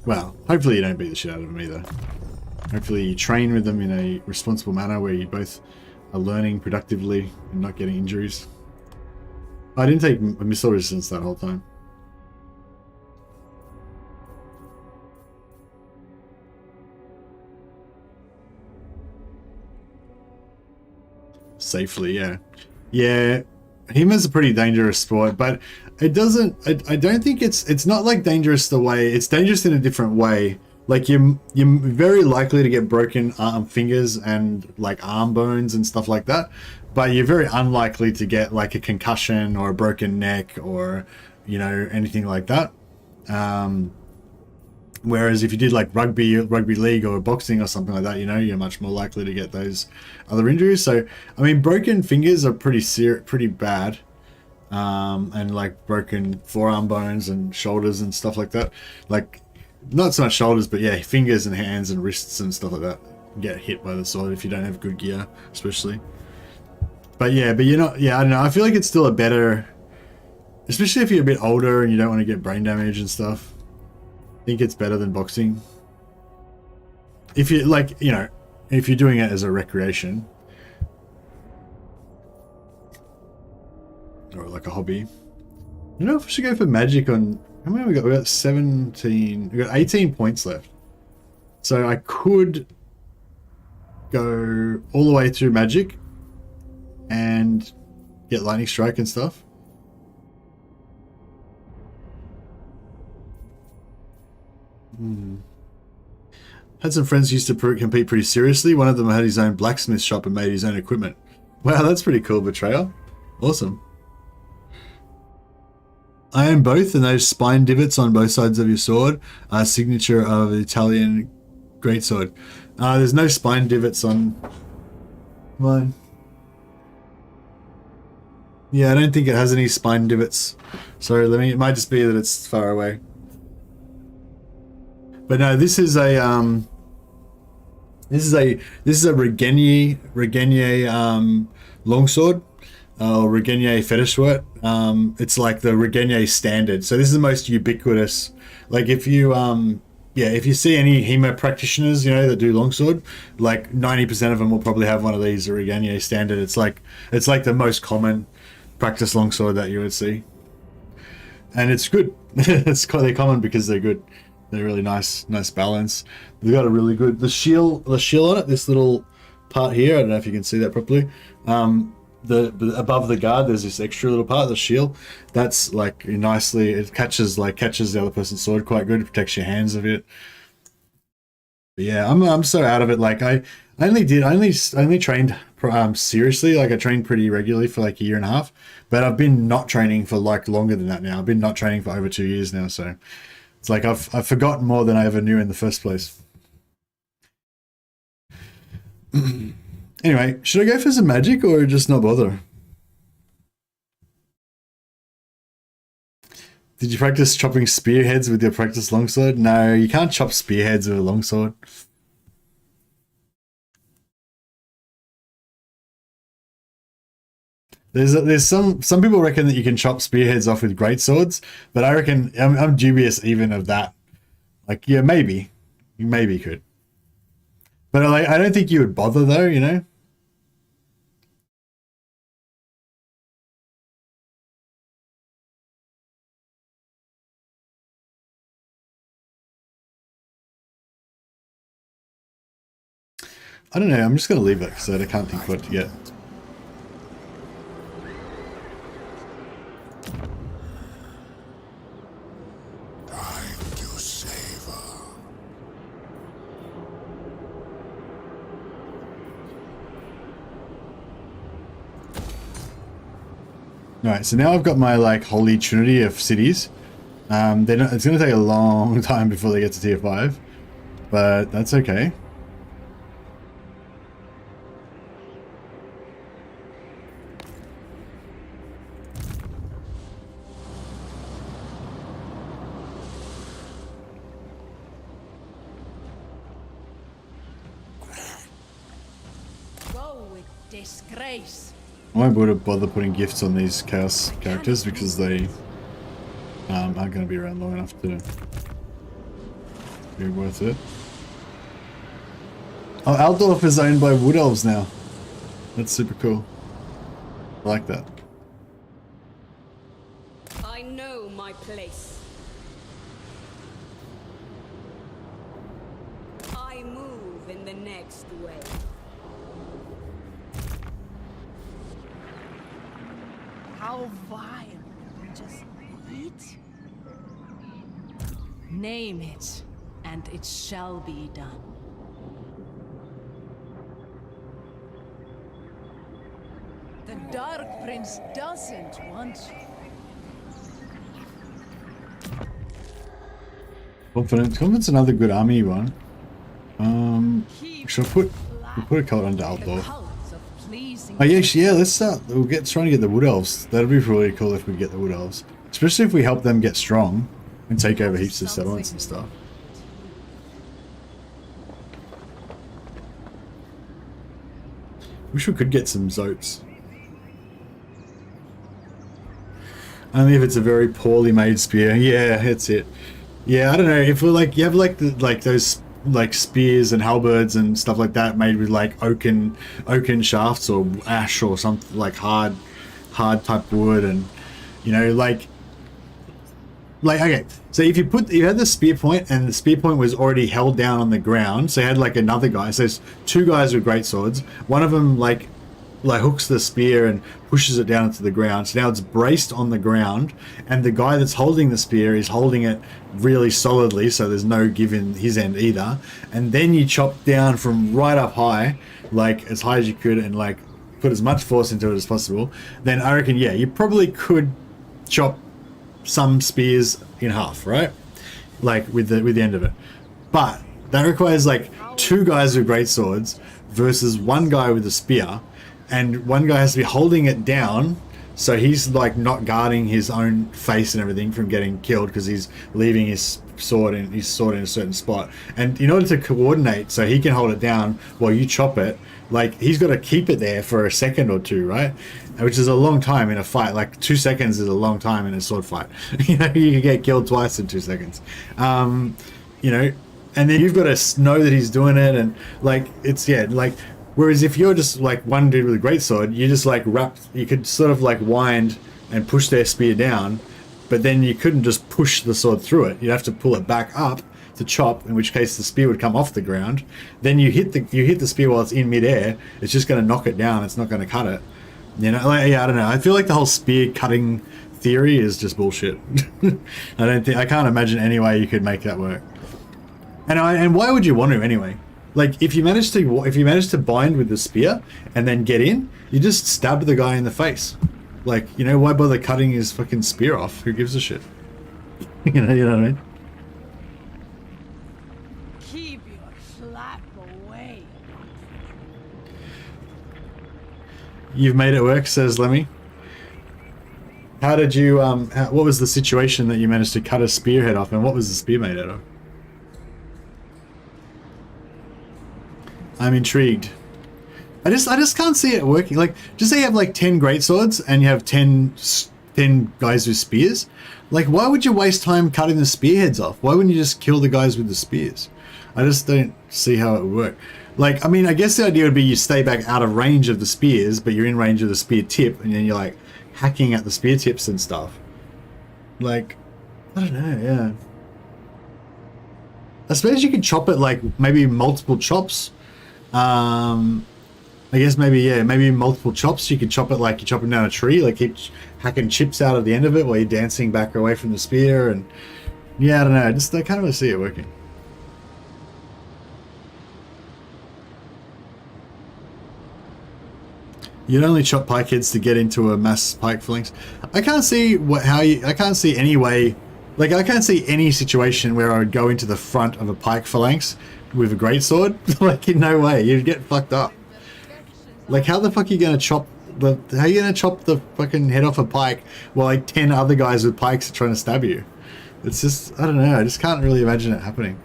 Well, hopefully you don't beat the shit out of them either. Hopefully you train with them in a responsible manner where you both are learning productively and not getting injuries. I didn't take missile resistance that whole time. Safely, yeah. Yeah, Hema's a pretty dangerous sport, but it doesn't, I don't think it's not like dangerous the way, it's dangerous in a different way. Like you're very likely to get broken fingers and like arm bones and stuff like that, but you're very unlikely to get like a concussion or a broken neck or, you know, anything like that. Whereas if you did like rugby league or boxing or something like that, you know, you're much more likely to get those other injuries. So, I mean, broken fingers are pretty bad. And like broken forearm bones and shoulders and stuff like that. Like, not so much shoulders, but yeah, fingers and hands and wrists and stuff like that get hit by the sword if you don't have good gear, especially. But yeah, but you're not, yeah, I don't know. I feel like it's still a better, especially if you're a bit older and you don't want to get brain damage and stuff. I think it's better than boxing. If you like, you know, if you're doing it as a recreation or like a hobby. I don't know if I should go for magic on, how many have we got? We got 17, we got 18 points left. So I could go all the way through magic and get lightning strike and stuff. Had some friends who used to compete pretty seriously. One of them had his own blacksmith shop and made his own equipment. Wow, that's pretty cool, Betrayal. Awesome. I own both, and those spine divots on both sides of your sword are a signature of an Italian greatsword. There's no spine divots on mine. Yeah, I don't think it has any spine divots. So it might just be that it's far away. But no, this is a Regenier longsword, or Regenier fetish sword. It's like the Regenier standard. So this is the most ubiquitous. Like if you if you see any Hema practitioners, you know, that do longsword, like 90% of them will probably have one of these, a Regenier standard. It's like the most common practice longsword that you would see, and it's good. They're common because they're good. They're really nice balance. They've got a really good the shield on it. This little part here. I don't know if you can see that properly. The above the guard, there's this extra little part, the shield. That's like nicely. It catches the other person's sword quite good. It protects your hands a bit. But yeah, I'm so out of it. Like I only trained seriously. Like I trained pretty regularly for like a year and a half. But I've been not training for like longer than that now. I've been not training for over 2 years now. So. It's like I've forgotten more than I ever knew in the first place. Anyway, should I go for some magic or just not bother? Did you practice chopping spearheads with your practice longsword? No, you can't chop spearheads with a longsword. There's some people reckon that you can chop spearheads off with great swords, but I reckon I'm dubious even of that. Like, yeah, maybe you could, but like I don't think you would bother though, you know. I don't know. I'm just gonna leave it because I can't think what to get. Alright, so now I've got my like holy trinity of cities. It's going to take a long time before they get to tier 5, but that's okay. Disgrace. I won't bother putting gifts on these chaos characters because they aren't going to be around long enough to be worth it. Oh, Altdorf is owned by Wood Elves now. That's super cool. I like that. I know my place. I move in the next way. How vile. Just eat? Name it, and it shall be done. The Dark Prince doesn't want you. Confidence another good army one. Should I we'll put a cult under Altdorf. Oh yeah, let's start. We'll trying to get the Wood Elves. That'd be really cool if we get the Wood Elves. Especially if we help them get strong and take over heaps of settlements and stuff. Wish we could get some Zotes. Only if it's a very poorly made spear. Yeah, that's it. Yeah, I don't know if we're like you have like those like spears and halberds and stuff like that made with like oaken shafts or ash or something like hard type wood, and you know like okay, so if you had the spear point and the spear point was already held down on the ground, so you had like another guy, so there's two guys with great swords, one of them like hooks the spear and pushes it down into the ground, so now it's braced on the ground, and the guy that's holding the spear is holding it really solidly, so there's no give in his end either, and then you chop down from right up high, like as high as you could, and like put as much force into it as possible. Then I reckon, yeah, you probably could chop some spears in half, right? Like with the end of it, but that requires like two guys with great swords versus one guy with a spear. And one guy has to be holding it down, so he's like not guarding his own face and everything from getting killed because he's leaving his sword in a certain spot. And in order to coordinate, so he can hold it down while you chop it, like he's got to keep it there for a second or two, right? Which is a long time in a fight. Like 2 seconds is a long time in a sword fight. You know, you can get killed twice in 2 seconds. You know, and then you've got to know that he's doing it, and like it's like. Whereas if you're just like one dude with a great sword, you just like you could sort of like wind and push their spear down, but then you couldn't just push the sword through it. You'd have to pull it back up to chop, in which case the spear would come off the ground. Then you hit the spear while it's in midair. It's just going to knock it down. It's not going to cut it. You know, like, yeah, I don't know. I feel like the whole spear cutting theory is just bullshit. I can't imagine any way you could make that work. And why would you want to anyway? Like if you manage to bind with the spear and then get in, you just stab the guy in the face. Like, you know, why bother cutting his fucking spear off? Who gives a shit? you know what I mean? Keep your slap away. You've made it work, says Lemmy. How did you what was the situation that you managed to cut a spearhead off, and what was the spear made out of? I'm intrigued. I just can't see it working. Like, just say you have like 10 great swords and you have 10 guys with spears. Like, why would you waste time cutting the spearheads off? Why wouldn't you just kill the guys with the spears? I just don't see how it would work. Like, I mean, I guess the idea would be you stay back out of range of the spears, but you're in range of the spear tip, and then you're like hacking at the spear tips and stuff. Like, I don't know, yeah. I suppose you could chop it like maybe multiple chops. I guess maybe multiple chops. You could chop it like you're chopping down a tree, like keep hacking chips out of the end of it while you're dancing back away from the spear. And yeah, I don't know, I can't really see it working. You'd only chop pike heads to get into a mass pike phalanx. I can't see I can't see any way, like I can't see any situation where I would go into the front of a pike phalanx with a greatsword. Like, in no way. You'd get fucked up. Like, how the fuck are you gonna chop the fucking head off a pike while like 10 other guys with pikes are trying to stab you? It's just, I don't know, I just can't really imagine it happening.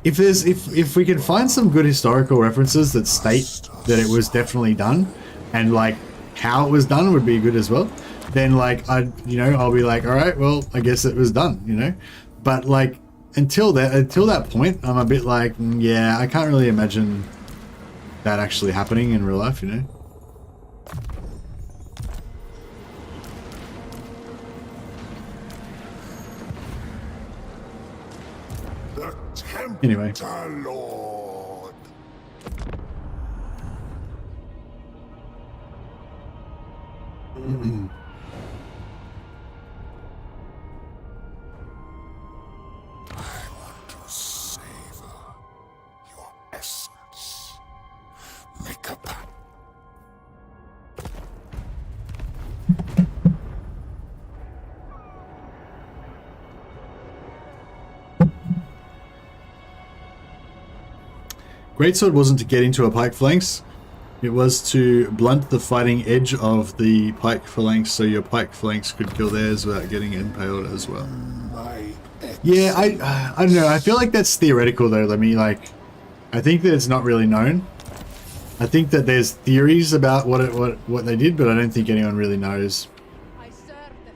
if we can find some good historical references that state that it was definitely done, and like how it was done would be good as well, then like I'll be like, all right, well, I guess it was done, you know. But like until that point, I'm a bit like, yeah, I can't really imagine that actually happening in real life, you know. Anyway. Lord. I want to savor your essence. Make a pact. Greatsword wasn't to get into a pike phalanx, it was to blunt the fighting edge of the pike phalanx so your pike phalanx could kill theirs without getting impaled as well. Yeah, I don't know, I feel like that's theoretical though. I think that it's not really known. I think that there's theories about what they did, but I don't think anyone really knows.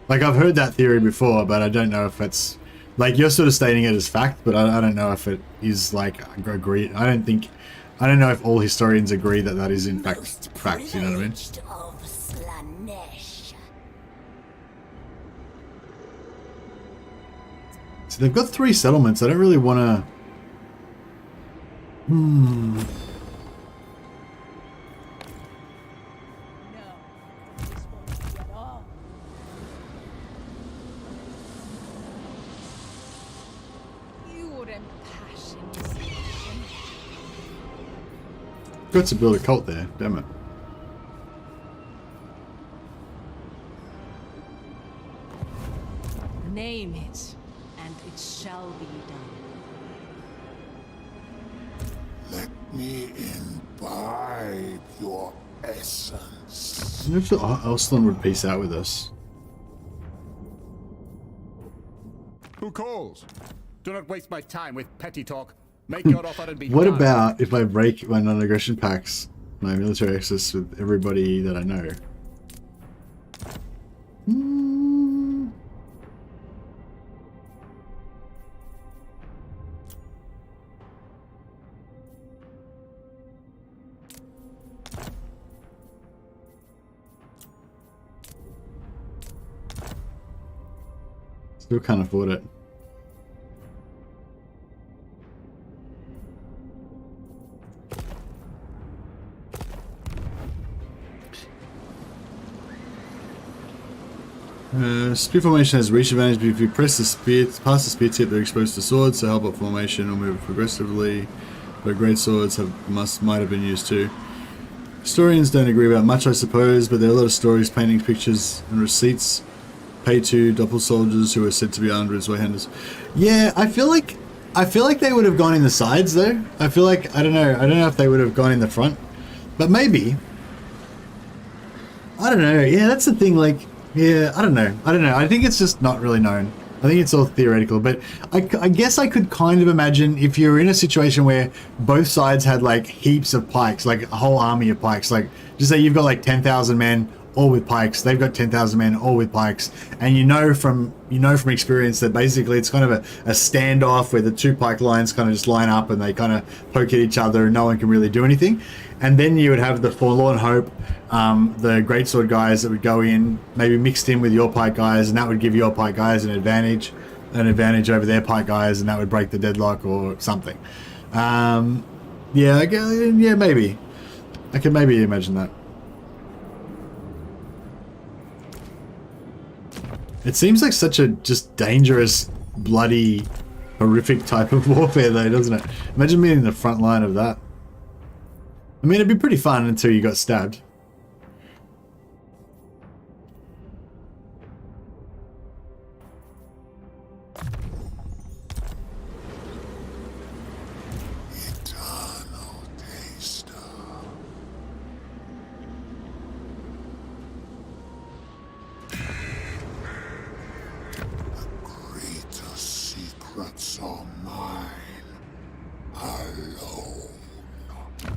Like, I've heard that theory before, but I don't know if it's... Like, you're sort of stating it as fact, but I don't know if it is, like, agreed. I don't know if all historians agree that that is in fact fact, you know what I mean? Of Slaanesh. So they've got 3 settlements. I don't really want to... Got to build a cult there, damn it. Name it, and it shall be done. Let me imbibe your essence. I wonder if Elston would peace out with us. Who calls? Do not waste my time with petty talk. Make your offer and be What done. about if I break my non-aggression pacts, my military access with everybody that I know? Still can't afford it. Spear formation has reach advantage, but if you press the spear, past the spear tip, they're exposed to swords, so help up formation or move progressively. But great swords might have been used too. Historians don't agree about much, I suppose, but there are a lot of stories, paintings, pictures, and receipts. Pay to doppel soldiers who are said to be armed with swayhanders. Yeah, I feel like they would have gone in the sides though. I feel like I don't know if they would have gone in the front, but maybe. I don't know. Yeah, that's the thing. Like. Yeah, I don't know. I think it's just not really known. I think it's all theoretical, but I guess I could kind of imagine if you're in a situation where both sides had like heaps of pikes, like a whole army of pikes, like just say you've got like 10,000 men all with pikes, they've got 10,000 men all with pikes, and you know from experience that basically it's kind of a standoff where the 2 pike lines kind of just line up and they kind of poke at each other and no one can really do anything. And then you would have the Forlorn Hope, the Greatsword guys that would go in, maybe mixed in with your pike guys, and that would give your pike guys an advantage over their pike guys, and that would break the deadlock or something. Yeah, maybe. I could maybe imagine that. It seems like such a just dangerous, bloody, horrific type of warfare though, doesn't it? Imagine being in the front line of that. I mean, it'd be pretty fun until you got stabbed. Eternal taster. The greater secrets are mine.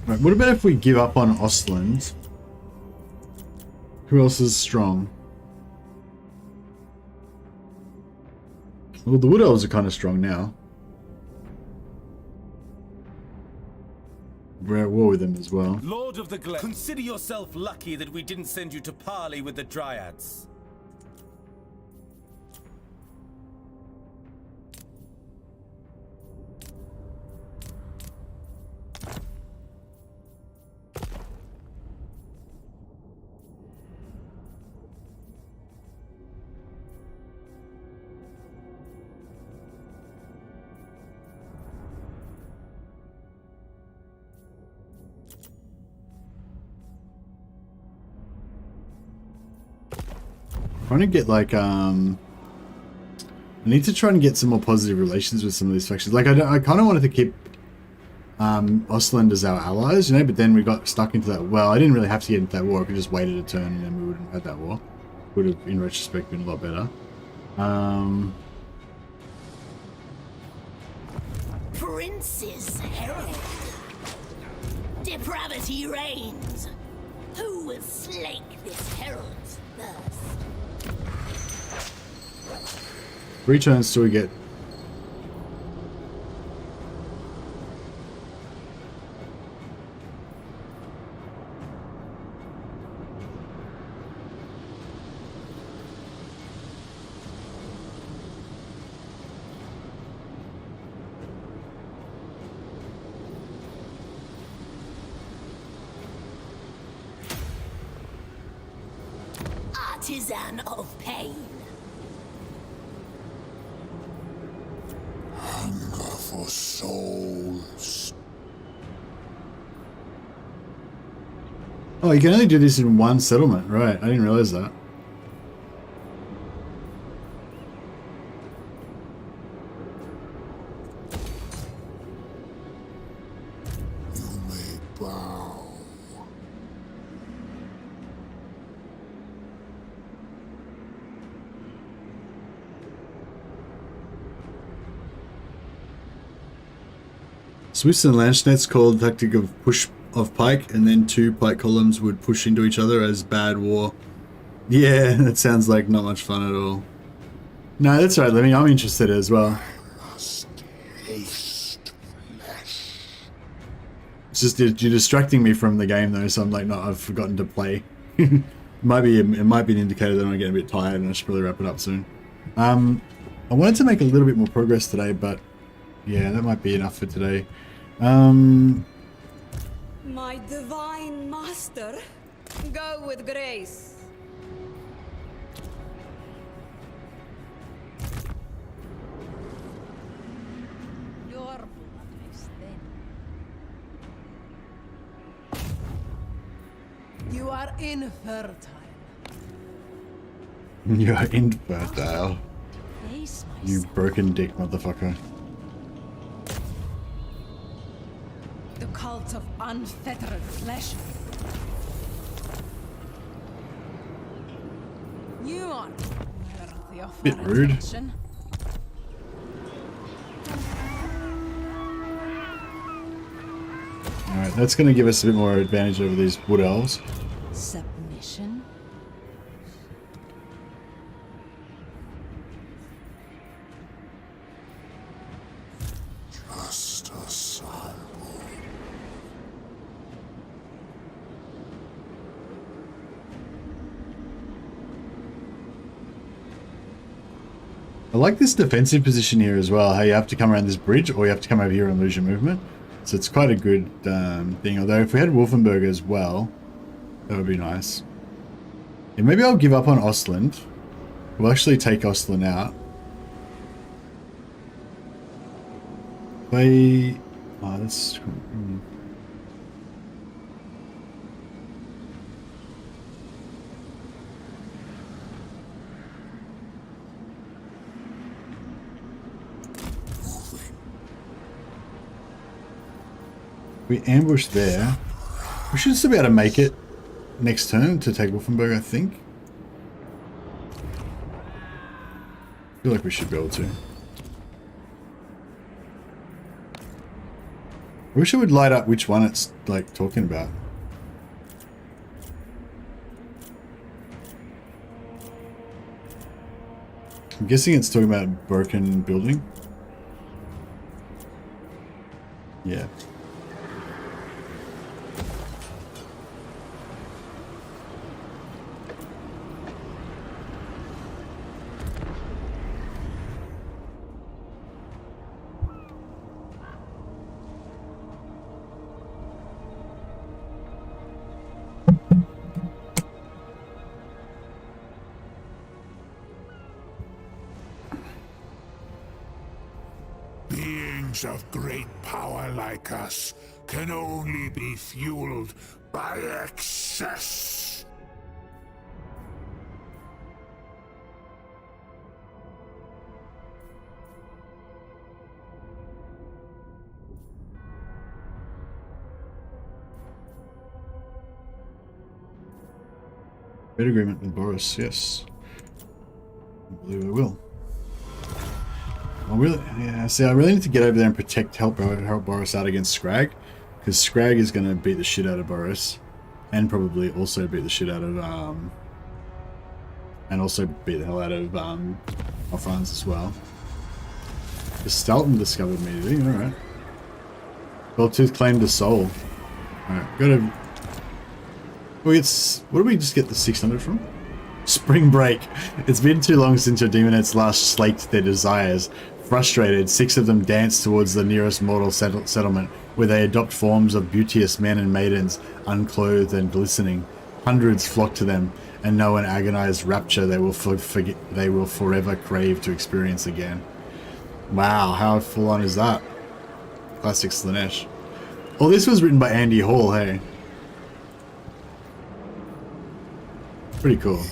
Right, what about if we give up on Ostland? Who else is strong? Well, the Wood Elves are kind of strong now. We're at war with them as well. Lord of the Glen, consider yourself lucky that we didn't send you to parley with the Dryads. Trying to get like I need to try and get some more positive relations with some of these factions. Like I kind of wanted to keep Ostland as our allies, you know, but then we got stuck into that. Well, I didn't really have to get into that war. I could just waited a turn and then we wouldn't have had that war. Would have, in retrospect, been a lot better. Prince's herald. Depravity reigns. Who will slake this herald's thirst? 3 turns till we get... Artisan of pain. Hunger for souls. Oh, you can only do this in one settlement, right? I didn't realize that. You may bow. Swiss and Lanchnets called the tactic of push of pike, and then 2 pike columns would push into each other as bad war. Yeah, that sounds like not much fun at all. No, that's right, Lemmy. I'm interested as well. Must taste flesh. It's just you're distracting me from the game though, so I'm like, no, I've forgotten to play. it might be an indicator that I'm getting a bit tired and I should probably wrap it up soon. I wanted to make a little bit more progress today, but yeah, that might be enough for today. My divine master, go with grace. Your blood is thin. You are infertile. You are infertile. Face You myself. broken dick motherfucker. The cult of unfettered flesh. You are worthy of Bit our rude. attention. Alright, that's going to give us a bit more advantage over these wood elves. Submission. Just a sample. I like this defensive position here as well. How you have to come around this bridge or you have to come over here and lose your movement. So it's quite a good thing. Although if we had Wolfenburg as well, that would be nice. Yeah, maybe I'll give up on Ostland. We'll actually take Ostland out. Play... Oh, that's... We ambush there. We should still be able to make it next turn to take Wolfenburg, I think. I feel like we should be able to. I wish it would light up which one it's like talking about. I'm guessing it's talking about a broken building. Yeah. Beings of great power like us can only be fueled by excess. Trade agreement with Boris, yes. I believe I will. I really, yeah. See, I really need to get over there and help Boris out against Scrag, because Scrag is going to beat the shit out of Boris, and probably also beat the shit out of and also beat the hell out of Alphonse as well. The Stalton discovered me, did he? All right. Belltooth claimed a soul. All right, go to. What do we just get the 600 from? Spring break. It's been too long since your demonettes last slaked their desires. Frustrated, 6 of them dance towards the nearest mortal settlement, where they adopt forms of beauteous men and maidens, unclothed and glistening. Hundreds flock to them, and know an agonized rapture they will forever crave to experience again. Wow, how full on is that? Classic Slaanesh. Oh, this was written by Andy Hall, hey? Pretty cool.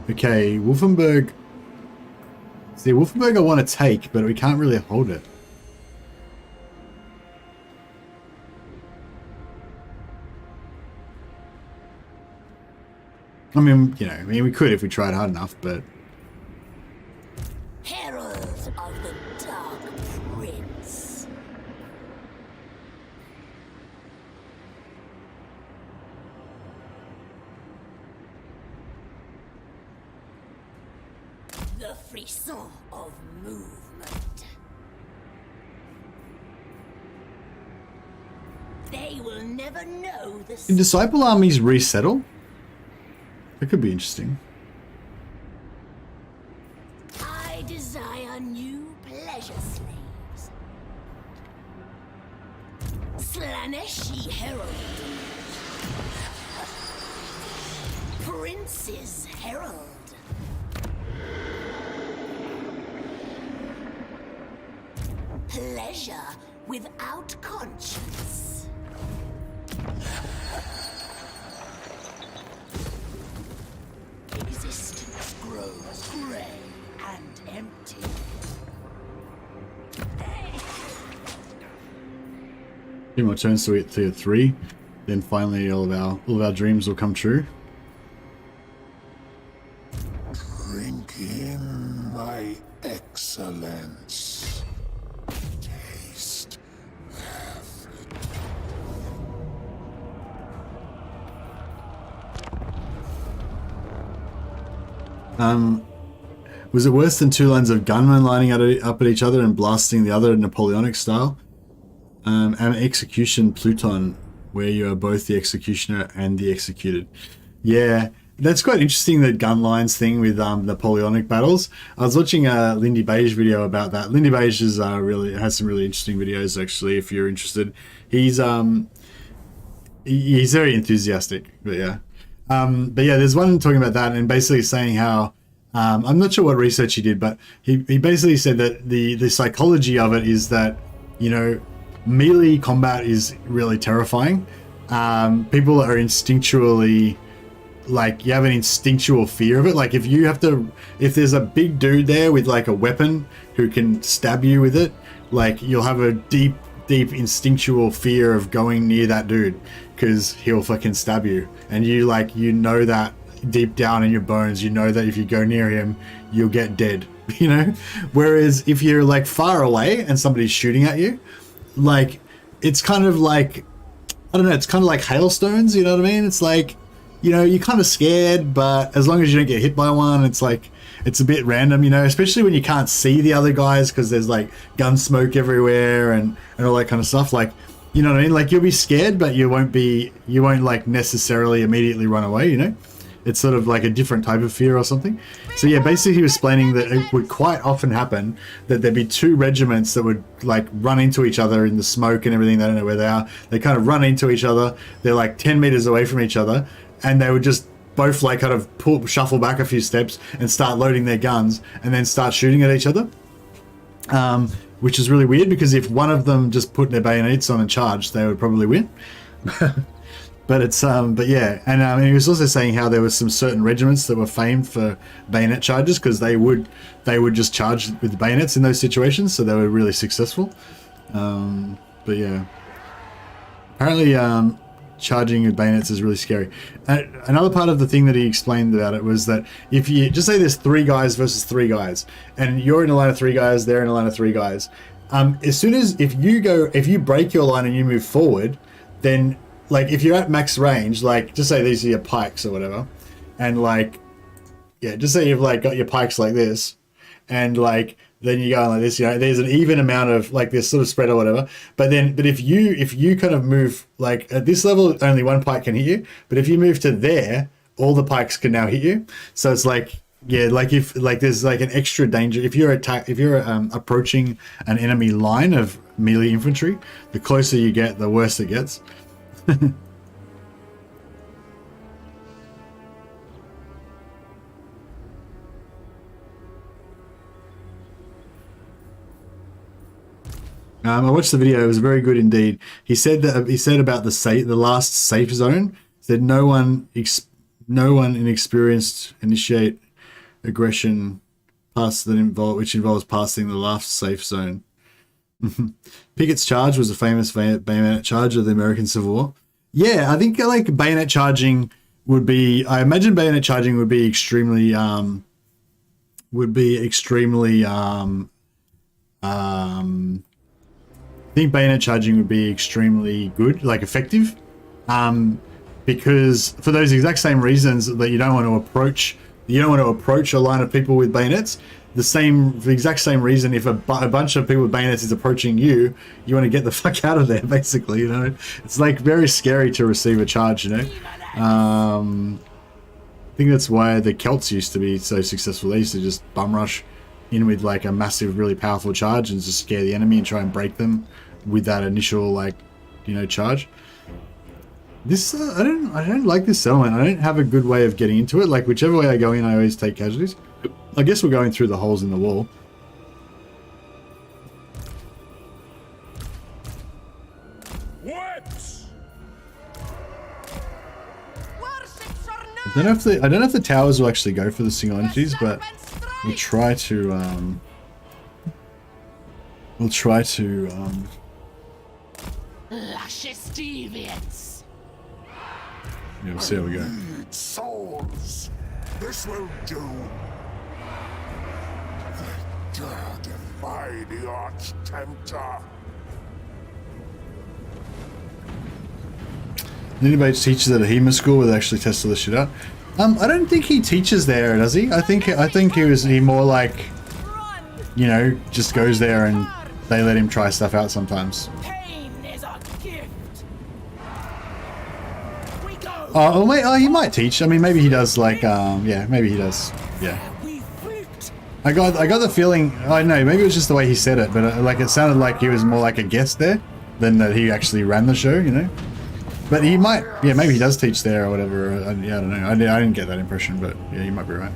Okay, Wolfenburg. See, Wolfenburg I want to take, but we can't really hold it. I mean, you know, we could if we tried hard enough, but... Heralds of the Dark Prince. The frisson of movement. They will never know the... Can disciple armies resettle? That could be interesting. I desire new pleasure slaves. Slaaneshi Herald. Prince's Herald. Pleasure without conscience. Existence grows grey and empty. Few more turns to hit tier 3, then finally all of our dreams will come true. Drink in my excellence. Taste Was it worse than 2 lines of gunmen lining up at each other and blasting the other Napoleonic style? An execution Pluton, where you are both the executioner and the executed. Yeah, that's quite interesting, the gun lines thing with Napoleonic battles. I was watching a Lindy Beige video about that. Lindy Beige is has some really interesting videos, actually, if you're interested. He's very enthusiastic, but yeah. But yeah, there's one talking about that and basically saying how I'm not sure what research he did, but he basically said that the psychology of it is that, you know, melee combat is really terrifying. People are instinctually, like, you have an instinctual fear of it. Like, if there's a big dude there with like a weapon who can stab you with it, like, you'll have a deep instinctual fear of going near that dude because he'll fucking stab you, and you know that deep down in your bones, you know that if you go near him, you'll get dead. you know? Whereas if you're like far away and somebody's shooting at you, like it's kind of like, I don't know, it's kind of like hailstones, you know what I mean? It's like, you know, you're kind of scared, but as long as you don't get hit by one, it's like, it's a bit random, you know, especially when you can't see the other guys because there's like gun smoke everywhere and all that kind of stuff. Like, you know what I mean? Like you'll be scared, but you won't like necessarily immediately run away, you know? It's sort of like a different type of fear or something. So yeah, basically he was explaining that it would quite often happen that there'd be two regiments that would like run into each other in the smoke and everything. They don't know where they are. They kind of run into each other. They're like 10 meters away from each other, and they would just both like kind of shuffle back a few steps and start loading their guns and then start shooting at each other. Which is really weird because if one of them just put their bayonets on and charged, they would probably win. But it's but yeah, and he was also saying how there were some certain regiments that were famed for bayonet charges because they would just charge with the bayonets in those situations, so they were really successful. But yeah, apparently charging with bayonets is really scary. Another part of the thing that he explained about it was that if you just say there's 3 guys versus 3 guys, and you're in a line of 3 guys, they're in a line of 3 guys. As soon as if you break your line and you move forward, then like if you're at max range, like just say these are your pikes or whatever, and like yeah, just say you've like got your pikes like this, and like then you go like this, you know, there's an even amount of like this sort of spread or whatever. But if you kind of move like at this level, only one pike can hit you. But if you move to there, all the pikes can now hit you. So it's like yeah, like if like there's like an extra danger if you're approaching an enemy line of melee infantry, the closer you get, the worse it gets. I watched the video. It was very good indeed. He said about the last safe zone. Said no one inexperienced initiate aggression which involves passing the last safe zone. Pickett's charge was a famous bayonet charge of the American Civil War. Yeah, I think like bayonet charging would be. I imagine bayonet charging would be extremely. I think bayonet charging would be extremely good, like effective, because for those exact same reasons that you don't want to approach a line of people with bayonets. The exact same reason if a bunch of people with bayonets is approaching you, you want to get the fuck out of there, basically, you know? It's like very scary to receive a charge, you know? I think that's why the Celts used to be so successful. They used to just bum rush in with like a massive, really powerful charge and just scare the enemy and try and break them with that initial, like, you know, charge. This, I don't like this settlement. I don't have a good way of getting into it. Like, whichever way I go in, I always take casualties. I guess we're going through the holes in the wall. I don't know if the towers will actually go for the single entities, but we'll try to Luscious deviants. Yeah, we'll see how we go. Souls. This will do. Dare defy the Arch Tempter. Anybody teaches at a HEMA school where they actually test all this shit out? I don't think he teaches there, does he? I think he more like, you know, just goes there and they let him try stuff out sometimes. Oh, he might teach. I mean, maybe he does. Like, yeah, maybe he does. Yeah. I got the feeling. I don't know. Maybe it was just the way he said it, but like it sounded like he was more like a guest there than that he actually ran the show. You know. But he might. Yeah, maybe he does teach there or whatever. Yeah, I don't know. I didn't get that impression, but yeah, you might be right.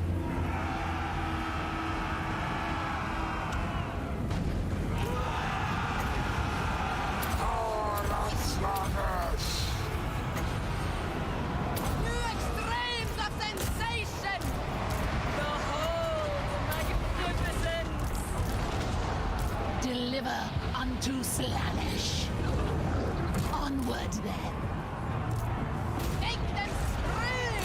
Deliver unto Slaanesh. Onward then. Make them scream!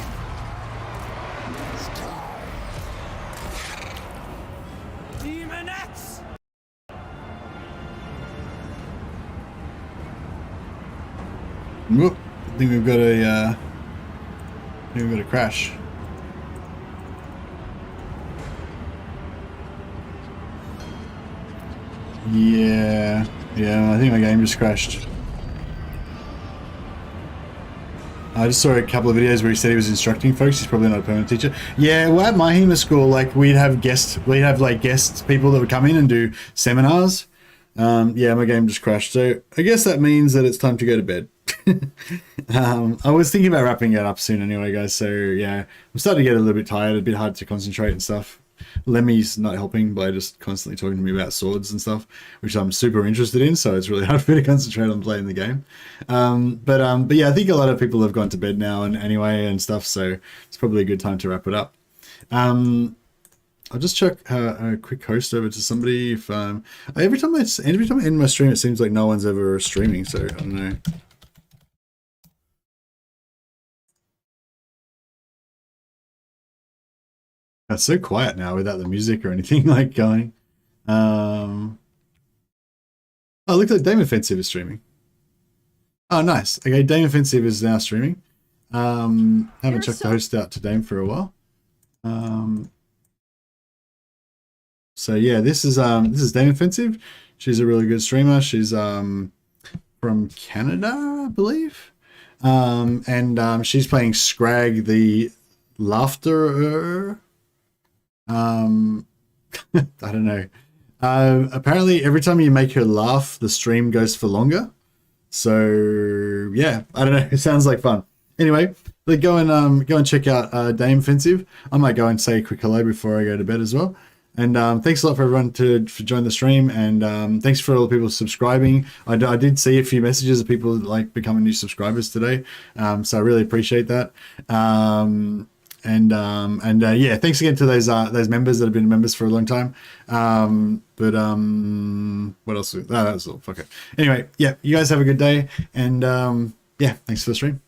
Whoop. I think we've got a crash. Yeah, I think my game just crashed. I just saw a couple of videos where he said he was instructing folks. He's probably not a permanent teacher. Yeah, well, at my HEMA school, like we'd have guest people that would come in and do seminars. Yeah, my game just crashed. So I guess that means that it's time to go to bed. I was thinking about wrapping it up soon anyway, guys. So yeah, I'm starting to get a little bit tired, a bit hard to concentrate and stuff. Lemmy's not helping by just constantly talking to me about swords and stuff, which I'm super interested in, so it's really hard for me to concentrate on playing the game. But yeah, I think a lot of people have gone to bed now and anyway and stuff, so it's probably a good time to wrap it up. I'll just check a quick host over to somebody. If every time I end my stream, it seems like no one's ever streaming, so I don't know. It's so quiet now without the music or anything like going. Oh, it looks like Dame Offensive is streaming. Oh, nice. Okay, Dame Offensive is now streaming. Haven't checked the host out to Dame for a while. So yeah, this is Dame Offensive. She's a really good streamer. She's from Canada, I believe. And she's playing Scrag the Laughter. I don't know. Apparently every time you make her laugh, the stream goes for longer. So yeah, I don't know. It sounds like fun. Anyway, go and check out Dame Offensive. I might go and say a quick hello before I go to bed as well. And thanks a lot for everyone for joining the stream, and thanks for all the people subscribing. I did see a few messages of people like becoming new subscribers today, so I really appreciate that. Yeah, thanks again to those members that have been members for a long time. What else? Oh, that's all. Fuck it. Anyway, yeah, you guys have a good day, and yeah, thanks for the stream.